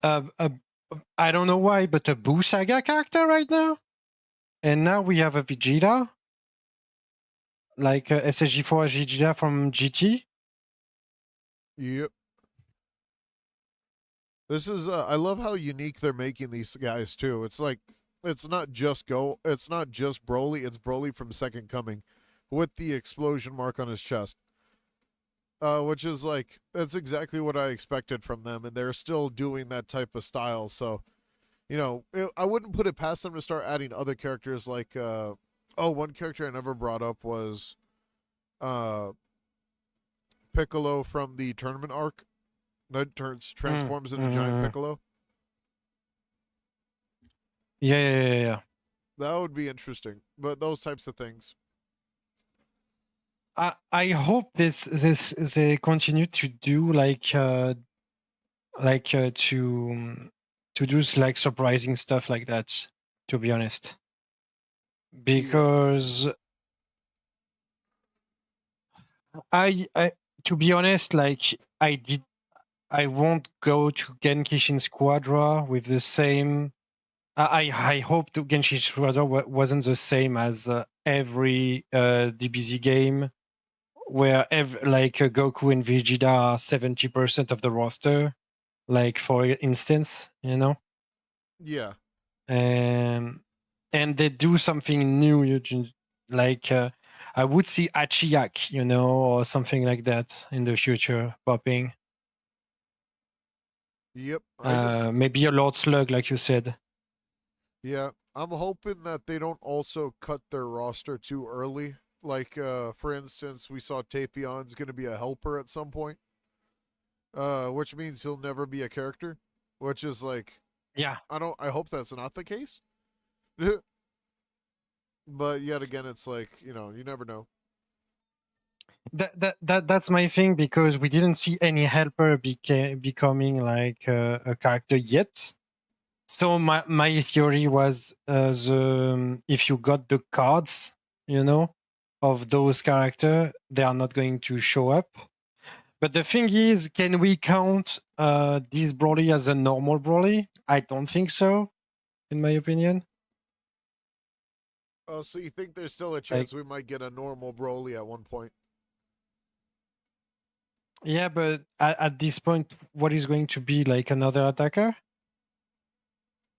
I don't know why, but a Buu Saga character right now, and now we have a Vegeta, like SSG4 Vegeta from GT. Yep. This is I love how unique they're making these guys too. It's like it's not just Broly, it's Broly from Second Coming with the explosion mark on his chest. Which is like that's exactly what I expected from them, and they're still doing that type of style. So, I wouldn't put it past them to start adding other characters like one character I never brought up was Piccolo from the tournament arc. That transforms into Giant Piccolo. Yeah. That would be interesting. But those types of things. I hope this they continue to do to do like surprising stuff like that, to be honest. Because I to be honest, like I won't go to Genkishin Squadra with the same. I hope the Genshin Squadra wasn't the same as every DBZ game, where Goku and Vegeta are 70% of the roster, like for instance, Yeah. And they do something new, like I would see Achiak, or something like that in the future popping. Yep. Maybe a Lord Slug, like you said. Yeah, I'm hoping that they don't also cut their roster too early. Like, for instance, we saw Tapion's going to be a helper at some point, which means he'll never be a character, which is like, yeah. I hope that's not the case. But yet again, it's like, you never know. That's my thing, because we didn't see any helper becoming like a character yet. So my theory was if you got the cards, of those characters, they are not going to show up. But the thing is, can we count this Broly as a normal Broly? I don't think so, in my opinion. Oh, so you think there's still a chance we might get a normal Broly at one point? Yeah, but at this point, what is going to be like another attacker?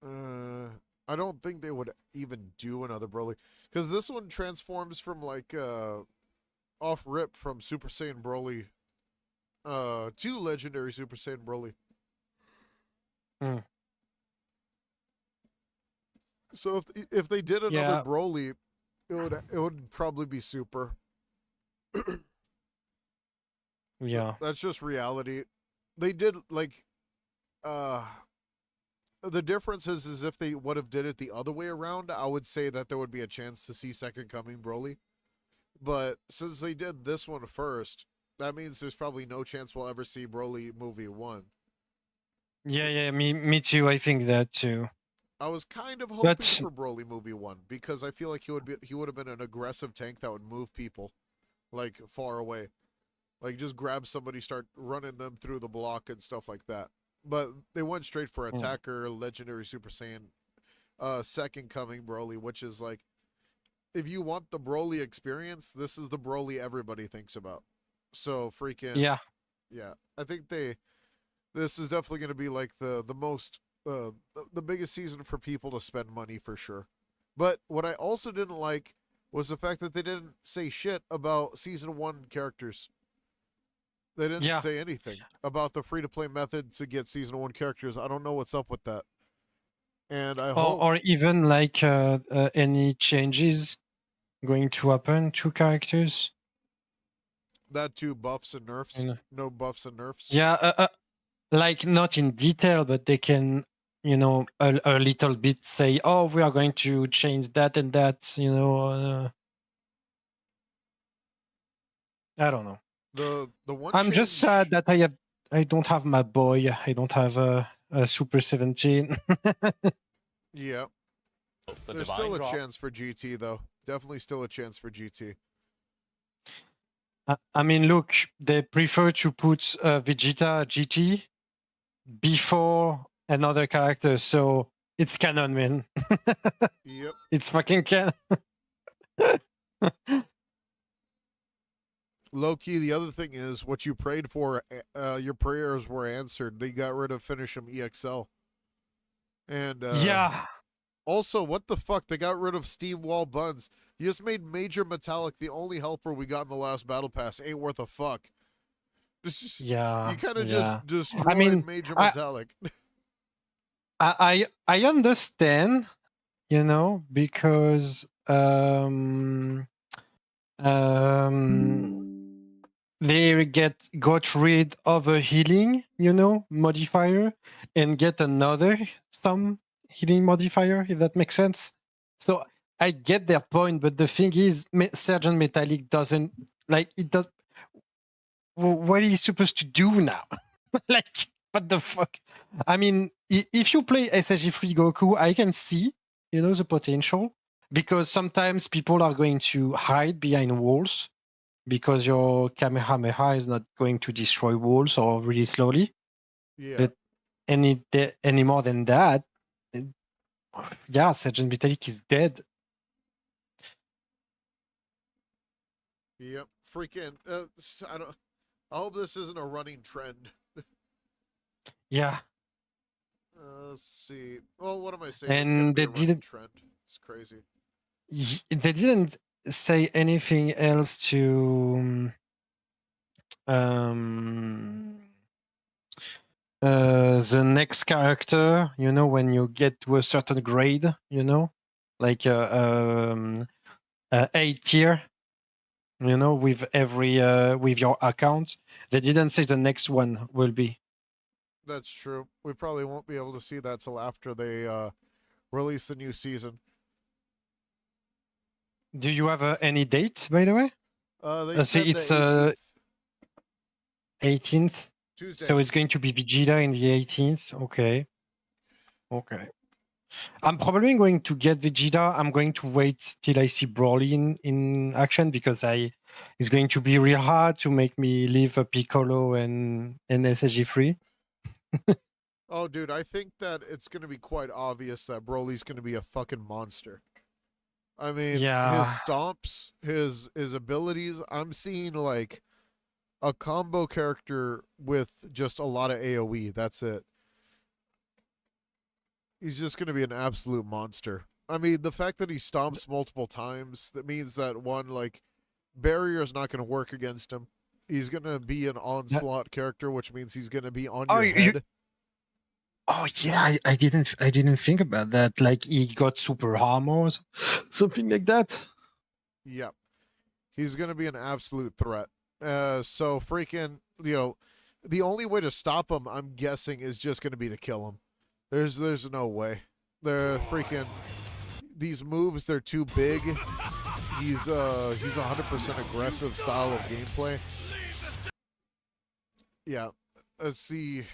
I don't think they would even do another Broly, because this one transforms from like off rip from Super Saiyan Broly to Legendary Super Saiyan Broly. Hmm. So if they did another Yeah. Broly, it would probably be Super. Yeah. That's just reality. They did like the difference is if they would have did it the other way around, I would say that there would be a chance to see Second Coming Broly. But since they did this one first, that means there's probably no chance we'll ever see Broly movie 1. Yeah, me too. I think that too. I was kind of hoping But for Broly movie 1 because I feel like he would have been an aggressive tank that would move people like far away. Like just grab somebody, start running them through the block and stuff like that. But they went straight for Attacker, Legendary Super Saiyan, Second Coming Broly, which is like, if you want the Broly experience, this is the Broly everybody thinks about. So freaking yeah, I think this is definitely going to be like the most the biggest season for people to spend money for sure. But what I also didn't like was the fact that they didn't say shit about season 1 characters. They didn't say anything about the free-to-play method to get season 1 characters. I don't know what's up with that. And I hope... or even like any changes going to happen to characters. That too, buffs and nerfs. No buffs and nerfs. Yeah, like not in detail, but they can, a little bit say, oh, we are going to change that and that, I don't know. The one I'm just sad that I don't have my boy. I don't have a Super 17. Yeah. There's still a chance for GT, though. Definitely still a chance for GT. I mean, look, they prefer to put Vegeta GT before another character, so it's canon, man. Yep. It's fucking canon. Low-key, the other thing is, what you prayed for, your prayers were answered. They got rid of Finish Him EXL. And, yeah. Also, what the fuck? They got rid of Steam Wall Buns. You just made Major Metallic the only helper we got in the last Battle Pass. Ain't worth a fuck. Yeah. You kind of just destroyed Major Metallic. I understand, because they got rid of a healing, modifier and get another some healing modifier, if that makes sense. So I get their point, but the thing is, Sergeant Metallic doesn't like it. Does what are you supposed to do now? Like, what the fuck? I mean, if you play SSG3 Goku, I can see, the potential, because sometimes people are going to hide behind walls because your Kamehameha is not going to destroy walls or really slowly. Yeah. But any more than that, yeah, Sergeant Metallic is dead. Yep. Freaking. I hope this isn't a running trend. Yeah. Let's see. Well, what am I saying? And it's gonna be a running trend. It's crazy. They didn't say anything else to the next character, when you get to a certain grade, like A tier, with every with your account. They didn't say the next one will be. That's true. We probably won't be able to see that till after they release the new season. Do you have any date, by the way? They said it's the 18th. Tuesday. So it's going to be Vegeta in the 18th. Okay. I'm probably going to get Vegeta. I'm going to wait till I see Broly in action, because it's going to be real hard to make me leave a Piccolo and SSG3. Oh, dude, I think that it's going to be quite obvious that Broly's going to be a fucking monster. I mean, his stomps, his abilities, I'm seeing like a combo character with just a lot of AoE. That's it. He's just going to be an absolute monster. I mean, the fact that he stomps multiple times, that means that one, like, barrier is not going to work against him. He's going to be an onslaught character, which means he's going to be on your head. Oh yeah, I didn't think about that. Like he got super armors, something like that. Yep. He's going to be an absolute threat. So freaking, the only way to stop him, I'm guessing, is just going to be to kill him. There's no way. They're freaking, these moves, they're too big. He's 100% aggressive style of gameplay. Yeah. Let's see.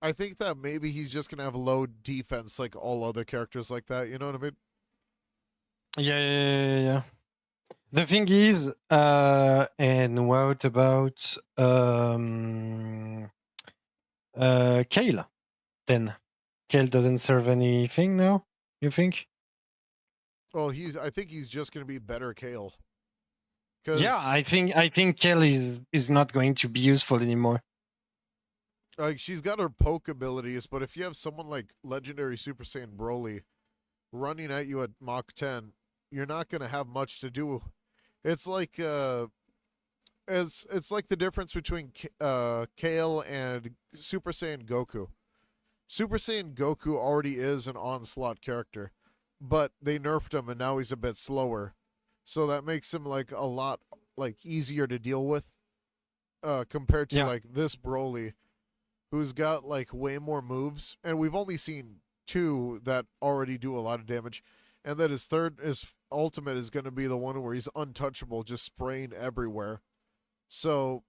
I think that maybe he's just going to have low defense like all other characters like that. You know what I mean? Yeah. The thing is, and what about Kale? Then Kale doesn't serve anything now. You think? Well, I think he's just going to be better Kale. Yeah, I think Kale is not going to be useful anymore. Like, she's got her poke abilities, but if you have someone like Legendary Super Saiyan Broly running at you at Mach 10, you're not going to have much to do. It's like it's like the difference between Kale and Super Saiyan Goku. Super Saiyan Goku already is an onslaught character, but they nerfed him and now he's a bit slower. So that makes him like a lot like easier to deal with compared to like this Broly, who's got like way more moves, and we've only seen 2 that already do a lot of damage, and then his ultimate is going to be the one where he's untouchable, just spraying everywhere. So,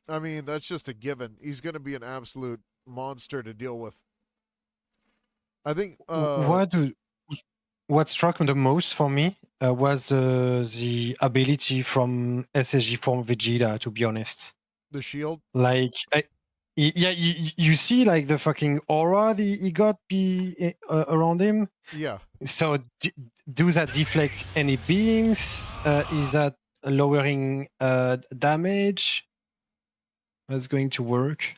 I mean, that's just a given. He's going to be an absolute monster to deal with. I think what struck me the most for me was the ability from SSG from Vegeta, to be honest. The shield? Like, you see like the fucking aura he got around him? Yeah. So does that deflect any beams? Is that lowering damage? That's going to work?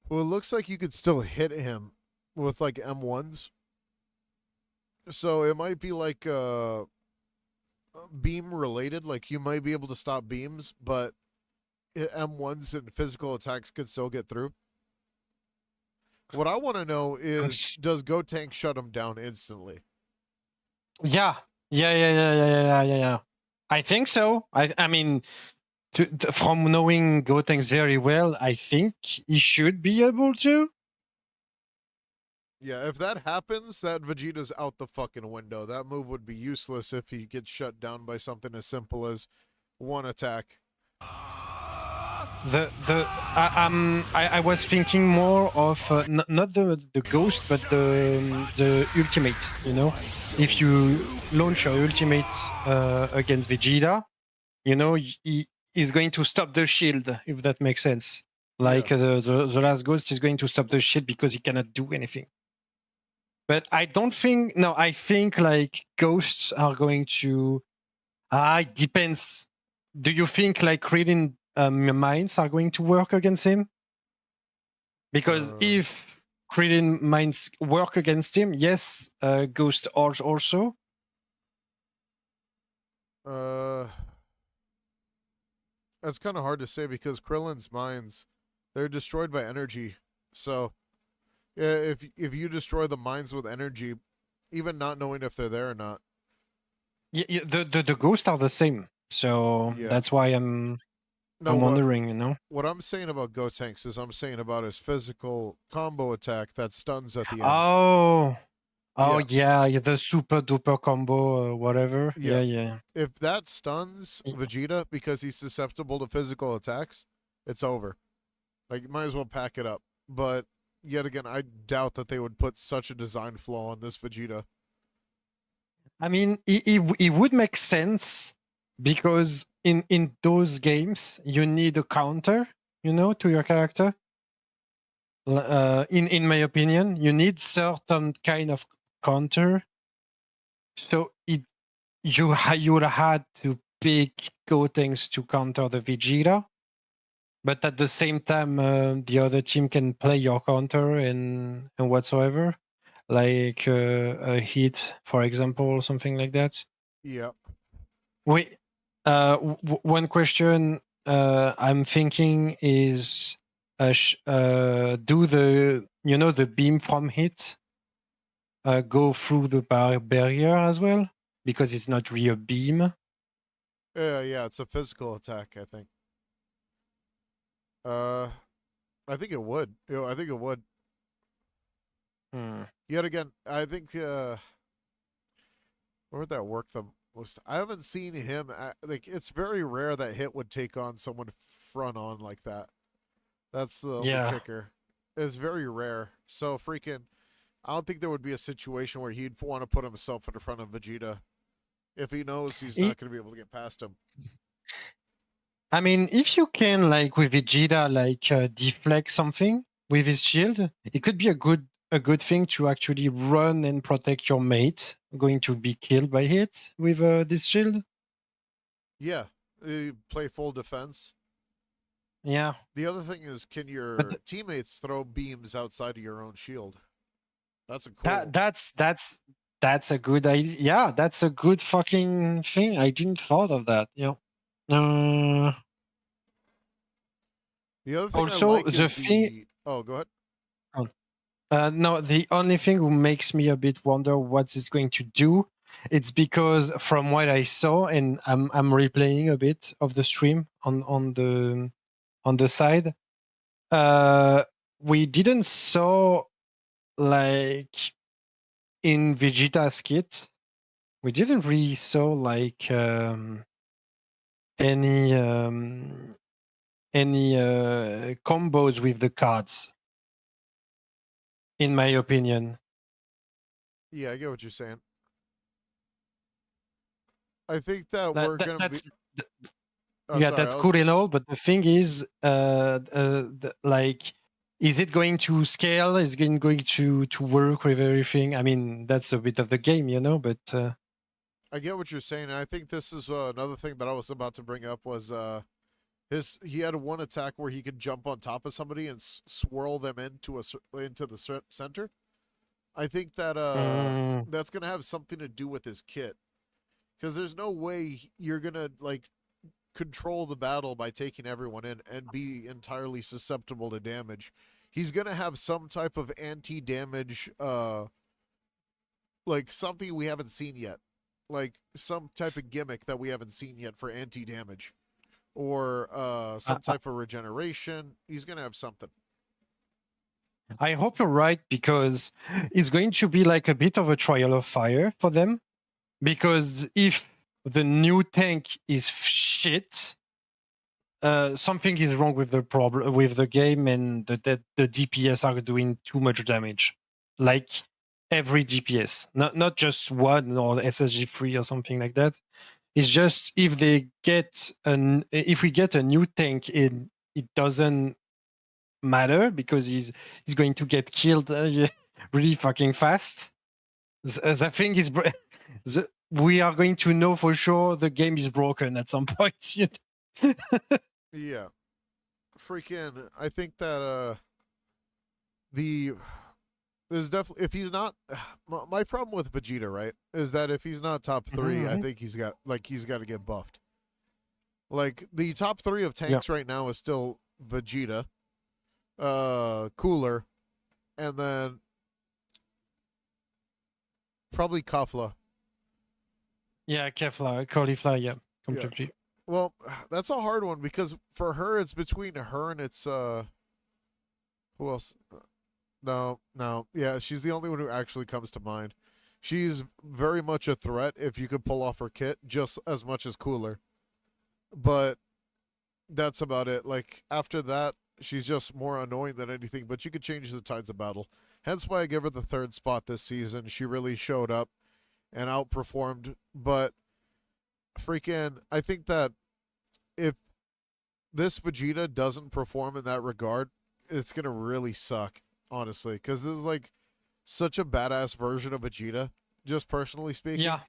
Well, it looks like you could still hit him with like M1s. So it might be like beam related. Like you might be able to stop beams, but M1s and physical attacks could still get through. What I want to know is, does Gotenks shut him down instantly? Yeah. I think so. I mean, from knowing Gotenks very well, I think he should be able to. Yeah, if that happens, that Vegeta's out the fucking window. That move would be useless if he gets shut down by something as simple as one attack. I was thinking more of not the ghost, but the ultimate. You know, if you launch your ultimate against Vegeta, you know he is going to stop the shield, if that makes sense. Like the last ghost is going to stop the shield because he cannot do anything. But I don't think. No, I think like ghosts are going to. It depends. Do you think like reading minds are going to work against him? Because if reading minds work against him, yes, ghost also. That's kind of hard to say because Krillin's minds, they're destroyed by energy. So, yeah, if you destroy the minds with energy, even not knowing if they're there or not. Yeah, the ghosts are the same. So that's why I'm wondering, you know. What I'm saying about Gotenks is I'm saying about his physical combo attack that stuns at the end. Yeah, the super duper combo, whatever. Yeah. If that stuns Vegeta because he's susceptible to physical attacks, it's over. Like, you might as well pack it up. But yet again, I doubt that they would put such a design flaw on this Vegeta. I mean, it would make sense because in those games you need a counter, you know, to your character. In my opinion, you need certain kind of counter. So you would have had to pick go tanks to counter the Vegeta, but at the same time, the other team can play your counter and whatsoever, like a hit, for example, or something like that. Yep. Wait, one question I'm thinking is, do the beam from hit go through the barrier as well? Because it's not really a beam. Yeah, it's a physical attack, I think. I think it would. I think it would. Yet again, I think where would that work the most? I haven't seen him like it's very rare that Hit would take on someone front on like that. That's the only kicker. It's very rare. So freaking, I don't think there would be a situation where he'd want to put himself in front of Vegeta if he knows he's not going to be able to get past him. I mean, if you can, like with Vegeta, like deflect something with his shield, it could be a good thing to actually run and protect your mate going to be killed by Hit with this shield. Yeah, you play full defense. Yeah. The other thing is, can your teammates throw beams outside of your own shield? That's a cool. That's a good idea. Yeah, that's a good fucking thing. I didn't thought of that. Yeah. The other thing Also, I like the is thing. Oh, go ahead. No, the only thing who makes me a bit wonder what it's going to do, it's because from what I saw, and I'm replaying a bit of the stream on the side, we didn't saw like in Vegeta's kit, we didn't really saw like any combos with the cards, in my opinion. Yeah, I get what you're saying. I think that we're gonna be. That's cool and all, but the thing is, like, is it going to scale? Is it going to work with everything? I mean, that's a bit of the game, but. I get what you're saying, and I think this is another thing that I was about to bring up was he had one attack where he could jump on top of somebody and swirl them into the center. I think that that's gonna have something to do with his kit, because there's no way you're gonna like control the battle by taking everyone in and be entirely susceptible to damage. He's gonna have some type of anti-damage, like something we haven't seen yet, like some type of gimmick that we haven't seen yet for anti-damage, or some type of regeneration. He's gonna have something. I hope you're right, because it's going to be like a bit of a trial of fire for them. Because if the new tank is shit, something is wrong with the problem with the game, and the DPS are doing too much damage. Like every DPS, not just one or SSG3 or something like that. It's just if we get a new tank in, it doesn't matter, because he's going to get killed really fucking fast. The thing is, we are going to know for sure the game is broken at some point. Yeah, freaking! I think that there's definitely, if he's not, my problem with Vegeta, right, is that if he's not top 3, I think he's got to get buffed. Like the top 3 of tanks right now is still Vegeta, Cooler, and then probably Kafla. Yeah, Kefla, Cauliflower, yeah, completely. Yeah. Well, that's a hard one, because for her, it's between her and it's who else? No, yeah, she's the only one who actually comes to mind. She's very much a threat if you could pull off her kit, just as much as Cooler. But that's about it. Like after that, she's just more annoying than anything. But you could change the tides of battle. Hence why I give her the 3rd spot this season. She really showed up and outperformed. But freaking, I think that if this Vegeta doesn't perform in that regard, it's gonna really suck, honestly, because this is like such a badass version of Vegeta, just personally speaking. Yeah.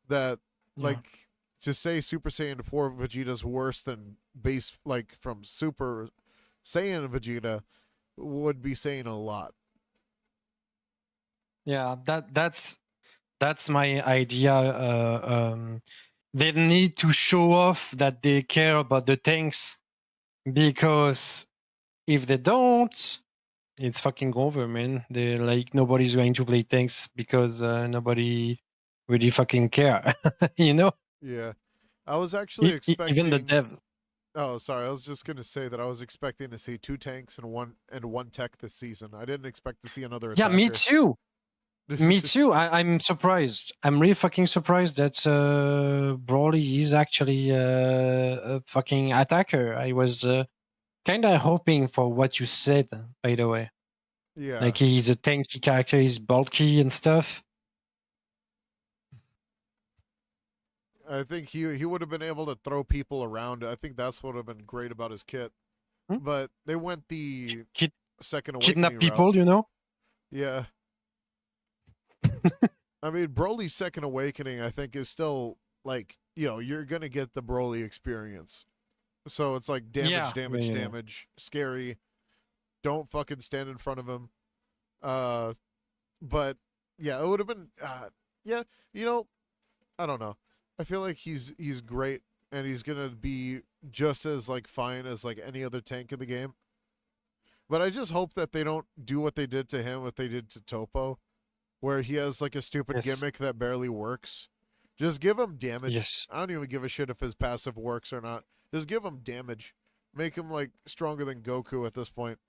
That like to say Super Saiyan 4 Vegeta's worse than base, like from Super Saiyan Vegeta, would be saying a lot. Yeah, that's my idea. They need to show off that they care about the tanks, because if they don't, it's fucking over, man. They're like, nobody's going to play tanks because nobody really fucking care, you know? Yeah. I was actually Even the expecting. dev. Oh, sorry. I was just gonna say that I was expecting to see 2 tanks and one tech this season. I didn't expect to see another Yeah, attacker. me too. Me too. I'm surprised. I'm really fucking surprised that Broly is actually a fucking attacker. I was kind of hoping for what you said, by the way. Yeah. Like, he's a tanky character, he's bulky and stuff. I think he would have been able to throw people around. I think that's what would have been great about his kit. But they went the second awakening Kidnap people, route. you know? Yeah. I mean, Broly's second awakening, I think, is still like, you're gonna get the Broly experience. So it's like damage, damage, scary. Don't fucking stand in front of him. But yeah, it would have been. Yeah, I don't know. I feel like he's great, and he's gonna be just as like fine as like any other tank in the game. But I just hope that they don't do what they did to him, what they did to Topo, where he has like a stupid gimmick that barely works. Just give him damage. Yes. I don't even give a shit if his passive works or not. Just give him damage. Make him like stronger than Goku at this point.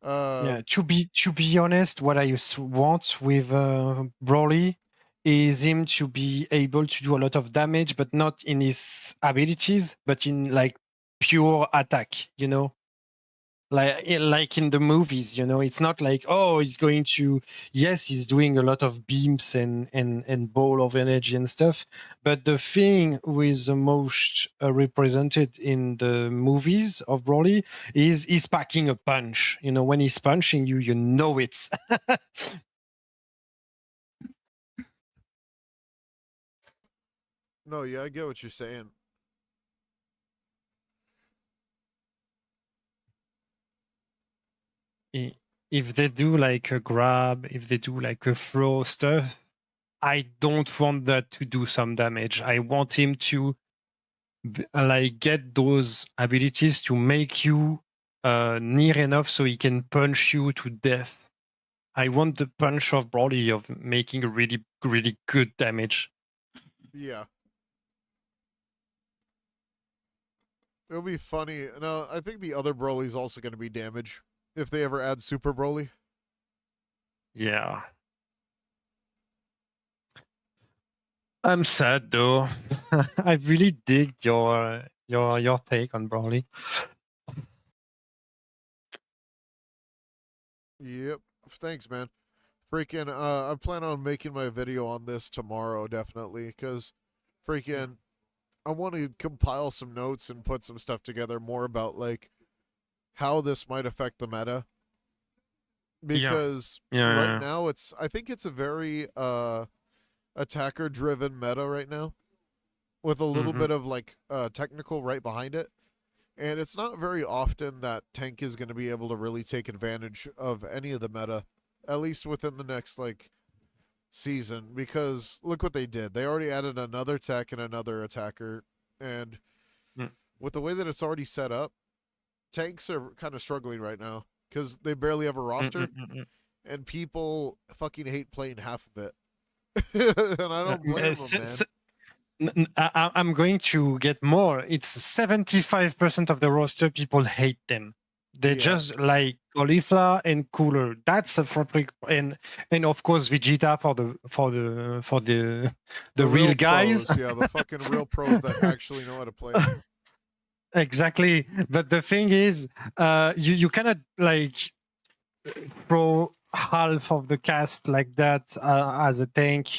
Yeah, to be honest, what I want with Broly is him to be able to do a lot of damage, but not in his abilities, but in like pure attack, you know? Like in the movies, you know, it's not like, oh, he's going to, yes, he's doing a lot of beams and ball of energy and stuff, but the thing with the most represented in the movies of Broly is he's packing a punch. You know, when he's punching you, you know it's No, yeah, I get what you're saying. if they do like a grab, if they do like a throw stuff, I don't want that to do some damage. I want him to like get those abilities to make you near enough so he can punch you to death. I want the punch of Broly of making really, really good damage. Yeah. It'll be funny. No, I think the other Broly's also going to be damage if they ever add Super Broly. Yeah. I'm sad though. I really dig your take on Broly. Yep. Thanks, man. Freaking, I plan on making my video on this tomorrow, definitely, because freaking, I want to compile some notes and put some stuff together more about, like, how this might affect the meta. Because right now I think it's a very attacker-driven meta right now, with a little bit of, like, technical right behind it. And it's not very often that tank is going to be able to really take advantage of any of the meta, at least within the next, like, season. Because look what they did. They already added another tech and another attacker. And with the way that it's already set up, tanks are kind of struggling right now because they barely have a roster. And people fucking hate playing half of it. And I don't blame them, man. I'm going to get more. It's 75% of the roster. People hate them. They just like cauliflower and cooler. That's a and of course Vegeta for the real guys. Pros, yeah, the fucking real pros that actually know how to play. Exactly. But the thing is, you cannot like throw half of the cast like that as a tank.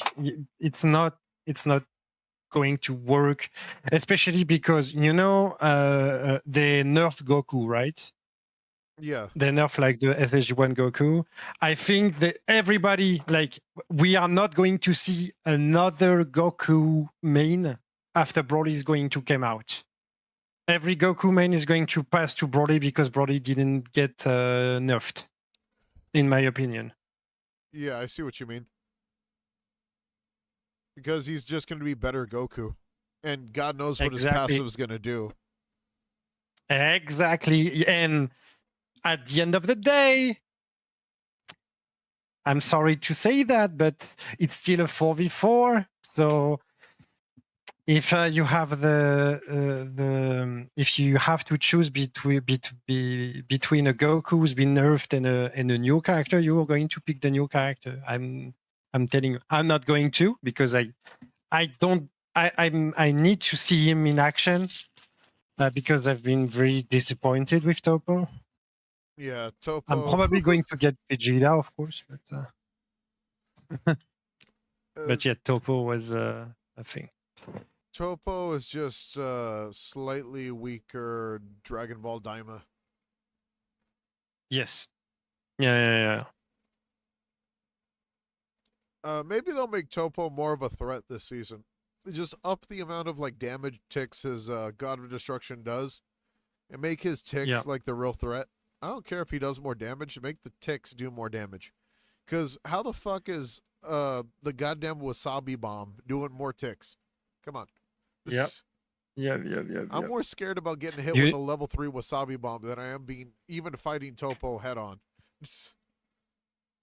It's not going to work, especially because they nerfed Goku, right? Yeah. They nerf like the SSG1 Goku. I think that everybody, like, we are not going to see another Goku main after Broly is going to come out. Every Goku main is going to pass to Broly because Broly didn't get nerfed, in my opinion. Yeah, I see what you mean. Because he's just going to be better Goku. And God knows what his passive is going to do. Exactly. And at the end of the day, I'm sorry to say that, but it's still a 4v4. So if you have if you have to choose between a Goku who's been nerfed and a new character, you're going to pick the new character. I'm telling you, I'm not going to, because I need to see him in action, because I've been very disappointed with Topo. Yeah, Topo. I'm probably going to get Vegeta, of course, but but yeah, Topo was a thing. Topo is just slightly weaker Dragon Ball Daima. Yes. Yeah. Maybe they'll make Topo more of a threat this season. Just up the amount of like damage ticks his God of Destruction does, and make his ticks like the real threat. I don't care if he does more damage. Make the ticks do more damage. Because how the fuck is the goddamn Wasabi Bomb doing more ticks? Come on. Yeah. I'm more scared about getting hit with a level 3 Wasabi Bomb than I am even fighting Topo head on.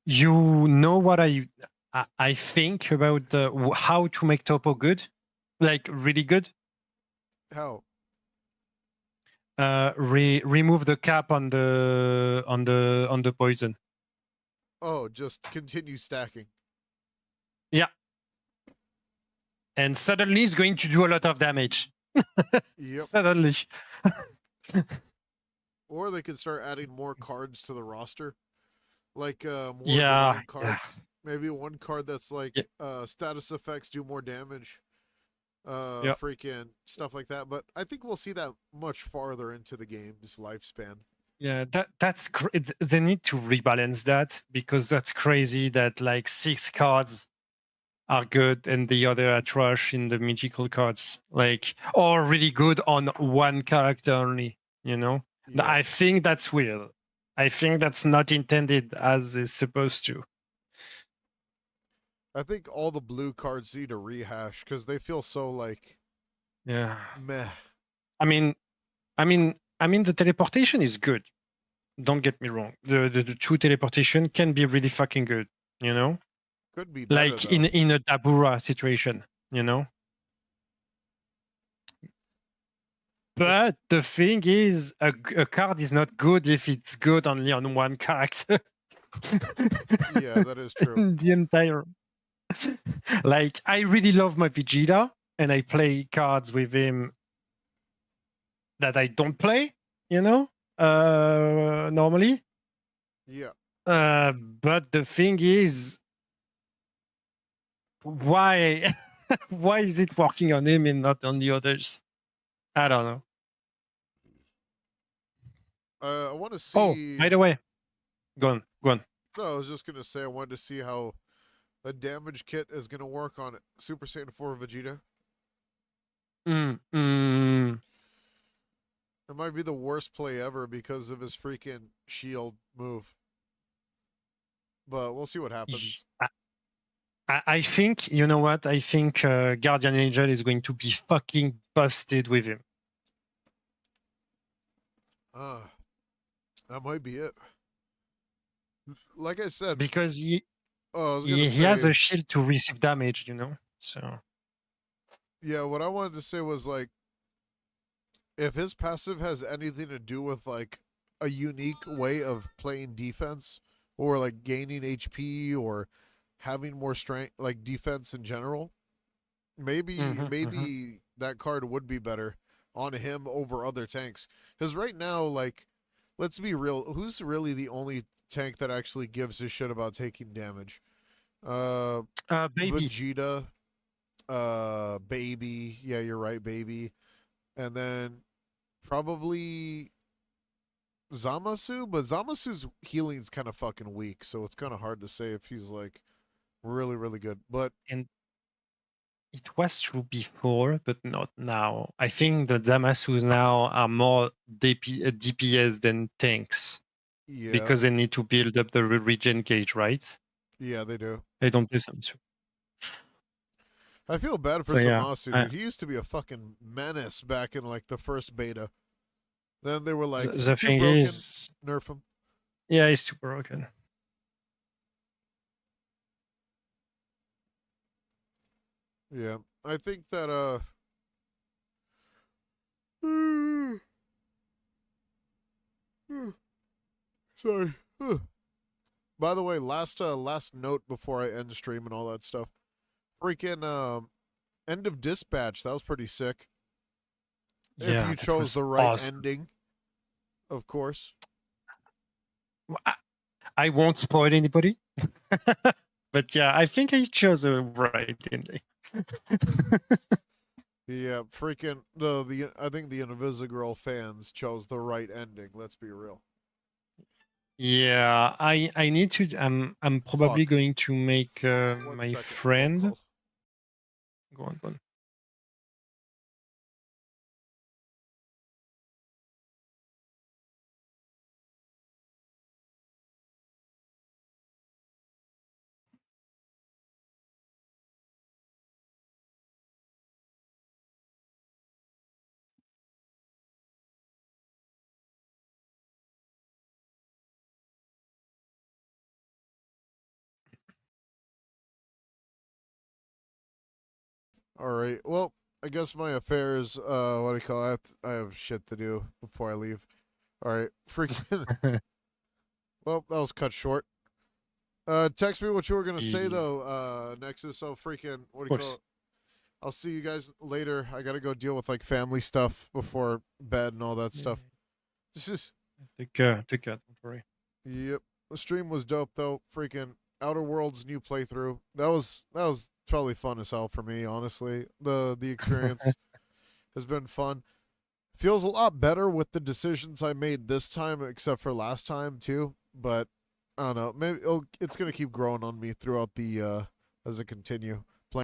You know what I think about how to make Topo good? Like really good? How? Remove the cap on the poison. Oh, just continue stacking. Yeah. And suddenly it's going to do a lot of damage. Yep. Suddenly. Or they could start adding more cards to the roster. Like more cards. Yeah. Maybe one card that's like status effects do more damage. Freaking stuff like that. But I think we'll see that much farther into the game's lifespan. Yeah, that's they need to rebalance that, because that's crazy that like 6 cards are good and the other are trash in the mythical cards, like, or really good on one character only, you know? Yeah. I think that's weird. I think that's not intended as it's supposed to. I think all the blue cards need a rehash because they feel so like meh. I mean the teleportation is good. Don't get me wrong. The true teleportation can be really fucking good, you know? Could be better, like though. in a Dabura situation, you know? But the thing is, a card is not good if it's good only on one character. Yeah, that is true. The entire... Like, I really love my Vegeta, and I play cards with him that I don't play, you know, normally. Yeah. But the thing is, why is it working on him and not on the others? I don't know. I want to see. Oh, by the way, go on. No, I was just gonna say I wanted to see how a damage kit is gonna work on Super Saiyan 4 Vegeta. It might be the worst play ever because of his freaking shield move. But we'll see what happens. I think, you know what? I think Guardian Angel is going to be fucking busted with him. That might be it. Like I said, because he he has a shield to receive damage, you know. So yeah, what I wanted to say was like, if his passive has anything to do with like a unique way of playing defense, or like gaining HP, or having more strength, like defense in general, maybe that card would be better on him over other tanks. Because right now, like, let's be real, who's really the only tank that actually gives a shit about taking damage? Baby. Vegeta, Baby. Yeah, you're right, Baby. And then probably Zamasu, but Zamasu's healing's kind of fucking weak, so it's kind of hard to say if he's like really, really good. But It was true before, but not now. I think the Damasus now are more DPS than tanks. Yeah. Because they need to build up the regen gauge, right? Yeah, they do. I don't play some too. I feel bad for So, yeah, Zamasu, dude. He used to be a fucking menace back in like the first beta. Then they were like, the too thing broken, is, nerf him. yeah, he's too broken. Yeah, I think that sorry. By the way, last note before I end the stream and all that stuff. Freaking end of dispatch. That was pretty sick. Yeah, if you that chose was the right awesome. ending, of course. I won't spoil anybody, but yeah, I think I chose the right ending. Yeah, freaking the I think the Invisigirl fans chose the right ending. Let's be real. Yeah, I need to. I'm probably going to make my second, friend. Go on, go on. All right. Well, I guess my affairs. What do you call it? I have shit to do before I leave. All right. Freaking. Well, that was cut short. Text me what you were gonna say though, Nexus. So freaking. What do you call it? I'll see you guys later. I gotta go deal with like family stuff before bed and all that stuff. This is. Take care. Don't worry. Yep. The stream was dope though. Freaking Outer Worlds new playthrough. That was probably fun as hell for me, honestly. The experience has been fun. Feels a lot better with the decisions I made this time, except for last time too. But I don't know. Maybe it's gonna keep growing on me throughout the as I continue.